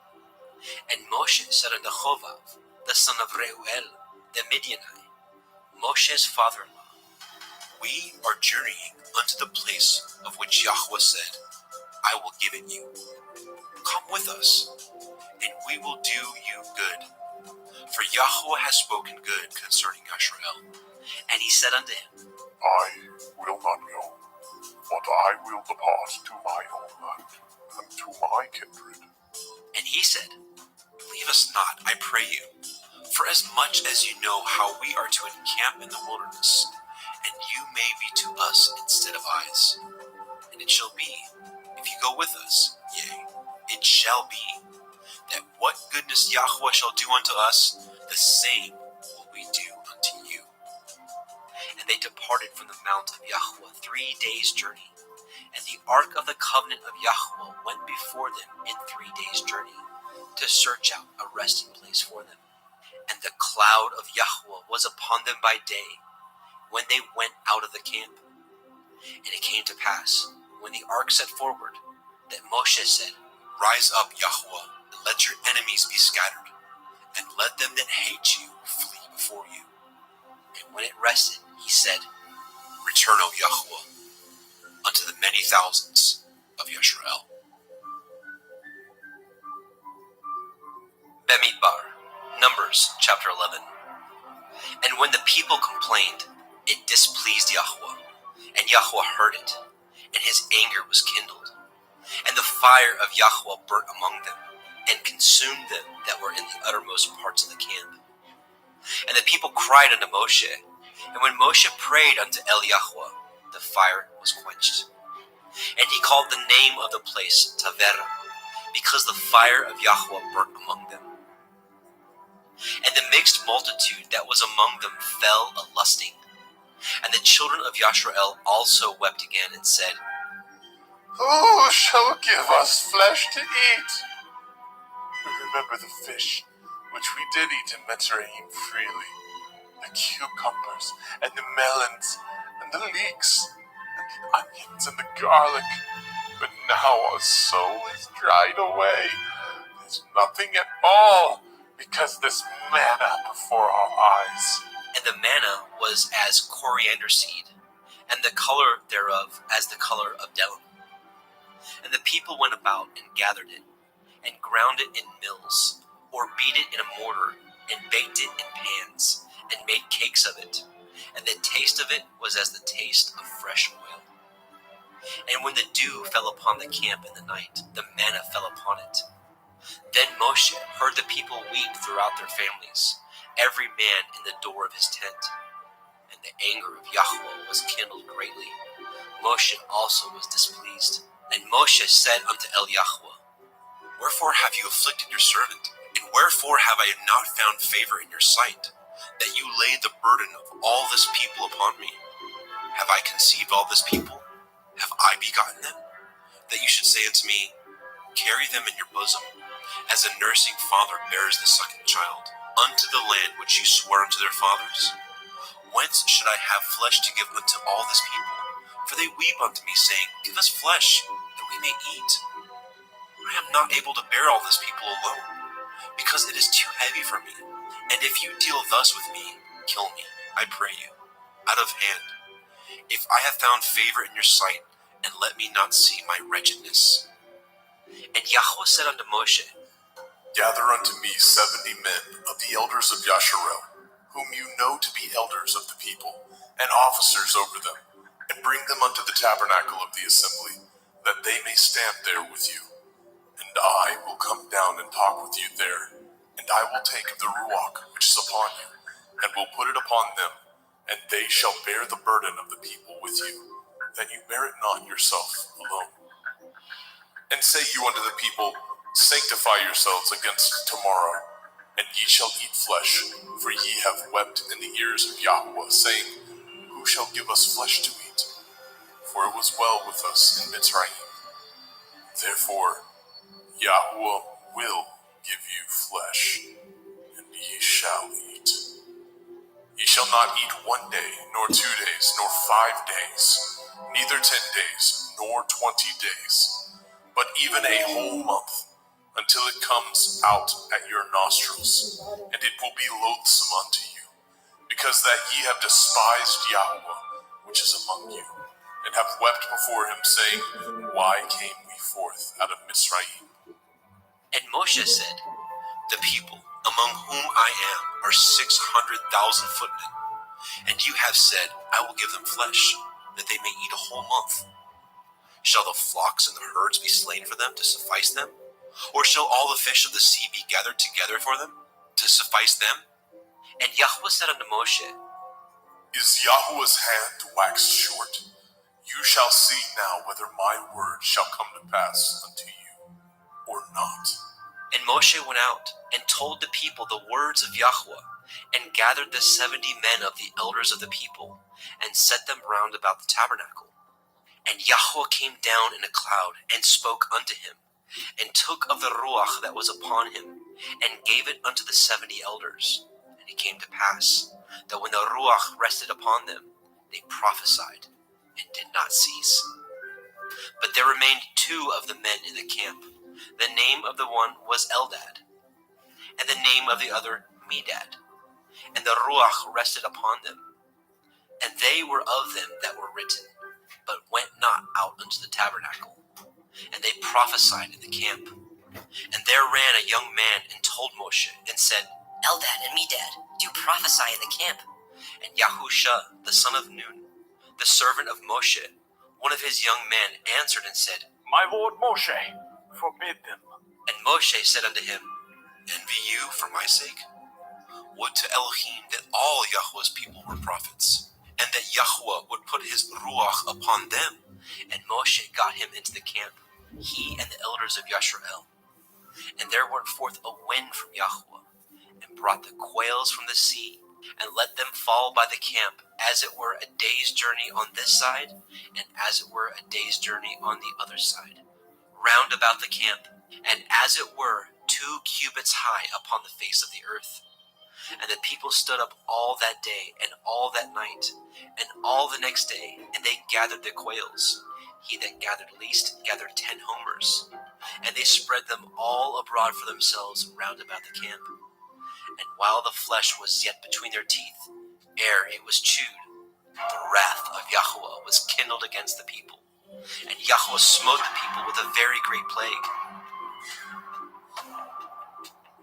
And Moshe said unto Chovav, the son of Reuel, the Midianite, Moshe's father-in-law, We are journeying unto the place of which Yahweh said, I will give it you. Come with us, and we will do you good. For Yahweh has spoken good concerning Yashrael. And he said unto him, I will not go, but I will depart to my own land, and to my kindred. And he said, Leave us not, I pray you, for as much as you know how we are to encamp in the wilderness, and you may be to us instead of eyes. And it shall be, if you go with us, yea, it shall be, that what goodness Yahweh shall do unto us, the same will we do unto you. And they departed from the mount of Yahweh 3 days' journey. And the ark of the covenant of Yahweh went before them in 3 days' journey, to search out a resting place for them. And the cloud of Yahweh was upon them by day, when they went out of the camp. And it came to pass, when the ark set forward, that Moshe said, Rise up, Yahweh, and let your enemies be scattered, and let them that hate you flee before you. And when it rested, he said, Return, O Yahweh, unto the many thousands of Yashrael. Bemidbar, Numbers chapter 11. And when the people complained, it displeased Yahweh, and Yahweh heard it, and his anger was kindled. And the fire of Yahweh burnt among them, and consumed them that were in the uttermost parts of the camp. And the people cried unto Moshe, and when Moshe prayed unto Yahweh, the fire was quenched. And he called the name of the place Tavera, because the fire of Yahweh burnt among them. And the mixed multitude that was among them fell a-lusting. And the children of Yashrael also wept again, and said, Who shall give us flesh to eat? Remember the fish, which we did eat in Mitzrayim freely, the cucumbers, and the melons, and the leeks, and the onions, and the garlic. But now our soul is dried away. There's nothing at all, because this manna before our eyes. And the manna was as coriander seed, and the color thereof as the color of down. And the people went about and gathered it, and ground it in mills, or beat it in a mortar, and baked it in pans, and made cakes of it. And the taste of it was as the taste of fresh oil. And when the dew fell upon the camp in the night, the manna fell upon it. Then Moshe heard the people weep throughout their families, every man in the door of his tent. And the anger of Yahweh was kindled greatly. Moshe also was displeased. And Moshe said unto Yahweh, Wherefore have you afflicted your servant? And wherefore have I not found favor in your sight, that you laid the burden of all this people upon me? Have I conceived all this people? Have I begotten them? That you should say unto me, Carry them in your bosom, as a nursing father bears the sucking child, unto the land which you swore unto their fathers? Whence should I have flesh to give unto all this people? For they weep unto me, saying, Give us flesh, that we may eat. I am not able to bear all this people alone, because it is too heavy for me. And if you deal thus with me, kill me, I pray you, out of hand. If I have found favor in your sight, and let me not see my wretchedness. And Yahweh said unto Moshe, Gather unto me 70 men of the elders of Yasharel, whom you know to be elders of the people, and officers over them, and bring them unto the tabernacle of the assembly, that they may stand there with you. And I will come down and talk with you there, and I will take of the Ruach which is upon you, and will put it upon them, and they shall bear the burden of the people with you, that you bear it not yourself alone. And say you unto the people, Sanctify yourselves against tomorrow, and ye shall eat flesh, for ye have wept in the ears of Yahweh, saying, Who shall give us flesh to eat? For it was well with us in Mitzrayim. Therefore, Yahweh will give you flesh, and ye shall eat. Ye shall not eat 1 day, nor 2 days, nor 5 days, neither 10 days, nor 20 days, but even a whole month, until it comes out at your nostrils, and it will be loathsome unto you, because that ye have despised Yahweh, which is among you, and have wept before him, saying, Why came we forth out of Mitzrayim? And Moshe said, The people among whom I am are 600,000 footmen, and you have said, I will give them flesh, that they may eat a whole month. Shall the flocks and the herds be slain for them to suffice them? Or shall all the fish of the sea be gathered together for them to suffice them? And Yahweh said unto Moshe, Is Yahweh's hand waxed short? You shall see now whether my word shall come to pass unto you, or not. And Moshe went out and told the people the words of Yahweh, and gathered the 70 men of the elders of the people, and set them round about the tabernacle. And Yahweh came down in a cloud, and spoke unto him, and took of the Ruach that was upon him, and gave it unto the 70 elders. And it came to pass, that when the Ruach rested upon them, they prophesied, and did not cease. But there remained 2 of the men in the camp. The name of the one was Eldad, and the name of the other Medad. And the Ruach rested upon them. And they were of them that were written, but went not out unto the tabernacle. And they prophesied in the camp. And there ran a young man and told Moshe, and said, Eldad and Medad do prophesy in the camp. And Yahusha, the son of Nun, the servant of Moshe, one of his young men, answered and said, My lord Moshe, forbid them. And Moshe said unto him, Envy you for my sake? Would to Elohim that all Yahweh's people were prophets, and that Yahweh would put his Ruach upon them. And Moshe got him into the camp, he and the elders of Yasharel. And there went forth a wind from Yahweh, and brought the quails from the sea, and let them fall by the camp, as it were a day's journey on this side, and as it were a day's journey on the other side, round about the camp, and as it were 2 cubits high upon the face of the earth. And the people stood up all that day, and all that night, and all the next day, and they gathered the quails. He that gathered least gathered 10 homers. And they spread them all abroad for themselves round about the camp. And while the flesh was yet between their teeth, ere it was chewed, the wrath of Yahweh was kindled against the people. And Yahweh smote the people with a very great plague.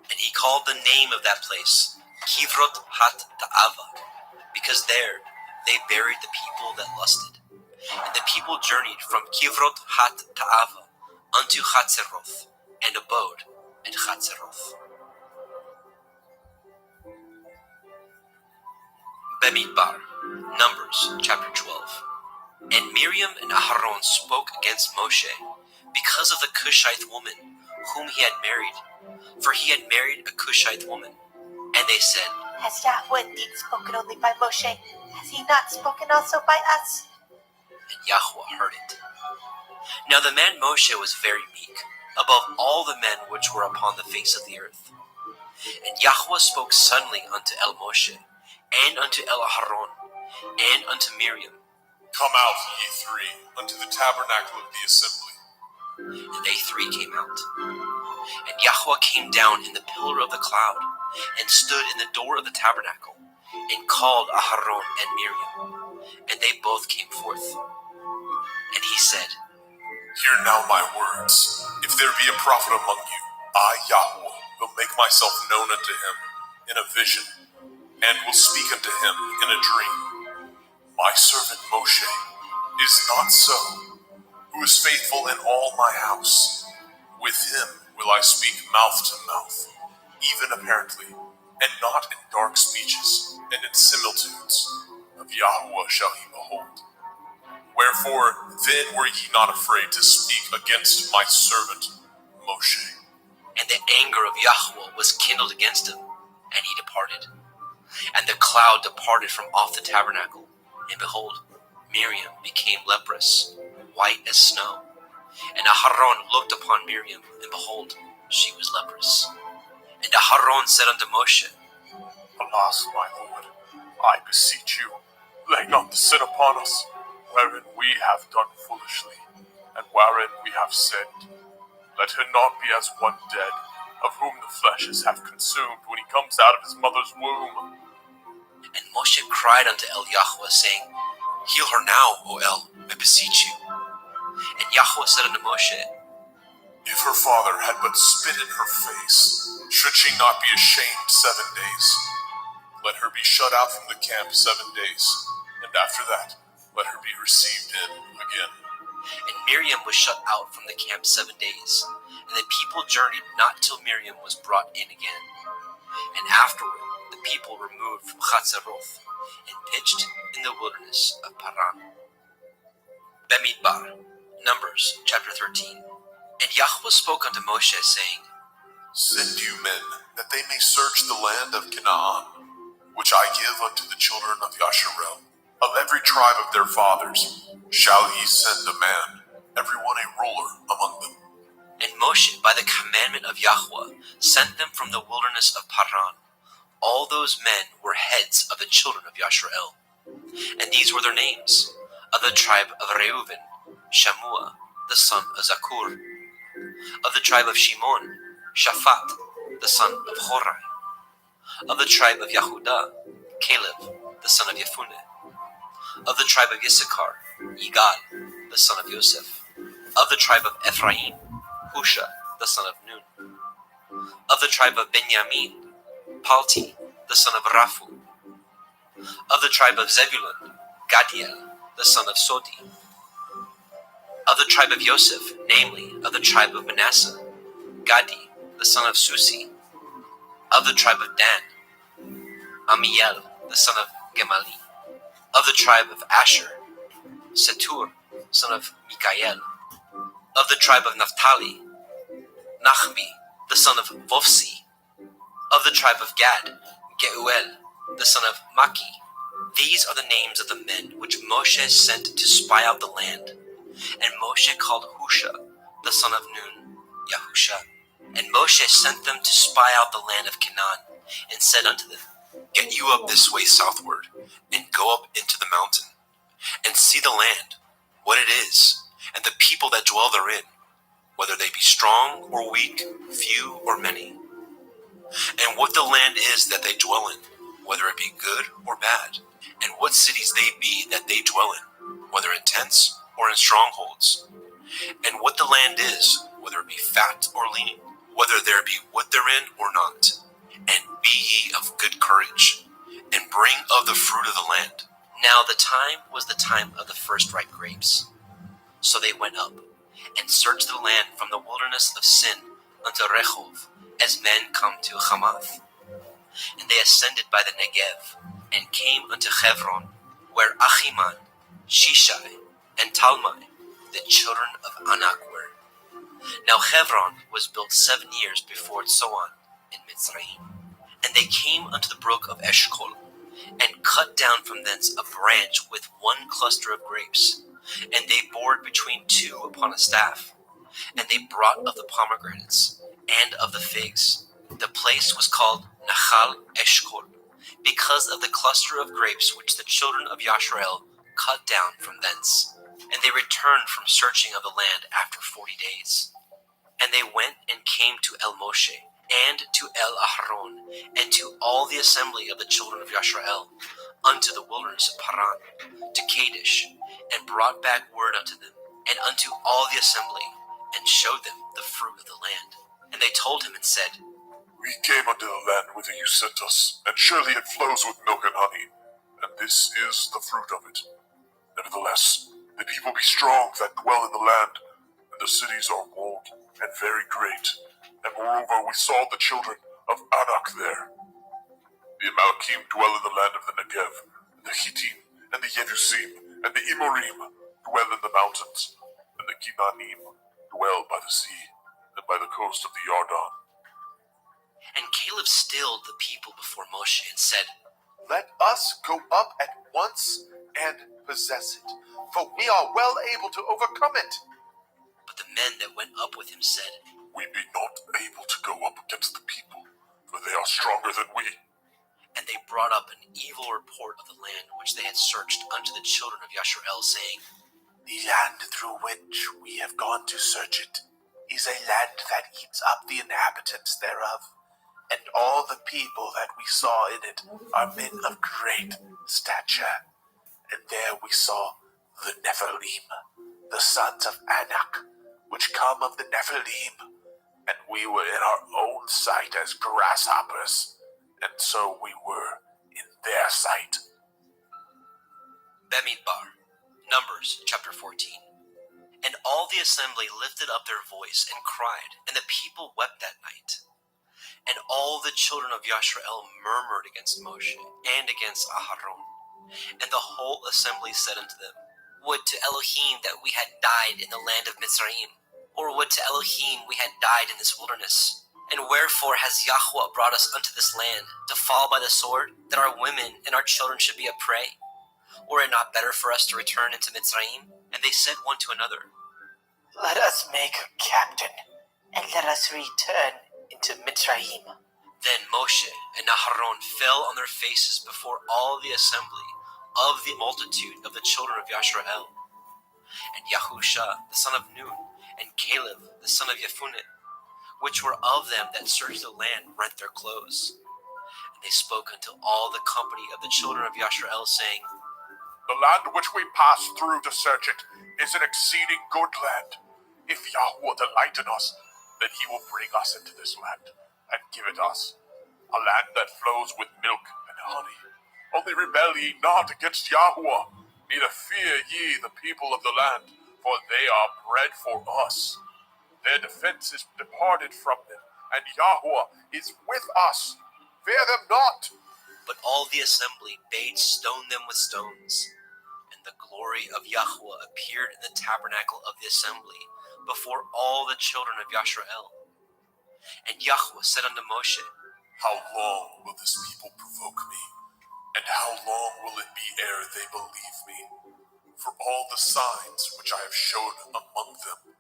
And he called the name of that place Kivrot hat Ta'ava, because there they buried the people that lusted. And the people journeyed from Kivrot hat Ta'ava unto Chatzeroth, and abode at Chatzeroth. Bemidbar, Numbers chapter 12. And Miriam and Aharon spoke against Moshe because of the Cushite woman whom he had married, for he had married a Cushite woman. And they said, Has Yahweh indeed spoken only by Moshe? Has he not spoken also by us? and Yahweh heard it. Now the man Moshe was very meek, above all the men which were upon the face of the earth. And Yahweh spoke suddenly unto El Moshe, and unto El Aharon, and unto Miriam. Come out, ye three, unto the tabernacle of the assembly. And they three came out. And Yahweh came down in the pillar of the cloud, and stood in the door of the tabernacle, and called Aharon and Miriam. And they both came forth. And he said, Hear now my words. If there be a prophet among you, I, Yahweh, will make myself known unto him in a vision, and will speak unto him in a dream. My servant Moshe is not so, who is faithful in all my house. With him will I speak mouth to mouth, even apparently, and not in dark speeches, and in similitudes. Of Yahweh shall he behold. Wherefore then were ye not afraid to speak against my servant Moshe? and the anger of Yahweh was kindled against him, and he departed. And the cloud departed from off the tabernacle, and behold, Miriam became leprous, white as snow. And Aharon looked upon Miriam, and behold, she was leprous. And Aharon said unto Moshe, Alas, my lord, I beseech you, lay not the sin upon us, wherein we have done foolishly, and wherein we have sinned. Let her not be as one dead, of whom the flesh is half consumed when he comes out of his mother's womb. And Moshe cried unto El Yahweh, saying, Heal her now, O El, I beseech you. And Yahweh said unto Moshe, If her father had but spit in her face, should she not be ashamed 7 days? Let her be shut out from the camp 7 days, and after that, let her be received in again. And Miriam was shut out from the camp 7 days, and the people journeyed not till Miriam was brought in again. And afterward the people removed from Chatzeroth, and pitched in the wilderness of Paran. Bemidbar, Numbers chapter 13. And Yahweh spoke unto Moshe, saying, Send you men, that they may search the land of Canaan, which I give unto the children of Yasharel. Of every tribe of their fathers shall ye send a man, every one a ruler among them. And Moshe, by the commandment of Yahweh, sent them from the wilderness of Paran. All those men were heads of the children of Yasharel. And these were their names: of the tribe of Reuben, Shammua, the son of Zakur; of the tribe of Shimon, Shaphat, the son of Horai; of the tribe of Yehudah, Caleb, the son of Yefuneh; of the tribe of Issachar, Yigal, the son of Yosef; of the tribe of Ephraim, Husha, the son of Nun; of the tribe of Benjamin, Palti, the son of Raphu; of the tribe of Zebulun, Gadiel, the son of Sodi; of the tribe of Yosef, namely, of the tribe of Manasseh, Gadi, the son of Susi; of the tribe of Dan, Amiel, the son of Gemali; of the tribe of Asher, Setur, son of Mikael; of the tribe of Naphtali, Nachmi, the son of Vofsi; of the tribe of Gad, Geuel, the son of Maki. These are the names of the men which Moshe sent to spy out the land. And Moshe called Husha, the son of Nun, Yahusha. And Moshe sent them to spy out the land of Canaan, and said unto them, Get you up this way southward, and go up into the mountain, and see the land, what it is, and the people that dwell therein, whether they be strong or weak, few or many, and what the land is that they dwell in, whether it be good or bad, and what cities they be that they dwell in, whether in tents or in strongholds, and what the land is, whether it be fat or lean, whether there be wood therein or not. And be ye of good courage, and bring of the fruit of the land, Now the time was the time of the first ripe grapes. So they went up, and searched the land from the wilderness of Sin unto Rehov, as men come to Hamath. And they ascended by the Negev, and came unto Hebron, where Achiman, Shishai, and Talmai, the children of Anak, were. Now Hebron was built 7 years before Tzoan in Mitzrayim. And they came unto the brook of Eshcol, and cut down from thence a branch with one cluster of grapes, and they bored between two upon a staff. And they brought of the pomegranates and of the figs. The place was called Nachal Eshcol, because of the cluster of grapes which the children of Yashrael cut down from thence. And they returned from searching of the land after 40 days. And they went and came to El Moshe, and to El Aharon, and to all the assembly of the children of Yashrael, unto the wilderness of Paran, to Kadesh, and brought back word unto them, and unto all the assembly, and showed them the fruit of the land. And they told him and said, We came unto the land whither you sent us, and surely it flows with milk and honey, and this is the fruit of it. Nevertheless, the people be strong that dwell in the land, and the cities are walled and very great. And moreover, we saw the children of Anak there. The Amalekim dwell in the land of the Negev, and the Hittim, and the Yebusim, and the Emorim dwell in the mountains, and the Kinanim dwell by the sea, and by the coast of the Yarden. And Caleb stilled the people before Moshe, and said, Let us go up at once and possess it, for we are well able to overcome it. But the men that went up with him said, We be not able to go up against the people, for they are stronger than we. And they brought up an evil report of the land which they had searched unto the children of Yashrael, saying, The land through which we have gone to search it is a land that eats up the inhabitants thereof, and all the people that we saw in it are men of great stature. And there we saw the Nephilim, the sons of Anak, which come of the Nephilim, and we were in our own sight as grasshoppers, and so we were in their sight. Bemidbar, Numbers chapter 14. And all the assembly lifted up their voice and cried, and the people wept that night. And all the children of Yashrael murmured against Moshe and against Aharon. And the whole assembly said unto them, Would to Elohim that we had died in the land of Mitzrayim, or would to Elohim we had died in this wilderness. And wherefore has Yahweh brought us unto this land, to fall by the sword, that our women and our children should be a prey? Were it not better for us to return into Mitzrayim? And they said one to another, Let us make a captain, and let us return into Mitzrayim. Then Moshe and Aharon fell on their faces before all the assembly of the multitude of the children of Yashrael. And Yahusha the son of Nun, and Caleb the son of Jephunneh, which were of them that searched the land, rent their clothes. And they spoke unto all the company of the children of Yashrael, saying, The land which we passed through to search it is an exceeding good land. If Yahweh delight in us, then he will bring us into this land, and give it us, a land that flows with milk and honey. Only rebel ye not against Yahweh, neither fear ye the people of the land, for they are bread for us. Their defense is departed from them, and Yahweh is with us. Fear them not. But all the assembly bade stone them with stones. And the glory of Yahweh appeared in the tabernacle of the assembly before all the children of Yashrael. And Yahweh said unto Moshe, How long will this people provoke me? And how long will it be ere they believe me? For all the signs which I have shown among them,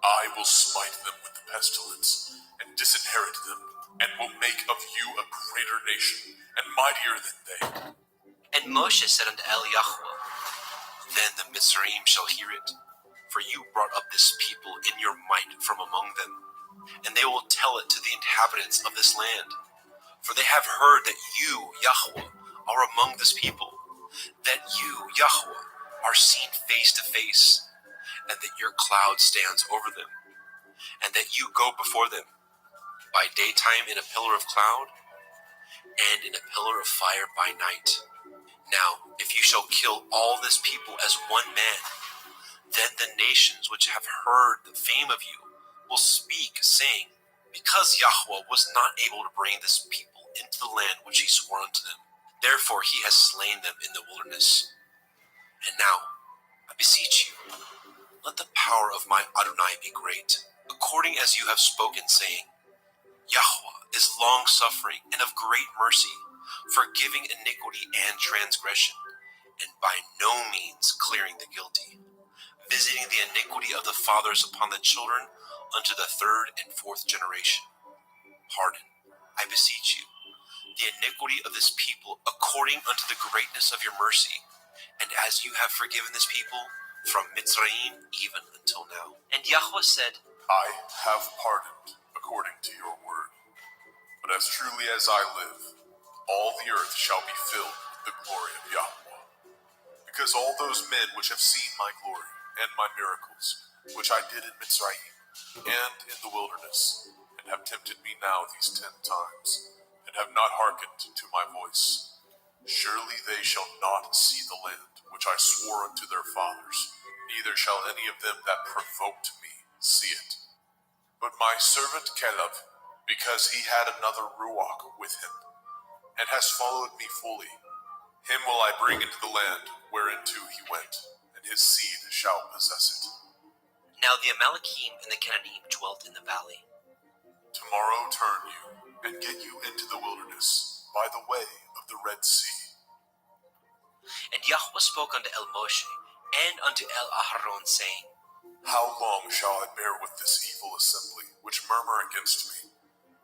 I will smite them with the pestilence, and disinherit them, and will make of you a greater nation, and mightier than they. And Moshe said unto Yahweh, Then the Mitzrayim shall hear it, for you brought up this people in your might from among them, and they will tell it to the inhabitants of this land. For they have heard that you, Yahweh, are among this people, that you, Yahweh, are seen face to face, and that your cloud stands over them, and that you go before them, by daytime in a pillar of cloud, and in a pillar of fire by night. Now, if you shall kill all this people as one man, then the nations which have heard the fame of you will speak, saying, because Yahweh was not able to bring this people into the land which he swore unto them, therefore he has slain them in the wilderness. And now, I beseech you, let the power of my Adonai be great, according as you have spoken, saying, Yahweh is long-suffering and of great mercy, forgiving iniquity and transgression, and by no means clearing the guilty, visiting the iniquity of the fathers upon the children unto the third and fourth generation. Pardon, I beseech you, the iniquity of this people according unto the greatness of your mercy, and as you have forgiven this people from Mitzrayim even until now. And Yahweh said, I have pardoned according to your word. But as truly as I live, all the earth shall be filled with the glory of Yahweh. Because all those men which have seen my glory and my miracles, which I did in Mitzrayim and in the wilderness, and have tempted me now these 10 times, and have not hearkened to my voice, surely they shall not see the land which I swore unto their fathers, neither shall any of them that provoked me see it. But my servant Caleb, because he had another Ruach with him, and has followed me fully, him will I bring into the land whereinto he went, and his seed shall possess it. Now the Amalekim and the Canaanite dwelt in the valley. Tomorrow turn you, and get you into the wilderness, by the way of the Red Sea. And Yahweh spoke unto El Moshe and unto El Aharon, saying, How long shall I bear with this evil assembly, which murmur against me?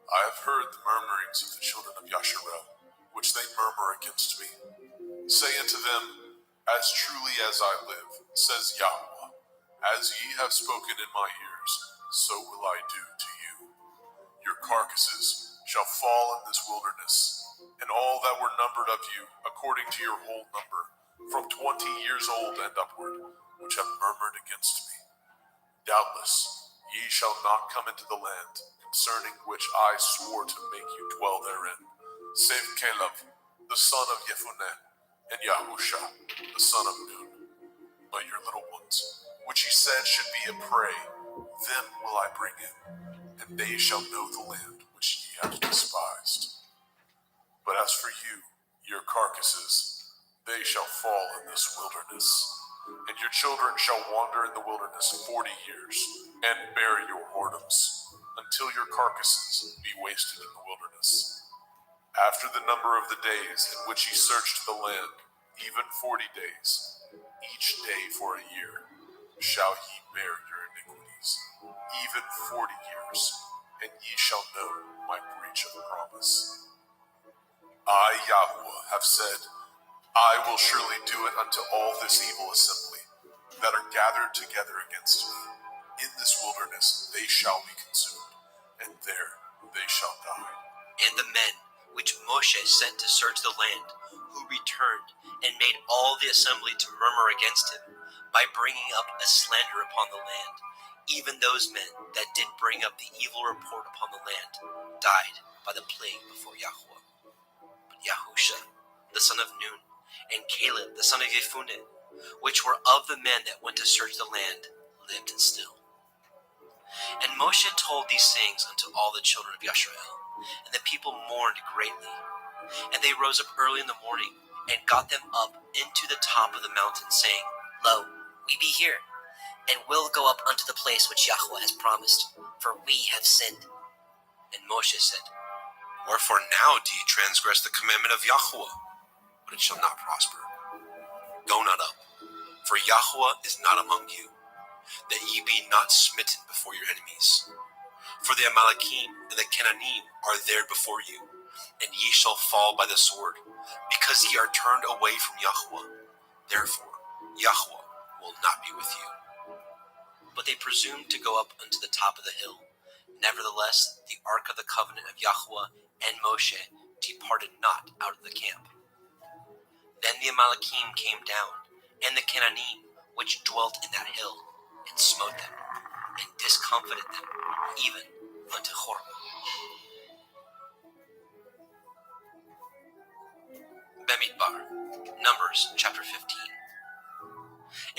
I have heard the murmurings of the children of Yasharel, which they murmur against me. Say unto them, As truly as I live, says Yahweh, as ye have spoken in my ears, so will I do to you. Your carcasses shall fall in this wilderness, and all that were numbered of you, according to your whole number, from 20 years old and upward, which have murmured against me. Doubtless ye shall not come into the land, concerning which I swore to make you dwell therein, save Caleb, the son of Jephunneh, and Yahusha, the son of Nun. But your little ones, which ye said should be a prey, them will I bring in, and they shall know the land which ye have despised. But as for you, your carcasses, they shall fall in this wilderness, and your children shall wander in the wilderness 40 years, and bear your whoredoms, until your carcasses be wasted in the wilderness. After the number of the days in which ye searched the land, even 40 days, each day for a year, shall ye bear your iniquities, even 40 years, and ye shall know my breach of promise. I, Yahweh, have said, I will surely do it unto all this evil assembly that are gathered together against me. In this wilderness they shall be consumed, and there they shall die. And the men which Moshe sent to search the land, who returned and made all the assembly to murmur against him, by bringing up a slander upon the land, even those men that did bring up the evil report upon the land, died by the plague before Yahweh. But Yahusha, the son of Nun, and Caleb, the son of Jephunneh, which were of the men that went to search the land, lived still. And Moshe told these things unto all the children of Yasharel, and the people mourned greatly. And they rose up early in the morning, and got them up into the top of the mountain, saying, Lo, we be here, and will go up unto the place which Yahweh has promised, for we have sinned. And Moshe said, Wherefore now do ye transgress the commandment of Yahweh? But it shall not prosper. Go not up, for Yahweh is not among you, that ye be not smitten before your enemies. For the Amalekim and the Canaanite are there before you, and ye shall fall by the sword, because ye are turned away from Yahweh. Therefore Yahweh will not be with you. But they presumed to go up unto the top of the hill. Nevertheless, the ark of the covenant of Yahweh and Moshe departed not out of the camp. Then the Amalekim came down, and the Canaanite which dwelt in that hill, and smote them, and discomfited them, even unto Hormah. Bemidbar, Numbers chapter 15.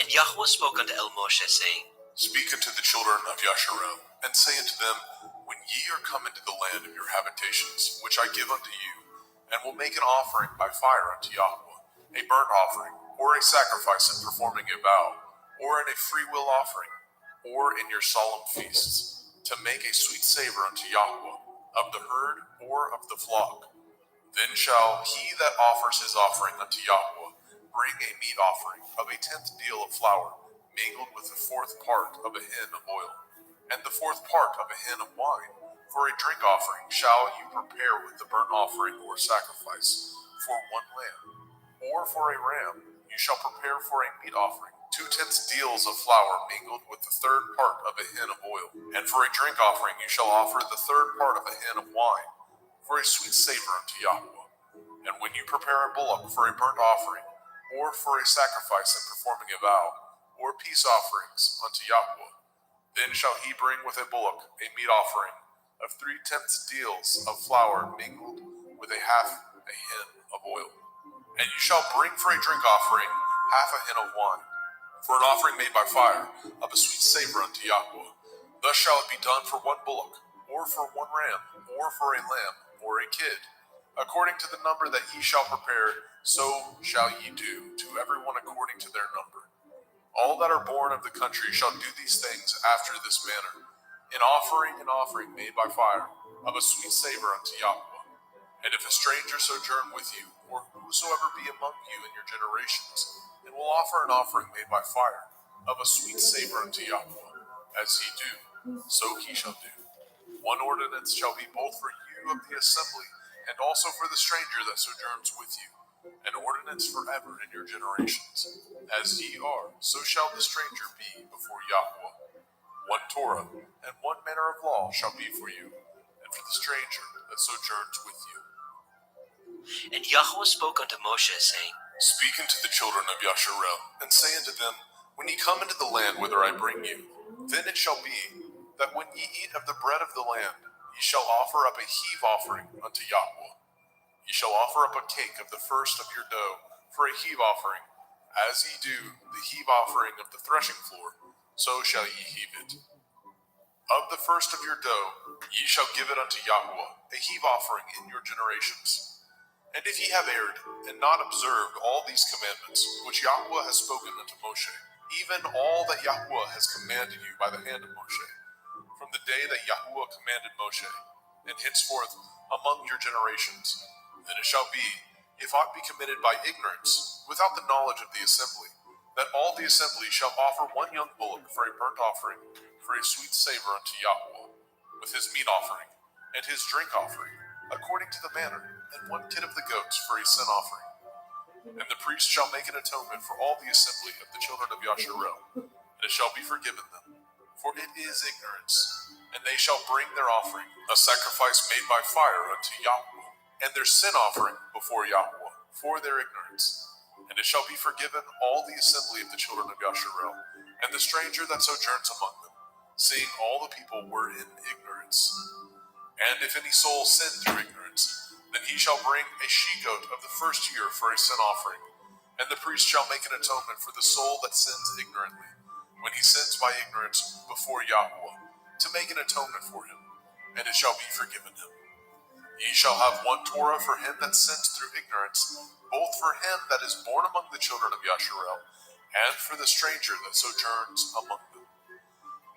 And Yahweh spoke unto Moshe, saying, Speak unto the children of Yasharel, and say unto them, When ye are come into the land of your habitations, which I give unto you, and will make an offering by fire unto Yahweh, a burnt offering, or a sacrifice in performing a vow, or in a freewill offering, or in your solemn feasts, to make a sweet savor unto Yahweh, of the herd or of the flock. Then shall he that offers his offering unto Yahweh bring a meat offering of a 10th deal of flour, mingled with the 4th part of a hin of oil, and the 4th part of a hin of wine. For a drink offering shall you prepare with the burnt offering or sacrifice, for 1 lamb, or for a ram you shall prepare for a meat offering 2/10 deals of flour mingled with the 3rd part of a hin of oil. And for a drink offering you shall offer the 3rd part of a hin of wine, for a sweet savor unto Yahweh. And when you prepare a bullock for a burnt offering, or for a sacrifice in performing a vow, or peace offerings unto Yahweh, then shall he bring with a bullock a meat offering of 3/10 deals of flour mingled with a half a hin of oil. And you shall bring for a drink offering half a hin of wine, for an offering made by fire, of a sweet savor unto Yahweh. Thus shall it be done for 1 bullock, or for 1 ram, or for a lamb, or a kid. According to the number that ye shall prepare, so shall ye do to everyone according to their number. All that are born of the country shall do these things after this manner, an offering made by fire, of a sweet savor unto Yahweh. And if a stranger sojourn with you, or whosoever be among you in your generations, and will offer an offering made by fire, of a sweet savor unto Yahweh, as ye do, so he shall do. 1 ordinance shall be both for you of the assembly, and also for the stranger that sojourns with you, an ordinance forever in your generations. As ye are, so shall the stranger be before Yahweh. 1 Torah and 1 manner of law shall be for you, and for the stranger that sojourns with you. And Yahweh spoke unto Moshe, saying, Speak unto the children of Yasharel, and say unto them, When ye come into the land whither I bring you, then it shall be, that when ye eat of the bread of the land, ye shall offer up a heave offering unto Yahweh. Ye shall offer up a cake of the first of your dough for a heave offering. As ye do the heave offering of the threshing floor, so shall ye heave it. Of the first of your dough ye shall give it unto Yahweh, a heave offering in your generations. And if ye have erred, and not observed all these commandments, which Yahweh has spoken unto Moshe, even all that Yahweh has commanded you by the hand of Moshe, from the day that Yahweh commanded Moshe, and henceforth among your generations, then it shall be, if aught be committed by ignorance, without the knowledge of the assembly, that all the assembly shall offer 1 young bullock for a burnt offering, for a sweet savor unto Yahweh, with his meat offering, and his drink offering, according to the manner, and 1 kid of the goats for a sin offering. And the priest shall make an atonement for all the assembly of the children of Yasharel, and it shall be forgiven them, for it is ignorance. And they shall bring their offering, a sacrifice made by fire unto Yahweh, and their sin offering before Yahweh, for their ignorance. And it shall be forgiven all the assembly of the children of Yasharel, and the stranger that sojourns among them, seeing all the people were in ignorance. And if any soul sin through ignorance, then he shall bring a she-goat of the first year for a sin offering, and the priest shall make an atonement for the soul that sins ignorantly, when he sins by ignorance before Yahweh, to make an atonement for him, and it shall be forgiven him. Ye shall have 1 Torah for him that sins through ignorance, both for him that is born among the children of Yasharel, and for the stranger that sojourns among them.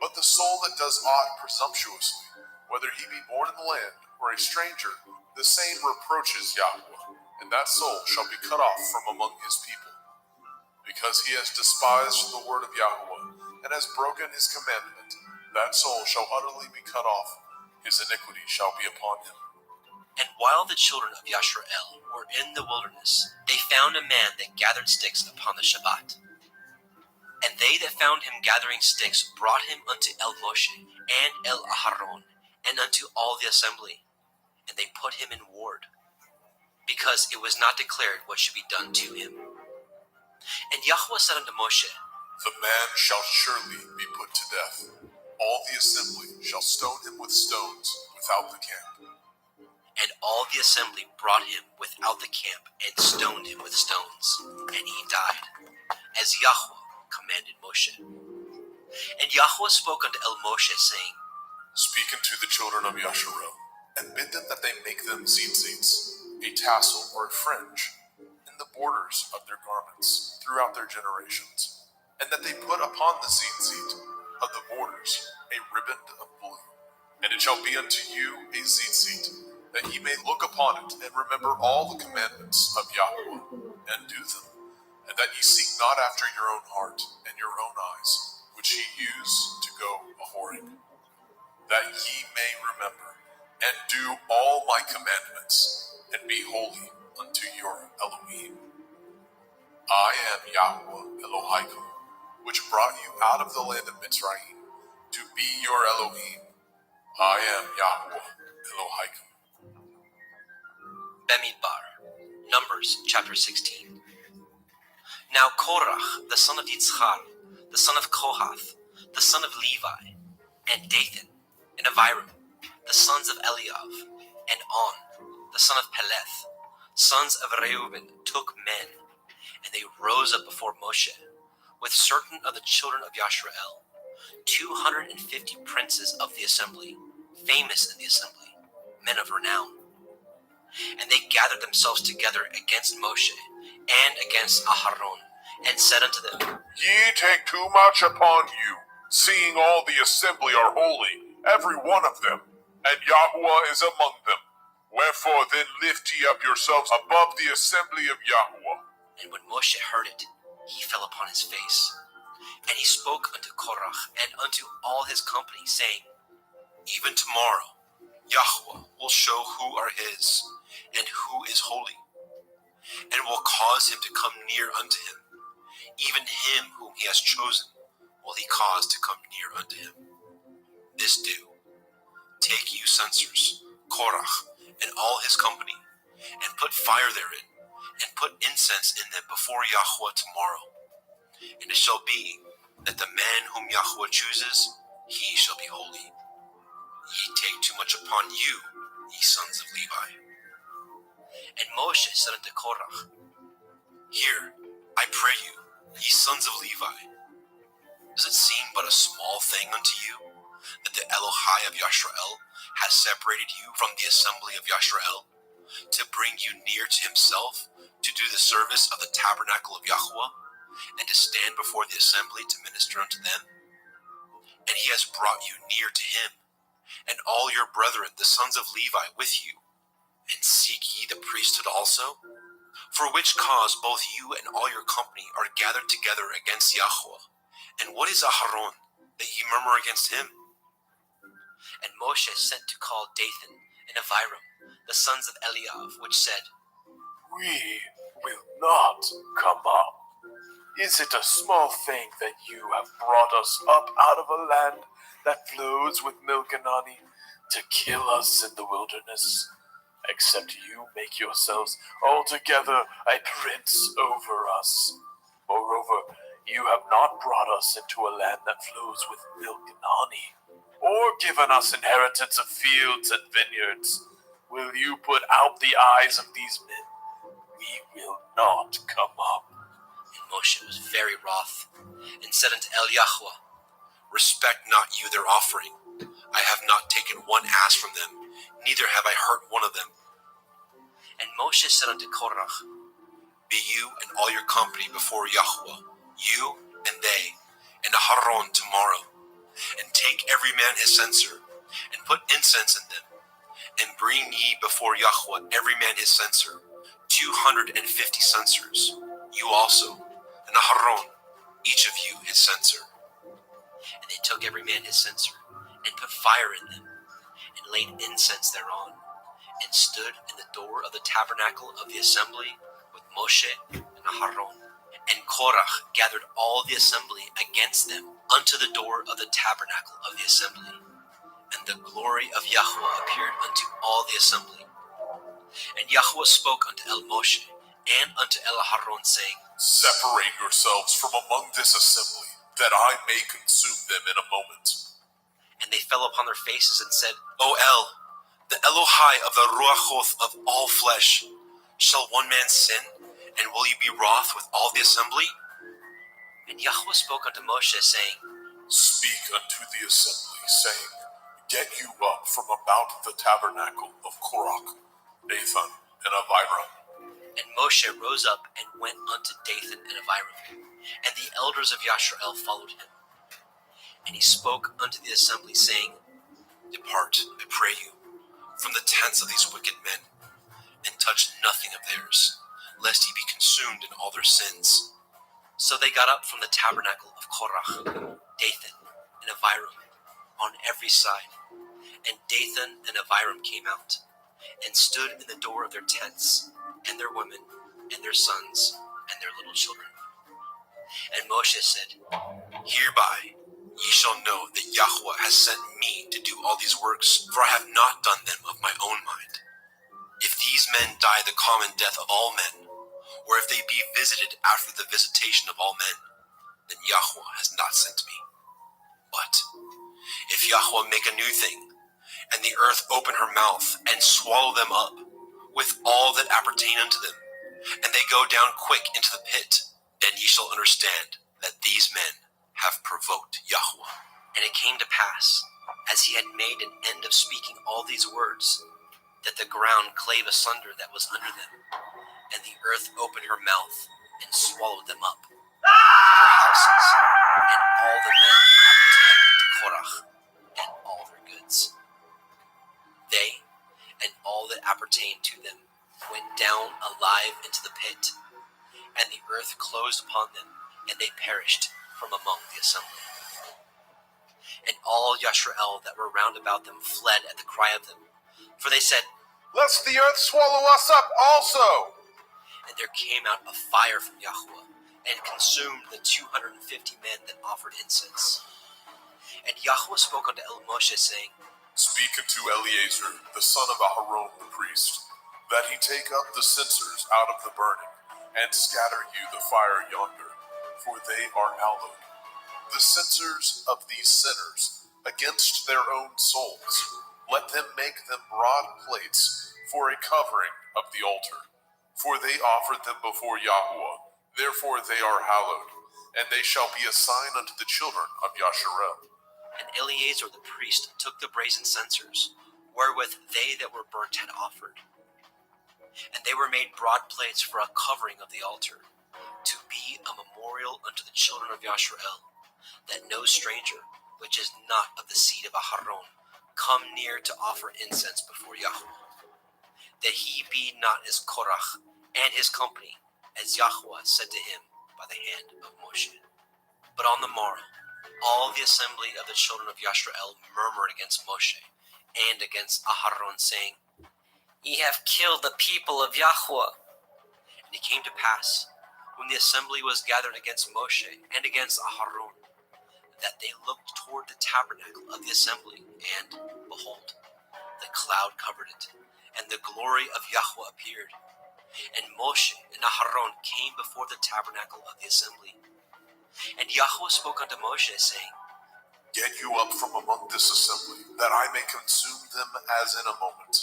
But the soul that does aught presumptuously, whether he be born in the land or a stranger, the same reproaches Yahweh, and that soul shall be cut off from among his people. Because he has despised the word of Yahweh, and has broken his commandment, that soul shall utterly be cut off, his iniquity shall be upon him. And while the children of Yasharel were in the wilderness, they found a man that gathered sticks upon the Shabbat. And they that found him gathering sticks brought him unto Moshe and Aharon, and unto all the assembly, and they put him in ward, because it was not declared what should be done to him. And Yahweh said unto Moshe, The man shall surely be put to death. All the assembly shall stone him with stones without the camp. And all the assembly brought him without the camp and stoned him with stones, and he died, as Yahweh commanded Moshe. And Yahweh spoke unto Moshe, saying, Speak unto the children of Yasharel, and bid them that they make them tzitzits, a tassel or a fringe, in the borders of their garments throughout their generations, and that they put upon the tzitzit of the borders a riband of blue. And it shall be unto you a tzitzit, that ye may look upon it and remember all the commandments of Yahweh, and do them, and that ye seek not after your own heart and your own eyes, which ye use to go a-whoring, that ye may remember and do all my commandments, and be holy unto your Elohim. I am Yahweh Elohaikum, which brought you out of the land of Mitzrayim, to be your Elohim. I am Yahweh Elohaikum. Bemidbar, Numbers chapter 16. Now Korach, the son of Yitzchar, the son of Kohath, the son of Levi, and Dathan, and Abiram, the sons of Eliav, and On, the son of Peleth, sons of Reuben, took men, and they rose up before Moshe, with certain of the children of Yashrael, 250 princes of the assembly, famous in the assembly, men of renown. And they gathered themselves together against Moshe and against Aharon, and said unto them, Ye take too much upon you, seeing all the assembly are holy, every one of them, and Yahuwah is among them. Wherefore then lift ye up yourselves above the assembly of Yahuwah. And when Moshe heard it, he fell upon his face. And he spoke unto Korach and unto all his company, saying, Even tomorrow Yahuwah will show who are his, and who is holy, and will cause him to come near unto him. Even him whom he has chosen will he cause to come near unto him. This do. Take you censers, Korach, and all his company, and put fire therein, and put incense in them before Yahuwah tomorrow. And it shall be that the man whom Yahuwah chooses, he shall be holy. Ye take too much upon you, ye sons of Levi. And Moshe said unto Korach, Hear, I pray you, ye sons of Levi. Does it seem but a small thing unto you, that the Elohai of Yashrael has separated you from the assembly of Yashrael, to bring you near to himself, to do the service of the tabernacle of Yahuwah, and to stand before the assembly to minister unto them? And he has brought you near to him, and all your brethren, the sons of Levi, with you. And seek ye the priesthood also? For which cause both you and all your company are gathered together against Yahuwah. And what is Aharon, that ye murmur against him? And Moshe sent to call Dathan and Abiram, the sons of Eliav, which said, We will not come up. Is it a small thing that you have brought us up out of a land that flows with milk and honey to kill us in the wilderness? Except you make yourselves altogether a prince over us. Moreover, you have not brought us into a land that flows with milk and honey, or given us inheritance of fields and vineyards. Will you put out the eyes of these men? We will not come up. And Moshe was very wroth, and said unto Yahuwah, Respect not you their offering. I have not taken one ass from them, neither have I hurt one of them. And Moshe said unto Korach, Be you and all your company before Yahuwah, you and they, and Aharon tomorrow, and take every man his censer, and put incense in them, and bring ye before Yahuwah every man his censer, 250 censers, you also, and Aharon, each of you his censer. And they took every man his censer, and put fire in them, and laid incense thereon, and stood in the door of the tabernacle of the assembly with Moshe and Aharon. And Korach gathered all the assembly against them unto the door of the tabernacle of the assembly. And the glory of Yahuwah appeared unto all the assembly. And Yahuwah spoke unto Moshe and unto Aharon, saying, Separate yourselves from among this assembly, that I may consume them in a moment. And they fell upon their faces and said, O El, The Elohai of the Ruachoth of all flesh. Shall one man sin, and will you be wroth with all the assembly? And Yahweh spoke unto Moshe, saying, Speak unto the assembly, saying, Get you up from about the tabernacle of Korach, Dathan, and Abiram. And Moshe rose up and went unto Dathan and Abiram, and the elders of Yashrael followed him. And he spoke unto the assembly, saying, Depart, I pray you, from the tents of these wicked men, and touch nothing of theirs, lest ye be consumed in all their sins. So they got up from the tabernacle of Korach, Dathan, and Abiram, on every side. And Dathan and Abiram came out, and stood in the door of their tents, and their women, and their sons, and their little children. And Moshe said, Hereby ye shall know that Yahweh has sent me to do all these works, for I have not done them of my own mind. If these men die the common death of all men, or if they be visited after the visitation of all men, then Yahweh has not sent me. But if Yahweh make a new thing, and the earth open her mouth, and swallow them up, with all that appertain unto them, and they go down quick into the pit, then ye shall understand that these men have provoked Yahweh. And it came to pass, as he had made an end of speaking all these words, that the ground clave asunder that was under them, and the earth opened her mouth, and swallowed them up, their houses, and all the men appertaining to Korach, and all their goods. They, and all that appertained to them, went down alive into the pit, and the earth closed upon them, and they perished from among the assembly. And all Yashrael that were round about them fled at the cry of them, for they said, Lest the earth swallow us up also. And there came out a fire from Yahweh, and consumed the 250 men that offered incense. And Yahweh spoke unto Moshe, saying, Speak unto Eleazar, the son of Aharon the priest, that he take up the censers out of the burning, and scatter you the fire yonder, for they are hallowed. The censers of these sinners against their own souls, let them make them broad plates for a covering of the altar. For they offered them before Yahweh, therefore they are hallowed, and they shall be a sign unto the children of Yasharel. And Eleazar the priest took the brazen censers, wherewith they that were burnt had offered. And they were made broad plates for a covering of the altar, to be a memorial unto the children of Yasharel, that no stranger, which is not of the seed of Aharon, come near to offer incense before Yahweh, that he be not as Korach and his company, as Yahweh said to him by the hand of Moshe. But on the morrow, all the assembly of the children of Yashrael murmured against Moshe and against Aharon, saying, Ye have killed the people of Yahweh. And it came to pass, when the assembly was gathered against Moshe and against Aharon, that they looked toward the tabernacle of the assembly, and, behold, the cloud covered it, and the glory of Yahweh appeared. And Moshe and Aharon came before the tabernacle of the assembly. And Yahweh spoke unto Moshe, saying, Get you up from among this assembly, that I may consume them as in a moment.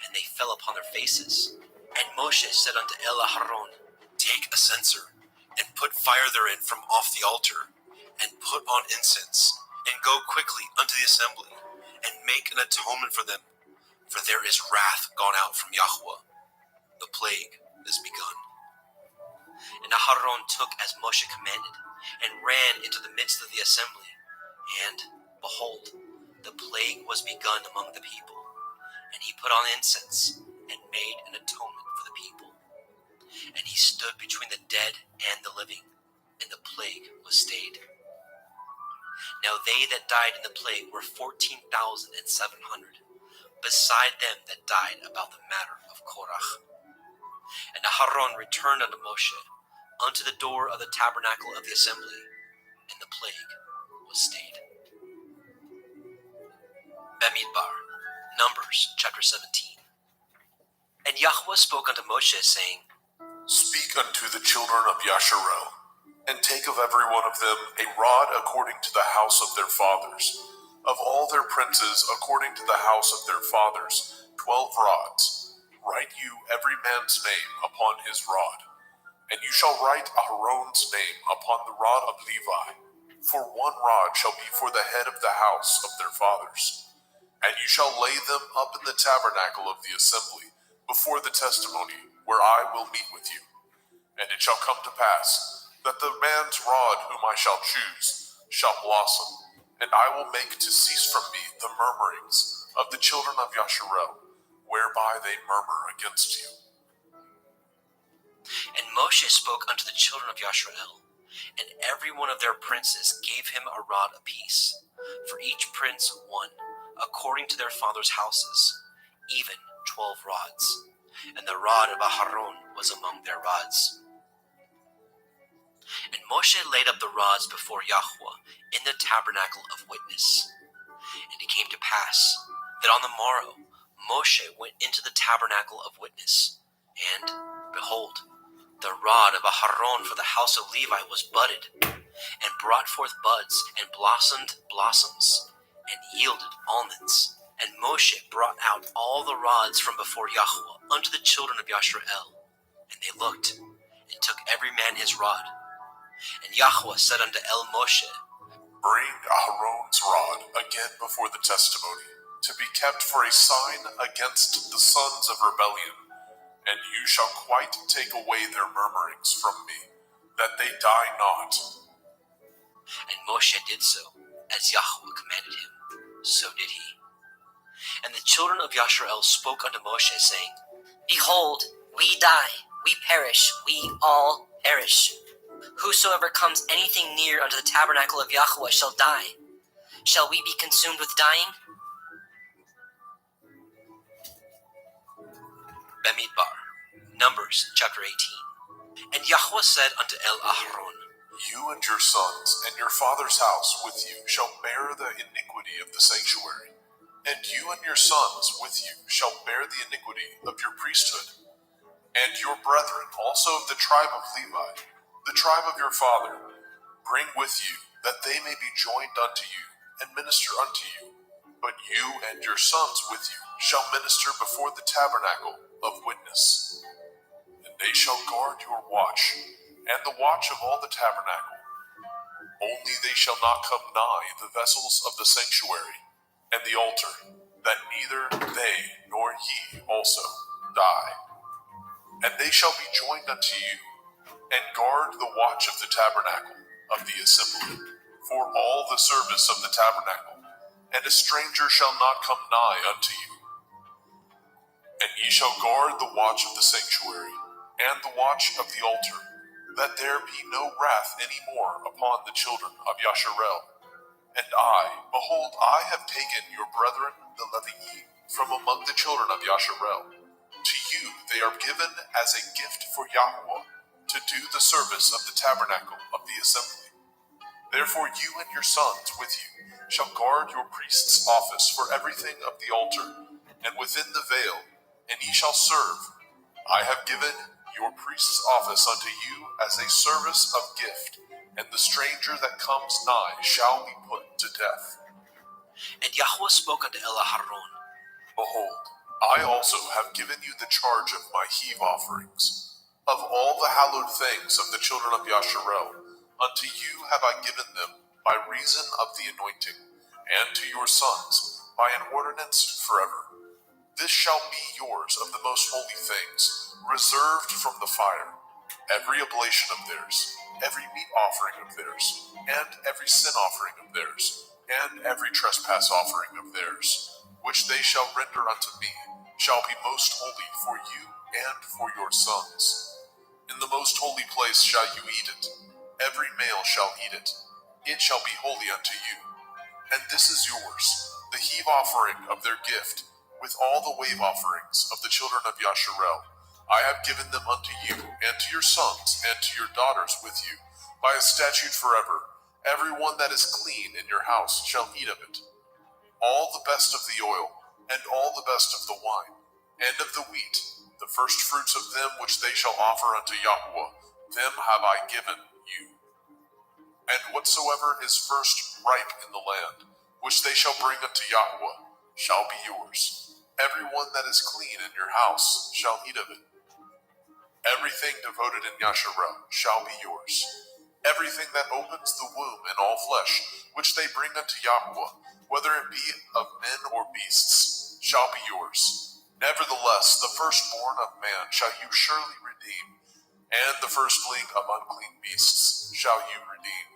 And they fell upon their faces. And Moshe said unto Aharon, Take a censer, and put fire therein from off the altar, and put on incense, and go quickly unto the assembly, and make an atonement for them, for there is wrath gone out from Yahweh. The plague is begun. And Aharon took as Moshe commanded, and ran into the midst of the assembly. And, behold, the plague was begun among the people. And he put on incense, and made an atonement for the people. And he stood between the dead and the living, and the plague was stayed. Now they that died in the plague were 14,700, beside them that died about the matter of Korach. And Aharon returned unto Moshe, unto the door of the tabernacle of the assembly, and the plague was stayed. Bamidbar, Numbers chapter 17. And Yahweh spoke unto Moshe, saying, Speak unto the children of Yasharel, and take of every one of them a rod according to the house of their fathers, Of all their princes, according to the house of their fathers, 12 rods. Write you every man's name upon his rod. And you shall write Aaron's name upon the rod of Levi. For 1 rod shall be for the head of the house of their fathers. And you shall lay them up in the tabernacle of the assembly, before the testimony, where I will meet with you. And it shall come to pass, that the man's rod whom I shall choose shall blossom, and I will make to cease from me the murmurings of the children of Yasharel, whereby they murmur against you. And Moshe spoke unto the children of Yasharel, and every one of their princes gave him a rod apiece, for each prince 1, according to their fathers' houses, even 12 rods. And the rod of Aharon was among their rods. And Moshe laid up the rods before Yahweh in the tabernacle of witness. And it came to pass that on the morrow Moshe went into the tabernacle of witness, and, behold, the rod of Aharon for the house of Levi was budded, and brought forth buds, and blossomed blossoms, and yielded almonds. And Moshe brought out all the rods from before Yahweh unto the children of Yasharel. And they looked, and took every man his rod. And Yahweh said unto Moshe, Bring Aaron's rod again before the testimony, to be kept for a sign against the sons of rebellion. And you shall quite take away their murmurings from me, that they die not. And Moshe did so, as Yahweh commanded him. So did he. And the children of Yasharel spoke unto Moshe, saying, Behold, we die, we perish, we all perish. Whosoever comes anything near unto the tabernacle of Yahweh shall die. Shall we be consumed with dying? Bamidbar, Numbers chapter 18. And Yahweh said unto Aharon, You and your sons and your father's house with you shall bear the iniquity of the sanctuary, and you and your sons with you shall bear the iniquity of your priesthood, and your brethren also of the tribe of Levi, the tribe of your father, bring with you, that they may be joined unto you, and minister unto you. But you and your sons with you shall minister before the tabernacle of witness. And they shall guard your watch, and the watch of all the tabernacle. Only they shall not come nigh the vessels of the sanctuary, and the altar, that neither they nor ye also die. And they shall be joined unto you, and guard the watch of the tabernacle of the assembly, for all the service of the tabernacle, and a stranger shall not come nigh unto you. And ye shall guard the watch of the sanctuary, and the watch of the altar, that there be no wrath any more upon the children of Yasharel. And I, behold, I have taken your brethren the Levi from among the children of Yasharel. To you they are given as a gift for Yahweh, to do the service of the tabernacle of the assembly. Therefore you and your sons with you shall guard your priest's office for everything of the altar, and within the veil, and ye shall serve. I have given your priest's office unto you as a service of gift, and the stranger that comes nigh shall be put to death. And Yahweh spoke unto Aharon, Behold, I also have given you the charge of my heave offerings. Of all the hallowed things of the children of Yasharel, unto you have I given them by reason of the anointing, and to your sons by an ordinance forever. This shall be yours of the most holy things, reserved from the fire, every oblation of theirs, every meat offering of theirs, and every sin offering of theirs, and every trespass offering of theirs, which they shall render unto me, shall be most holy for you and for your sons. In the most holy place shall you eat it. Every male shall eat it. It shall be holy unto you. And this is yours, the heave offering of their gift, with all the wave offerings of the children of Yasharel. I have given them unto you, and to your sons, and to your daughters with you, by a statute forever. Every one that is clean in your house shall eat of it. All the best of the oil, and all the best of the wine, and of the wheat, the first fruits of them which they shall offer unto Yahweh, them have I given you. And whatsoever is first ripe in the land, which they shall bring unto Yahweh, shall be yours. Every one that is clean in your house shall eat of it. Everything devoted in Yasharel shall be yours. Everything that opens the womb in all flesh, which they bring unto Yahweh, whether it be of men or beasts, shall be yours. Nevertheless, the firstborn of man shall you surely redeem, and the firstling of unclean beasts shall you redeem.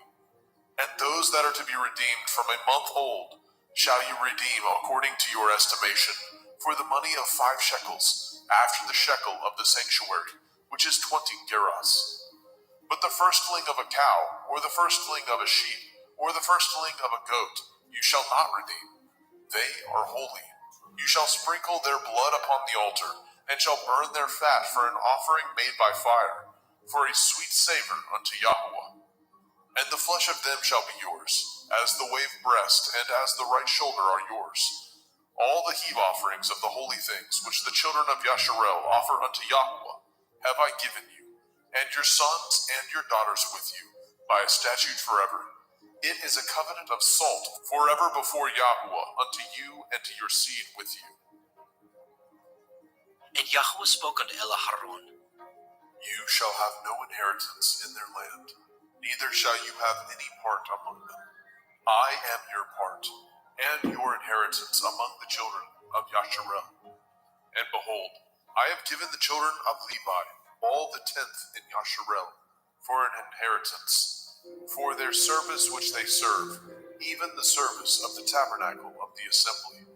And those that are to be redeemed from a month old shall you redeem according to your estimation, for the money of 5 shekels, after the shekel of the sanctuary, which is 20 gerahs. But the firstling of a cow, or the firstling of a sheep, or the firstling of a goat, you shall not redeem. They are holy. You shall sprinkle their blood upon the altar, and shall burn their fat for an offering made by fire, for a sweet savor unto Yahweh. And the flesh of them shall be yours, as the wave breast and as the right shoulder are yours. All the heave offerings of the holy things which the children of Yasharel offer unto Yahweh have I given you, and your sons and your daughters with you, by a statute forever. It is a covenant of salt forever before Yahweh unto you and to your seed with you. And Yahweh spoke unto Aaron, You shall have no inheritance in their land, neither shall you have any part among them. I am your part, and your inheritance among the children of Yasharel. And behold, I have given the children of Levi all the 10th in Yasharel for an inheritance, for their service which they serve, even the service of the tabernacle of the assembly.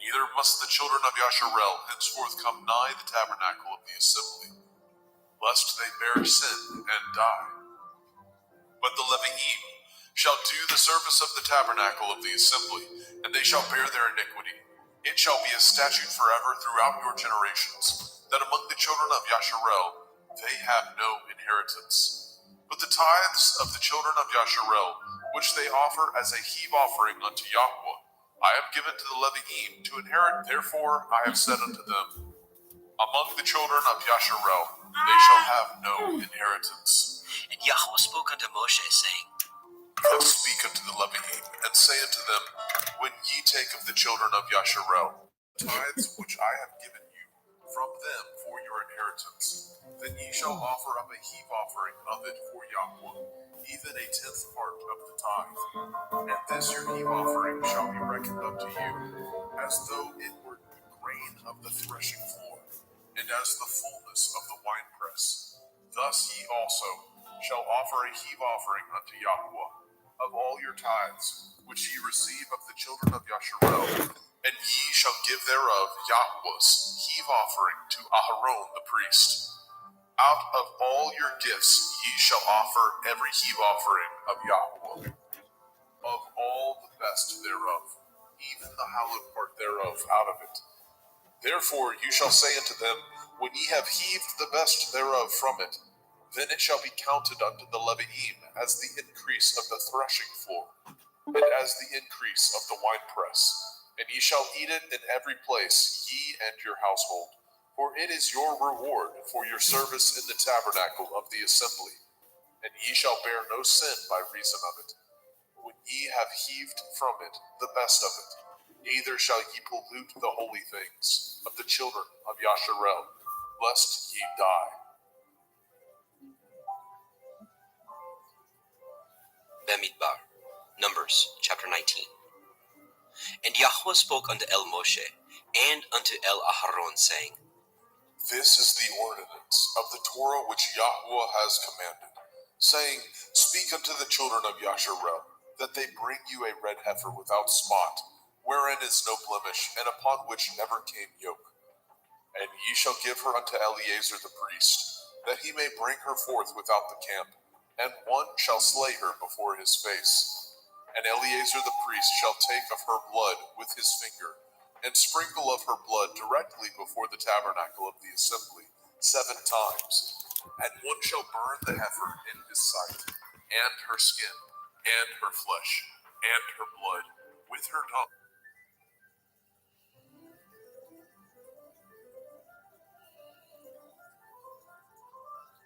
Neither must the children of Yasharel henceforth come nigh the tabernacle of the assembly, lest they bear sin and die. But the Leviim shall do the service of the tabernacle of the assembly, and they shall bear their iniquity. It shall be a statute forever throughout your generations, that among the children of Yasharel they have no inheritance. But the tithes of the children of Yasharel, which they offer as a heave offering unto Yahweh, I have given to the Leviim to inherit. Therefore I have said unto them, among the children of Yasharel they shall have no inheritance. And Yahweh spoke unto Moshe, saying, Thus speak unto the Leviim, and say unto them, when ye take of the children of Yasharel tithes which I have given you from them for your inheritance, then ye shall offer up a heave offering of it for Yahweh, even a 10th part of the tithe. And this your heave offering shall be reckoned unto you, as though it were the grain of the threshing floor, and as the fullness of the winepress. Thus ye also shall offer a heave offering unto Yahweh of all your tithes, which ye receive of the children of Yasharel, and ye shall give thereof Yahweh's heave offering to Aharon the priest. Out of all your gifts ye shall offer every heave offering of Yahweh, of all the best thereof, even the hallowed part thereof out of it. Therefore you shall say unto them, when ye have heaved the best thereof from it, then it shall be counted unto the Leviim as the increase of the threshing floor, and as the increase of the winepress. And ye shall eat it in every place, ye and your household. For it is your reward for your service in the tabernacle of the assembly. And ye shall bear no sin by reason of it, when ye have heaved from it the best of it. Neither shall ye pollute the holy things of the children of Yasharel, lest ye die. Bamidbar, Numbers, chapter 19. And Yahweh spoke unto El Moshe, and unto El Aharon, saying, This is the ordinance of the Torah which Yahweh has commanded, saying, Speak unto the children of Yasharel, that they bring you a red heifer without spot, wherein is no blemish, and upon which never came yoke. And ye shall give her unto Eleazar the priest, that he may bring her forth without the camp, and one shall slay her before his face. And Eleazar the priest shall take of her blood with his finger, and sprinkle of her blood directly before the tabernacle of the assembly 7 times. And one shall burn the heifer in his sight, and her skin, and her flesh, and her blood, with her tongue.